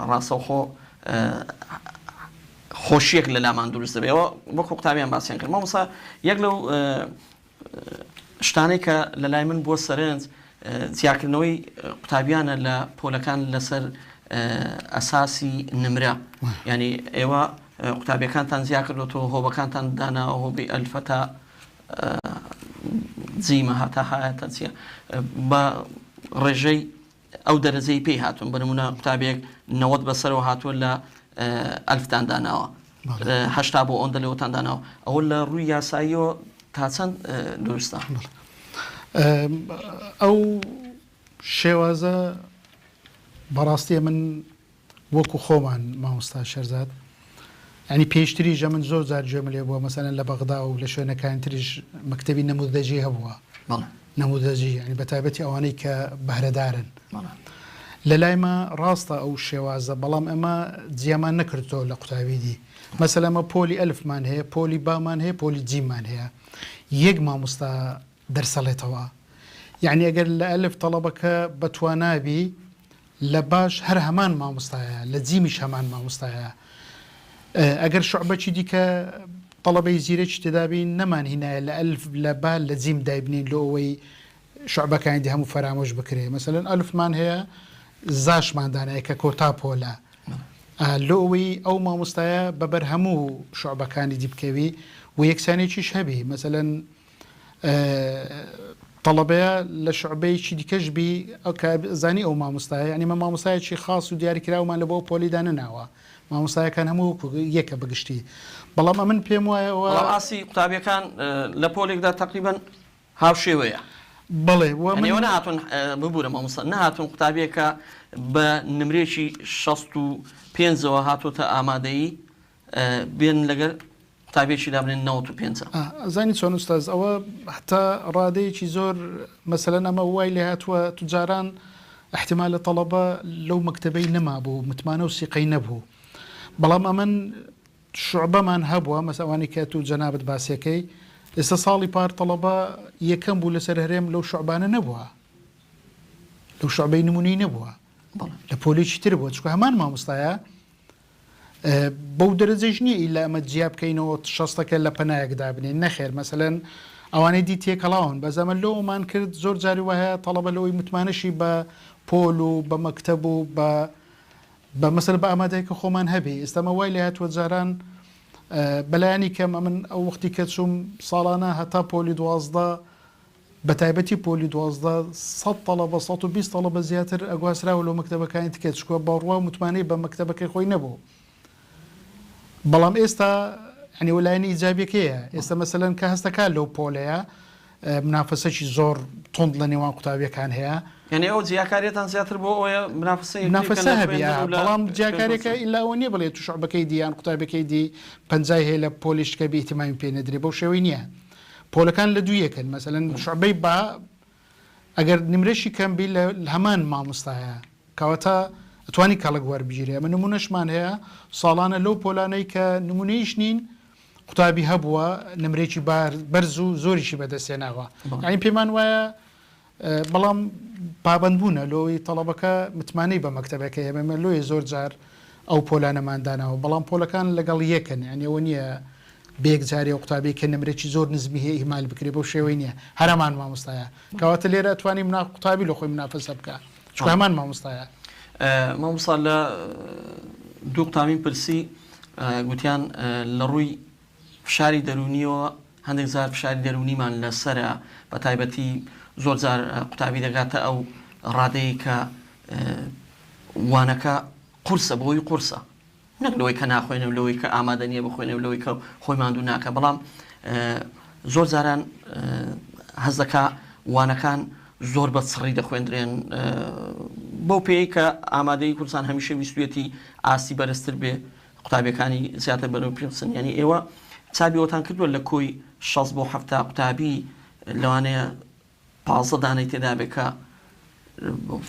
ڕاستەوخۆ خۆشیەک لە لامان دروست دەبێەوە وەکو قوتابیان باسییان کرد مامۆستا یەک لەو شتانەی کە لە لای من بۆ سەرنج زیادکردنەوەی قوتابیانە لە پۆلەکان لەسەر ئەساسی نمرە ینی ئێوە قوتابیەکانتان زیاد کردوەوە هۆبەکانتان داناوە هۆبی ئەلفەتا جیمە هاتا هایەتە چیە بە ڕێژەی ئەو دەرەجەی پێی هاتوون بەنمونە قوتابێک 90 بەسەرەوە هاتووە لە ئەلفتان داناوە هەشتا بۆ ئەوەندە لەوەتان داناوە ئەوە لە ڕووی یاساییەوە تا چەند دروستە ئەو شێوازە بەڕاستیە من وەکو خۆمان مامۆستا شێرزاد ینی پێشتری ژە من زۆر جار گوێم لێ بووە مەسەلەن لە بەغدا و لە شوێنەکان تریش مەکتەبی نەمودەجی هەبووە نەمودەجی ینی بەتایبەتی ئەوانەی کە بەهرەدارن لە لایمە ڕاستە ئەو شێوازە بەڵام ئەمە جیامان نەکردەوە لە قوتابی دی مەسەلەن ئەمە پۆلی ئەلفمان هەیە پۆلی بامان هەیە پۆلی جیممان هەیە یەک مامۆستا دەرسەڵێتەوە یعنی ئەگەر لە ئەلف تەڵەبەکە بەتوانابی لە باش هەر هەمان مامۆستایە لە جیمیش هەمان مامۆستایە ئەگەر شعبەکی دیکە تەڵەبەی زیرەکی تێدابین نەمان هینایە لە ئەلف لە با لە جیم دایبنین لە ئەوەی شعبەکانی دی هەموو فەرامۆش بکرێ مەسەلەن ئەلفمان هەیە زاشماندانەیە کە کۆتا پۆلە لە ئەوەی ئەو مامۆستایە بەبەر هەموو شعبەکانی دی بکەوی و یەکسانێکیش هەبی مەسەلەن تەڵەبەیە لە شعبەیەکی دیکەش بی زانی ئەو مامۆستایە ینی مە مامۆستایەکی خاص و دیاریکراومان لە بۆ پۆلیدا نەناوە مامۆستایەکان هەموو یەکە بەگشتی بەڵام من پێم وایەوە ئاسی قوتابیەکان لە پۆلێکدا تقریبان هاوشێوەیە بڵێ نهاتون ببوورە مامۆستا نهاتون قوتابیەکە بە نمرێکی 65ەوە هاتوۆتە ئامادەیی بێن لەگەر قوتابێکی دابنێن 95 زانی چۆن ئوستاز ئەوە حتا ڕادەیەکی زۆر مەسەلەن ئەمە وای لێ هاتووە توجاران احتیمال لە تەڵەبە لەو مەکتەبەی نەما بوو متمانە و سیقەی نەبوو بەڵام ئەمن شعبەمان هەبووە مەسەوانی کە تو جەنابەت باسیەکەی ئێستا ساڵی پار تەڵەبە یەکەم بوو لەسەر هەرێم لەو شعبانە نەبووە لەو شعبەی نمونی نەبووە لە پۆلێکی تر بووە چکە هەمان مامۆستایە بەو دەرەجەش نییە ئیلا ئەمە جیا بکەینەوە شەستەکە لە پەنایەکدا بنین نەخێر مەسەلەن ئەوانەی دی تێکەڵاون بەزەمە لەومان کرد زۆر جاری وایە تەڵەبە لەوەی متمانەشی بە پۆل و بە مەکتەب و بە مەسەر بە ئامادەیەکە خۆمان هەبێ ئێستامە وای لە هاتووە جاران بەلایانی کەم ئەمن ئەو وەختی کە چوم ساڵانە هەتا پۆلی 12 بە تایبەتی پۆلی 12 100 تەڵەبە 120 تەڵەبە زیاتر ئەگواسراوە لەو مەکتەبەکانی تکێت چکووە باڕوا متمانەی بە مەکتەبەکەی خۆی نەبوو بەڵام ئێستا ینی وەلایەنی ئیجابیەکەیە ئێستا مەسەلەن کە هەستەکان لەو پۆلەیە منافەسەکی زۆر تند لە نێوان قوتابیەکان هەیە یعنی ئەو جیاکاریتان زیاتر بۆ ئەوەیە منافەسە هەبێ بەڵام جیاکارێکە ئیلاوە نییە بڵێ تو شعبەکەی دییان قوتابەکەی دی پەنجای هەیە لە پۆلیشکە بی ئیتیمامی پێ نەدرێ بەو شێوەی نییە پۆلەکان لە دوویەکەن مەسەلەن شعبەی با ئەگەر نمرەشی کەمبی لە هەمان مامۆستایە کەواتە ئەتوانی کاڵک وەربگیرێ ئەمە نمونەشمان هەیە ساڵانە لەو پۆلانەی کە نمونەیش نین قوتابی هەبووە نمرێکی بەرز و زۆریشی بەدەستێناوە ئاین پێمان وایە بەڵام پابندبوونە لۆی تەڵەبەکە متمانەی بە مەکتەبەکە هێمە لۆی زۆر جار ئەو پۆلانەماندانەوە بەڵام پۆلەکان لەگەڵ یەکەن یانەوە نییە بێک جاری و قوتابی کە نمرێکی زۆر نزمی هەیە ئیمال بکرێ بەو شێوەی نییە هەرمان مامۆستایە کەواتە لێرە ئەتوانی قوتابی لە خۆی منافەسە بکە چکە هەمان مامۆستایە مامۆستا لە دوو قوتابیم پرسی گوتیان لە ڕووی فشاری دەرونیەوە هەندێک زار فشاری دەرونیمان لەسرە بە تایبەتی زۆر جار قوتابی دەگاتە ئەو ڕادەیە کە وانەکە قورسە بۆی قورسە نەک لەوەی کە ناخوێنە لەوەی کە ئامادە نییە بخوێنە لەوەی کە خۆی ماندوو ناکە بەڵام زۆر جاران هەز دەکا وانەکان زۆر بە چڕی دەخوێندرێن بۆ پێی کە ئامادەی کوردستان هەمیشە ویستوێتی ئاسی بەرزتر بێ قوتابیەکانی زیاتر بەرەو پێسن ینی ئێوە چابیەوەتان کردووە لە کۆی 6 بۆ 7 قوتابی لەوانەیە 15 دانەی تێدا بێکە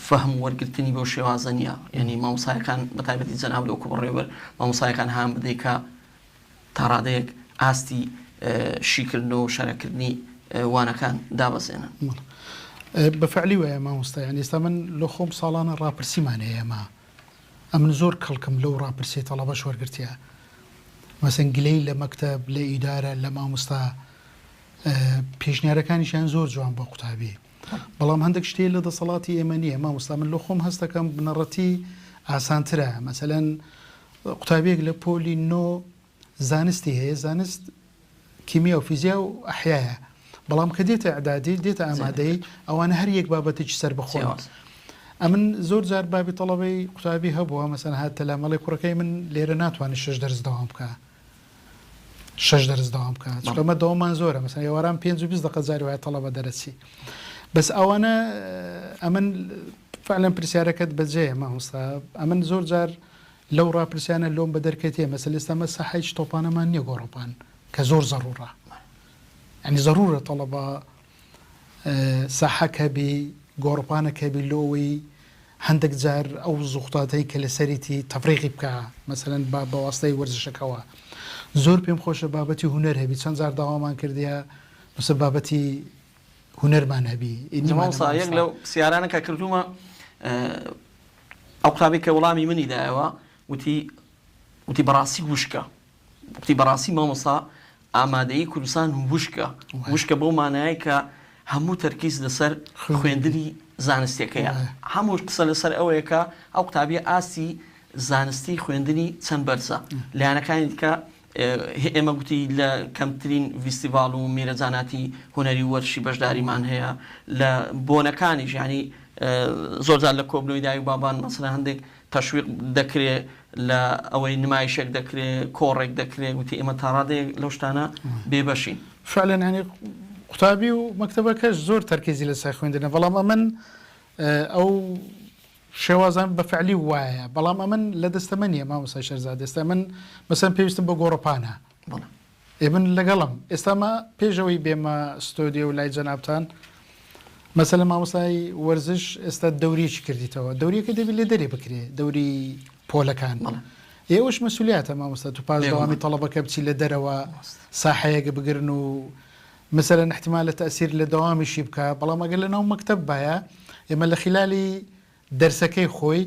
فەهم وەرگرتنی بۆ شێوازە نیە یعنی مامۆسایەکان بە تایبەتی جەناب لەو کوبڕێوەبەر مامۆسایەکان هەم بدەیت کە تا ڕادەیەک ئاستی شیکردن و شەرەکردنی وانەکان دابەزێنن بەفعلی وایە مامۆستا یان ئێستا من لە خۆم ساڵانە ڕاپرسیمان هەیە ئەمە ئەمن زۆر کەڵکم لەو ڕاپرسی تەڵەبەش وەرگرتیە مەسەن گلەی لە مەکتەب لە ئیدارە لە مامۆستا پێشنیارەکانیشیان زۆر جوان بە قوتابی بەڵام هەندێک شتێ لە دەسەڵاتی ئێمە نییە مامۆستا من لە خۆم هەستەکەم بنەڕەتی ئاسانترە مەسەلەن قوتابیەک لە پۆلی نۆ زانستی هەیە زانست کیمیا و فیزیا و ئەحیایە بەڵام کە دێتە ئەعدادی دێتە ئامادەی ئەوانە هەر یەک بابەتێکی سەر بخۆن ئەمن زۆر جار بابی تەڵەبەی قوتابی هەبووە مەسەن هاتە لامەڵی کوڕەکەی من لێرە ناتوانێت 6 دەرس دەوام بکە 6 دەرس دەوام بکە چکەمە دەوەمان زۆرە مەسەن ئێواران 5 دقە جاری وایە تەڵەبە دەرەچی بەس ئەوانە ئەمن فعلەن پرسیارەکەت بەجێ مامۆستا ئەمن زۆر جار لەو ڕاپرسیانە لۆم بە دەرکەتێ مەسەل ئێستامە سەحایش تۆپانەمان نییە گۆڕۆپان کە زۆر زەڕوڕە يعني ضرورة طلبة ساحة كبي قوربانا كبي لوي هندك زار أو زغطات هيك لسريتي تفريغي بكا مثلا بواسطة ورزش كوا زور بيم خوش بابتي هنر هبي چند زار دوامان كرديها بس بابتي هنر ما نبي جمال صايغ لو سيارانا كردوما أو قابي كولامي مني داوا وتي براسي وشكا وتي براسي ما مصا ئامادەیی کوردستان وشکە بۆ مانایە کە هەموو تەرکیز لەسەر خوێندنی زانستیەکەیە هەموو قسە لەسەر ئەوەیە کە ئەو قوتابیە ئاسی زانستی خوێندنی چەند بەرزە لایەنەکانی دیکە ئێمە گوتی لە کەمترین فیستیڤاڵ و میرەجاناتی هونەری وەرشی بەشداریمان هەیە لە بۆنەکانیش ینی زۆر جار لە کۆبنەوەی داوی بابان مەسەلا هەندێک تەشویق دەکرێت لە ئەوەی نمایشێک دەکرێت کۆڕێک دەکرێت وتی ئێمە تا ڕادێک لەو شتانە بێبەشین فعلەن ینی قوتابی و مەکتەبەکەش زۆر تەرکیزی لەسەر خوێندنە بەڵام ئەمن ئەو شێوازان بەفعلی وایە بەڵام ئەمن لە دەستەمە نییە مامۆستا شەرزاد ئێستا من مەسەن پێویستم بە گۆڕۆپانە ئێمن لەگەڵم ئێستامە پێشەوەی بێمە ستۆدیۆ و لای جەنابتان مەسەلە مامۆستای وەرزش ئێستا دەوریەکی کردیتەوە دەوریەکە دەبێت لێ دەرێ بکرێ دەوری پۆلەکان ئێوەش مەسئولیاتە مامۆستا تو پاس دەوامی تەڵەبەکە بچی لە دەرەوە ساحەیەک بگرن و مەسەلەن احتیمال لە تەئسیر لە دەوامیشی بکە بەڵام ئەگەر لە ناو مەکتەب باە ئێمە لە خلالی دەرسەکەی خۆی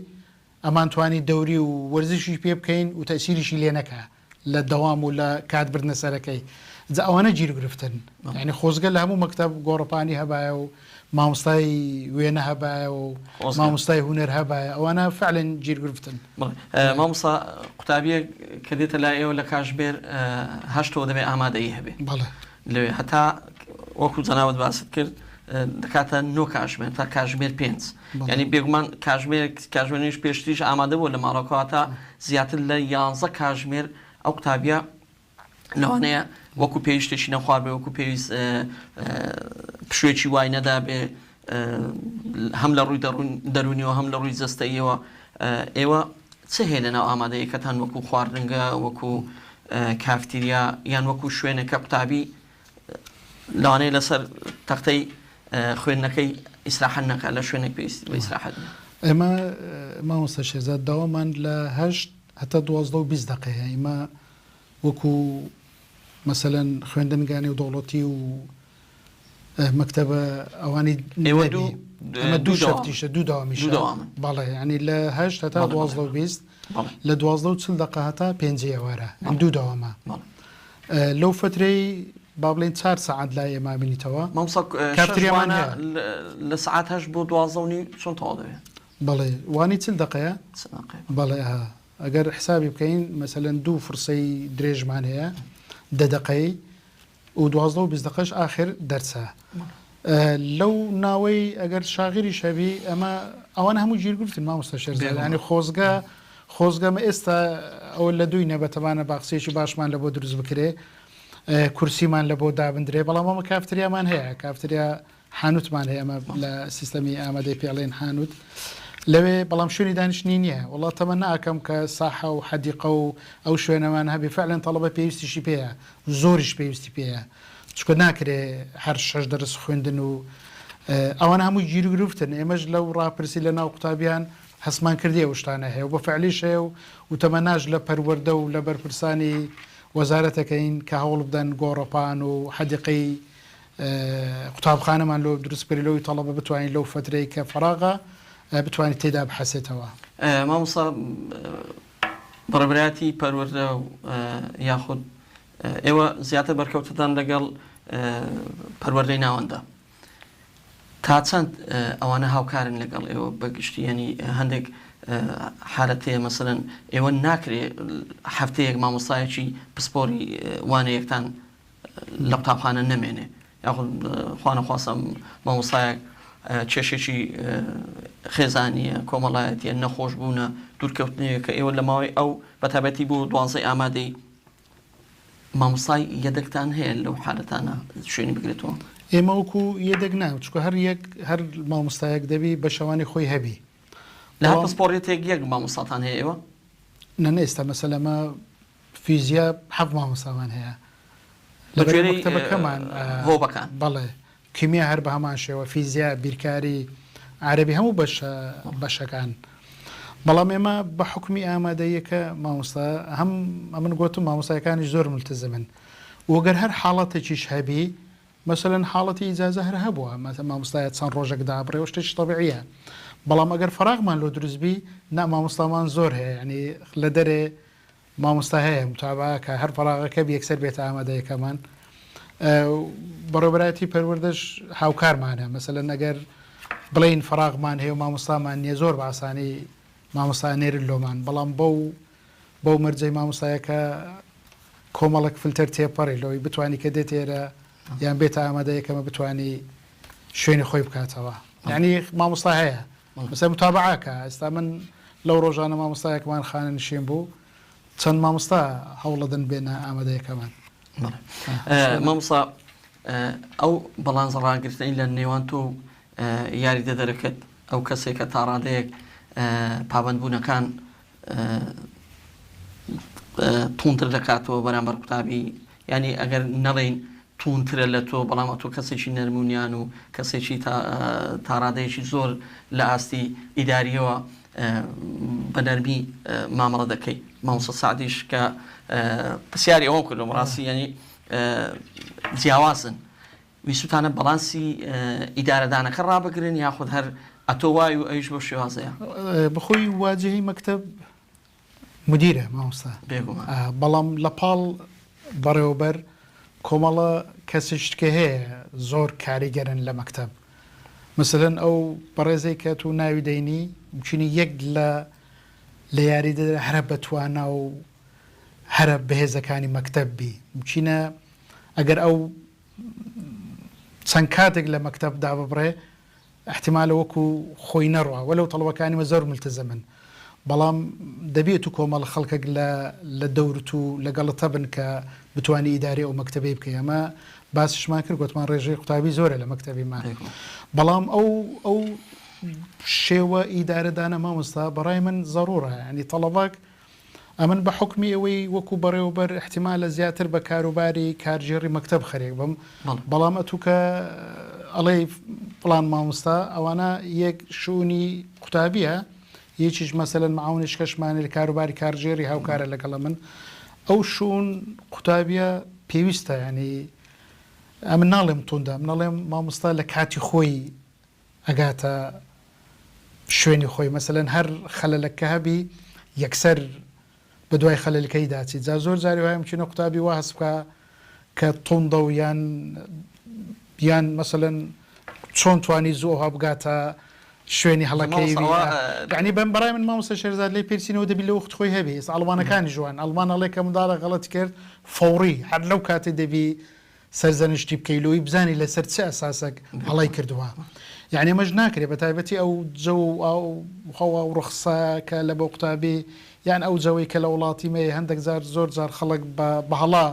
ئەمان توانی دەوری و وەرزشی پێ بکەین و تەسیریشی لێ نەکە لە دەوام و لە کات بردنە سەرەکەی جا ئەوانە گیرگرفتن یعنی خۆزگە لە هەموو مەکتەب گۆڕپانی هەبایە و مامۆستای وێنە هەبایە و مامۆستای هونەر هەبایە ئەوانە فعلن گیرگرفتن مامۆستا قوتابیە کە دێتە لای ئێوە لە کاتژمێر 8 دەبێت ئامادەیی هەبێ لەوێ هەتا وەکو جەناوت باست کرد دەکاتە 9 کاتژمێر تا کاتژمێر 5 یعنی بێگومان کاتژمێریش پێشتریش ئامادە بوو لە ماڵەکەوە تا زیاتر لە 11 کاتژمێر ئەو قوتابیە لەوانەیە وەکو پێویستێکی نەخوار بێ وەکو پێویست پشوێکی وای نەدا بێ هەم لە ڕووی دەرونیەوە هەم لە ڕووی جەستەییەوە ئێوە چ هەیە لەناو ئامادەیەکەتان وەکو خواردنگە وەکو کافتیریا یان وەکو شوێنێکە قوتابی لەوانەیە لەسەر تەختەی خوێندنەکەی ئیسراحەت نەکات لە شوێنێک پێویست بە ئیسراحەت ئێمە مامۆستا شێرزاد داوامان لە 8 هەتا 12 و 20 دقەیە ئێمە وەکو مەسەلەن خوێندنگانی و دەوڵەتی و مەکتەبە ئەوانی ئەمە دوو شەفتیشە دوو داوامیشە بەڵێ ینی لە 8 هەتا 12 و 20 لە 12 و 40 دقە هەتا 5 ئێوارە دوو داوامە لەو فترەی با بڵێن 4 سعات لای ئێمە بینیتەوە کافتریامان لە سعات 8 بۆ 12 چۆن تەواو دەبێت بەڵێ وانی 40 دقەیە بەڵێ ئەگەر حسابی بکەین مەسەلەن دوو فرسەی درێژمان هەیە 10 دقەی و 12 و 20 دقەش ئاخر دەرسە لەو ناوەی ئەگەر شاغیری شەبی ئەمە ئەوانە هەموو گیرگرتن مامۆستا شێرزاد ینی خۆزگەمە ئێستا ئەوە لە دووینە بەتەمانە باقسێکی باشمان لە بۆ دروست بکرێ کورسیمان لە بۆ دابدرێ بەڵام ئەمە کافتریامان هەیە کافتریا حانوتمان هەیە ئەمە لە سیستەمی ئامادەی پێڵێن حانوت لەوێ بەڵام شوێنی دانیشتنی نییە وڵات تەمە ناکەم کە ساحە و حەدیقە و ئەو شوێنەمان هەبێ فعلەن تەڵەبە پێویستیشی پێەیە زۆریش پێویستی پێەیە چکە ناکرێ هەر 6 دەرس خوێندن و ئەوانە هەمووی گیرگرفتن ئێمەش لەو ڕاپرسی لە ناو قوتابیان هەسمان کردی ئەو شتانە هەیە و بە فعلیش هەیە و تەمەناش لە پەروەردە و لە بەرپرسانی وەزارەتەکەین کە هەوڵ بدەن گۆڕەپان و حەدیقەی قوتابخانەمان لۆ دروستکردنەوەی تەڵەبە بتوانین لەو فترەی کە فەراغە بتوانیت تێدا بحەسێتەوە مامۆستا بەڕێبەرایەتی پەروەردە و یاخود ئێوە زیاتر بەرکەوتتان لەگەڵ پەروەردەی ناوەندە تا چەند ئەوانە هاوکارن لەگەڵ ئێوە بەگشتی ینی هەندێک حالەتەیە مەسەلەن ئێوە ناکرێت هەفتەیەک مامۆستایەکی پسپۆری وانەیەکتان لە قوتابخانە نەمێنێ یاخود خوانەخواسەم مامۆستایەک کێشێکی خێزانیە کۆمەڵایەتیە نەخۆش بوونە دوورکەوتنەیە کە ئێوە لە ماوەی ئەو بەتابەتی بۆ 12 ئامادەی مامۆستای یەدەکتان هەیە لەو حالەتانە شوێنی بگرێتەوە ئێمە وەکو یەدەک ناو چکە هەر مامۆستایەک دەبی بە شەوانی خۆی هەبی لە هەر پسپۆڕێتێک یەک مامۆستاتان هەیە ئێوە نەنێستا مەسەلەمە فیزیا حەف مامۆستامان هەیە لە ژێرەی مەکتەبەکەمان هۆبەکان بەڵێ کیمیا هەر بە هەمان شێوە فیزیا بیرکاری عەرەبی هەموو بەشەکان بەڵام ئێمە بە حکمی ئامادەیەکە مامۆستا هەم ئەمن گوتم مامۆستایەکانیش زۆر ملتزمن وەگەر هەر حاڵەتێکیش هەبی مەسەلەن حاڵەتی ئیجازە هەر هەبووە مامۆستایە چەند ڕۆژێک دابڕێ شتێکی تەبیعیە بەڵام ئەگەر فەراغمان لۆ دروستبی نا مامۆستامان زۆر هەیە ینی لە دەرێ مامۆستا هەیە متابعەکە هەر فەراغەکە یەکسەر بێتە ئامادەیەکەمان بەڕێوەبەرایەتی پەروەردەش هاوکارمانە مەسەلەن ئەگەر بڵین فەراغمان هەیە و مامۆستامان نییە زۆر بە ئاسانی مامۆستا نێرن لۆمان بەڵام بەو مەرجەی مامۆستایەکە کۆمەڵک فلتەر تێپەڕی لەوەی بتوانی کە دێت ئێرە یان بێتە ئامادەیەکەمە بتوانی شوێنی خۆی بکاتەوە یعنی مامۆستا هەیە مەسەلەن متابعەکە ئێستا من لەو ڕۆژانە مامۆستایەکمان خانە نشین بوو چەند مامۆستا هەوڵەدەن بێنە ئامادەیەکەمان مامۆستا ئەو بەڵانز ڕاگرتنی لە نێوان تۆ یاری دەدەرەکەت ئەو کەسێک کە تا ڕادەیەک پابندبوونەکان تونتر دەکاتەوە بەرامبەر قوتابی ینی ئەگەر نەڵێین تونترە لە تۆ بەڵام تۆ کەسێکی نەرمونیان و کەسێکی تا ڕادەیەکی زۆر لە ئاستی ئیداریەوە بە نەرمی مامەڵە دەکەی مامۆستا سعدیش کە پرسیاری ئەوەم کردم ڕاستی ینی جیاوازن ویسوتانە بەڵانسی ئیدارەدانەکە ڕابگرن یاخود هەر ئەتۆ وای و ئەویش بۆ شێوازەیە بخۆی واجهی مەکتب مدیرە مامۆستا بەڵام لە پاڵ بەڕێوەبەر کۆمەڵە کەسیشتکە هەیە زۆر کاریگەرن لە مەکتب مثلەن ئەو بەڕێزەی کە تو ناوی دەینی بچینی یەک لە یاریدە هەرە بەتوانە و هەرە بەهێزەکانی مەکتب بی بچینە ئەگەر ئەو چەند کاتێک لە مەکتبدا ببڕێ احتیمالە وەکو خۆی نەڕوە وەلەو تەڵەوەکانی زۆر ملتزەمن بەڵام دەبێت و کۆمەڵ خەڵکێک لە دەورت و لەگەڵتە بن کە بتوانانی ئیداری ئەو مەکتبەی بکە ئەمە باسیشمان کرد گوتمان ڕێژەی قوتابی زۆرە لە مەکتبیمان بەڵام ئەو شێوە ئیدارەدانە مامۆستا بەڕای من ضرورە ینی تەڵەباک ئەمن بە حکمی ئەوەی وەکو بەڕێوەبەر احتیمالە زیاتر بە کاروباری کارژێڕی مەکتب خەرێک بم بەڵام ئەتوکە ئەڵێ پڵان مامۆستا ئەوانە یەک شوونی قوتابیە یەکیش مەسەلەن معاونش کەشمانێ لە کاروباری کارژێری هاوکارە لەگەڵە من ئەو شوون قوتابیە پێویستە ینی ئەمن ناڵێم توندا منەڵێم مامۆستا لە کاتی خۆی ئەگاتە شوێنی خۆی مەسەلەن هەر خەلەلەکە هەبی یەکسەر بە دوای خەلەلەکەی داچی جا زۆر جاری وایم چینە قوتابی وا هەست بکە کە تۆندە و یان مەسەلەن چۆن توانی زۆها بگاتە شوێنی هەڵەکەی یعنی بەم بەڕای من مامۆستا شێرزاد لێ پرسینەوە دەبی لە وەخت خۆی هەبێ ئەڵمانەکانی جوان ئەڵمان ئەڵێ کە منداڵە غەڵەتی کرد فەوڕی هەر لەو کاتێ دەبی سەرزەنشتی بکەیلەوەی بزانی لەسەر چه ئەساسێک هەڵی کردووە یعنی ئەمەش ناکرێت بە تایبەتی ئەو جە و هەوا و ڕخسە کە لە بۆ قوتابی یان ئەو جەوەی کە لە وڵاتی مێ هەندێک زار زۆر جار خەڵک بە هەڵا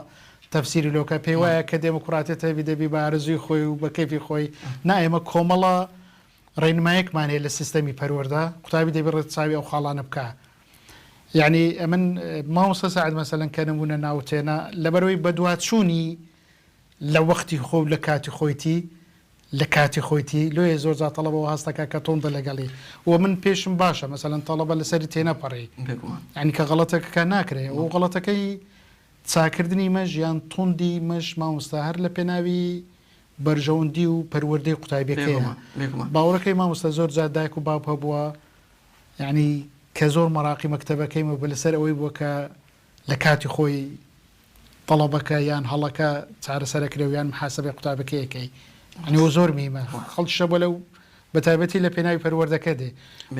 تەفسیری لۆکە پێی وایە کە دێموکراتێت هەبی دەبی بە ئارزوی خۆی و بە کەیفی خۆی نائێمە کۆمەڵە ڕێنمایەکمانێ لە سیستەمی پەروەردە قوتابی دەبی ڕێت چاوی ئەو خاڵانە بکە یعنی ئەمن مامۆستا سەعید مەسەلەن کە نمونە ناوتێنە لەبەرەوەی بەدواتچوونی لە وەختی خۆ لە کاتی خۆیتی لە کاتی خۆیتی لێ زۆر جا تەڵەبەوە هەستەکە کە تۆندە لەگەڵی و من پێشم باشە مەسەلەن تەڵەبە لەسەری تێنەپەڕی ینی کە غەڵەتەکە ناکرێ و غەڵەتەکەی چاکردنی مەژ یان توندی مەش مامۆستا هەر لە پێناوی بەرژەوەندی و پەروەردەی قوتابیەکەیە باوەڕەکەی مامۆستا زۆر جا دایک و باوک هەبووە یعنی کە زۆر مەراقی مەکتەبەکەیمە بە لەسەر ئەوەی بووە کە لە کاتی خۆی طلبەکە یان هەڵەکە چارەسەرەکرێ و یان محاسبەی قوتابەکەیەکەی ئەنیوە زۆر میمە خەڵکیشە بۆ لەو بە تایبەتی لە پێناوی پەروەردەکە دێ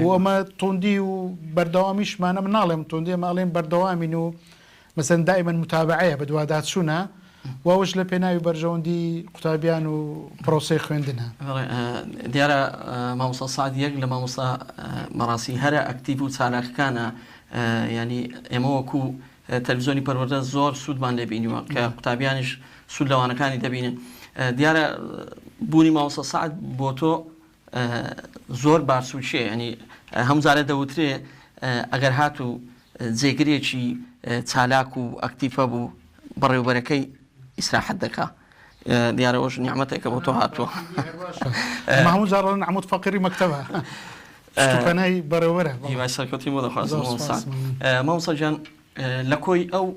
و ئەمە توندی و بەردەوامیشمانە من ناڵێم توندی ماڵێن بەردەوامین و مەسەن دائیمەن متابعەیە بە دوواداتچوونە واوش لە پێناوی بەرژەوەندی قوتابیان و پرۆسەی خوێندنە دیارە مامۆستا سعد یەک لە مامۆستا مەڕاستی هەرە ئەکتیڤ و چالاکەکانە ینی ئێمە وەکو تەلڤیزیۆنی پەروەردە زۆر سوودمان لێبینیوە کە قوتابیانیش سوود لەوانەکانی دەبینن دیارە بوونی مامۆستا سعد بۆ تۆ زۆر بارسوچێ ینی هەمزارە دەوترێ ئەگەر هات و جێگرێکی چالاک و ئەکتیفە بوو بەڕێوەبەرەکەی ئیسراحەت دەکا دیارەوەش نیعمەتێکە بۆ تۆ هاتووە هەموو جاڕۆن عەمود فەقیری مەکتەبە ستوپەنای بەڕێوەبەرە هیوای سەرکەوتی بۆ دەخوازم مامۆستا گیان لە کۆی ئەو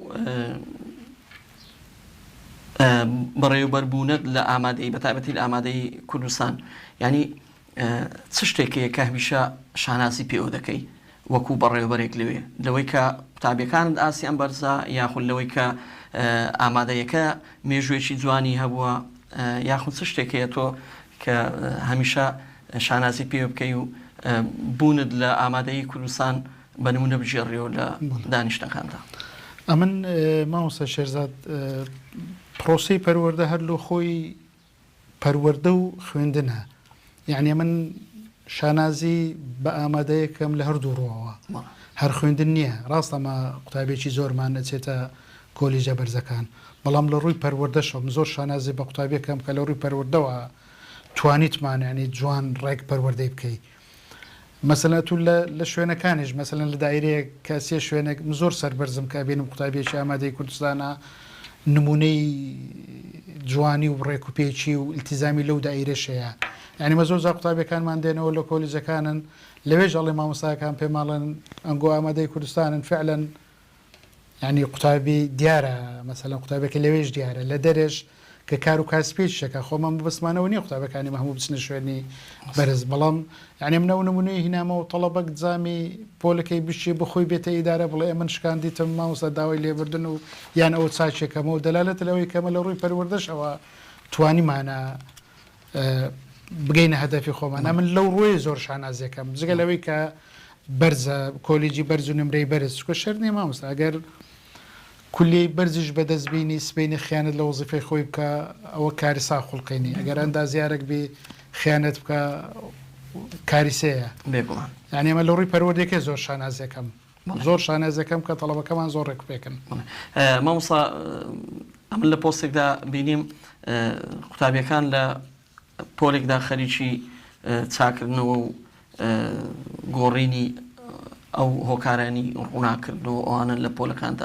بەڕێوەبەربوونت لە ئامادەی بەتایبەتی لە ئامادەی کوردستان ینی چ شتێکەیە کە هەمیشە شاناسی پێوە دەکەی وەکو بەڕێوەبەرێک لەوێ لەوەی کە قوتابیەکانت ئاسیان بەرزە یاخود لەوەی کە ئامادەیەکە مێژوێکی جوانی هەبووە یاخود چ شتێکەیە تۆ کە هەمیشە شاناسی پێ بکەی و بوونت لە ئامادەی کوردستان بە نمونە بژێڕیەوە لە دانیشتەکاندا ئەمن مامۆستا شێرزاد پرۆسەی پەروەردە هەر لۆ خۆی پەروەردە و خوێندنە یعنی من شانازی بە ئامادەیەکەم لە هەردوو ڕۆەوە هەر خوێندن نییە ڕاستەمە قوتابێکی زۆرمان نەچێتە کۆلیژە بەرزەکان بەڵام لە ڕووی پەروەردەشەوە زۆر شانازی بە قوتابیەکەم کە لە ڕووی پەروەردەوە توانیتمان ینی جوان ڕێک پەروەردەی بکەیت مەسەلەن تو لە شوێنەکانیش مەسەلەن لە دایرەیە کەسیە شوێنێک زۆر سەربەرزم کە بینم قوتابیەکی ئامادەی کوردستانە نمونەی جوانی و ڕێکوپێکی و ئیلتیزامی لەو دایرەشەیە یعنی مە زۆر قوتابیەکانمان دێنەوە لە کۆلیجەکانن لەوێژ ئەڵێ مامۆستاکان پێماڵن ئەنگۆ ئامادەی کوردستانن فعلەن ینی قوتابی دیارە مەسەلەن قوتابێکی لەوێژ دیارە لە دەرێژ کە کار و کاسپێکشەکە خۆمان بەسمانەوە نیە قوتابەکانی هەموو بچنە شوێنی بەرز بەڵام یعنی منە نمونەی هینامەوە تەڵەبەک جامی پۆلەکەی بشێ بخۆی بێتە ئیدارە بڵێ من شکاندیتم مامۆستا داوای لێبردن و یان ئەو چاچێکەمەوە دەلالەت لەوەی کەمە لە ڕووی پەروەردەشەوە توانیمانە بگەینە هەدەفی خۆمان من لەو ڕۆی زۆر شانازیەکەم جگە لەوەی کە بەرزە کۆلیجی بەرز و نمرەی بەرز کە شەر نیە مامۆستا ئەگەر کولی بەرزیش بەدەستبینی سبینی خیانەت لە وەزیفەی خۆی بکە ئەوە کاری ساخڵقینی ئەگەر ئەندازیارێک بێ خیانەت بکە کاری سەیە بێگومان یعنی ئەمە لە ڕووی پەروەردەکەی زۆر شانازیەکەم زۆر شانازەکەم کە تەڵەبەکەمان زۆر ڕێک پێکن مامۆستا ئەمن لە پۆستێکدا بینیم قوتابیەکان لە پۆلێکدا خەریکی چاکردنەوە و گۆڕینی ئەو هۆکارانی ڕووناکردنەوە ئەوانە لە پۆلەکاندا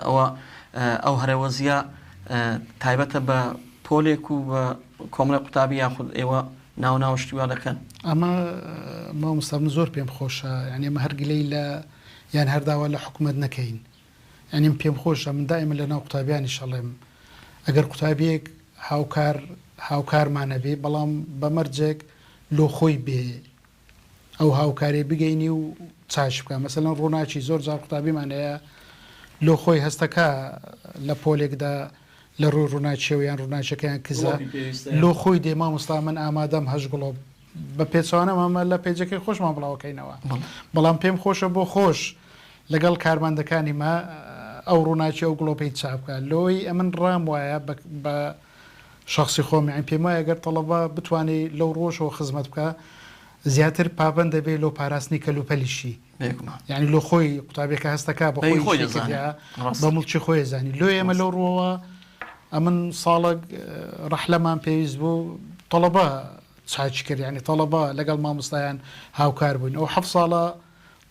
ئەو هەرەوەزیە تایبەتە بە پۆلێک و بە کۆمەڵی قوتابی یاخود ئێوە ناوناوشتیوا دەکەن ئەمە مامۆستا من زۆر پێم خۆشە یعنی ئەمە هەرگلەی لە یان هەرداوە لە حکوومەت نەکەین یعنی پێم خۆشە من دائما لە ناو قوتابیانی شەڵێم ئەگەر قوتابیەک هاوکارمانە بێ بەڵام بەمەرجێک لۆ خۆی بێ ئەو هاوکارێ بگەینی و چاش بکە مەسەلەن ڕووناچی زۆر جار قوتابیمانەیە لۆ خۆی هەستەکە لە پۆلێکدا لە ڕووی ڕووناچیەوە یان ڕووناچەکەیان کزە لۆ خۆی دێ مامۆستا من ئامادەم هەش گڵۆ بە پێچوانە مەمە لە پێجەکەی خۆشمان بڵاوەکەینەوە بەڵام پێم خۆشە بۆ خۆش لەگەڵ کارمەندەکانی ما ئەو ڕووناچی ئەو گڵۆپەی چاپکە لۆی ئەمن ڕام وایە بە شخصی خۆمیان پێم وایە ئەگەر تەڵەبە بتوانێت لەو ڕۆژەوە خزمەت بکە زیاتر پابند دەبێت لۆ پاراستنی کەلوپەلیشی یعنی لۆ خۆی قوتابێکە هەستەکە بە خۆی بە مڵکی خۆی زانی لۆ ئێمە لەو ڕۆوە ئەمن ساڵک ڕەحلەمان پێویست بوو تەڵەبە چاچ کرد ینی تەڵەبە لەگەڵ مامۆستایان هاوکار بووین ئەو حەف ساڵە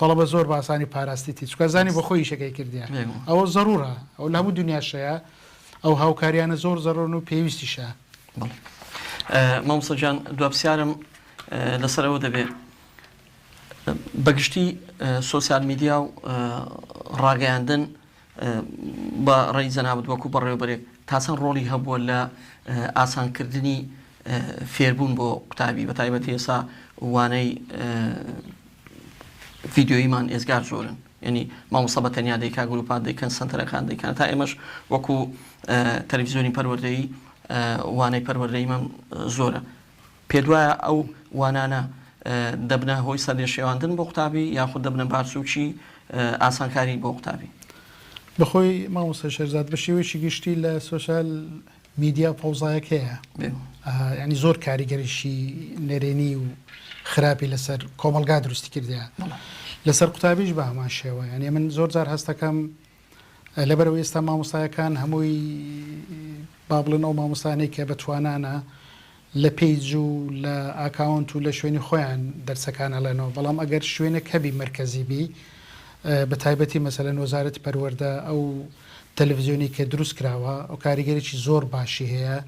تەڵەبە زۆر باسانی پاراستیتی چکە زانی بە خۆی شەکەی کردیان ئەوە زەڕورە ئەو لە هەموو دنیاشەیە ئەو هاوکاریانە زۆر زەڕۆن و پێویستیشە مامۆستا جان دوابسیارم لەسەرەوە دەبێت بەگشتی سۆسیال میدیا و ڕاگەیاندن بە ڕێی جەنابەت وەکو بەڕێوەبەرێک تا چەند ڕۆڵی هەبووە لە ئاسانکردنی فێربوون بۆ قوتابی بە تایبەتی ئێستا وانەی ڤیدیۆیمان ئێزگار زۆرن یعنی مامۆستا بە تەنیا دەیکا گروپات دەیکەن سنتەرەکان دەیکەن تا ئێمەش وەکو تەلەڤیزیۆنی پەروەردەیی وانەی پەروەردەییمان زۆرە پێ وایە ئەو وانانە دەبنە هۆی سەرێشێواندن بۆ قوتابی یاخود دەبنە بارچووکی ئاسانکاری بۆ قوتابی بەخۆی مامۆستا شێرزاد بە شێوەیەکی گشتی لە سۆسیال میدیا پەوزایەک هەیە ینی زۆر کاریگەریشی نەرێنی و خراپی لەسەر کۆمەلگا دروستی کردیان لەسەر قوتابیش بە هەمان شێوە ینی من زۆر جار هەستەکەم لەبەرەوە ئێستا مامۆستایەکان هەمووی با بڵێن ئەو مامۆستانەی کە بەتوانانە لە پێیج و لە ئاکاونت و لە شوێنی خۆیان دەرسەکان هەڵێنەوە بەڵام ئەگەر شوێنە کەبی مرکزی بی بە تایبەتی مەسەلەن وەزارەتی پەروەردە ئەو تەلەڤیزیۆنی کە دروست کراوە ئەو کاریگەرێکی زۆر باشی هەیە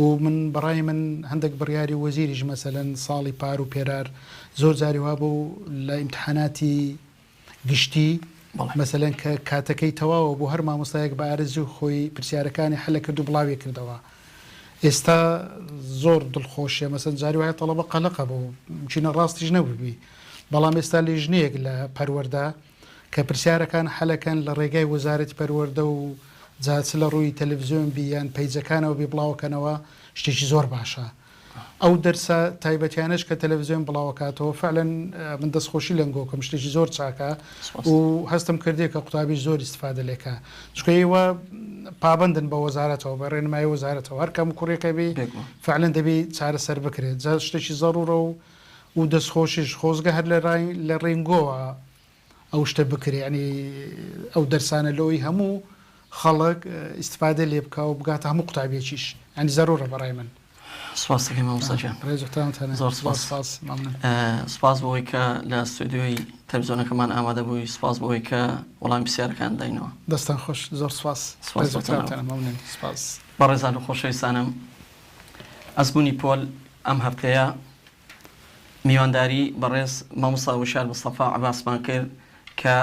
و من بەڕای من هەندێک بڕیاری وەزیریش مەسەلەن ساڵی پار و پێرار زۆر جاری وا بوو لە ئیمتحاناتی گشتی مەسەلەن کە کاتەکەی تەواوە بۆ هەر مامۆستایەک بە ئارزوی خۆی پرسیارەکانی حەلە کرد و بڵاوی کردەوە ئێستا زۆر دڵخۆشیە مەسەن جاری وایە تەڵەبە قەلەقە بۆ چینە ڕاستیش نەبووبی بەڵام ئێستا لێژنەیەک لە پەروەردە کە پرسیارەکان حەلەکەن لە ڕێگای وەزارەتی پەروەردە و جاچ لە ڕووی تەلەڤیزیۆن بیان پەیجەکانەوە بێ بڵاوکەنەوە شتێکی زۆر باشە ئەو دەرسە تایبەتیانش کە تەلەڤیزیۆن بڵاوکاتەوە فعلەن من دەستخۆشی لەنگۆکەم شتێکی زۆر چاکە و هەستم کردێ کە قوتابی زۆر ئیسفادە لێکە چکەیەوە پابندن بە وەزارەتەوە بە ڕێنمایی وەزارەتەوە هەرکەم کوڕێکە بێ فعلەن دەبێ چارەسەر بکرێت جا شتێکی زەڕورە و دەستخۆشیش خۆزگە هەر لە ڕێنگۆوە ئەو شتە بکرێ ینی ئەو دەرسانە لەوەی هەموو خەڵک ئیسفادە لێ بکە و بگاتە هەموو قوتابیەکیش ئەنی زەڕورە بەڕای من سپاس دەکەم مامۆستا جان زۆر سپاس بۆی کە لە ستودیۆی تەلەڤیزیۆنەکەمان ئامادە بووی سپاس بۆی کە وەڵامی پرسیارەکان داینەوە دەستان خۆش زۆر سپاس بەڕێزان و خۆشەویستانم ئەزبوونی پۆل ئەم هەفتەیە میوانداری بەڕێز مامۆستا وشار مستەفا عەباسمان کرد کە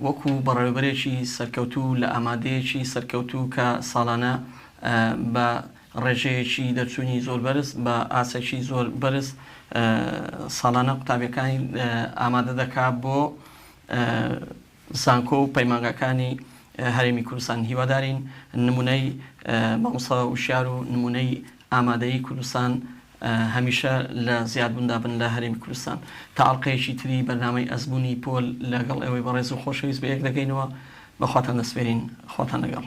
وەکو بەڕێوەبەرێکی سەرکەوتوو لە ئامادەیەکی سەرکەوتوو کە ساڵانە بە ڕێژەیەکی دەرچوونی زۆر بەرز بە ئاسێکی زۆر بەرز ساڵانە قوتابیەکانی ئامادە دەکات بۆ زانکۆ و پەیمانگەکانی هەرێمی کوردستان. هیوادارین نمونەی مامۆستا وشیار و نمونەی ئامادەی کوردستان هەمیشە لە زیادبووندا بن لە هەرێمی کوردستان. تا ئەڵقەیەکی تری بەرنامەی ئەزبوونی پۆل لەگەڵ ئێوەی بەڕێز و خۆشەویست بە یەک دەگەینەوە. بەخواتان دەسپێرین، خواتان لەگەڵ.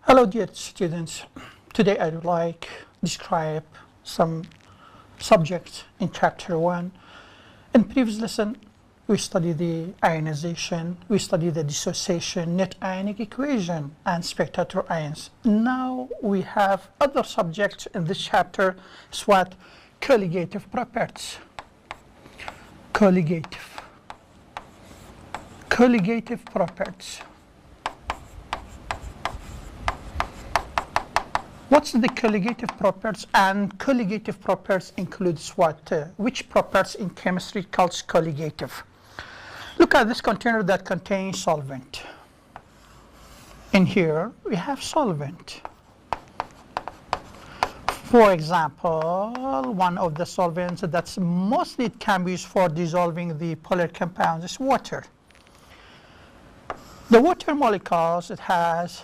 Hello dear students, today I would like to describe some subjects in chapter 1. In previous lesson we studied the ionization, we studied the dissociation, net ionic equation and spectator ions. Now we have other subjects in this chapter, what colligative properties. Colligative properties. What's the colligative properties? And colligative properties includes what? Which properties in chemistry called colligative? Look at this container that contains solvent. In here we have solvent. For example, one of the solvents that's mostly it can be used for dissolving the polar compounds is water. The water molecules, it has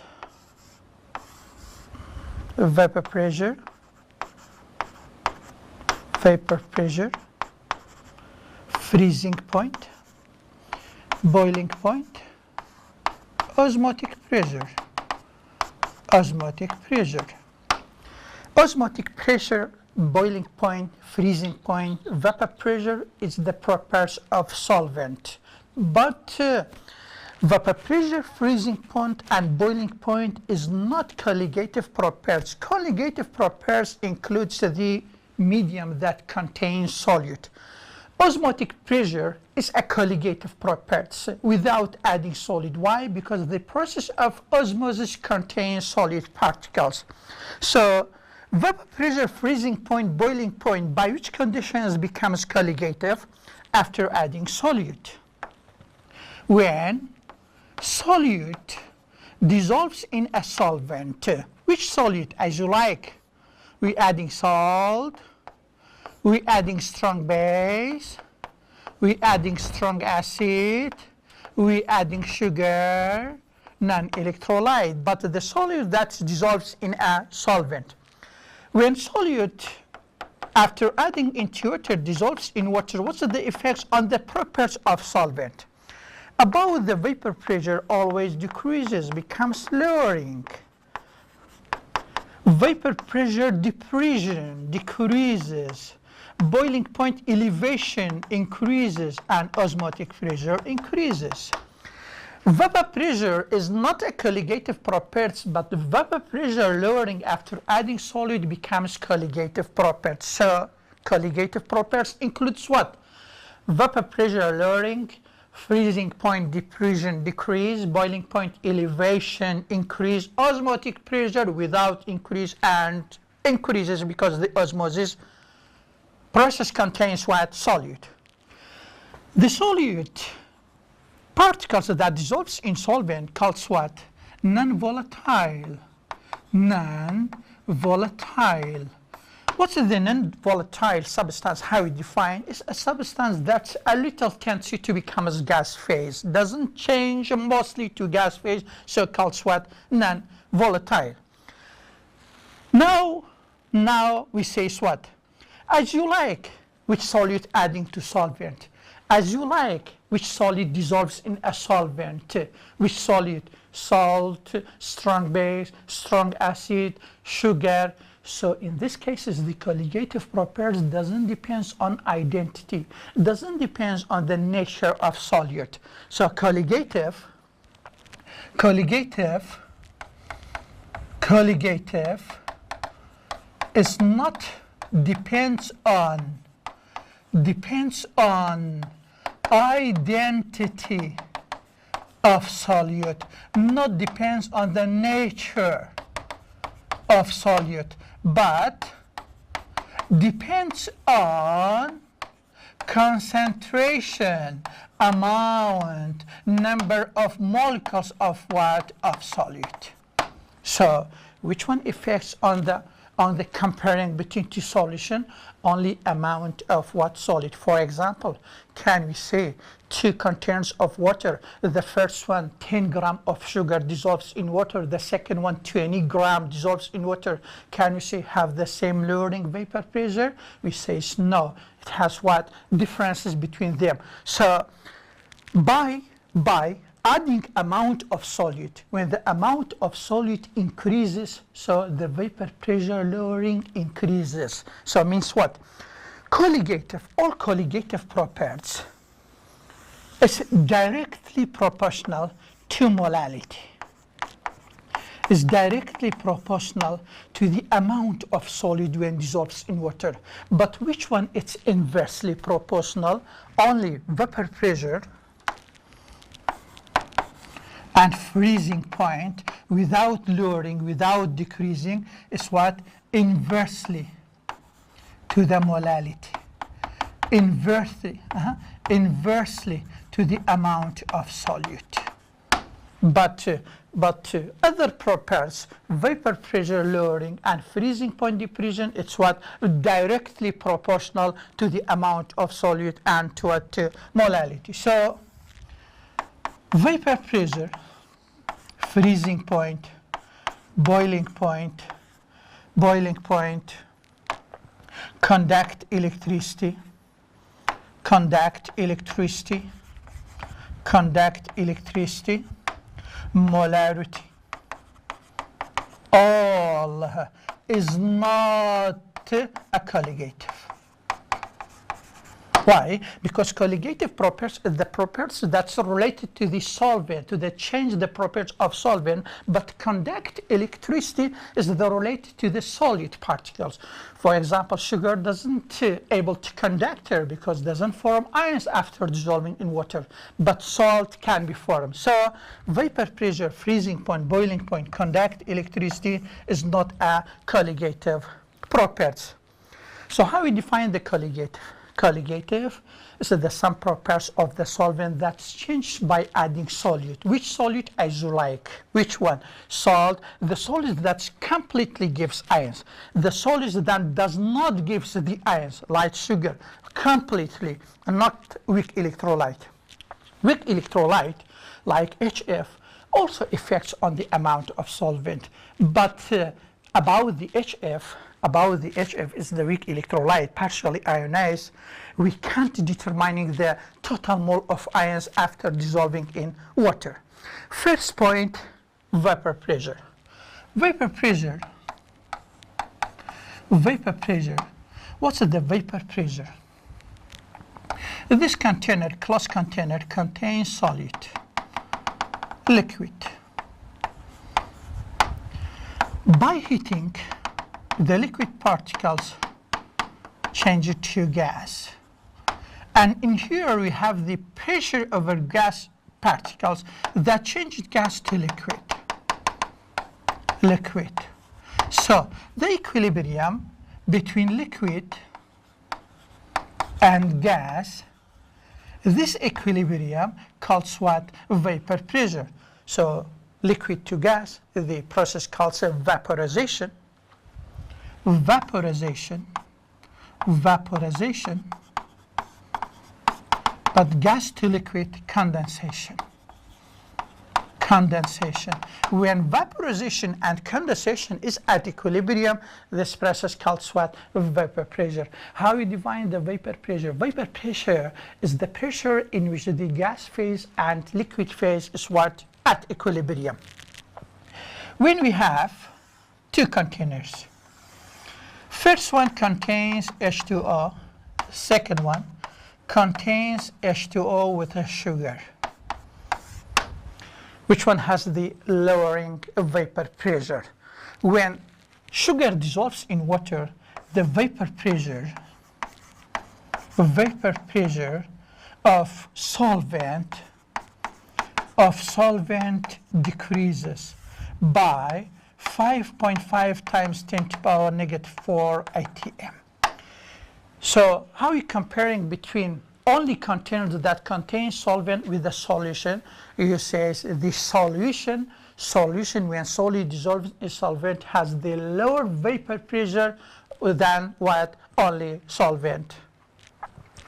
vapor pressure, freezing point, boiling point, osmotic pressure. Osmotic pressure, boiling point, freezing point, vapor pressure is the properties of solvent. But vapor pressure, freezing point, and boiling point is not colligative properties. Colligative properties includes the medium that contains solute. Osmotic pressure is a colligative property without adding solid. Why? Because the process of osmosis contains solid particles. So vapor pressure, freezing point, boiling point, by which conditions becomes colligative? After adding solute. When solute dissolves in a solvent. Which solute? As you like. We adding salt, we adding strong base, we adding strong acid, we adding sugar, non-electrolyte, but the solute that dissolves in a solvent. When solute, after adding into water, dissolves in water, what's the effects on the properties of solvent? Above the vapor pressure always decreases, becomes lowering. Vapor pressure depression decreases. Boiling point elevation increases and osmotic pressure increases. Vapor pressure is not a colligative property, but the vapor pressure lowering after adding solid becomes colligative property. So colligative properties includes what? Vapor pressure lowering, freezing point depression decrease, boiling point elevation increase, osmotic pressure without increase and increases because the osmosis process contains what? Solute. The solute particles that dissolves in solvent called what? Non-volatile. Non-volatile. What's the non-volatile substance? How we define? It's a substance that's a little tendency to become as gas phase. Doesn't change mostly to gas phase, so called what? Non-volatile. Now we say what? as you like which solute adding to solvent, as you like which solid dissolves in a solvent, which solute, salt, strong base, strong acid, sugar. So in this cases, the colligative properties doesn't depend on identity, doesn't depend on the nature of solute. So colligative is not depends on identity of solute, not depends on the nature of solute, but depends on concentration, amount, number of molecules of what? Of solute. So which one affects on the comparing between two solutions? Only amount of what solid. For example, can we say 2 containers of water, the first one 10 grams of sugar dissolves in water, the second one 20 grams dissolves in water. Can we say have the same lowering vapor pressure? We say no, it has what? Differences between them. So by adding amount of solute, when the amount of solute increases, so the vapor pressure lowering increases. So it means what? Colligative, all colligative properties is directly proportional to molality. Is directly proportional to the amount of solid when dissolves in water. But which one is inversely proportional? Only vapor pressure and freezing point without lowering, without decreasing, is what? Inversely to the molality. Inversely to the amount of solute. But other properties, vapor pressure lowering and freezing point depression, it's what? Directly proportional to the amount of solute and to what? Molality. So vapor pressure, freezing point, boiling point, conduct electricity, molarity, all is not a colligative. Why? Because colligative properties are the properties that's related to the solvent, to the change the properties of solvent, but conduct electricity is the related to the solute particles. For example, sugar doesn't able to conduct air because doesn't form ions after dissolving in water, but salt can be formed. So vapor pressure, freezing point, boiling point, conduct electricity is not a colligative property. So how we define the colligative? Colligative is the sum properties of the solvent that's changed by adding solute. Which solute as you like? Which one? Salt. The solute that completely gives ions. The solute that does not give the ions, like sugar, completely, not weak electrolyte. Weak electrolyte, like HF, also affects on the amount of solvent. But about the HF is the weak electrolyte, partially ionized. We can't determine the total mole of ions after dissolving in water. First point, vapor pressure. Vapor pressure. What's the vapor pressure? This container, closed container, contains solute, liquid. By heating, the liquid particles change it to gas. And in here we have the pressure over gas particles that change gas to liquid. So the equilibrium between liquid and gas, this equilibrium calls what? Vapor pressure. So liquid to gas, the process calls vaporization. But gas to liquid, condensation. condensation. When vaporization and condensation is at equilibrium, this process called what? Vapor pressure. How you define the vapor pressure? Vapor pressure is the pressure in which the gas phase and liquid phase is what? At equilibrium. When we have two containers, first one contains H2O, second one contains H2O with a sugar. Which one has the lowering vapor pressure? When sugar dissolves in water, the vapor pressure of solvent decreases by 5.5 times 10 to the power negative 4 atm. So how are you comparing between only containers that contain solvent with the solution? You say the solution when solely dissolved in solvent has the lower vapor pressure than what? Only solvent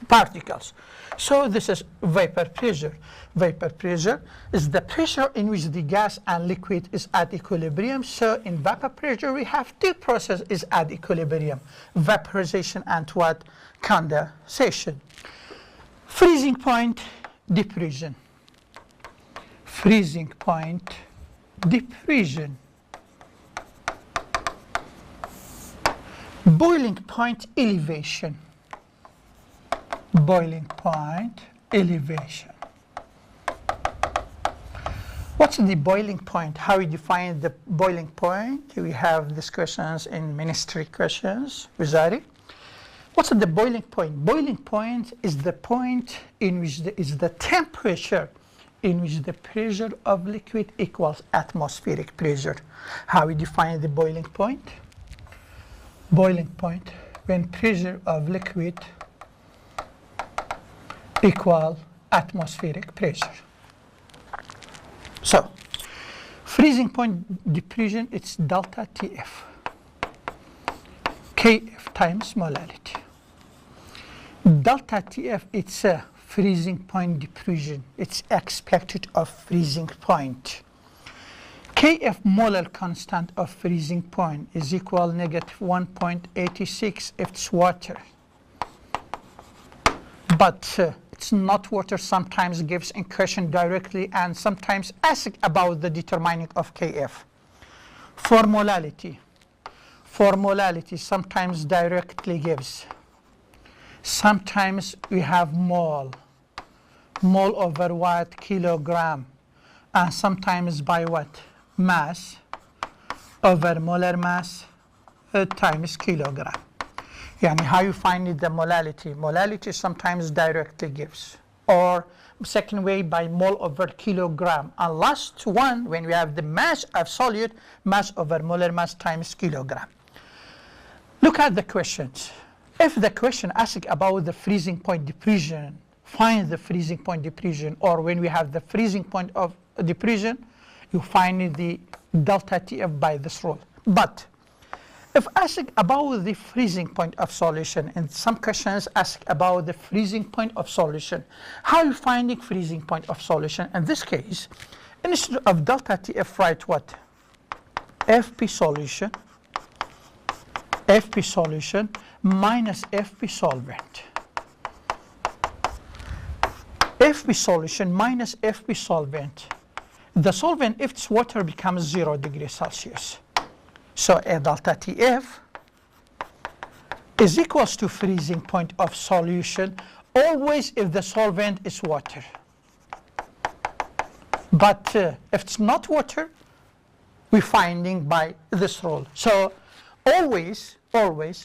particles. So this is vapor pressure. Vapor pressure is the pressure in which the gas and liquid is at equilibrium. So in vapor pressure we have two processes is at equilibrium: vaporization and what? Condensation. Freezing point, diffusion. Freezing point, diffusion. Boiling point, elevation. Boiling point, elevation. What's the boiling point? How we define the boiling point? We have these questions in ministry questions. Wizari. What's the boiling point? Boiling point is the point in which is the temperature in which the pressure of liquid equals atmospheric pressure. How we define the boiling point? Boiling point when pressure of liquid equal atmospheric pressure. So, freezing point diffusion, it's delta TF. Kf times molality. Delta TF, it's a freezing point diffusion. It's expected of freezing point. Kf molar constant of freezing point is equal negative 1.86 if it's water. But it's not water, sometimes gives in question directly and sometimes ask about the determining of Kf. For molality sometimes directly gives. Sometimes we have mole over what? Kilogram. And sometimes by what? Mass over molar mass times kilogram. Yani how you find it, the molality? Molality sometimes directly gives. Or second way by mole over kilogram. And last one, when we have the mass of solute, mass over molar mass times kilogram. Look at the questions. If the question asks about the freezing point diffusion, find the freezing point diffusion, or when we have the freezing point of diffusion, you find the delta TF by this rule. But if asked about the freezing point of solution, and some questions ask about the freezing point of solution, how are you finding freezing point of solution? In this case, instead of delta TF, write what? FP solution minus FP solvent. FP solution minus FP solvent. The solvent, if it's water, becomes 0 degrees Celsius. So a delta TF is equals to freezing point of solution always if the solvent is water. But if it's not water, we're finding by this rule. So always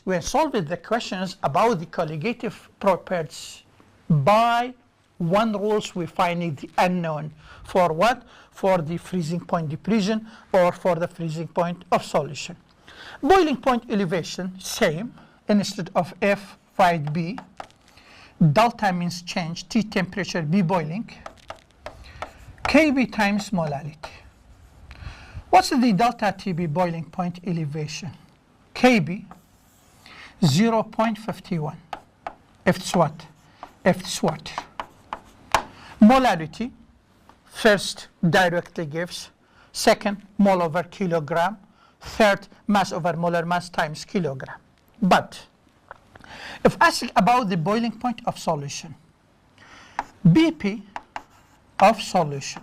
when solving the questions about the colligative properties, by one rules we're finding the unknown. For what? For the freezing point diffusion or for the freezing point of solution. Boiling point elevation, same. Instead of F, write B. Delta means change, T temperature, B boiling. KB times molality. What's the delta TB boiling point elevation? KB 0.51 if it's what? If it's water. Molarity First, directly gives. Second, mole over kilogram. Third, mass over molar mass times kilogram. But if asked about the boiling point of solution, BP of solution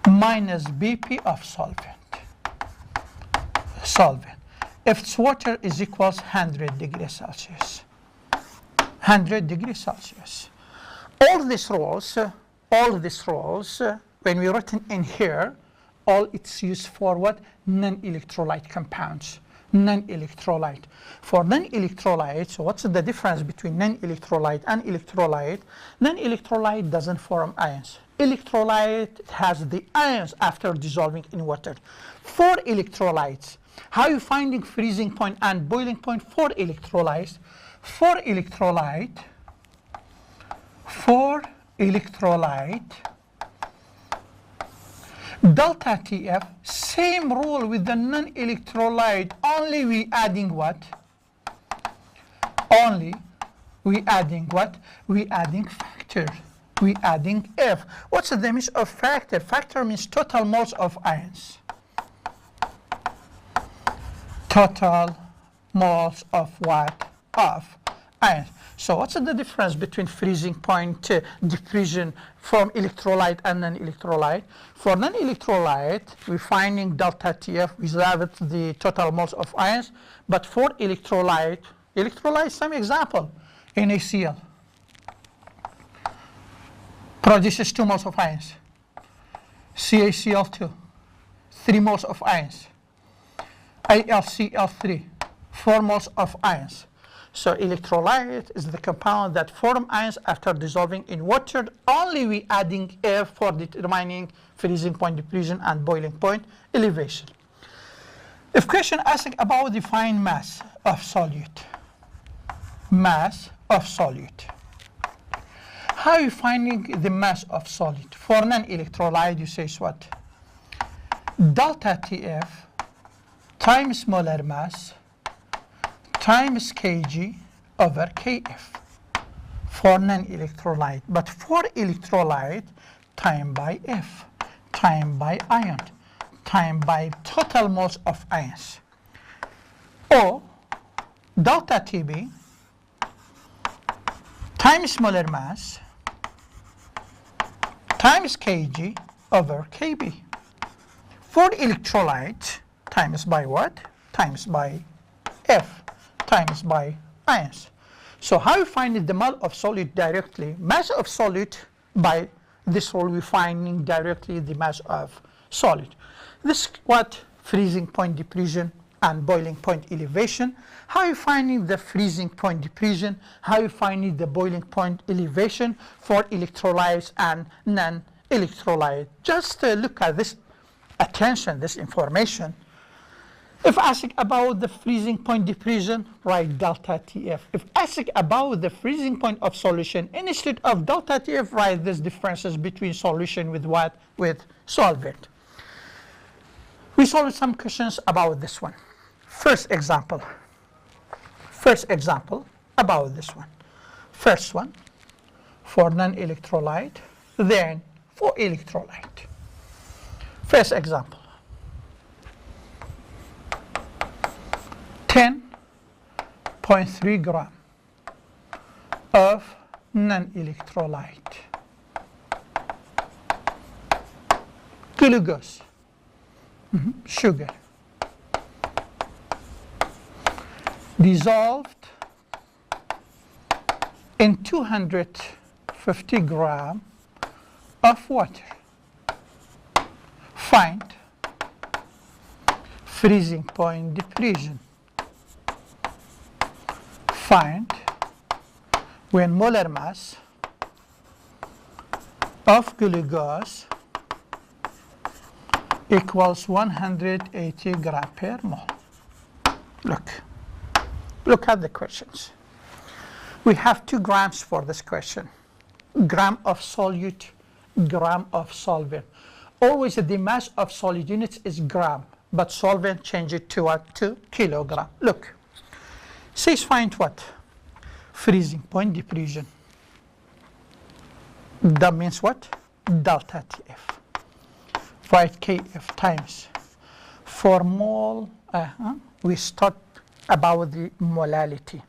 minus BP of solvent. If it's water is equals 100 degrees Celsius. 100 degrees Celsius. All these rules, when we written in here, all it's used for what? Non-electrolyte compounds. Non-electrolyte. For non-electrolytes, what's the difference between non-electrolyte and electrolyte? Non-electrolyte doesn't form ions. Electrolyte has the ions after dissolving in water. For electrolytes, how are you finding freezing point and boiling point for electrolytes? For electrolyte, delta TF, same rule with the non-electrolyte, only we adding what? We adding factor. We adding F. What's the meaning of factor? Factor means total moles of ions. Total moles of what? Of ions. So what's the difference between freezing point diffusion from electrolyte and non-electrolyte? For non-electrolyte, we're finding delta TF without the total moles of ions. But for electrolyte, some example, NaCl produces 2 moles of ions. CaCl2, 3 moles of ions. AlCl3, 4 moles of ions. So electrolyte is the compound that form ions after dissolving in water. Only we adding air for determining freezing point diffusion and boiling point elevation. If question asks about define mass of solute. Mass of solute. How are you finding the mass of solute? For non-electrolyte, you say what? Delta TF times molar mass times Kg over Kf for non-electrolyte. But for electrolyte, time by F, time by ion, time by total moles of ions. Or delta TB times molar mass times Kg over Kb. For electrolyte, times by what? Times by F, times by ions. So how you find the mole of solute directly? Mass of solute, by this rule we finding directly the mass of solute. This what freezing point diffusion and boiling point elevation. How you finding the freezing point diffusion? How you finding the boiling point elevation for electrolytes and non-electrolyte? Just look at this, attention, this information. If asked about the freezing point diffusion, write delta TF. If asked about the freezing point of solution, instead of delta TF, write these differences between solution with what? With solvent. We solved some questions about this one. First example about this one. First one for non-electrolyte, then for electrolyte. First example. 10.3 gram of non-electrolyte. Glucose, sugar, dissolved in 250 gram of water. Find freezing point diffusion. Find when molar mass of glucose equals 180 gram per mole. Look at the questions. We have 2 grams for this question. Gram of solute, gram of solvent. Always the mass of solid units is gram, but solvent change it to what? To kilogram. Look. Says find what? Freezing point diffusion. That means what? delta TF. Write KF times. For mole, we start about the molality.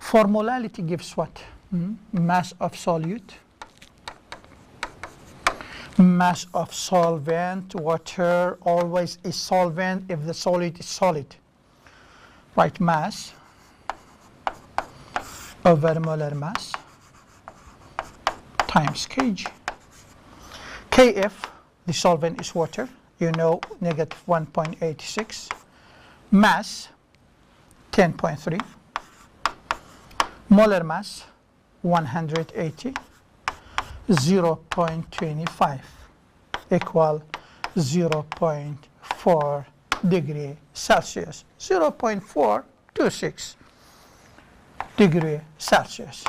For molality gives what? Mass of solute, mass of solvent. Water always is solvent if the solid is solid. Write mass over molar mass times kg. Kf, the solvent is water, you know, negative 1.86. Mass, 10.3. Molar mass, 180. 0.25 equal 0.4 degree Celsius. 0.426 degree Celsius.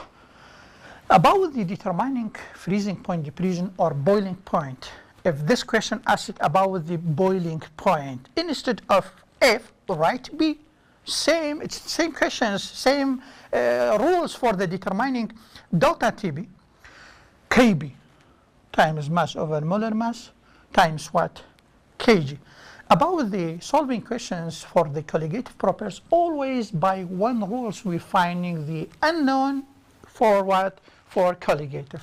About the determining freezing point, depletion, or boiling point, if this question asks about the boiling point, instead of F, write B. Same, it's same questions, same rules for the determining delta TB. Kb times mass over molar mass times what? Kg. About the solving questions for the colligative properties, always by one rules we're finding the unknown for what? For colligative.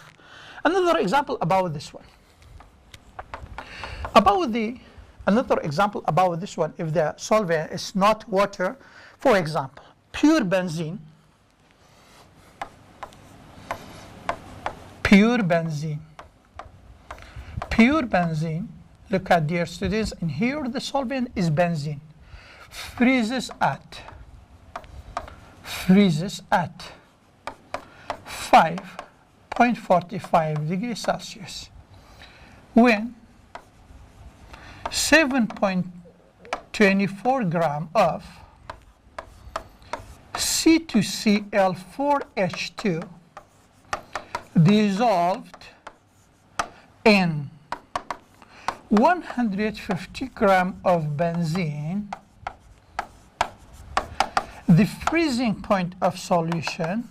Another example about this one. Another example about this one, if the solvent is not water, for example, pure benzene, look at dear students, and here the solvent is benzene, freezes at 5.45 degrees Celsius when 7.24 gram of C2Cl4H2 dissolved in 150 gram of benzene. The freezing point of solution,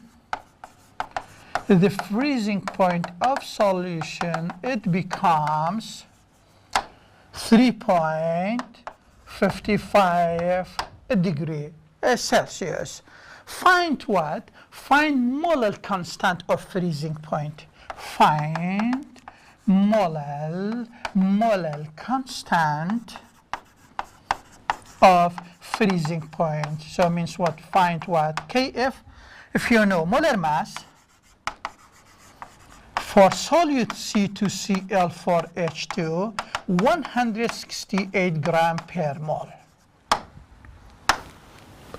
it becomes 3.55 degree Celsius. Find what? Find molar constant of freezing point. Find molar constant of freezing point. So means what? Find what? Kf, if you know molar mass for solute C2Cl4H2, 168 gram per mole.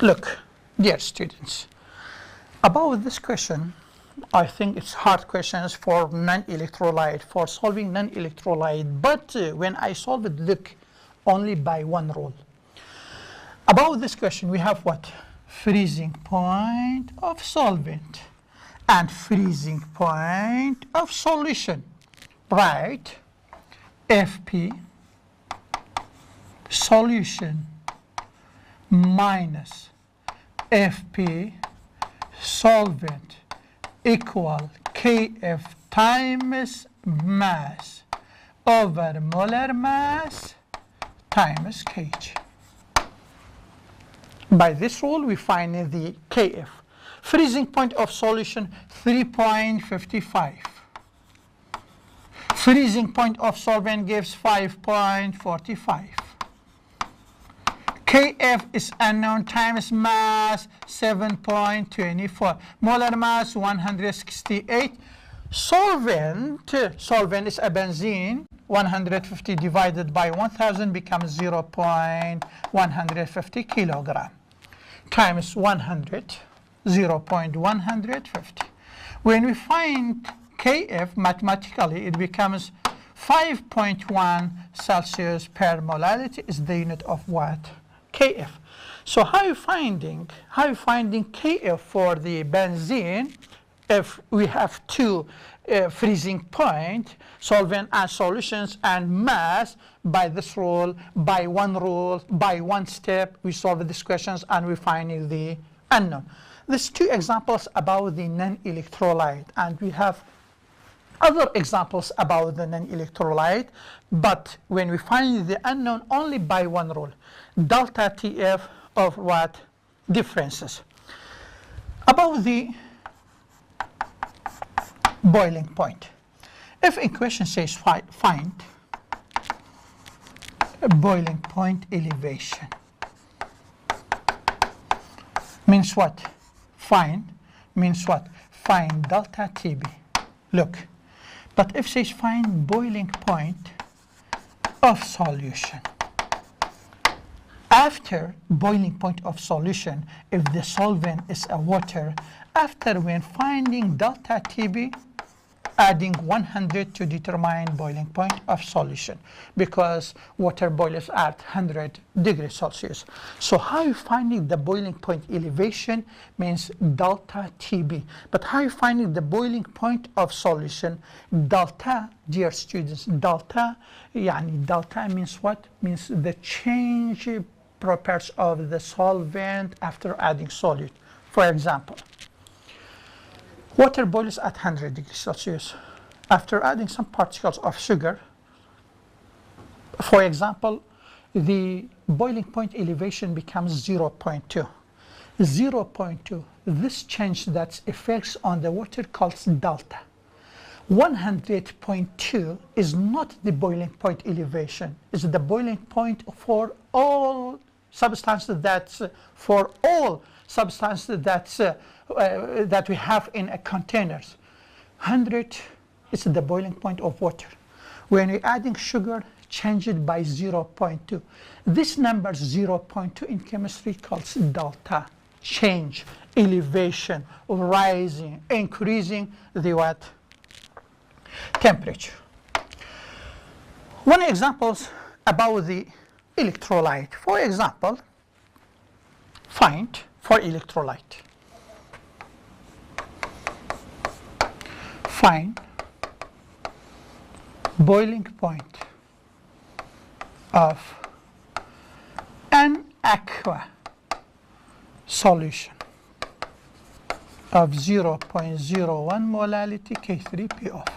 Look, dear students, about this question, I think it's hard questions for non-electrolyte, for solving non-electrolyte, but when I solve it, look only by one rule. About this question, we have what? Freezing point of solvent and freezing point of solution. Right? Fp solution minus Fp solvent equal Kf times mass over molar mass times Kg. By this rule, we find the Kf. Freezing point of solution 3.55. Freezing point of solvent gives 5.45. Kf is unknown times mass 7.24. Molar mass 168. Solvent is a benzene. 150 divided by 1000 becomes 0.150 kilogram times 100, 0.150. When we find Kf mathematically, it becomes 5.1 Celsius per molality is the unit of what? Kf. So how are you finding Kf for the benzene if we have two freezing point, solvent and solutions, and mass? By this rule, by one step, we solve these questions and we find the unknown. There's two examples about the non-electrolyte, and we have other examples about the non-electrolyte, but when we find the unknown only by one rule, delta TF of what? Differences. About the boiling point. If in question says find a boiling point elevation, means what? Find means what? Find delta TB. Look, but if says find boiling point of solution. After boiling point of solution, if the solvent is a water, after when finding delta TB, adding 100 to determine boiling point of solution, because water boils at 100 degrees Celsius. So how you finding the boiling point elevation means delta TB. But how you finding the boiling point of solution? Delta, dear students, delta means what? Means the change properties of the solvent after adding solute. For example, water boils at 100 degrees Celsius. After adding some particles of sugar, for example, the boiling point elevation becomes 0.2. 0.2, this change that affects on the water calls delta. 100.2 is not the boiling point elevation, it's the boiling point for all substances that that we have in a containers. 100 is the boiling point of water. When we're adding sugar, change it by 0.2. This number 0.2 in chemistry calls delta. Change, elevation, rising, increasing the what? Temperature. One example about the electrolyte. For example, find for electrolyte. Find boiling point of an aqua solution of 0.01 molality K3PO4.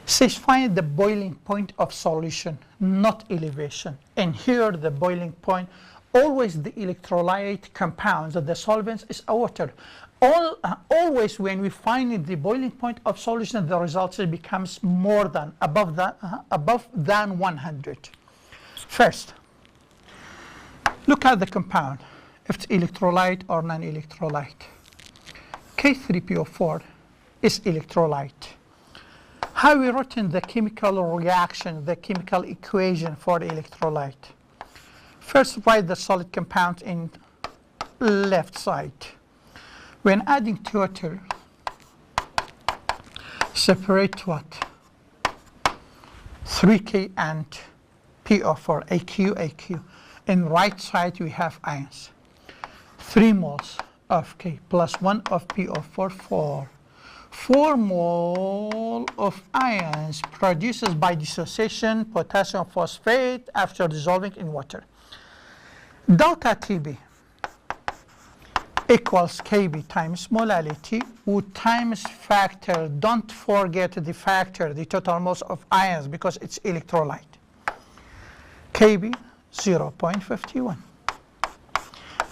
Says find the boiling point of solution, not elevation. And here the boiling point, always the electrolyte compounds, the solvents is a water. Always when we find the boiling point of solution, the result becomes more than, above than 100. First, look at the compound, if it's electrolyte or non-electrolyte. K3PO4 is electrolyte. How we written the chemical reaction, the chemical equation for the electrolyte? First, write the solid compound in left side. When adding water, separate what? 3K and PO4, AQ. In right side, we have ions. 3 moles of K plus 1 of PO4, 4. 4 mole of ions produces by dissociation potassium phosphate after dissolving in water. Delta TB equals KB times molality with times factor. Don't forget the factor, the total moles of ions, because it's electrolyte. KB 0.51.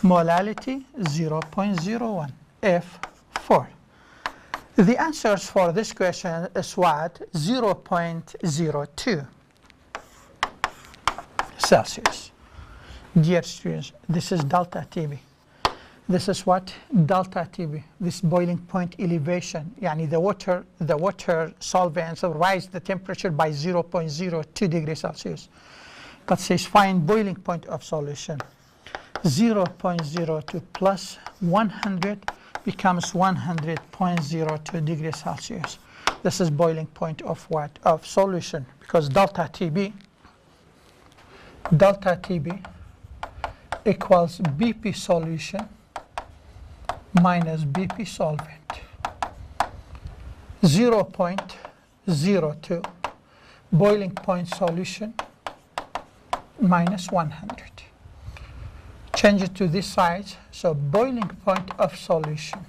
Molality 0.01. F4. The answers for this question is what? 0.02 Celsius. Dear students, this is delta TB. This is what? Delta TB. This boiling point elevation. Yani the water solvents rise the temperature by 0.02 degrees Celsius. But says find boiling point of solution. 0.02 plus 100 becomes 100.02 degrees Celsius. This is boiling point of what? Of solution, because delta TB equals BP solution minus BP solvent. 0.02 boiling point solution minus 100. Change it to this side, so boiling point of solution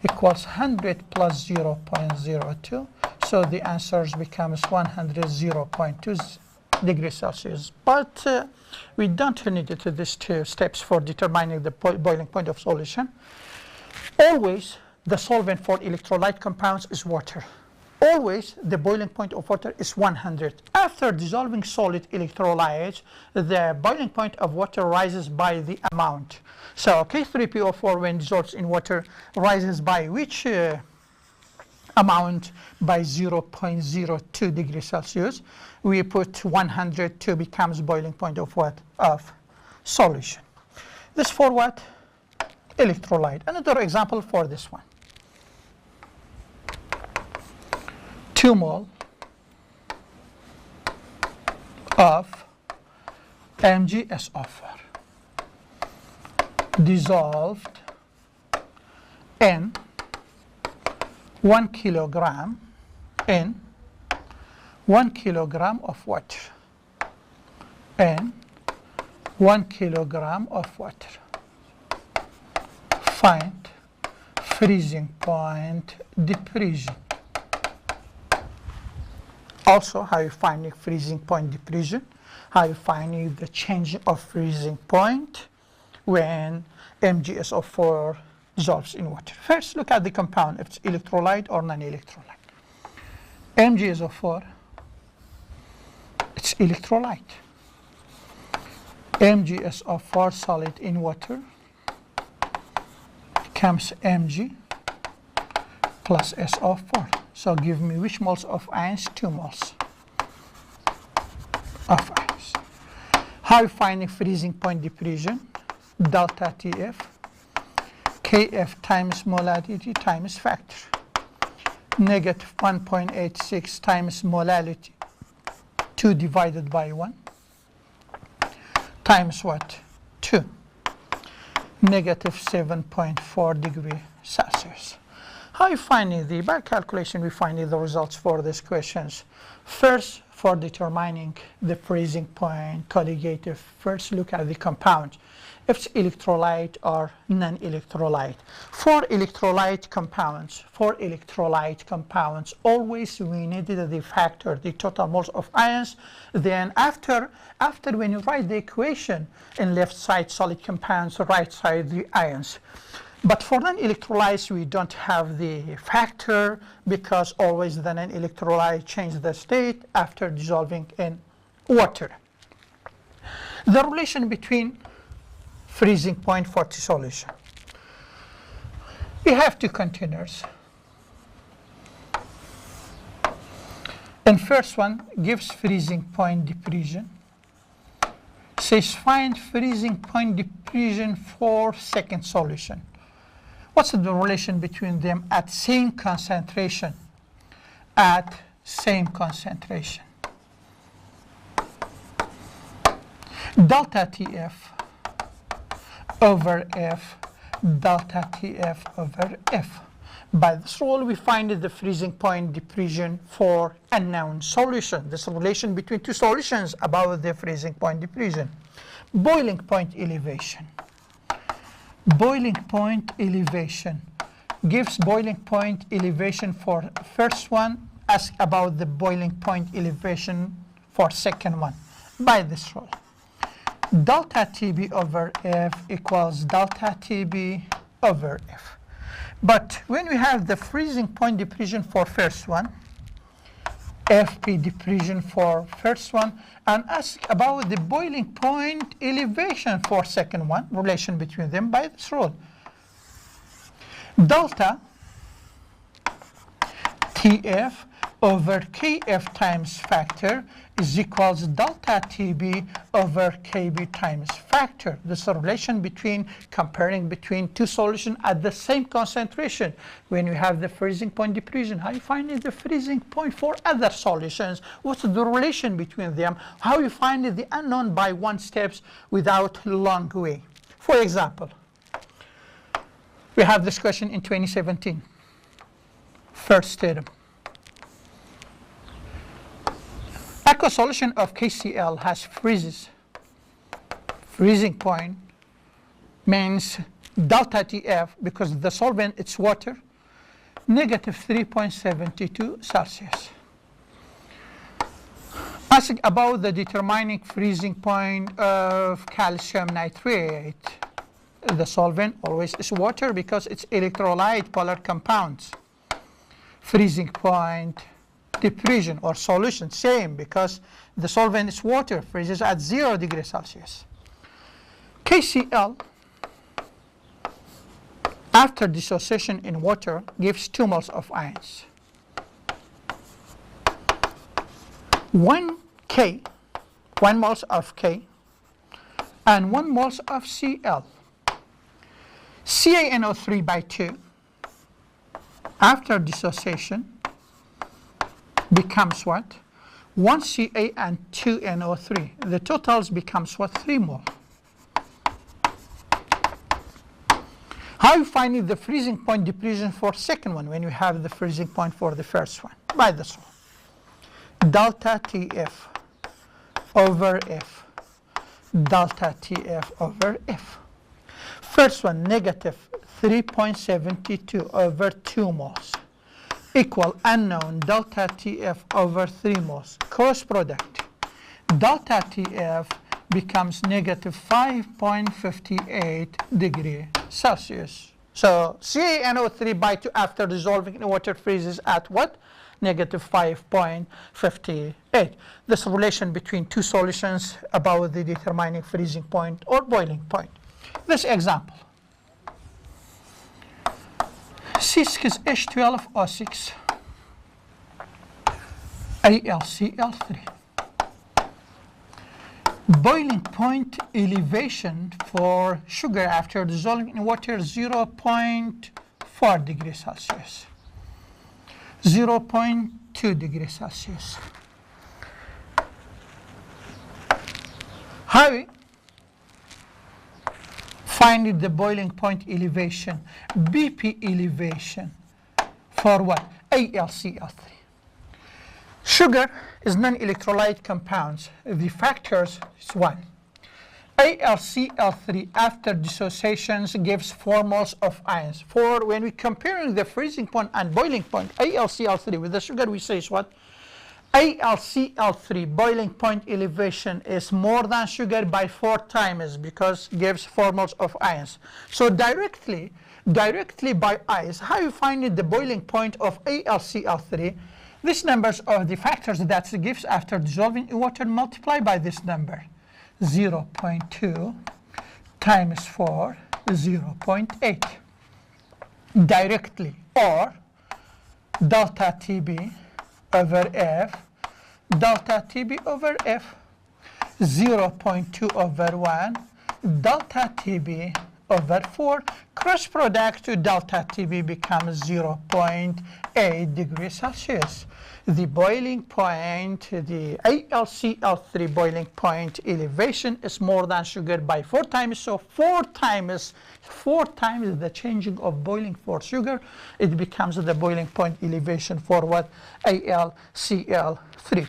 equals 100 plus 0.02. So the answers becomes 100.2 degrees Celsius. But we don't need to these two steps for determining the boiling point of solution. Always the solvent for electrolyte compounds is water. Always the boiling point of water is 100. After dissolving solid electrolytes, the boiling point of water rises by the amount. So K3PO4 when dissolved in water rises by which amount? By 0.02 degrees Celsius. We put 100 to becomes boiling point of what? Of solution. This for what? Electrolyte. Another example for this one. 2 mole of MgSO4 dissolved in 1 kilogram in 1 kilogram of water, and 1 kilogram of water. Find freezing point depression. Also, how you finding freezing point depression? How you finding the change of freezing point when MgSO4 dissolves in water? First, look at the compound, if it's electrolyte or non-electrolyte. MgSO4, it's electrolyte. MgSO4 solid in water becomes Mg plus SO4. So give me which moles of ions? 2 moles of ions. How you finding freezing point depression? Delta TF, Kf times molarity times factor. Negative 1.86 times molality, 2 divided by 1, times what? 2. Negative 7.4 degrees Celsius. How you finding the, by calculation we finding the results for these questions. First, for determining the freezing point colligative, first look at the compound, if it's electrolyte or non-electrolyte. For electrolyte compounds, always we needed the factor, the total moles of ions. Then after when you write the equation, in left side solid compounds, right side the ions. But for non-electrolytes, we don't have the factor because always the non-electrolyte change the state after dissolving in water. The relation between freezing point for the solution. We have 2 containers. And first one gives freezing point depression. Says find freezing point depression for second solution. What's the relation between them at same concentration? At same concentration. Delta TF over F, delta TF over F. By this rule, we find the freezing point depression for unknown solution. This relation between 2 solutions about the freezing point depression. Boiling point elevation. Boiling point elevation gives boiling point elevation for first one, ask about the boiling point elevation for second one by this rule. Delta TB over F equals delta TB over F. But when we have the freezing point depression for first one, FP depression for first one, and ask about the boiling point elevation for second one, relation between them by this rule. Delta TF over KF times factor is equals delta TB over KB times factor. This is a relation between comparing between 2 solutions at the same concentration. When you have the freezing point depression, how you find the freezing point for other solutions? What's the relation between them? How you find the unknown by 1 steps without long way? For example, we have this question in 2017, first term. Aqueous solution of KCl has freezes. Freezing point means delta TF because the solvent it's water. negative 3.72 Celsius. Ask about the determining freezing point of calcium nitrate. The solvent always is water because it's electrolyte polar compounds. Freezing point, diffusion or solution, same because the solvent is water, freezes at 0 degrees Celsius. KCl, after dissociation in water, gives 2 moles of ions. 1 moles of K, and 1 moles of Cl. CaNO3 by 2, after dissociation, becomes what? 1 Ca and 2 NO3. The totals becomes what? 3 mole. How you find the freezing point diffusion for second one when you have the freezing point for the first one? By this one. Delta Tf over F. Delta Tf over F. First one, negative 3.72 over 2 moles equal unknown delta Tf over 3 moles. Cross product. Delta Tf becomes negative 5.58 degrees Celsius. So CaNO3 by 2 after dissolving in water freezes at what? Negative 5.58. This relation between two solutions about the determining freezing point or boiling point. This example. C6H12O6 AlCl3. Boiling point elevation for sugar after dissolving in water 0.4 degrees Celsius. 0.2 degrees Celsius. How we find the boiling point elevation, BP elevation for what? AlCl3. Sugar is non-electrolyte compounds. The factors is 1. AlCl3 after dissociations gives 4 moles of ions. For when we comparing the freezing point and boiling point, AlCl3 with the sugar we say is what? AlCl3 boiling point elevation is more than sugar by 4 times because gives 4 moles of ions. So directly by ice, how you find the boiling point of AlCl3? These numbers are the factors that it gives after dissolving in water multiply by this number. 0.2 times 4, 0.8. Directly, or delta TB over F, delta TB over F, 0.2 over 1, delta TB over 4, cross product to delta TB becomes 0.8 degrees Celsius. The boiling point, the AlCl3 boiling point elevation is more than sugar by 4 times, so 4 times the changing of boiling for sugar, it becomes the boiling point elevation for what? AlCl3.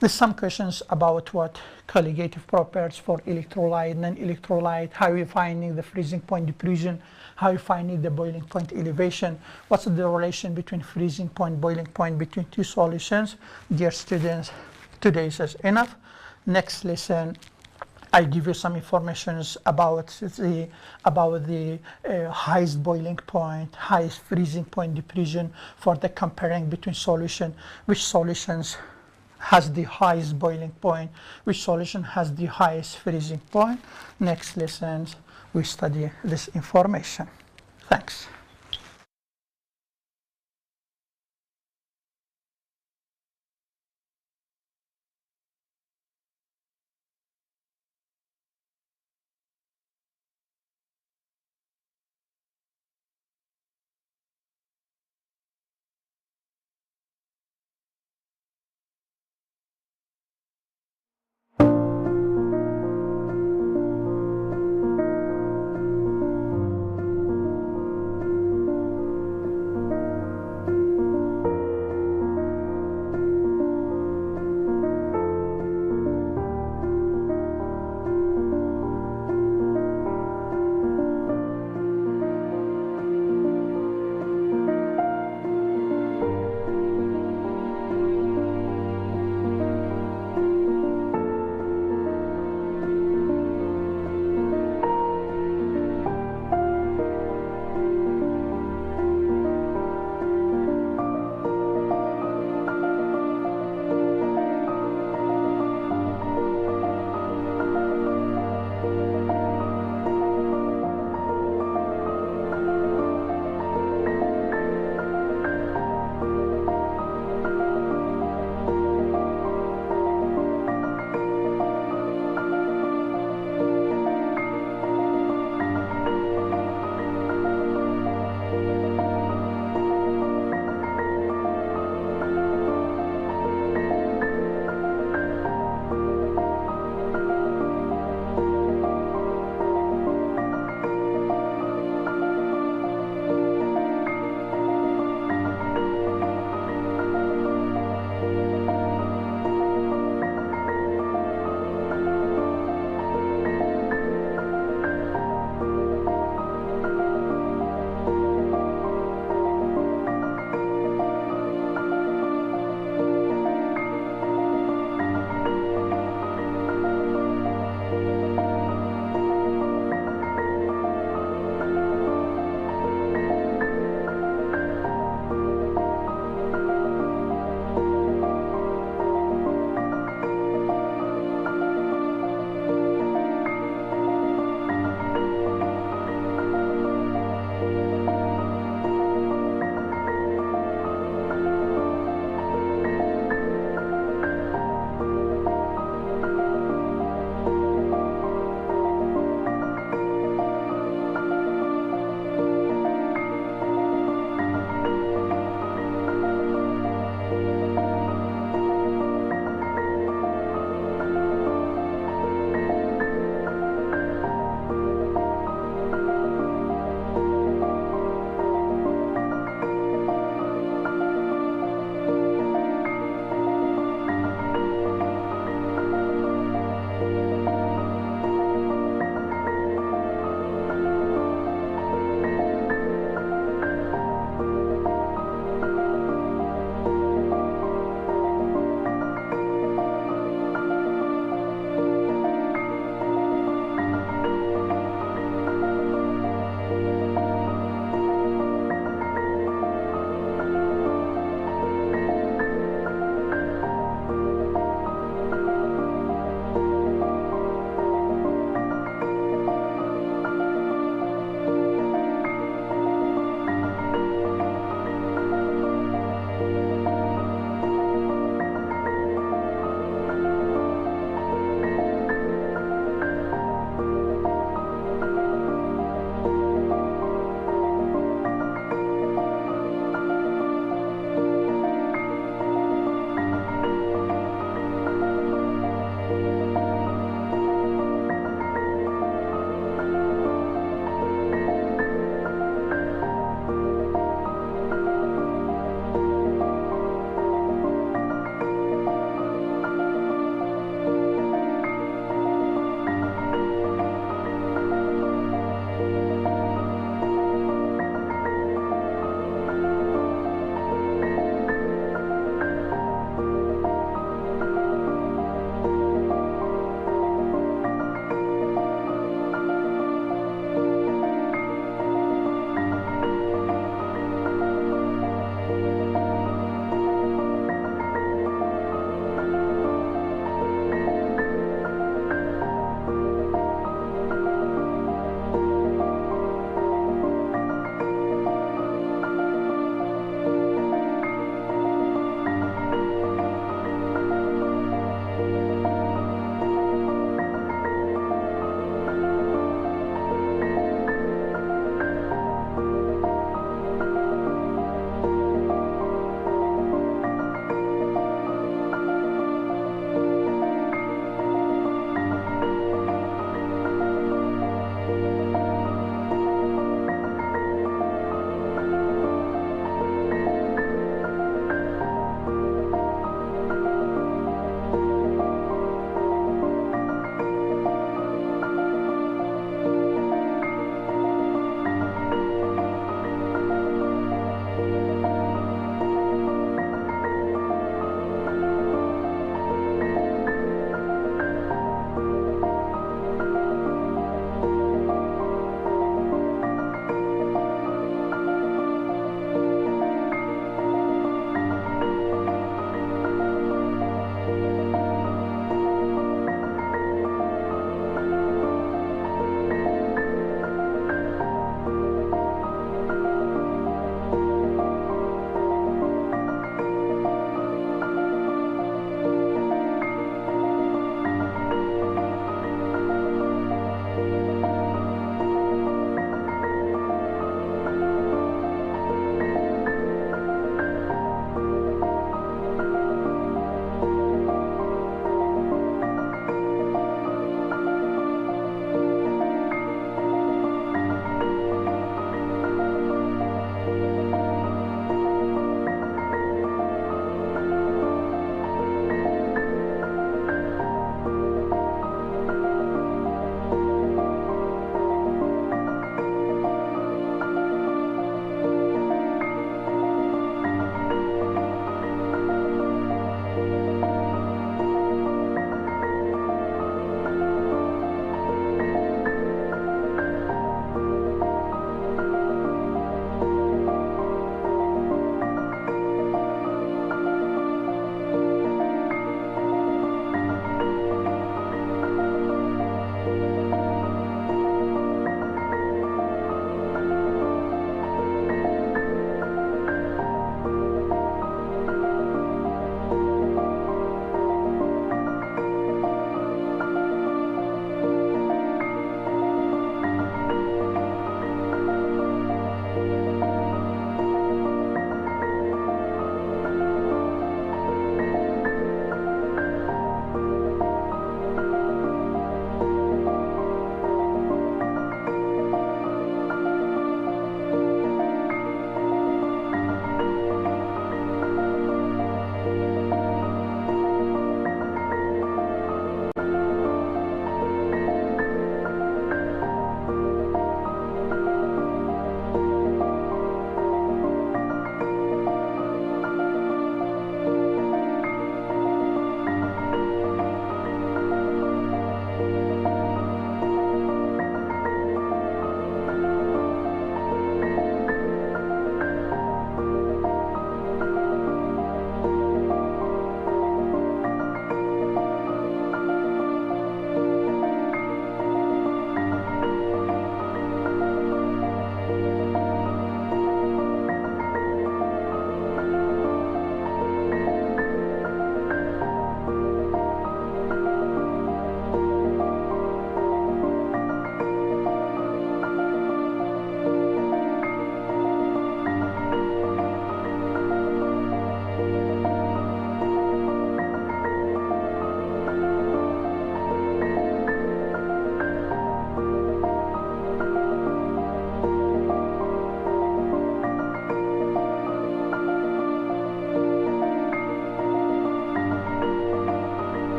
There's some questions about what colligative properties for electrolyte, non-electrolyte, how are you finding the freezing point diffusion, how are you finding the boiling point elevation, what's the relation between freezing point, boiling point between two solutions. Dear students, today is enough. Next lesson, I give you some information about the highest boiling point, highest freezing point diffusion for the comparing between solution, which solutions has the highest boiling point, which solution has the highest freezing point. Next lessons, we study this information. Thanks.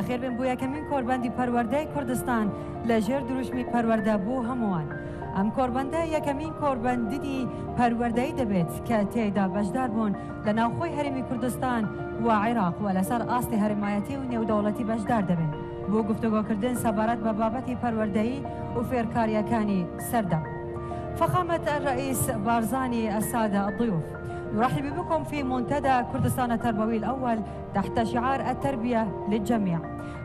بەخێر بن بۆ یەکەمین کۆربەندی پەروەردەی کوردستان لە ژێر دروشمی پەروەردە بۆ هەمووان. ئەم کۆربەندە یەکەمین کۆربەندی پەروەردەی دەبێت کە تێیدا بەشدار بوون لە ناوخۆی هەرێمی کوردستان و عێراق و لەسەر ئاستی هەرێمایەتی و نێودەوڵەتی بەشدار دەبێت بۆ گفتوگۆکردن سەبارەت بە بابەتی پەروەردەیی و فێرکاریەکانی سەردەم. فخامة الرئيس بارزاني السادة الضيوف، نرحب بكم في منتدى كردستان التربوي الأول تحت شعار التربية للجميع.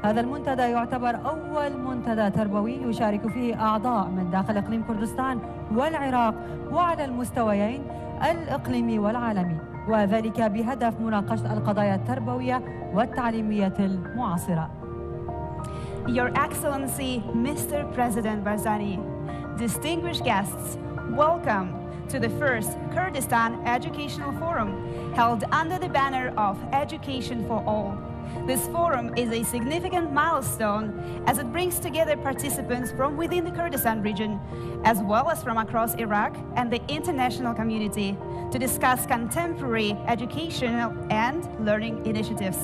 هذا المنتدى يعتبر أول منتدى تربوي يشارك فيه أعضاء من داخل إقليم كردستان والعراق وعلى المستويين الإقليمي والعالمي، وذلك بهدف مناقشة القضايا التربوية والتعليمية المعاصرة. Your Excellency, Mr. President Barzani, distinguished guests, welcome to the first Kurdistan Educational Forum held under the banner of Education for All. This forum is a significant milestone as it brings together participants from within the Kurdistan region, as well as from across Iraq and the international community, to discuss contemporary educational and learning initiatives.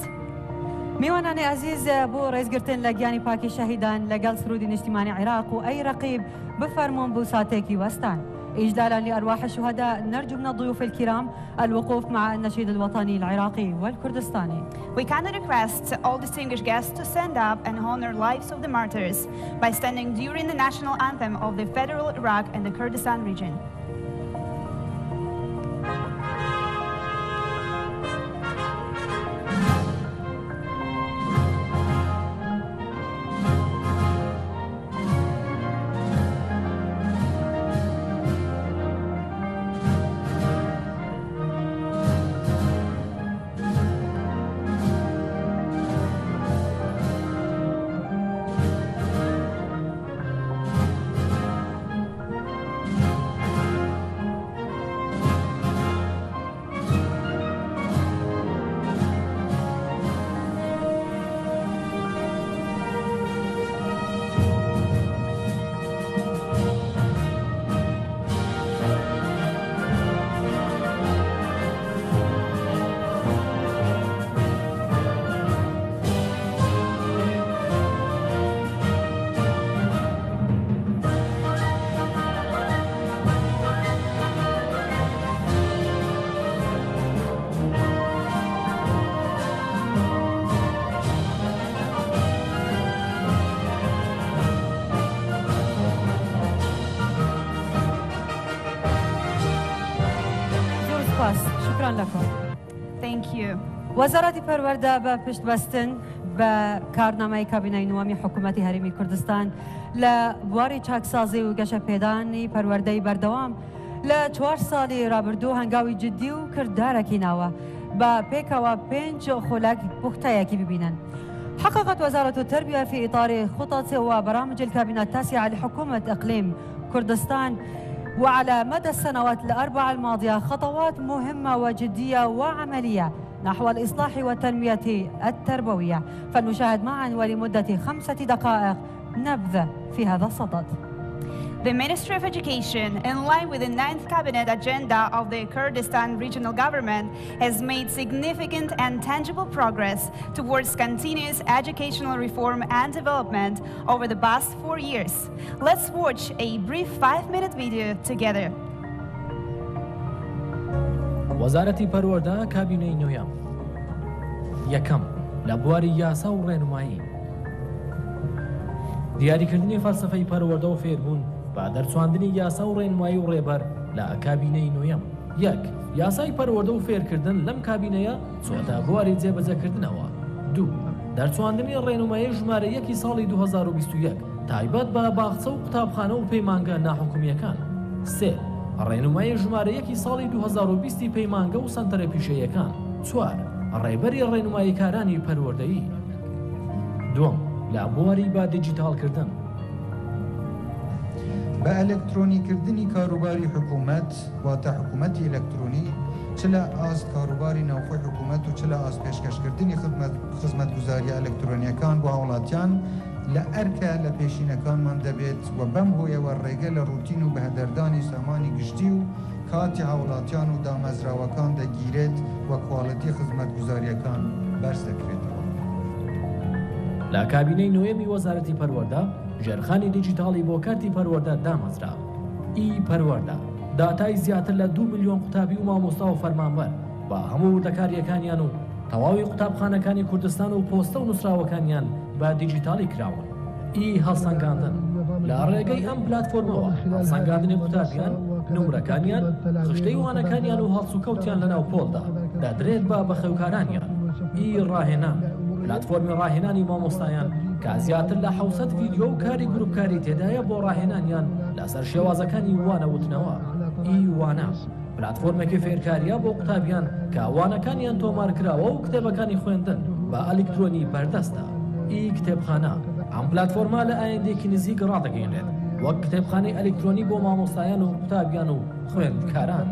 میوانانی عزیز بۆ ڕێزگرتن لە گیانی پاکی شەهیدان لەگەڵ سرودی نیشتیمانی عێراق و ئەی ڕەقیب بفەرمون بۆ ساتێکی وەستان. إجلالا لأرواح الشهداء نرجو من الضيوف الكرام الوقوف مع النشيد الوطني العراقي والكردستاني. We kindly request all distinguished guests to stand up and honor lives of the martyrs by standing during the national anthem of the Federal Iraq and the Kurdistan region. شكرا لكم. Thank you. وزارة پەروەردە بە پشتبەستن بە کارنامەی کابینەی نوەمی حکوومەتی هەرێمی کوردستان لە بواری چاکسازی و گەشە پێدانی پەروەردەی بەردەوام لە 4 ساڵی ڕابردوو هەنگاوی جددی و کردارێکی ناوە بە پێکەوە 5 خۆلک پوختەیەکی ببینن. حققت وزارة التربية في إطار خطط وبرامج الكابينة التاسعة لحكومة إقليم كردستان وعلى مدى السنوات الأربع الماضية خطوات مهمة وجدية وعملية نحو الإصلاح والتنمية التربوية، فلنشاهد معا ولمدة 5 دقائق نبذ في هذا الصدد. The Ministry of Education, in line with the 9th Cabinet Agenda of the Kurdistan Regional Government, has made significant and tangible progress towards continuous educational reform and development over the past 4 years. Let's watch a brief 5-minute video together. وەزارەتی پەروەردە کابینەی نوێیان یەکەم لە بواری یاسا و ڕێنمایی دیاریکردنی فەلسفەی پەروەردە و فێربوون با دەرچواندنی یاسا و ڕێنمایی و ڕێبەر لە کابینەی نوێیەم. یەک یاسای پەروەردە و فێرکردن لەم کابینەیە چۆتە بواری جێبەجەکردنەوە. دوو دەرچواندنی ڕێنمایی ژمارە 1 ساڵی 2021 تایبەت بە باخچە و قوتابخانە و پەیمانگە ناحکومیەکان. سێ ڕێنمایی ژمارە 1 ساڵی 2020 پەیمانگە و سەنتەرە پیشەیەکان. چوار ڕێبەری ڕێنماییکارانی پەروەردەیی. دوم لە بواری با دیجیتالکردن بە ئەلکترۆنیکردنی کاروباری حکوومەت واتە حکوومەتی ئەلکترۆنی چ لە ئاست کاروباری ناوخۆی حکوومەت و چ لە ئاست پێشکەشکردنی خزمەتگوزاریە ئەلکترۆنیەکان بۆ هاوڵاتیان لە ئەرکە لە پێشینەکانمان دەبێت و بەم هۆیەوە ڕێگە لە ڕوتین و بەهدەردانی سامانی گشتی و کاتی هاوڵاتیان و دامەزراوەکان دەگیرێت و کواڵەتی خزمەتگوزاریەکان بەرز دەکرێتەوە. لە کابینەی نوێمی وەزارەتی پەروەردە ژێرخانی دیجیتاڵی بۆ کارتی پەروەردە دامەزرا. پەروەردە داتای زیاتر لە 2 ملیۆن قوتابی و مامۆستا و فەرمانبەر بە هەموو وردەکاریەکانیان و تەواوی قوتابخانەکانی کوردستان و پۆستە و نووسراوەکانیان بە دیجیتاڵی کراون. هەڵسەنگاندن لە ڕێگەی ئەم پلاتفۆرمەوە هەڵسەنگاندنی قوتابیان، نمرەکانیان، خشتەی وانەکانیان و هەڵسوکەوتیان لەناو پۆلدا دەدرێت بە بەخێوکارانیان. ڕاهێنان پلاتفۆرمی ڕاهێنانی مامۆستایان کە زیاتر لە 700 ڤیدیۆ و کاری گروپکاری تێدایە بۆ ڕاهێنانیان لەسەر شێوازەکانی وانەوتنەوە. وانە پلاتفۆرمێکی فێرکاریە بۆ قوتابیان کە وانەکانیان تۆمارکراوە و کتێبەکانی خوێندن بە ئەلکترۆنی بەردەستە. کتێبخانە ئەم پلاتفۆرما لە ئایندێکی نزیک ڕادەگەیەنێت وەک کتێبخانەی ئەلکترۆنی بۆ مامۆستایان و قوتابیان و خوێندکاران.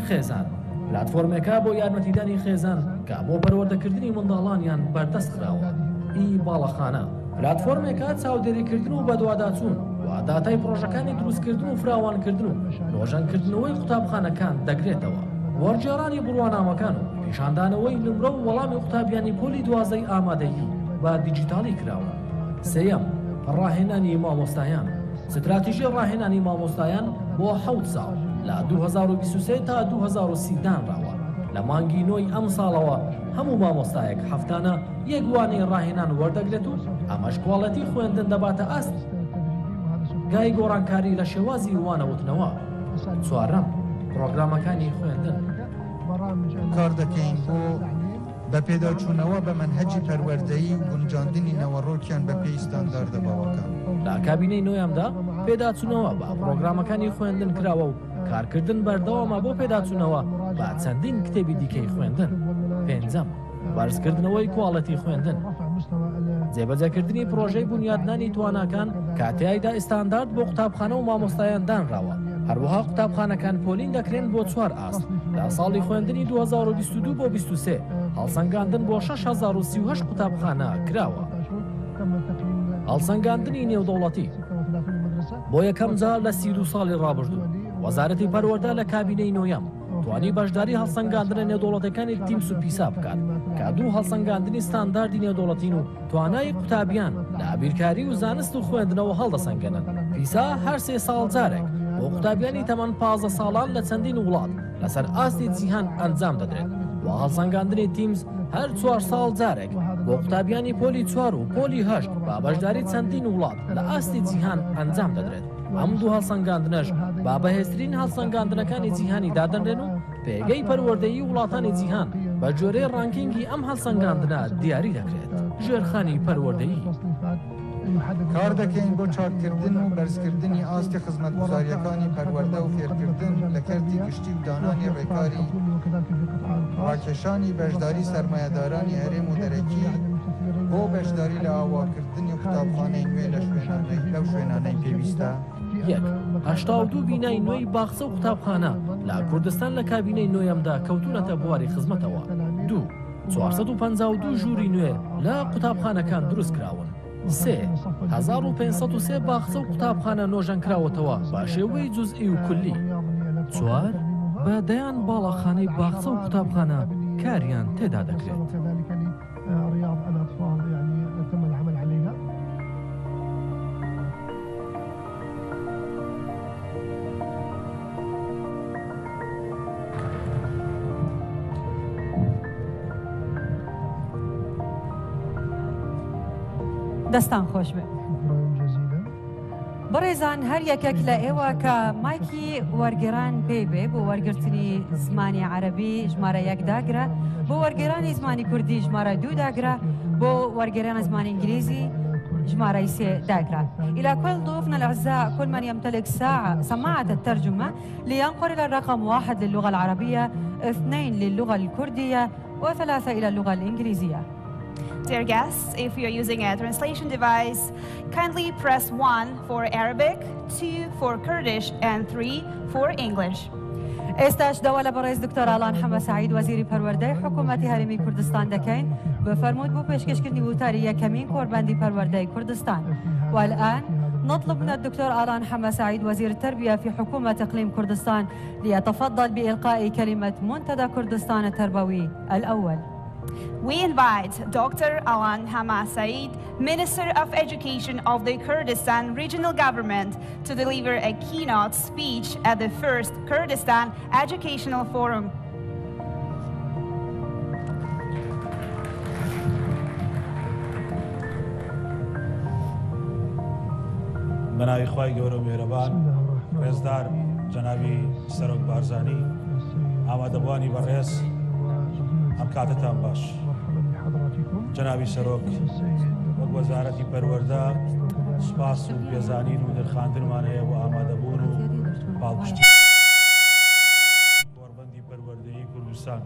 خێزان پلاتفۆرمێکە بۆ یارمەتیدانی خێزان کە بۆ پەروەردەکردنی منداڵانیان بەردەست کراوە. باڵەخانە پلاتفۆرمێکە چاودێریکردن و بەدواداچوون و داتای پرۆژەکانی دروستکردن و فراوانکردن و نۆژەنکردنەوەی قوتابخانەکان دەگرێتەوە. وەرجێڕانی بڕوانامەکان و پیشاندانەوەی نمرە و وەڵامی قوتابیانی پۆلی دوازەی ئامادەیی بە دیجیتاڵی کراوە. سێەم ڕاهێنانی مامۆستایان ستراتیژی ڕاهێنانی مامۆستایان بۆ 7 ساڵ لە 2023 تا 2030 دانراوە. لە مانگی نۆی ئەم ساڵەوە هەموو مامۆستایەک هەفتانە یەک وانەی ڕاهێنان وەردەگرێت و ئەمەش کوڵەتی خوێندن دەباتە ئەست. گای گۆڕانکاری لە شێوازی وانەوتنەوە. چوارەم پرۆگرامەکانی خوێندن کار دەکەین بۆ بە پێداچوونەوە بە منهەجی پەروەردەیی و گونجاندنی نەوەڕۆکیان بە پێی ستانداردە باوەکان. لە کابینەی نوێیامدا پێداچوونەوە بە پرۆگرامەکانی خوێندن کراوە و کارکردن بەردەوامە بۆ پێداچوونەوە بە چەندین کتێبی دیکەی خوێندن. پێنجەم بەرزکردنەوەی کوڵەتی خوێندن جێبەجێکردنی پرۆژەی بنیادنانی تواناکان کاتیایدا ئستاندارد بۆ قوتابخانە و مامۆستایان دانراوە. هەروەها قوتابخانەکان پۆلین دەکرێن بۆ 4 ئاست. لە ساڵی خوێندنی 2022 بۆ 23 هەڵسەنگاندن بۆ 6038 قوتابخانە کراوە. هەڵسەنگاندنی نێودەوڵەتی بۆ یەکەم جار لە 32 ساڵی ڕابردوو وەزارەتی پەروەردە لە کابینەی نۆیەم توانی بەشداری هەڵسەنگاندنە نێودەوڵەتەکانی تیمس و پیسا بکات کە دوو هەڵسەنگاندنی ستانداردی نێودەوڵەتین و توانای قوتابیان لە بیرکاری و زانست و خوێندنەوە هەڵدەسەنگەنن. پیسا هەر 3 ساڵ جارێک بۆ قوتابیانی تەمەن 15 ساڵان لە چەندین وڵات لەسەر ئاستی جیهان ئەنجام دەدرێت و هەڵسەنگاندنی تیمز هەر 4 ساڵ جارێک بۆ قوتابیانی پۆلی 4 و پۆلی 8 با بەشداری چەندین وڵات لە ئاستی جیهان ئەنجام دەدرێت. ئەم دوو هەڵسەنگاندنەش با بەهێزترین هەڵسەنگاندنەکانی جیهانی دادەنرێن و پێگەی پەروەردەیی وڵاتانی جیهان بە جۆرەی ڕانکینگی ئەم هەڵسەنگاندنە دیاری دەکرێت. ژێرخانی پەروەردەیی کار دەکەین بۆ چاککردن و بەرزکردنی ئاستی خزمەتگوزاریەکانی پەروەردە و فێرکردن لە کەرتی گشتی و دانانی ڕێکاری ڕاکێشانی بەشداری سەرمایەدارانی هەرێم و دەرەکی بۆ بەشداری لە ئاواکردنی قوتابخانەی نوێ لەو شوێنانەی پێویستە. 82 بینای نوێی باخچە و قوتابخانە لە کوردستان لە کابینەی نوێیەمدا کەوتونەتە بواری خزمەتەوە. 452 ژووری نوێ لە قوتابخانەکان دروست کراون. 1503 باخچە و قوتابخانە نۆژەنکراوەتەوە با شێوەی جوزئی و کولی. 4 بە دەیان باڵەخانەی باخچە و قوتابخانە کاریان تێدا دەکرێت. دەستان خۆش بێ. بەڕێزان هەر یەکێک لە ئێوە کە مایکی وەرگێران پێی بێ بۆ وەرگرتنی زمانی عەرەبی ژمارە 1 داگرە، بۆ وەرگێرانی زمانی کوردی ژمارە 2 داگرە، بۆ وەرگێران زمانی ئینگلیزی ژمارە 3 داگرة. إلى كل ضيوفنا الأعزاء كل من يمتلك سماعة الترجمة لينقل إلى الرقم 1 للغة العربية، 2 للغة الكردية، و3 إلى اللغة الإنجليزية. Dear guests, if you're using a translation device, kindly press 1 for Arabic, 2 for Kurdish, and 3 for English. ئێستاش دەوە لە بەڕێز دکتۆر ئالان حەمە سعید وەزیری پەروەردەی حکوومەتی هەرێمی کوردستان دەکەین بفرمود بۆ پێشکەشکردنی وتاری یەکەمین کۆربەندی پەروەردەی کوردستان. والآن نطلب من الدكتور آلان حمى سعيد وزير التربية في حكومة إقليم كردستان ليتفضل بإلقاء كلمة منتدى كردستان التربوي الأول. We invite Dr. Alan Hama Saeed, Minister of Education of the Kurdistan Regional Government, to deliver a keynote speech at the first Kurdistan Educational Forum. بەناوی خوای گەورە و میهرەبان ڕێزدار جەنابی سەرۆک بارزانی ئامادەبوانی بەڕێز ئەم کاتتان باش جەنابی سەرۆک وەک وەزارەتی پەروەردە سوپاس و پێزانین و دەرخاندنمان هەیە بۆ ئامادەبوون و پاڵپشتی کۆڕبەندی پەروەردەیی کوردستان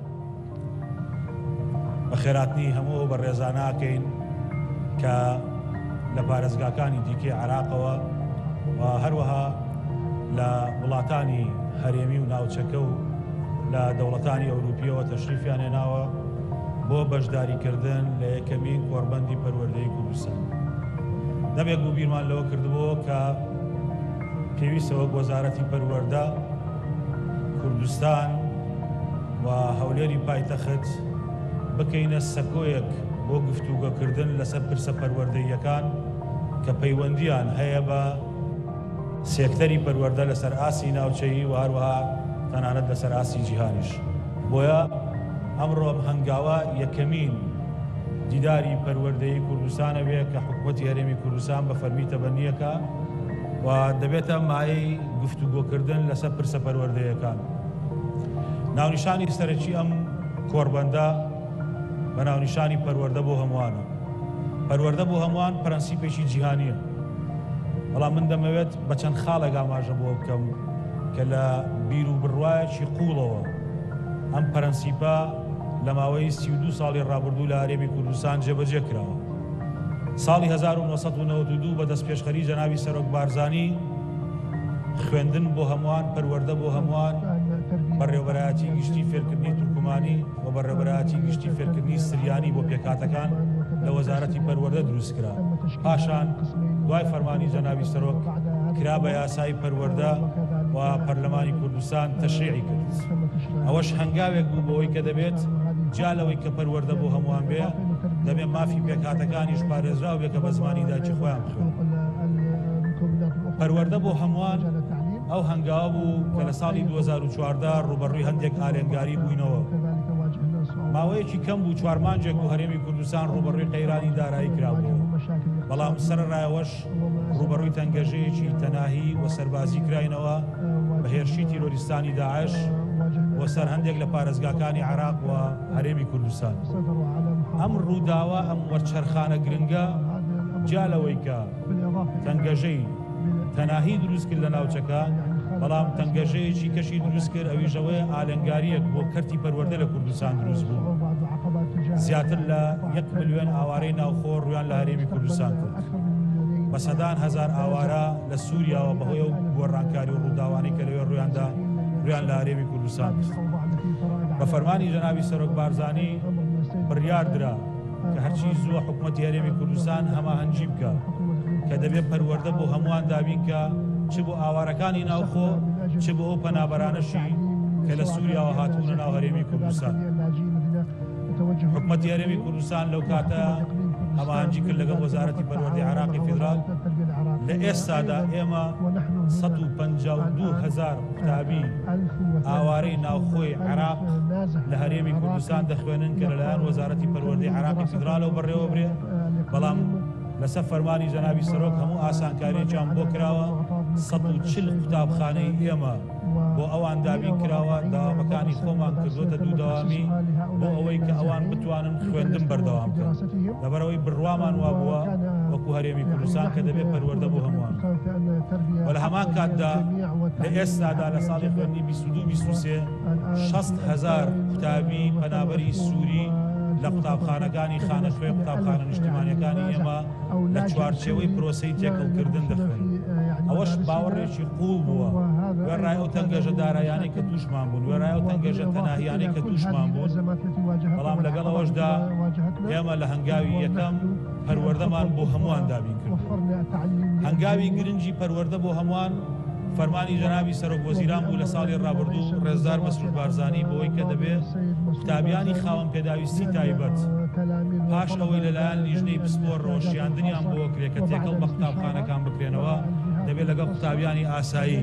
بە خێراتنی هەموو بە ڕێزاناکەین کە لە پارێزگاکانی دیکەی عێراقەوە و هەروەها لە وڵاتانی هەرێمی و ناوچەکە و لە دەوڵەتانی ئەوروپیەوە تەشریفیان هێناوە بۆ بەشداریکردن لە یەکەمین کۆڕبەندی پەروەردەیی کوردستان. دەبێت بوو بیرمان لەوە کردبووە کە پێویستەوە وەزارەتی پەروەردە کوردستان و هەولێری پایتەخت بکەینە سەکۆیەک بۆ گفتوگۆکردن لەسەر پرسە پەروەردەییەکان کە پەیوەندیان هەیە بە سێکتەری پەروەردە لەسەر ئاسی ناوچەیی و هەروەها تەنانەت لەسەر ئاسی جیهانیش. بۆیە ئەمڕۆ هەنگاوە یەکەمین دیداری پەروەردەیی کوردستانە بێ کە حکوومەتی هەرێمی کوردستان بە فەرمی تەبەنیەکە و دەبێتە مایەی گفتوگۆکردن لەسەر پرسە پەروەردەیەکان. ناونیشانی سەرەکی ئەم کۆڕبەندە بە ناونیشانی پەروەردە بۆ هەمووانە. پەروەردە بۆ هەمووان پرەنسیپێکی جیهانیە. بەڵام من دەمەوێت بە چەند خاڵێک ئاماژە بۆ بکەم کە لە بیر و بڕوایەکی قوڵەوە ئەم پەرەنسیپە لە ماوەی 32 ساڵی ڕابردوو لە هەرێمی کوردستان جێبەجێ کراوە. ساڵی 1992 بە دەست پێشخەری جەنابی سەرۆک بارزانی خوێندن بۆ هەمووان پەروەردە بۆ هەمووان بەڕێوەبەرایەتی گشتی فێرکردنی تورکمانی و بەڕێوەبەرایەتی گشتی فێرکردنی سریانی بۆ پێکاتەکان لە وەزارەتی پەروەردە دروست کرا. پاشان دوای فەرمانی جەنابی سەرۆک کرا بە یاسای پەروەردە و پەرلەمانی کوردستان تەشریعی کرد. ئەوەش هەنگاوێک بوو بەوەی کە دەبێت جالەوەی کە پەروەردە بۆ هەمووان بێ دەبێت مافی پێکاتەکانیش پارێزراو بێ کە بە زمانی داچی خۆیان بخوێن. پەروەردە بۆ هەمووان ئەو هەنگاوە بوو کە لە ساڵی 2014 ڕوبەڕووی هەندێک ئالێنگاری بووینەوە. ماوەیەکی کەم بوو 4 مانجێک بۆ هەرێمی کوردستان ڕوبەڕووی قەیرانی دارایی کرابوو. بەڵام سەرڕایەوەش ڕوبەڕووی تەنگەژەیەکی تەناهی و سەربازی کراینەوە بە هێرشی تیرۆریستانی داعش بۆ سەر هەندێک لە پارێزگاکانی عێراق و هەرێمی کوردستان. ئەم ڕووداوە ئەم وەرچەرخانە گرنگە جالەوەی کە تەنگەژەی تەناهی دروست کرد لە ناوچەکە بەڵام تەنگەژەیەکی کەشی دروست کرد ئەویژەوەی ئالێنگاریەک بۆ کەرتی پەروەردە لە کوردستان دروست بوو. زیاتر لە 1 ملیۆن ئاوارەی ناوخۆ ڕویان لە هەرێمی کوردستان کرد. بە سەدان هەزار ئاوارە لە سووریاوە بەهۆی و گۆڕانکاری و ڕووداوانی کە لەوێ ڕویاندا ڕویان لە هەرێمی کوردستان کرد. بە فەرمانی جەنابی سەرۆک بارزانی بڕیار درا کە هەرچی زووە حکوومەتی هەرێمی کوردستان هەماهەنگی بکە کە دەبێت پەروەردە بۆ هەمووان دابین کە چ بۆ ئاوارەکانی ناوخۆ چ بۆ ئەو پەنابەرانەشی کە لە سووریاوە هاتوونە ناو هەرێمی کوردستان. حکوومەتی هەرێمی کوردستان لەو کاتە هەماهەنگی کرد لەگەڵ وەزارەتی پەروەردەی عێراقی فیدرال. لە ئێستادا ئێمە 152,000 قوتابی ئاوارەی ناوخۆی عێراق لە هەرێمی کوردستان دەخوێنن کە لەلایەن وەزارەتی پەروەردەی عێراقی فیدرالەوە بەڕێوە برێ. بەڵام لەسەر فەرمانی جەنابی سەرۆک هەموو ئاسانکاریەکیان بۆ کراوە. 140 قوتابخانەی ئێمە بۆ ئەوان دابین کراوە داوامەکانی خۆمان کردوتە دوو داوامی بۆ ئەوەی کە ئەوان بتوانن خوێندن بەردەوام بکەن. لەبەرەوەی بڕوامان وا بووە وەکو هەرێمی کوردستان کە دەبێت پەروەردە بۆ هەمووان. و لە هەمان کاتدا لە ئێستادا لە ساڵی خوێندنی 22-23 60,000 قوتابی پەنابەری سووری لە قوتابخانەکانی خانەخوێ قوتابخانە نیشتیمانیەکانی ئێمە لە چوارچێوەی پرۆسەی تێکەڵکردن دەخوێن. ئەوەش باوەڕێکی قوڵ بووە وێڕای ئەو تەنگەژە دارایانەی کە تووشمان بوون وێڕای ئەو تەنگەژە تەناهیانەی کە تووشمان بوون. بەڵام لەگەڵ ئەوەشدا ئێمە لە هەنگاوی یەکەم پەروەردەمان بۆ هەمووان دابین کرد. هەنگاوی گرنگی پەروەردە بۆ هەمووان فەرمانی جەنابی سەرۆک وەزیران بوو لە ساڵی ڕابردوو ڕێزدار مەسرور بارزانی بەوەی کە دەبێت قوتابیانی خاوەن پێداویستی تایبەت پاش ئەوەی لەلایەن لیژنەی پسپۆڕ ڕۆژیاندنیان بۆ کرێ کە تێکەڵ بە قوتابخانەکان بکرێنەوە دەبێت لەگەڵ قوتابیانی ئاسایی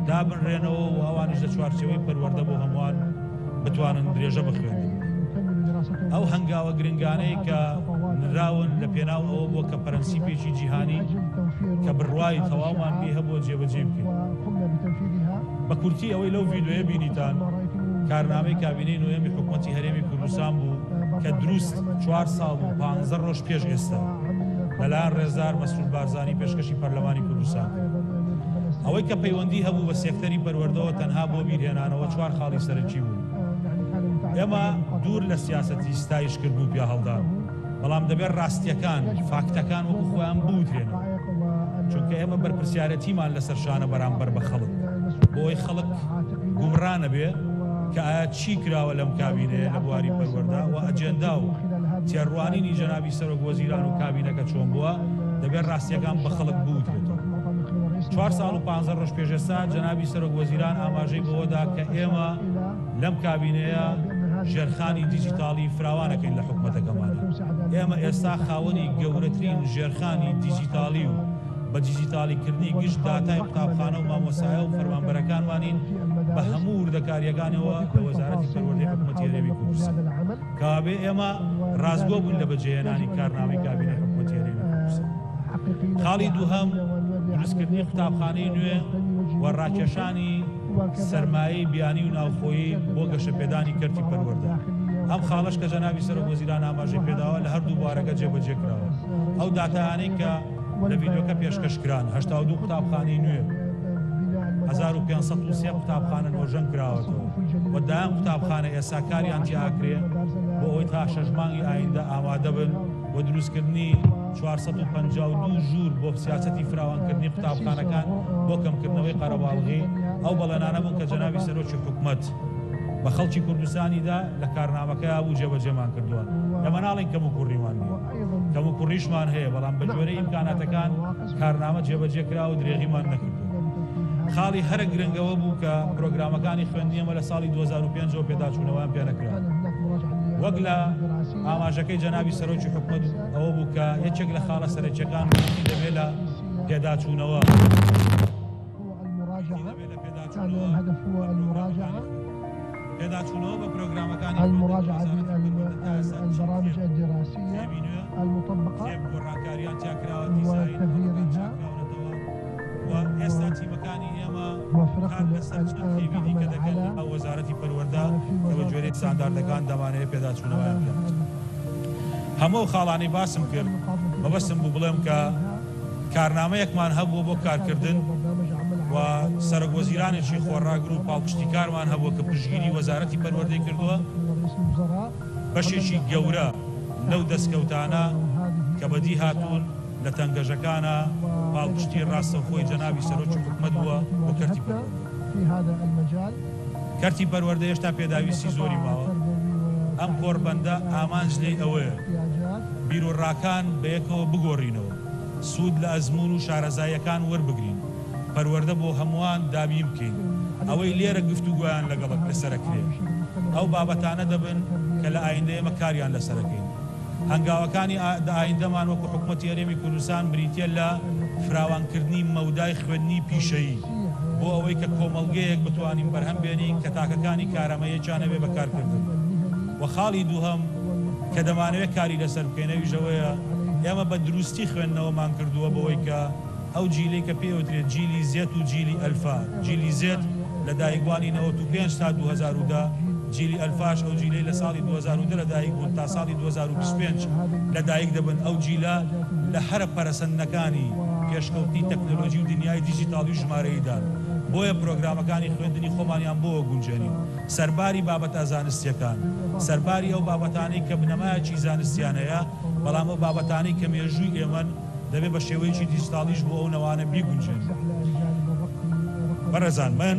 دابنرێنەوە و ئەوانش لە چوارچەوەی پەروەردە بۆ هەمووان بتوانن درێژە بخوێنن. ئەو هەنگاوە گرنگانەی کە نراون لە پێناو ئەوە بۆ کە پەرەنسیپێکی جیهانی کە بڕوای تەواومان پێ هەبووە جێبەجێ بکەین. بە کورتی ئەوەی لەو ڤیدۆیە بینیتان کارنامەی کابینەی نوێمی حکوومەتی هەرێمی کوردستان بوو کە دروست 4 ساڵ و 15 ڕۆژ پێش ئێستا لەلایەن ڕێزدار مەسرور بارزانی پێشکەشی پەرلەمانی کوردستان. ئەوەی کە پەیوەندی هەبوو بە سێکتەری پەروەردەوە تەنها بۆ بیرهێنانەوە 4 خاڵی سەرەکی بوو. ئێمە دوور لە سیاسەتی ستایشکرد بوو پیا هەڵدان، بەڵام دەبێت ڕاستیەکان فاکتەکان وەکو خۆیان بوترێنەوە، چونکە ئێمە بەرپرسیارەتیمان لەسەر شانە بەرامبەر بە خەڵک بۆی خەڵک گومڕانە بێ کە ئایا چی کراوە لەم کابینەیە لە بواری پەروەردە و ئەجێندا و تێڕوانینی جەنابی سەرۆک وەزیران و کابینەکە چۆن بووە دەبێت ڕاستیەکان بە خەڵک بوترێتەوە. 4 ساڵ و 15 ڕۆژ پێش ئێستا جەنابی سەرۆک وەزیران ئاماژەی بەوەدا کە ئێمە لەم کابینەیە ژێرخانی دیجیتاڵی فراوانەکەین لە حکوومەتەکەمانە. ئێمە ئێستا خاوەنی گەورەترین ژێرخانی دیجیتاڵی و بە دیجیتالیکردنی گشت داتای قوتابخانە و مامۆسایە و فەرمانبەرەکانمانین بە هەموو وردەکاریەکانەوە لە وەزارەتی پەروەردەی حکوومەتی هەرێمی کوردستان. کابێ ئێمە ڕازگۆ بوون لە بەجێهێنانی کارنامەی کابینەی حکوومەتی هەرێمی کوردستان. خاڵی دووهەم دروستکردنی قوتابخانەی نوێ و ڕاکێشانی سەرمایەی بیانی و ناوخۆیی بۆ گەشەپێدانی کەرتی پەروەردە. ئەم خاڵش کە جەنابی سەرۆک وەزیران ئاماژەی پێداوە لە هەردوو بوارەکە جێبەجێ کراوە. ئەو داتایانەی کە لە ڤیدۆکە پێشکەشکران 82 قوتابخانەی نوێ 1503 قوتابخانە نۆژەنگ کراوەتەوە و دایان قوتابخانە ئێستا کاریان تیاکرێ بۆ ئەوەی تا 6 مانگی ئایندە ئامادە بن و دروستکردنی 452 ژوور بۆ سیاسەتی فراوانکردنی قوتابخانەکان بۆ کەمکردنەوەی قەرەباڵغی ئەو بەڵێنانە بوون کە جەنابی سەرۆکی حکوومەت بە خەڵکی کوردستانیدا لە کارنامەکەیا بوو جێبەجێمان کردووە. لەمە ناڵین کەم و کوڕیمان نیە، کەم و کوڕیشمان هەیە، بەڵام بە جۆرەی ئیمکاناتەکان کارنامە جێبەجێ کرا و درێغیمان نەکردو. خاڵی هەرە گرنگەوە بوو کە پرۆگرامەکانی خوێندنی ئەمە لە ساڵی 2005 پێداچوونەوەیان پێ نەکرا. وەک لە ئاماژەکەی جەنابی سەرۆکی حکوومەت ئەوە بوو کە یەکێک لە خاڵە سەرەکیەکان دەبێت لە پێداچوونەوە پێداچوونەوە بە پرۆگرامەکانی المراجعة البرامج الدراسية المطبقة وتغييرها وئێستا تیمەکانی ئێمە ئەو وەزارەتی پەروەردە کە بە جۆرەی ستانداردەکان دەمانەیە پێداچوونەوەیان بکەن. هەموو خاڵانی باسم کرد مەبەستم بوو بڵێم کە کارنامەیەکمان هەبووە بۆ کارکردن و سەرۆک وەزیرانێکی خۆڕاگر و پاڵپشتی کارمان هەبووە کە پشتگیری وەزارەتی پەروەردەی کردووە. بەشێکی گەورە لەو دەستکەوتانە کە بەدی هاتوون لە تەنگەژەکانە پاڵپشتی ڕاستەوخۆی جەنابی سەرۆکی حکوومەت بووە بۆ کەرتی پەروەردە. کەرتی پەروەردە هێشتا پێداویستی زۆری ماوە. ئەم کۆڕبەندە ئامانج لێی ئەوەیە بیرۆڕاکان بەیەکەوە بگۆڕینەوە، سوود لە ئەزمون و شارەزاییەکان وەربگرین، پەروەردە بۆ هەمووان دابین بکەین، ئەوەی لێرە گفتوگویان لەگەڵک لەسەرەکرێ. ئەو بابەتانە دەبن کە لە ئایندە ئێمە کاریان لەسەرەکەین. هەنگاوەکانی ئایندەمان وەکو حکوومەتی هەرێمی کوردستان بریتە لە فراوانکردنی مەودای خوێندنی پیشەیی بۆ ئەوەی کە کۆمەڵگەیەک بتوانین بەرهەم بێنین کە تاکەکانی کارەمەیەکیانەوێ بەکارکردن. و خاڵی دووهەم کە دەمانەوێت کاری لەسەر بکەینەویژەوەیە ئێمە بە دروستی خوێندنەوەمان کردووە بەوەی کە ئەو جیلەی کە پێوترێت جیلی زێت و جیلی ئەلفا. جیلی زێت لە دایکبانی 95 تا 2010 جیلی ئەلفاش ئەو جیلەی لە ساڵی 2010 لە دایک بوون تا ساڵی 2025 لە دایک دەبن. ئەو جیلە لە هەرە پەرەسەندنەکانی پێشکەوتی تەکنۆلۆژی و دنیای دیجیتاڵی ژمارەیدان. بۆیە پرۆگرامەکانی خوێندنی خۆمانیان بۆوە گونجێنین. سەرباری بابەتە زانستیەکان، سەرباری ئەو بابەتانەی کە بنەمایەکی زانستیانەیە، بەڵام ئەو بابەتانەی کە مێژووی ئێمەن دەبێت بە شێوەیەکی دیجیتاڵیش بۆ ئەو نەوانە بیگونجێن. بەڕێزان من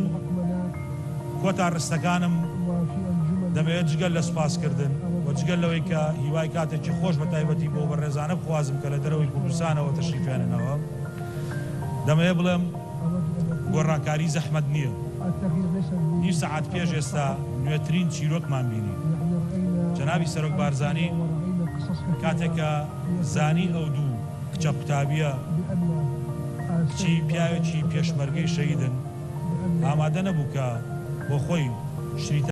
کۆتا ڕستەکانم دەمەوێت جگەل لە سوپاسکردن و جگەل لەوەی کە هیوای کاتێکی خۆش بە تایبەتی بۆ بەڕێزانە بخوازم کە لە دەرەوەی کوردستانەوە تەشریفێننەوە. دەمەوێت بڵێم گۆڕانکاری زەحمەت نییە. نیم سەعات پێش ئێستا نوێترین چیرۆکمان بینی. جەنابی سەرۆک بارزانی کاتێکە زانی ئەو دوو کچە قوتابیە کچی پیاوێکی پێشمەرگەی شەهیدن ئامادە نەبوو کە بۆ خۆی شری